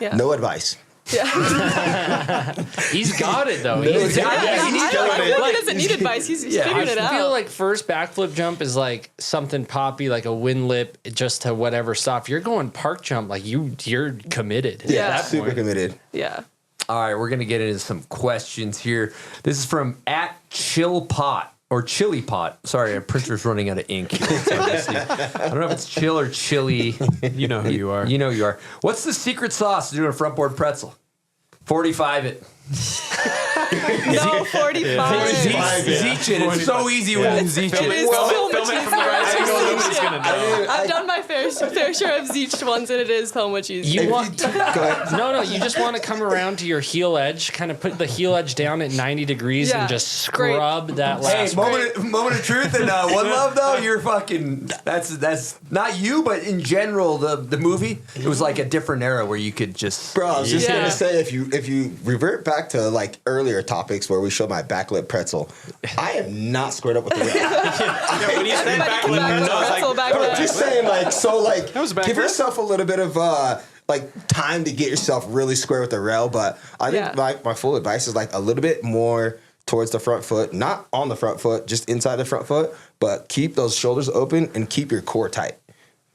[SPEAKER 4] Yeah. No advice.
[SPEAKER 7] Yeah.
[SPEAKER 8] He's got it though.
[SPEAKER 7] I feel like he doesn't need advice. He's figuring it out.
[SPEAKER 8] I feel like first backflip jump is like something poppy, like a wind lip, just to whatever stop. You're going park jump, like you're committed.
[SPEAKER 4] Yeah, at that super point. Committed.
[SPEAKER 7] Yeah.
[SPEAKER 3] All right, we're gonna get into some questions here. This is from @ChillPot. Or Chili Pot. Sorry, our printer's running out of ink here. I don't know if it's chill or chili.
[SPEAKER 5] You know who you are.
[SPEAKER 3] You know who you are. What's the secret sauce to doing a front board pretzel? 45 it.
[SPEAKER 7] No, 45.
[SPEAKER 3] Zeech it. It's so easy when you Zeech it.
[SPEAKER 7] Film it from the right. I've done my fair share of Zeeched ones, and it is so much easier.
[SPEAKER 8] You just want to come around to your heel edge, kind of put the heel edge down at 90 degrees and just scrub that last
[SPEAKER 3] moment of truth and One Love though, you're fucking that's not you, but in general the movie, it was like a different era where you could just
[SPEAKER 4] I was just gonna say if you revert back to like earlier topics where we showed my backlip pretzel, I am not squared up with the rail.
[SPEAKER 5] When you said backlip,
[SPEAKER 4] just saying give yourself a little bit of time to get yourself really square with the rail. But I think my full advice is like a little bit more towards the front foot, not on the front foot, just inside the front foot, but keep those shoulders open and keep your core tight.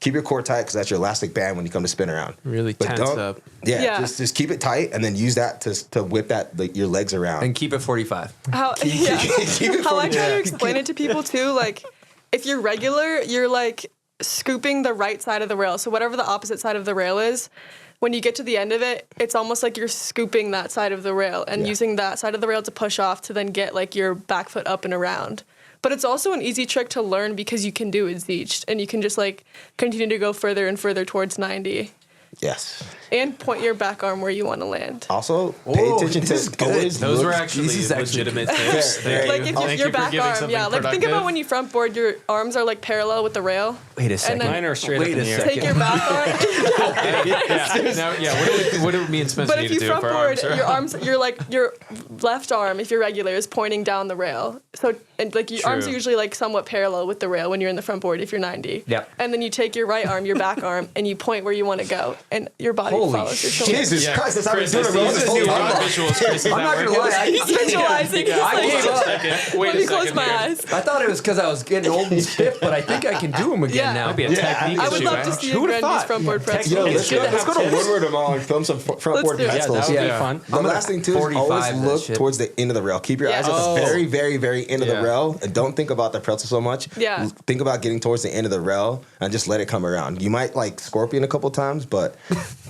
[SPEAKER 4] Keep your core tight because that's your elastic band when you come to spin around.
[SPEAKER 5] Really tense up.
[SPEAKER 4] Yeah. Just keep it tight and then use that to whip your legs around.
[SPEAKER 3] And keep it 45.
[SPEAKER 7] How I try to explain it to people too, like if you're regular, you're like scooping the right side of the rail. So whatever the opposite side of the rail is, when you get to the end of it, it's almost like you're scooping that side of the rail and using that side of the rail to push off to then get like your back foot up and around. But it's also an easy trick to learn because you can do it Zeeched and you can just like continue to go further and further towards 90.
[SPEAKER 4] Yes.
[SPEAKER 7] And point your back arm where you want to land.
[SPEAKER 4] Also, pay attention to always.
[SPEAKER 5] Those were actually legitimate tips.
[SPEAKER 7] Like if your back arm, like think about when you front board, your arms are like parallel with the rail.
[SPEAKER 3] Wait a second.
[SPEAKER 8] Mine are straight up in the air.
[SPEAKER 7] Take your back arm.
[SPEAKER 5] What do me and Spencer
[SPEAKER 7] But if you front board, your left arm, if you're regular, is pointing down the rail. So and like your arms are usually like somewhat parallel with the rail when you're in the front board if you're 90.
[SPEAKER 3] Yep.
[SPEAKER 7] And then you take your right arm, your back arm, and you point where you want to go, and your body follows your shoulder.
[SPEAKER 4] Jesus Christ, that's how we're doing it.
[SPEAKER 3] I'm not gonna lie.
[SPEAKER 7] He's visualizing.
[SPEAKER 3] I gave up.
[SPEAKER 7] Let me close my eyes.
[SPEAKER 3] I thought it was because I was getting old and stiff, but I think I can do them again now.
[SPEAKER 5] That'd be a technique
[SPEAKER 7] I would love to see a Grandy's front board pretzel.
[SPEAKER 4] Let's go to Woodward tomorrow and film some front board pretzels.
[SPEAKER 8] Yeah, that would be fun.
[SPEAKER 4] The last thing too is always look towards the end of the rail. Keep your eyes at the very, very, very end of the rail, and don't think about the pretzel so much.
[SPEAKER 7] Yeah.
[SPEAKER 4] Think about getting towards the end of the rail and just let it come around. You might like scorpion a couple times, but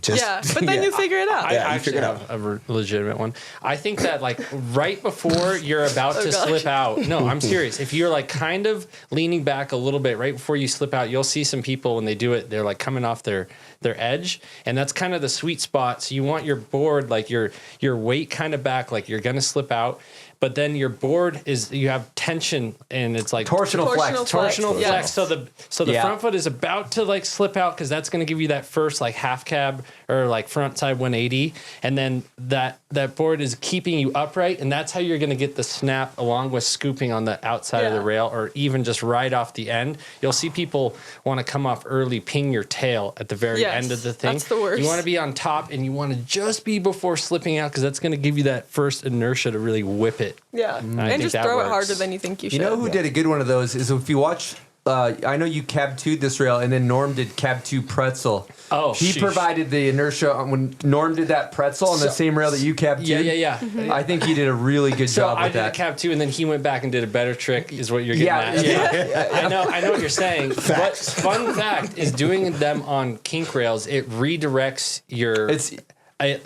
[SPEAKER 4] just
[SPEAKER 7] but then you figure it out.
[SPEAKER 8] I actually have a legitimate one. I think that like right before you're about to slip out. No, I'm serious. If you're like kind of leaning back a little bit right before you slip out, you'll see some people when they do it, they're like coming off their edge, and that's kind of the sweet spot. So you want your board, like your weight kind of back, like you're gonna slip out. But then your board is, you have tension and it's like
[SPEAKER 3] torsional flex.
[SPEAKER 8] So the front foot is about to like slip out because that's going to give you that first like half cab or like front side 180. And then that board is keeping you upright. And that's how you're going to get the snap along with scooping on the outside of the rail or even just right off the end. You'll see people want to come off early, ping your tail at the very end of the thing.
[SPEAKER 7] That's the worst.
[SPEAKER 8] You want to be on top and you want to just be before slipping out because that's going to give you that first inertia to really whip it.
[SPEAKER 7] Yeah, and just throw it harder than you think you should.
[SPEAKER 3] You know who did a good one of those is if you watch. I know you cab 2'd this rail, and then Norm did cab 2 pretzel.
[SPEAKER 8] Oh,
[SPEAKER 3] he provided the inertia when Norm did that pretzel on the same rail that you cab 2'd.
[SPEAKER 8] Yeah.
[SPEAKER 3] I think he did a really good job with that.
[SPEAKER 8] So I did a cab 2, and then he went back and did a better trick. Is what you're getting at? Yeah. I know what you're saying. But fun fact is doing them on kink rails, it redirects your.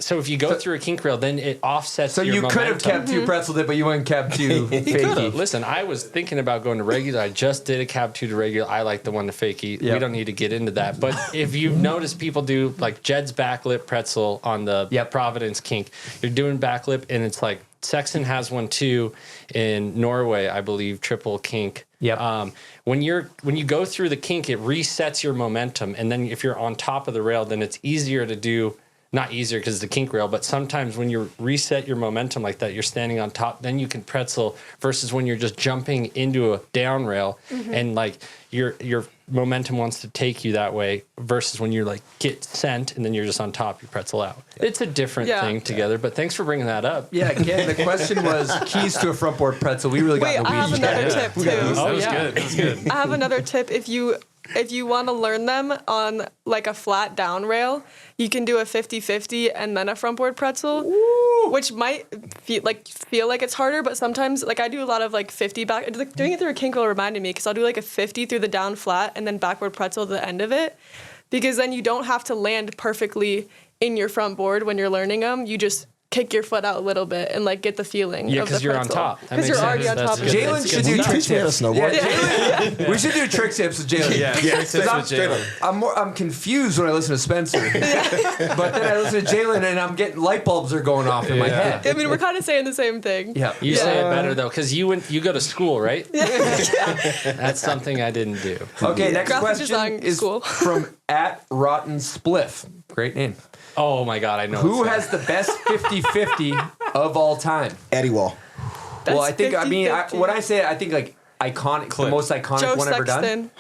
[SPEAKER 8] So if you go through a kink rail, then it offsets.
[SPEAKER 3] So
[SPEAKER 8] your
[SPEAKER 3] you could have kept two pretzel dip, but you went and kept two fakie.
[SPEAKER 8] Listen, I was thinking about going to regular. I just did a cab 2 to regular. I like the one to fakie. We don't need to get into that. But if you've noticed, people do like Jed's backlip pretzel on the Providence kink. You're doing backlip, and it's like Sexton has one too in Norway, I believe, triple kink. When you go through the kink, it resets your momentum, and then if you're on top of the rail, then it's easier to do. Not easier because it's a kink rail, but sometimes when you reset your momentum like that, you're standing on top, then you can pretzel versus when you're just jumping into a down rail and like your momentum wants to take you that way versus when you're like get sent and then you're just on top, you pretzel out. It's a different thing together, but thanks for bringing that up.
[SPEAKER 3] Yeah, again, the question was keys to a front board pretzel. We really got the
[SPEAKER 7] I have another tip too.
[SPEAKER 5] That was good. That was good.
[SPEAKER 7] I have another tip. If you want to learn them on like a flat down rail, you can do a 50-50 and then a front board pretzel, which might feel like it's harder, but sometimes like I do a lot of like 50 back. Like, doing it through a kink rail reminded me because I'll do like a 50 through the down flat and then backward pretzel at the end of it, because then you don't have to land perfectly in your front board when you're learning them. You just kick your foot out a little bit and like get the feeling.
[SPEAKER 8] Yeah,
[SPEAKER 7] because
[SPEAKER 8] you're on top.
[SPEAKER 7] Because you're already on top.
[SPEAKER 3] Jaylen should do trick tips.
[SPEAKER 4] Snowboard.
[SPEAKER 3] We should do trick tips with Jaylen.
[SPEAKER 5] Trick tips with Jaylen.
[SPEAKER 3] I'm confused when I listen to Spencer, but then I listen to Jaylen and I'm getting light bulbs are going off in my head.
[SPEAKER 7] I mean, we're kind of saying the same thing.
[SPEAKER 8] Yeah, you say it better though, because you go to school, right? That's something I didn't do.
[SPEAKER 3] Okay, next question is from @RottenSpliff. Great name.
[SPEAKER 8] Oh my God, I know.
[SPEAKER 3] Who has the best 50-50 of all time?
[SPEAKER 4] Eddie Wall.
[SPEAKER 3] Well, I think, when I say it, I think like iconic, the most iconic
[SPEAKER 7] Joe
[SPEAKER 3] one ever done.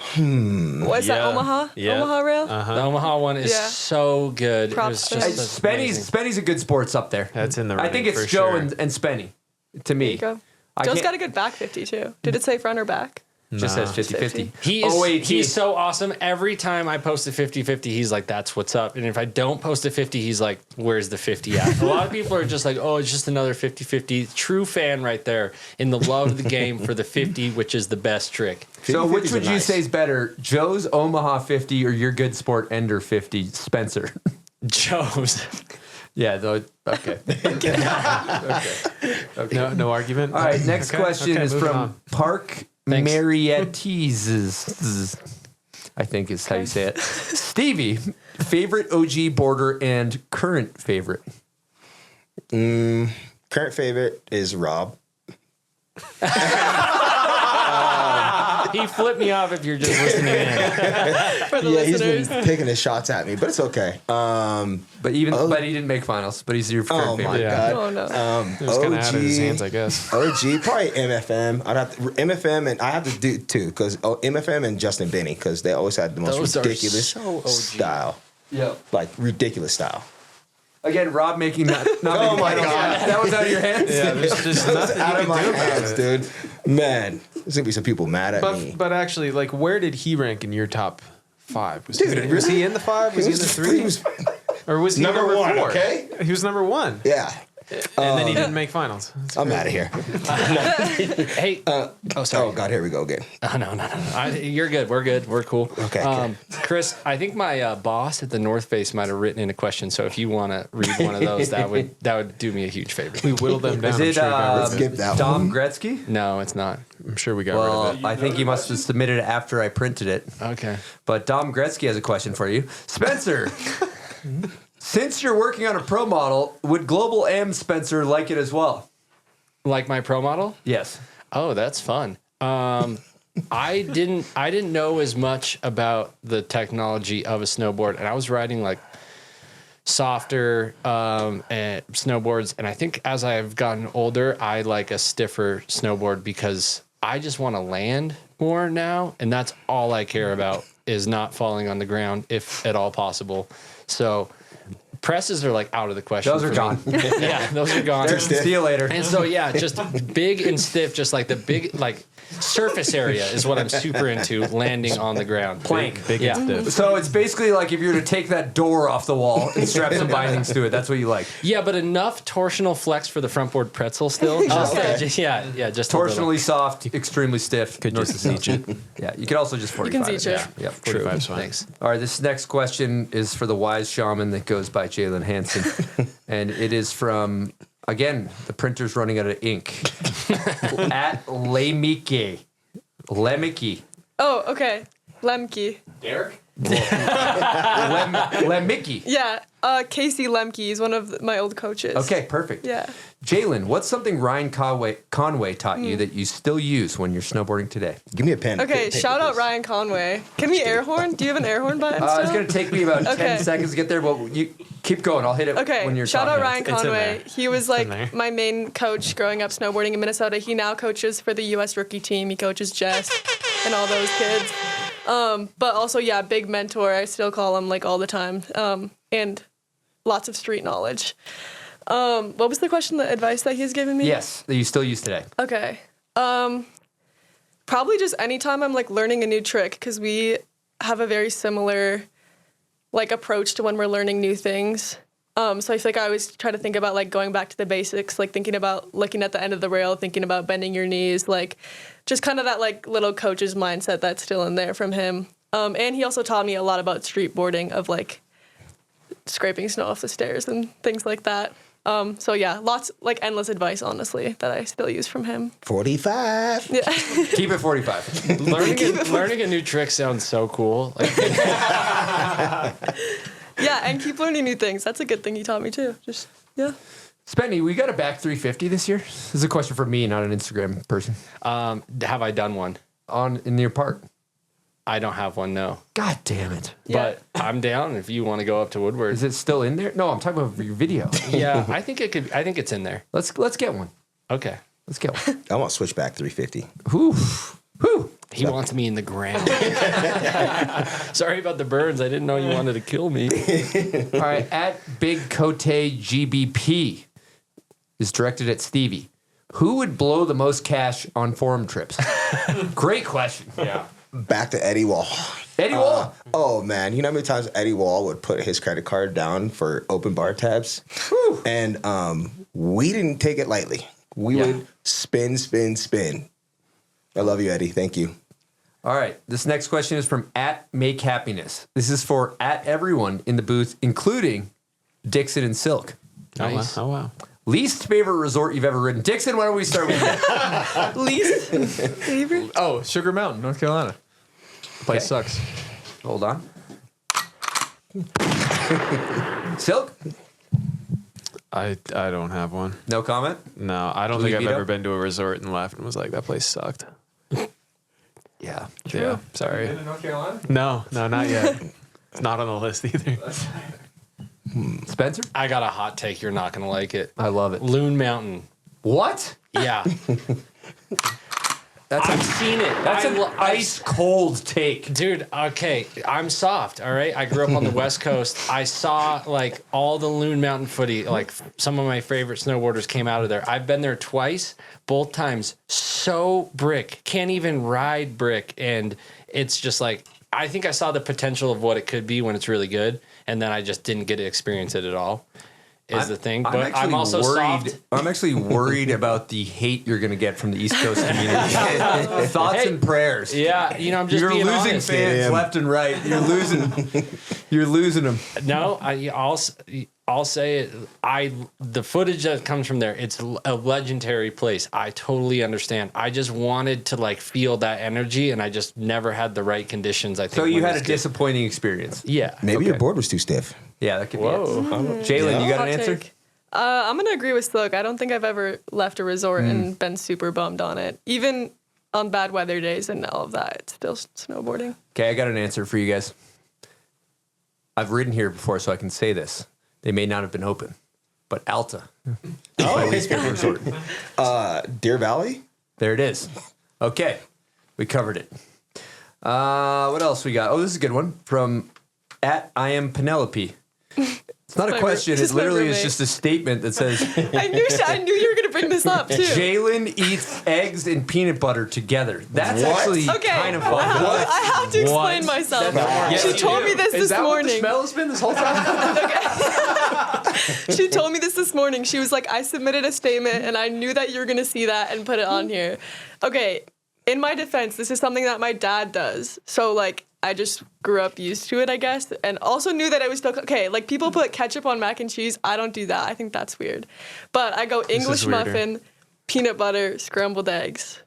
[SPEAKER 7] What's that, Omaha?
[SPEAKER 8] Yeah.
[SPEAKER 7] Omaha rail?
[SPEAKER 8] The Omaha one is so good.
[SPEAKER 7] Props to him.
[SPEAKER 3] Spenny's a good sports up there.
[SPEAKER 5] That's in the
[SPEAKER 3] I think
[SPEAKER 5] running
[SPEAKER 3] it's
[SPEAKER 5] for
[SPEAKER 3] Joe
[SPEAKER 5] sure.
[SPEAKER 3] and Spenny, to me.
[SPEAKER 7] There you go. Joe's got a good back 50 too. Did it say front or back?
[SPEAKER 3] Just says 50-50.
[SPEAKER 8] He's so awesome. Every time I post a 50-50, he's like, that's what's up. And if I don't post a 50, he's like, where's the 50 at? A lot of people are just like, oh, it's just another 50-50. True fan right there in the love of the game for the 50, which is the best trick.
[SPEAKER 3] So which would you say is better, Joe's Omaha 50 or your Good Sport Ender 50, Spencer?
[SPEAKER 8] Joe's.
[SPEAKER 3] Yeah, though. Okay. Okay.
[SPEAKER 5] No argument.
[SPEAKER 3] All right, next question is from
[SPEAKER 5] on.
[SPEAKER 3] Park Mariettes. I think is how you say it. Stevie, favorite OG boarder and current favorite?
[SPEAKER 4] Current favorite is Rob.
[SPEAKER 8] He flipped me off if you're just listening in.
[SPEAKER 7] For the listeners.
[SPEAKER 4] He's been picking his shots at me, but it's okay.
[SPEAKER 3] But he didn't make finals. But he's your current favorite.
[SPEAKER 4] My God.
[SPEAKER 7] Oh no.
[SPEAKER 5] It was kind of out of his hands, I guess.
[SPEAKER 4] OG, probably MFM. MFM, and I have to do two because MFM and Justin Benny because they always had the most ridiculous style.
[SPEAKER 3] Yep.
[SPEAKER 4] Like ridiculous style.
[SPEAKER 3] Again, Rob making not making finals. That was out of your hands.
[SPEAKER 5] Yeah, there's just nothing
[SPEAKER 4] out
[SPEAKER 5] you
[SPEAKER 4] of my
[SPEAKER 5] can do about
[SPEAKER 4] hands,
[SPEAKER 5] it.
[SPEAKER 4] dude. Man, there's gonna be some people mad at me.
[SPEAKER 5] But actually, like, where did he rank in your top 5? Was
[SPEAKER 4] Dude,
[SPEAKER 5] he in the 5? Was he in the 3? Or was he number
[SPEAKER 4] 1?
[SPEAKER 5] 4?
[SPEAKER 4] Okay,
[SPEAKER 5] he was number 1.
[SPEAKER 4] Yeah.
[SPEAKER 5] And then he didn't make finals.
[SPEAKER 4] I'm out of here.
[SPEAKER 8] Hey. Sorry.
[SPEAKER 4] Oh God, here we go again.
[SPEAKER 8] No. You're good. We're good. We're cool.
[SPEAKER 4] Okay.
[SPEAKER 8] Chris, I think my boss at the North Face might have written in a question. So if you want to read one of those, that would do me a huge favor.
[SPEAKER 5] We whittled them down.
[SPEAKER 3] Is it
[SPEAKER 4] skip that
[SPEAKER 3] Dom
[SPEAKER 4] one.
[SPEAKER 3] Gretzky?
[SPEAKER 8] No, it's not.
[SPEAKER 5] I'm sure we got rid of it.
[SPEAKER 3] I think you must have submitted it after I printed it.
[SPEAKER 8] Okay.
[SPEAKER 3] But Dom Gretzky has a question for you. Spencer, since you're working on a pro model, would Global M Spencer like it as well?
[SPEAKER 8] Like my pro model?
[SPEAKER 3] Yes.
[SPEAKER 8] Oh, that's fun. I didn't know as much about the technology of a snowboard, and I was riding like softer snowboards, and I think as I've gotten older, I like a stiffer snowboard because I just want to land more now, and that's all I care about is not falling on the ground if at all possible. So presses are like out of the question.
[SPEAKER 3] Those are gone.
[SPEAKER 8] Yeah, those are gone.
[SPEAKER 3] See you later.
[SPEAKER 8] And so yeah, just big and stiff, just like the big like surface area is what I'm super into. Landing on the ground,
[SPEAKER 3] plank,
[SPEAKER 5] big and stiff.
[SPEAKER 3] So it's basically like if you were to take that door off the wall and strap some bindings to it. That's what you like.
[SPEAKER 8] Yeah, but enough torsional flex for the front board pretzel still. Just, just
[SPEAKER 3] torsionally soft, extremely stiff.
[SPEAKER 5] Could just seach it.
[SPEAKER 3] Yeah, you could also just 45.
[SPEAKER 7] You can seach it.
[SPEAKER 3] Yeah,
[SPEAKER 5] 45's fine.
[SPEAKER 8] Thanks.
[SPEAKER 3] All right, this next question is for the wise shaman that goes by Jaylen Hanson. And it is from, again, the printer's running out of ink. At Lemike.
[SPEAKER 7] Oh, okay. Lemke.
[SPEAKER 3] Derek? Lemike.
[SPEAKER 7] Yeah, Casey Lemke is one of my old coaches.
[SPEAKER 3] Okay, perfect.
[SPEAKER 7] Yeah.
[SPEAKER 3] Jaylen, what's something Ryan Conway taught you that you still use when you're snowboarding today?
[SPEAKER 4] Give me a pen.
[SPEAKER 7] Okay, shout out Ryan Conway. Can we air horn? Do you have an air horn button still?
[SPEAKER 3] It's going to take me about 10 seconds to get there, but you keep going. I'll hit it when you're
[SPEAKER 7] shout
[SPEAKER 3] talking.
[SPEAKER 7] out Ryan Conway. He was like my main coach growing up snowboarding in Minnesota. He now coaches for the U.S. rookie team. He coaches Jess and all those kids. But also, yeah, big mentor. I still call him like all the time. And lots of street knowledge. What was the question, the advice that he's given me?
[SPEAKER 3] Yes, that you still use today.
[SPEAKER 7] Okay. Probably just anytime I'm like learning a new trick, because we have a very similar like approach to when we're learning new things. So I feel like I always try to think about like going back to the basics, like thinking about looking at the end of the rail, thinking about bending your knees, like just kind of that like little coach's mindset that's still in there from him. And he also taught me a lot about street boarding, of like scraping snow off the stairs and things like that. So yeah, lots, like endless advice, honestly, that I still use from him.
[SPEAKER 4] 45.
[SPEAKER 7] Yeah.
[SPEAKER 3] Keep it 45.
[SPEAKER 8] Learning a new trick sounds so cool. Like,
[SPEAKER 7] yeah, and keep learning new things. That's a good thing he taught me too. Just, yeah.
[SPEAKER 3] Spenny, we got a back 350 this year? This is a question for me, not an Instagram person.
[SPEAKER 8] Have I done one?
[SPEAKER 3] In your park?
[SPEAKER 8] I don't have one, no.
[SPEAKER 3] God damn it.
[SPEAKER 8] But I'm down if you want to go up to Woodward.
[SPEAKER 3] Is it still in there? No, I'm talking about your video.
[SPEAKER 8] Yeah, I think it's in there.
[SPEAKER 3] Let's get one.
[SPEAKER 8] Okay.
[SPEAKER 3] Let's get one.
[SPEAKER 4] I want switchback 350.
[SPEAKER 3] Whew.
[SPEAKER 8] He wants me in the ground. Sorry about the burns. I didn't know you wanted to kill me.
[SPEAKER 3] All right, at Big Cote GBP is directed at Stevie. Who would blow the most cash on forum trips? Great question.
[SPEAKER 8] Yeah.
[SPEAKER 4] Back to Eddie Wall.
[SPEAKER 3] Eddie Wall?
[SPEAKER 4] Oh, man. You know how many times Eddie Wall would put his credit card down for open bar tabs?
[SPEAKER 3] Whew.
[SPEAKER 4] And we didn't take it lightly. We would spin. I love you, Eddie. Thank you.
[SPEAKER 3] All right. This next question is from at Make Happiness. This is for at everyone in the booth, including Dixon and Silk.
[SPEAKER 5] Nice. Oh, wow.
[SPEAKER 3] Least favorite resort you've ever ridden. Dixon, why don't we start with you?
[SPEAKER 7] Least favorite?
[SPEAKER 6] Oh, Sugar Mountain, North Carolina. Place sucks.
[SPEAKER 3] Hold on. Silk?
[SPEAKER 5] I don't have one.
[SPEAKER 3] No comment?
[SPEAKER 5] No, I don't think I've ever been to a resort and left and was like, that place sucked.
[SPEAKER 3] Yeah.
[SPEAKER 5] True. Yeah, sorry.
[SPEAKER 6] Been to North Carolina?
[SPEAKER 5] No, not yet. It's not on the list either.
[SPEAKER 3] Spencer?
[SPEAKER 8] I got a hot take. You're not going to like it.
[SPEAKER 3] I love it.
[SPEAKER 8] Loon Mountain.
[SPEAKER 3] What?
[SPEAKER 8] Yeah.
[SPEAKER 3] I've
[SPEAKER 8] seen it.
[SPEAKER 3] That's an ice cold take.
[SPEAKER 8] Dude, okay. I'm soft, all right? I grew up on the West Coast. I saw like all the Loon Mountain footy. Like some of my favorite snowboarders came out of there. I've been there twice. Both times so brick. Can't even ride brick. And it's just like, I think I saw the potential of what it could be when it's really good. And then I just didn't get to experience it at all. The thing, but I'm also
[SPEAKER 3] worried.
[SPEAKER 8] soft.
[SPEAKER 3] I'm actually worried about the hate you're going to get from the East Coast community. Thoughts and prayers.
[SPEAKER 8] Yeah, you know, I'm just
[SPEAKER 3] you're
[SPEAKER 8] being
[SPEAKER 3] losing
[SPEAKER 8] honest.
[SPEAKER 3] fans left and right. You're losing. You're losing them.
[SPEAKER 8] No, I'll say it. The footage that comes from there, it's a legendary place. I totally understand. I just wanted to like feel that energy, and I just never had the right conditions. I think.
[SPEAKER 3] So you had a disappointing experience.
[SPEAKER 8] Yeah.
[SPEAKER 4] Maybe your board was too stiff.
[SPEAKER 3] Yeah, that could
[SPEAKER 8] Whoa.
[SPEAKER 3] be it. Jaylen, you got an answer?
[SPEAKER 7] I'm going to agree with Silk. I don't think I've ever left a resort and been super bummed on it. Even on bad weather days and all of that, it's still snowboarding.
[SPEAKER 3] Okay, I got an answer for you guys. I've ridden here before, so I can say this. They may not have been open, but Alta is my least favorite resort.
[SPEAKER 4] Deer Valley?
[SPEAKER 3] There it is. Okay, we covered it. What else we got? Oh, this is a good one from at I am Penelope. It's not a question. It literally is just a statement that says,
[SPEAKER 7] I knew you were going to bring this up, too.
[SPEAKER 3] Jaylen eats eggs and peanut butter together. That's actually kind of fun.
[SPEAKER 7] I have to explain myself. She told me this morning.
[SPEAKER 6] What the smell has been this whole time?
[SPEAKER 7] She told me this morning. She was like, I submitted a statement, and I knew that you were going to see that and put it on here. Okay, in my defense, this is something that my dad does. So, like, I just grew up used to it, I guess, and also knew that it was still okay. Like people put ketchup on mac and cheese. I don't do that. I think that's weird. But I go English muffin, peanut butter, scrambled eggs.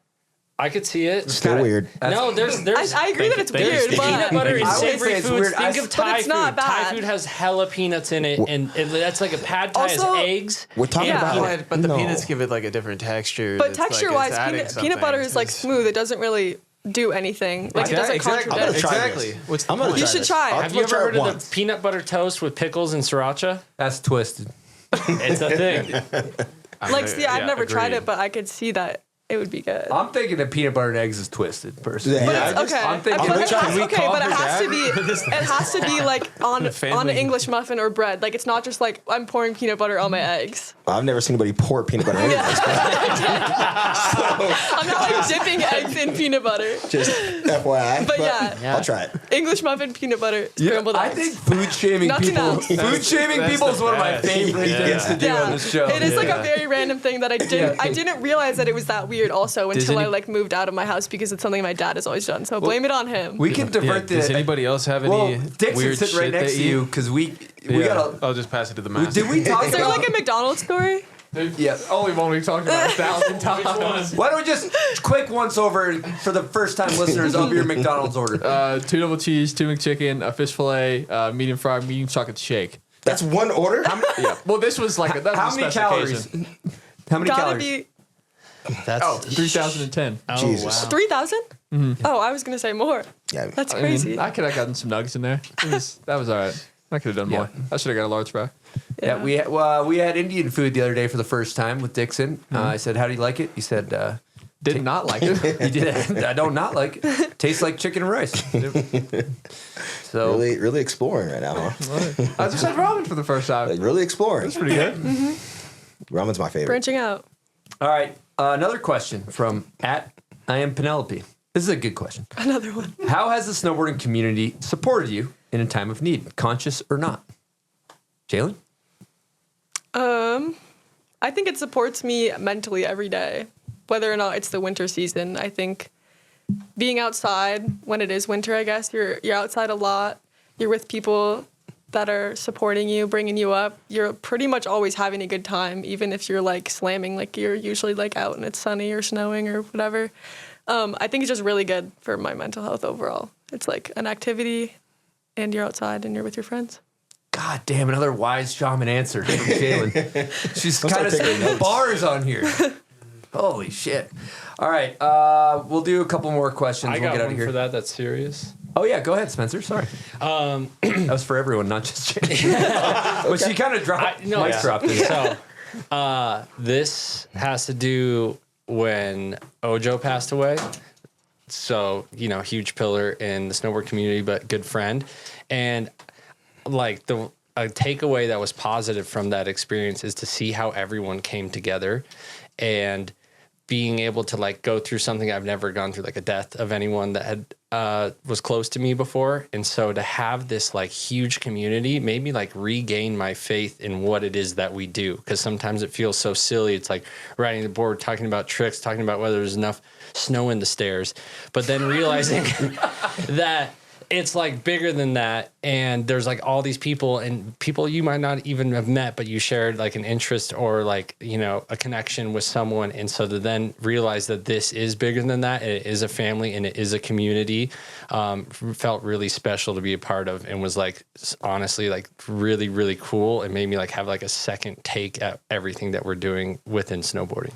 [SPEAKER 8] I could see it.
[SPEAKER 4] Still weird.
[SPEAKER 8] No, there's.
[SPEAKER 7] I agree that it's weird, but
[SPEAKER 8] peanut butter and savory foods. Think of Thai
[SPEAKER 7] but it's not
[SPEAKER 8] food. Thai
[SPEAKER 7] bad.
[SPEAKER 8] food has hella peanuts in it, and that's like a pad Thai has
[SPEAKER 7] Also-
[SPEAKER 8] eggs.
[SPEAKER 4] We're talking
[SPEAKER 8] and
[SPEAKER 4] about
[SPEAKER 8] peanut.
[SPEAKER 5] But the peanuts give it like a different texture.
[SPEAKER 7] But
[SPEAKER 5] that's like,
[SPEAKER 7] texture-wise,
[SPEAKER 5] it's adding
[SPEAKER 7] peanut butter
[SPEAKER 5] something.
[SPEAKER 7] is like smooth. It doesn't really do anything. Like it doesn't
[SPEAKER 5] Exactly.
[SPEAKER 7] contradict.
[SPEAKER 5] Exactly. What's the
[SPEAKER 4] I'm gonna
[SPEAKER 5] point?
[SPEAKER 7] You
[SPEAKER 4] try
[SPEAKER 7] should
[SPEAKER 4] this.
[SPEAKER 7] try.
[SPEAKER 4] I'll
[SPEAKER 8] Have you ever
[SPEAKER 4] try it
[SPEAKER 8] heard of
[SPEAKER 4] once.
[SPEAKER 8] the peanut butter toast with pickles and sriracha?
[SPEAKER 3] That's twisted.
[SPEAKER 8] It's a thing.
[SPEAKER 7] I've never tried it, but I could see that it would be good.
[SPEAKER 3] I'm thinking that peanut butter and eggs is twisted, personally.
[SPEAKER 4] Yeah,
[SPEAKER 7] But it's okay.
[SPEAKER 3] I'm thinking.
[SPEAKER 7] But it
[SPEAKER 5] Can we
[SPEAKER 7] has,
[SPEAKER 5] call
[SPEAKER 7] but it
[SPEAKER 5] her
[SPEAKER 7] has to
[SPEAKER 5] dad?
[SPEAKER 7] be. It has to be like on an
[SPEAKER 5] Family.
[SPEAKER 7] English muffin or bread. Like it's not just like I'm pouring peanut butter on my eggs.
[SPEAKER 4] I've never seen anybody pour peanut butter in it.
[SPEAKER 7] I'm not like dipping eggs in peanut butter.
[SPEAKER 4] Just FYI.
[SPEAKER 7] But yeah.
[SPEAKER 4] I'll try it.
[SPEAKER 7] English muffin, peanut butter, scrambled
[SPEAKER 3] I
[SPEAKER 7] eggs.
[SPEAKER 3] think food shaming
[SPEAKER 7] Nothing
[SPEAKER 3] people.
[SPEAKER 7] else.
[SPEAKER 3] Food shaming people is one of my
[SPEAKER 5] best.
[SPEAKER 3] favorite things to do on this show.
[SPEAKER 7] It is like a very random thing that I didn't realize that it was that weird also until I like moved out of my house because it's something my dad has always done. So blame it on him.
[SPEAKER 3] We can divert
[SPEAKER 5] Does
[SPEAKER 3] the.
[SPEAKER 5] anybody else have any
[SPEAKER 3] Well, Dixon's
[SPEAKER 5] weird
[SPEAKER 3] sitting right
[SPEAKER 5] shit
[SPEAKER 3] next
[SPEAKER 5] they
[SPEAKER 3] to
[SPEAKER 5] eat?
[SPEAKER 3] you because we
[SPEAKER 5] Yeah.
[SPEAKER 3] gotta.
[SPEAKER 5] I'll just pass it to the master.
[SPEAKER 3] Did we talk
[SPEAKER 7] Is there
[SPEAKER 3] about?
[SPEAKER 7] like a McDonald's story?
[SPEAKER 3] Yeah.
[SPEAKER 6] Only one we've talked about 1,000 times.
[SPEAKER 3] Why don't we just quick once over for the first time listeners of your McDonald's order?
[SPEAKER 6] 2 double cheese, 2 McChicken, a fish fillet, medium fry, medium chocolate shake.
[SPEAKER 4] That's one order?
[SPEAKER 6] Yeah. Well, this was like that was
[SPEAKER 3] How
[SPEAKER 6] a
[SPEAKER 3] many
[SPEAKER 6] special
[SPEAKER 3] calories?
[SPEAKER 6] occasion.
[SPEAKER 3] How many
[SPEAKER 7] Gotta
[SPEAKER 3] calories?
[SPEAKER 7] be
[SPEAKER 8] That's
[SPEAKER 6] 3,010.
[SPEAKER 4] Jesus.
[SPEAKER 7] 3,000? Oh, I was gonna say more.
[SPEAKER 4] Yeah.
[SPEAKER 7] That's
[SPEAKER 6] I
[SPEAKER 7] crazy.
[SPEAKER 6] mean, I could have gotten some nuggets in there. That was all right. I could have done more. I should have got a large fry.
[SPEAKER 3] Yeah, we had Indian food the other day for the first time with Dixon. I said, "How do you like it?" He said,
[SPEAKER 6] Did not like it.
[SPEAKER 3] "He did. I don't not like it. Tastes like chicken and rice." So
[SPEAKER 4] Really exploring right now, huh?
[SPEAKER 6] I just had ramen for the first time.
[SPEAKER 4] Like, really exploring.
[SPEAKER 6] That's pretty good.
[SPEAKER 4] Ramen's my favorite.
[SPEAKER 7] Branching out.
[SPEAKER 3] all right, another question from @I am Penelope. This is a good question.
[SPEAKER 7] Another one.
[SPEAKER 3] How has the snowboarding community supported you in a time of need, conscious or not? Jaylen?
[SPEAKER 7] I think it supports me mentally every day, whether or not it's the winter season. I think being outside when it is winter, I guess you're outside a lot. You're with people that are supporting you, bringing you up. You're pretty much always having a good time, even if you're like slamming, like you're usually like out and it's sunny or snowing or whatever. I think it's just really good for my mental health overall. It's like an activity and you're outside and you're with your friends.
[SPEAKER 3] God damn, another wise shaman answer from Jaylen. She's
[SPEAKER 4] Let's
[SPEAKER 3] kind of
[SPEAKER 4] start taking
[SPEAKER 3] spitting
[SPEAKER 4] notes.
[SPEAKER 3] bars on here. Holy shit. All right, we'll do a couple more questions.
[SPEAKER 8] I
[SPEAKER 3] We'll
[SPEAKER 8] got
[SPEAKER 3] get out
[SPEAKER 8] one
[SPEAKER 3] of here.
[SPEAKER 8] for that. That's serious.
[SPEAKER 3] Oh, yeah, go ahead, Spencer. Sorry. That was for everyone, not just Jaylen. But she kind of dropped. Mike's dropped it.
[SPEAKER 8] So, this has to do when Ojo passed away. So, huge pillar in the snowboard community, but good friend. And like a takeaway that was positive from that experience is to see how everyone came together and being able to like go through something I've never gone through, like a death of anyone that had was close to me before. And so to have this like huge community made me like regain my faith in what it is that we do. Because sometimes it feels so silly. It's like riding the board, talking about tricks, talking about whether there's enough snow in the stairs, but then realizing that it's like bigger than that. And there's like all these people and people you might not even have met, but you shared like an interest or like, a connection with someone. And so to then realize that this is bigger than that, it is a family and it is a community, felt really special to be a part of and was like, honestly, like really, really cool. It made me like have like a second take at everything that we're doing within snowboarding.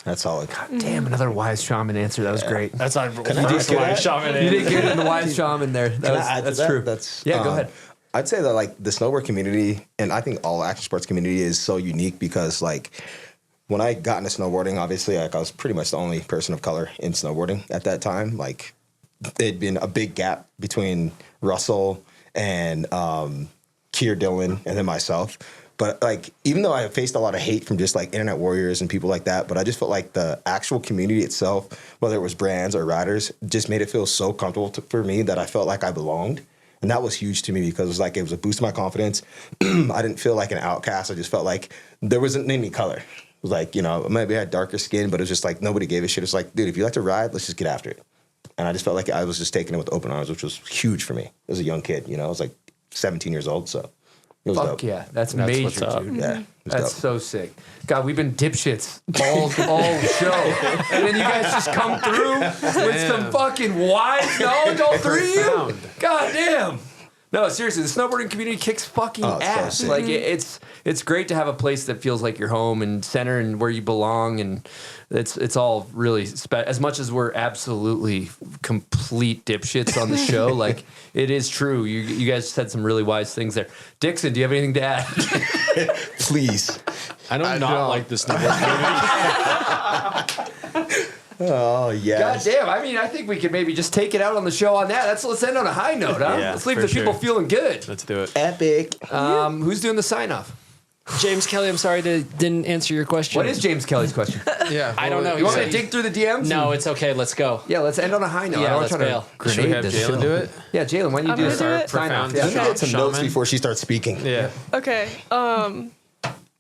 [SPEAKER 4] That's solid.
[SPEAKER 3] God damn, another wise shaman answer. That was great.
[SPEAKER 8] That's our
[SPEAKER 4] Can I just get
[SPEAKER 8] wise
[SPEAKER 4] that?
[SPEAKER 8] shaman.
[SPEAKER 3] You didn't get in the wise shaman there. That's true.
[SPEAKER 4] Yeah,
[SPEAKER 3] go ahead.
[SPEAKER 4] I'd say that like the snowboard community, and I think all action sports community is so unique because like when I got into snowboarding, obviously like I was pretty much the only person of color in snowboarding at that time. Like there'd been a big gap between Russell and Keir Dillon and then myself. But like, even though I faced a lot of hate from just like internet warriors and people like that, but I just felt like the actual community itself, whether it was brands or riders, just made it feel so comfortable for me that I felt like I belonged. And that was huge to me because it was a boost to my confidence. I didn't feel like an outcast. I just felt like there wasn't any color. It was like, maybe I had darker skin, but it was just like nobody gave a shit. It's like, dude, if you like to ride, let's just get after it. And I just felt like I was just taking it with open arms, which was huge for me as a young kid. You know, I was like 17 years old, so it was
[SPEAKER 3] Fuck
[SPEAKER 4] dope.
[SPEAKER 3] yeah, that's major,
[SPEAKER 8] what's up.
[SPEAKER 3] dude.
[SPEAKER 4] Yeah,
[SPEAKER 3] That's so sick. God, we've been dipshits all show, and then you guys just come through with some fucking wise knowledge, all three of you. God damn. No, seriously, the snowboarding community kicks fucking ass.
[SPEAKER 4] So
[SPEAKER 3] like it's great to have a place that feels like your home and center and where you belong, and it's all really as much as we're absolutely complete dipshits on the show. Like it is true. You guys said some really wise things there. Dixon, do you have anything to add?
[SPEAKER 4] Please.
[SPEAKER 5] I don't like the snowboard community.
[SPEAKER 4] Oh yes.
[SPEAKER 3] God damn. I mean, I think we could maybe just take it out on the show on that. Let's end on a high note, huh?
[SPEAKER 5] Yeah,
[SPEAKER 3] let's leave
[SPEAKER 5] for
[SPEAKER 3] the people
[SPEAKER 5] sure.
[SPEAKER 3] feeling good.
[SPEAKER 5] Let's do it.
[SPEAKER 4] Epic.
[SPEAKER 3] Who's doing the sign off?
[SPEAKER 8] James Kelly, I'm sorry didn't answer your question.
[SPEAKER 3] What is James Kelly's question?
[SPEAKER 5] Yeah.
[SPEAKER 8] I don't know.
[SPEAKER 3] You want me to dig through the DMs?
[SPEAKER 8] No, it's okay. Let's go.
[SPEAKER 3] Yeah, let's end on a high note.
[SPEAKER 8] Yeah,
[SPEAKER 3] I don't
[SPEAKER 8] let's
[SPEAKER 3] try to
[SPEAKER 8] bail.
[SPEAKER 5] Should we have Jaylen do it?
[SPEAKER 3] Yeah, Jaylen, why don't you do
[SPEAKER 7] I'm gonna do it.
[SPEAKER 3] sign off?
[SPEAKER 5] Profound
[SPEAKER 3] Yeah.
[SPEAKER 4] Let me get some notes
[SPEAKER 5] shaman.
[SPEAKER 4] before she starts speaking.
[SPEAKER 5] Yeah.
[SPEAKER 7] Okay.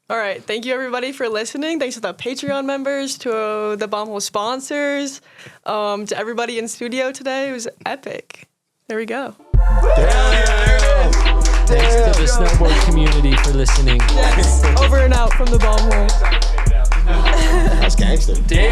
[SPEAKER 7] All right. Thank you, everybody, for listening. Thanks to the Patreon members, to the Bombhole sponsors, to everybody in studio today. It was epic. There we go.
[SPEAKER 8] Thanks to the snowboard community for listening.
[SPEAKER 7] Yes. Over and out from the Bombhole.
[SPEAKER 4] That's gangster.
[SPEAKER 3] Damn.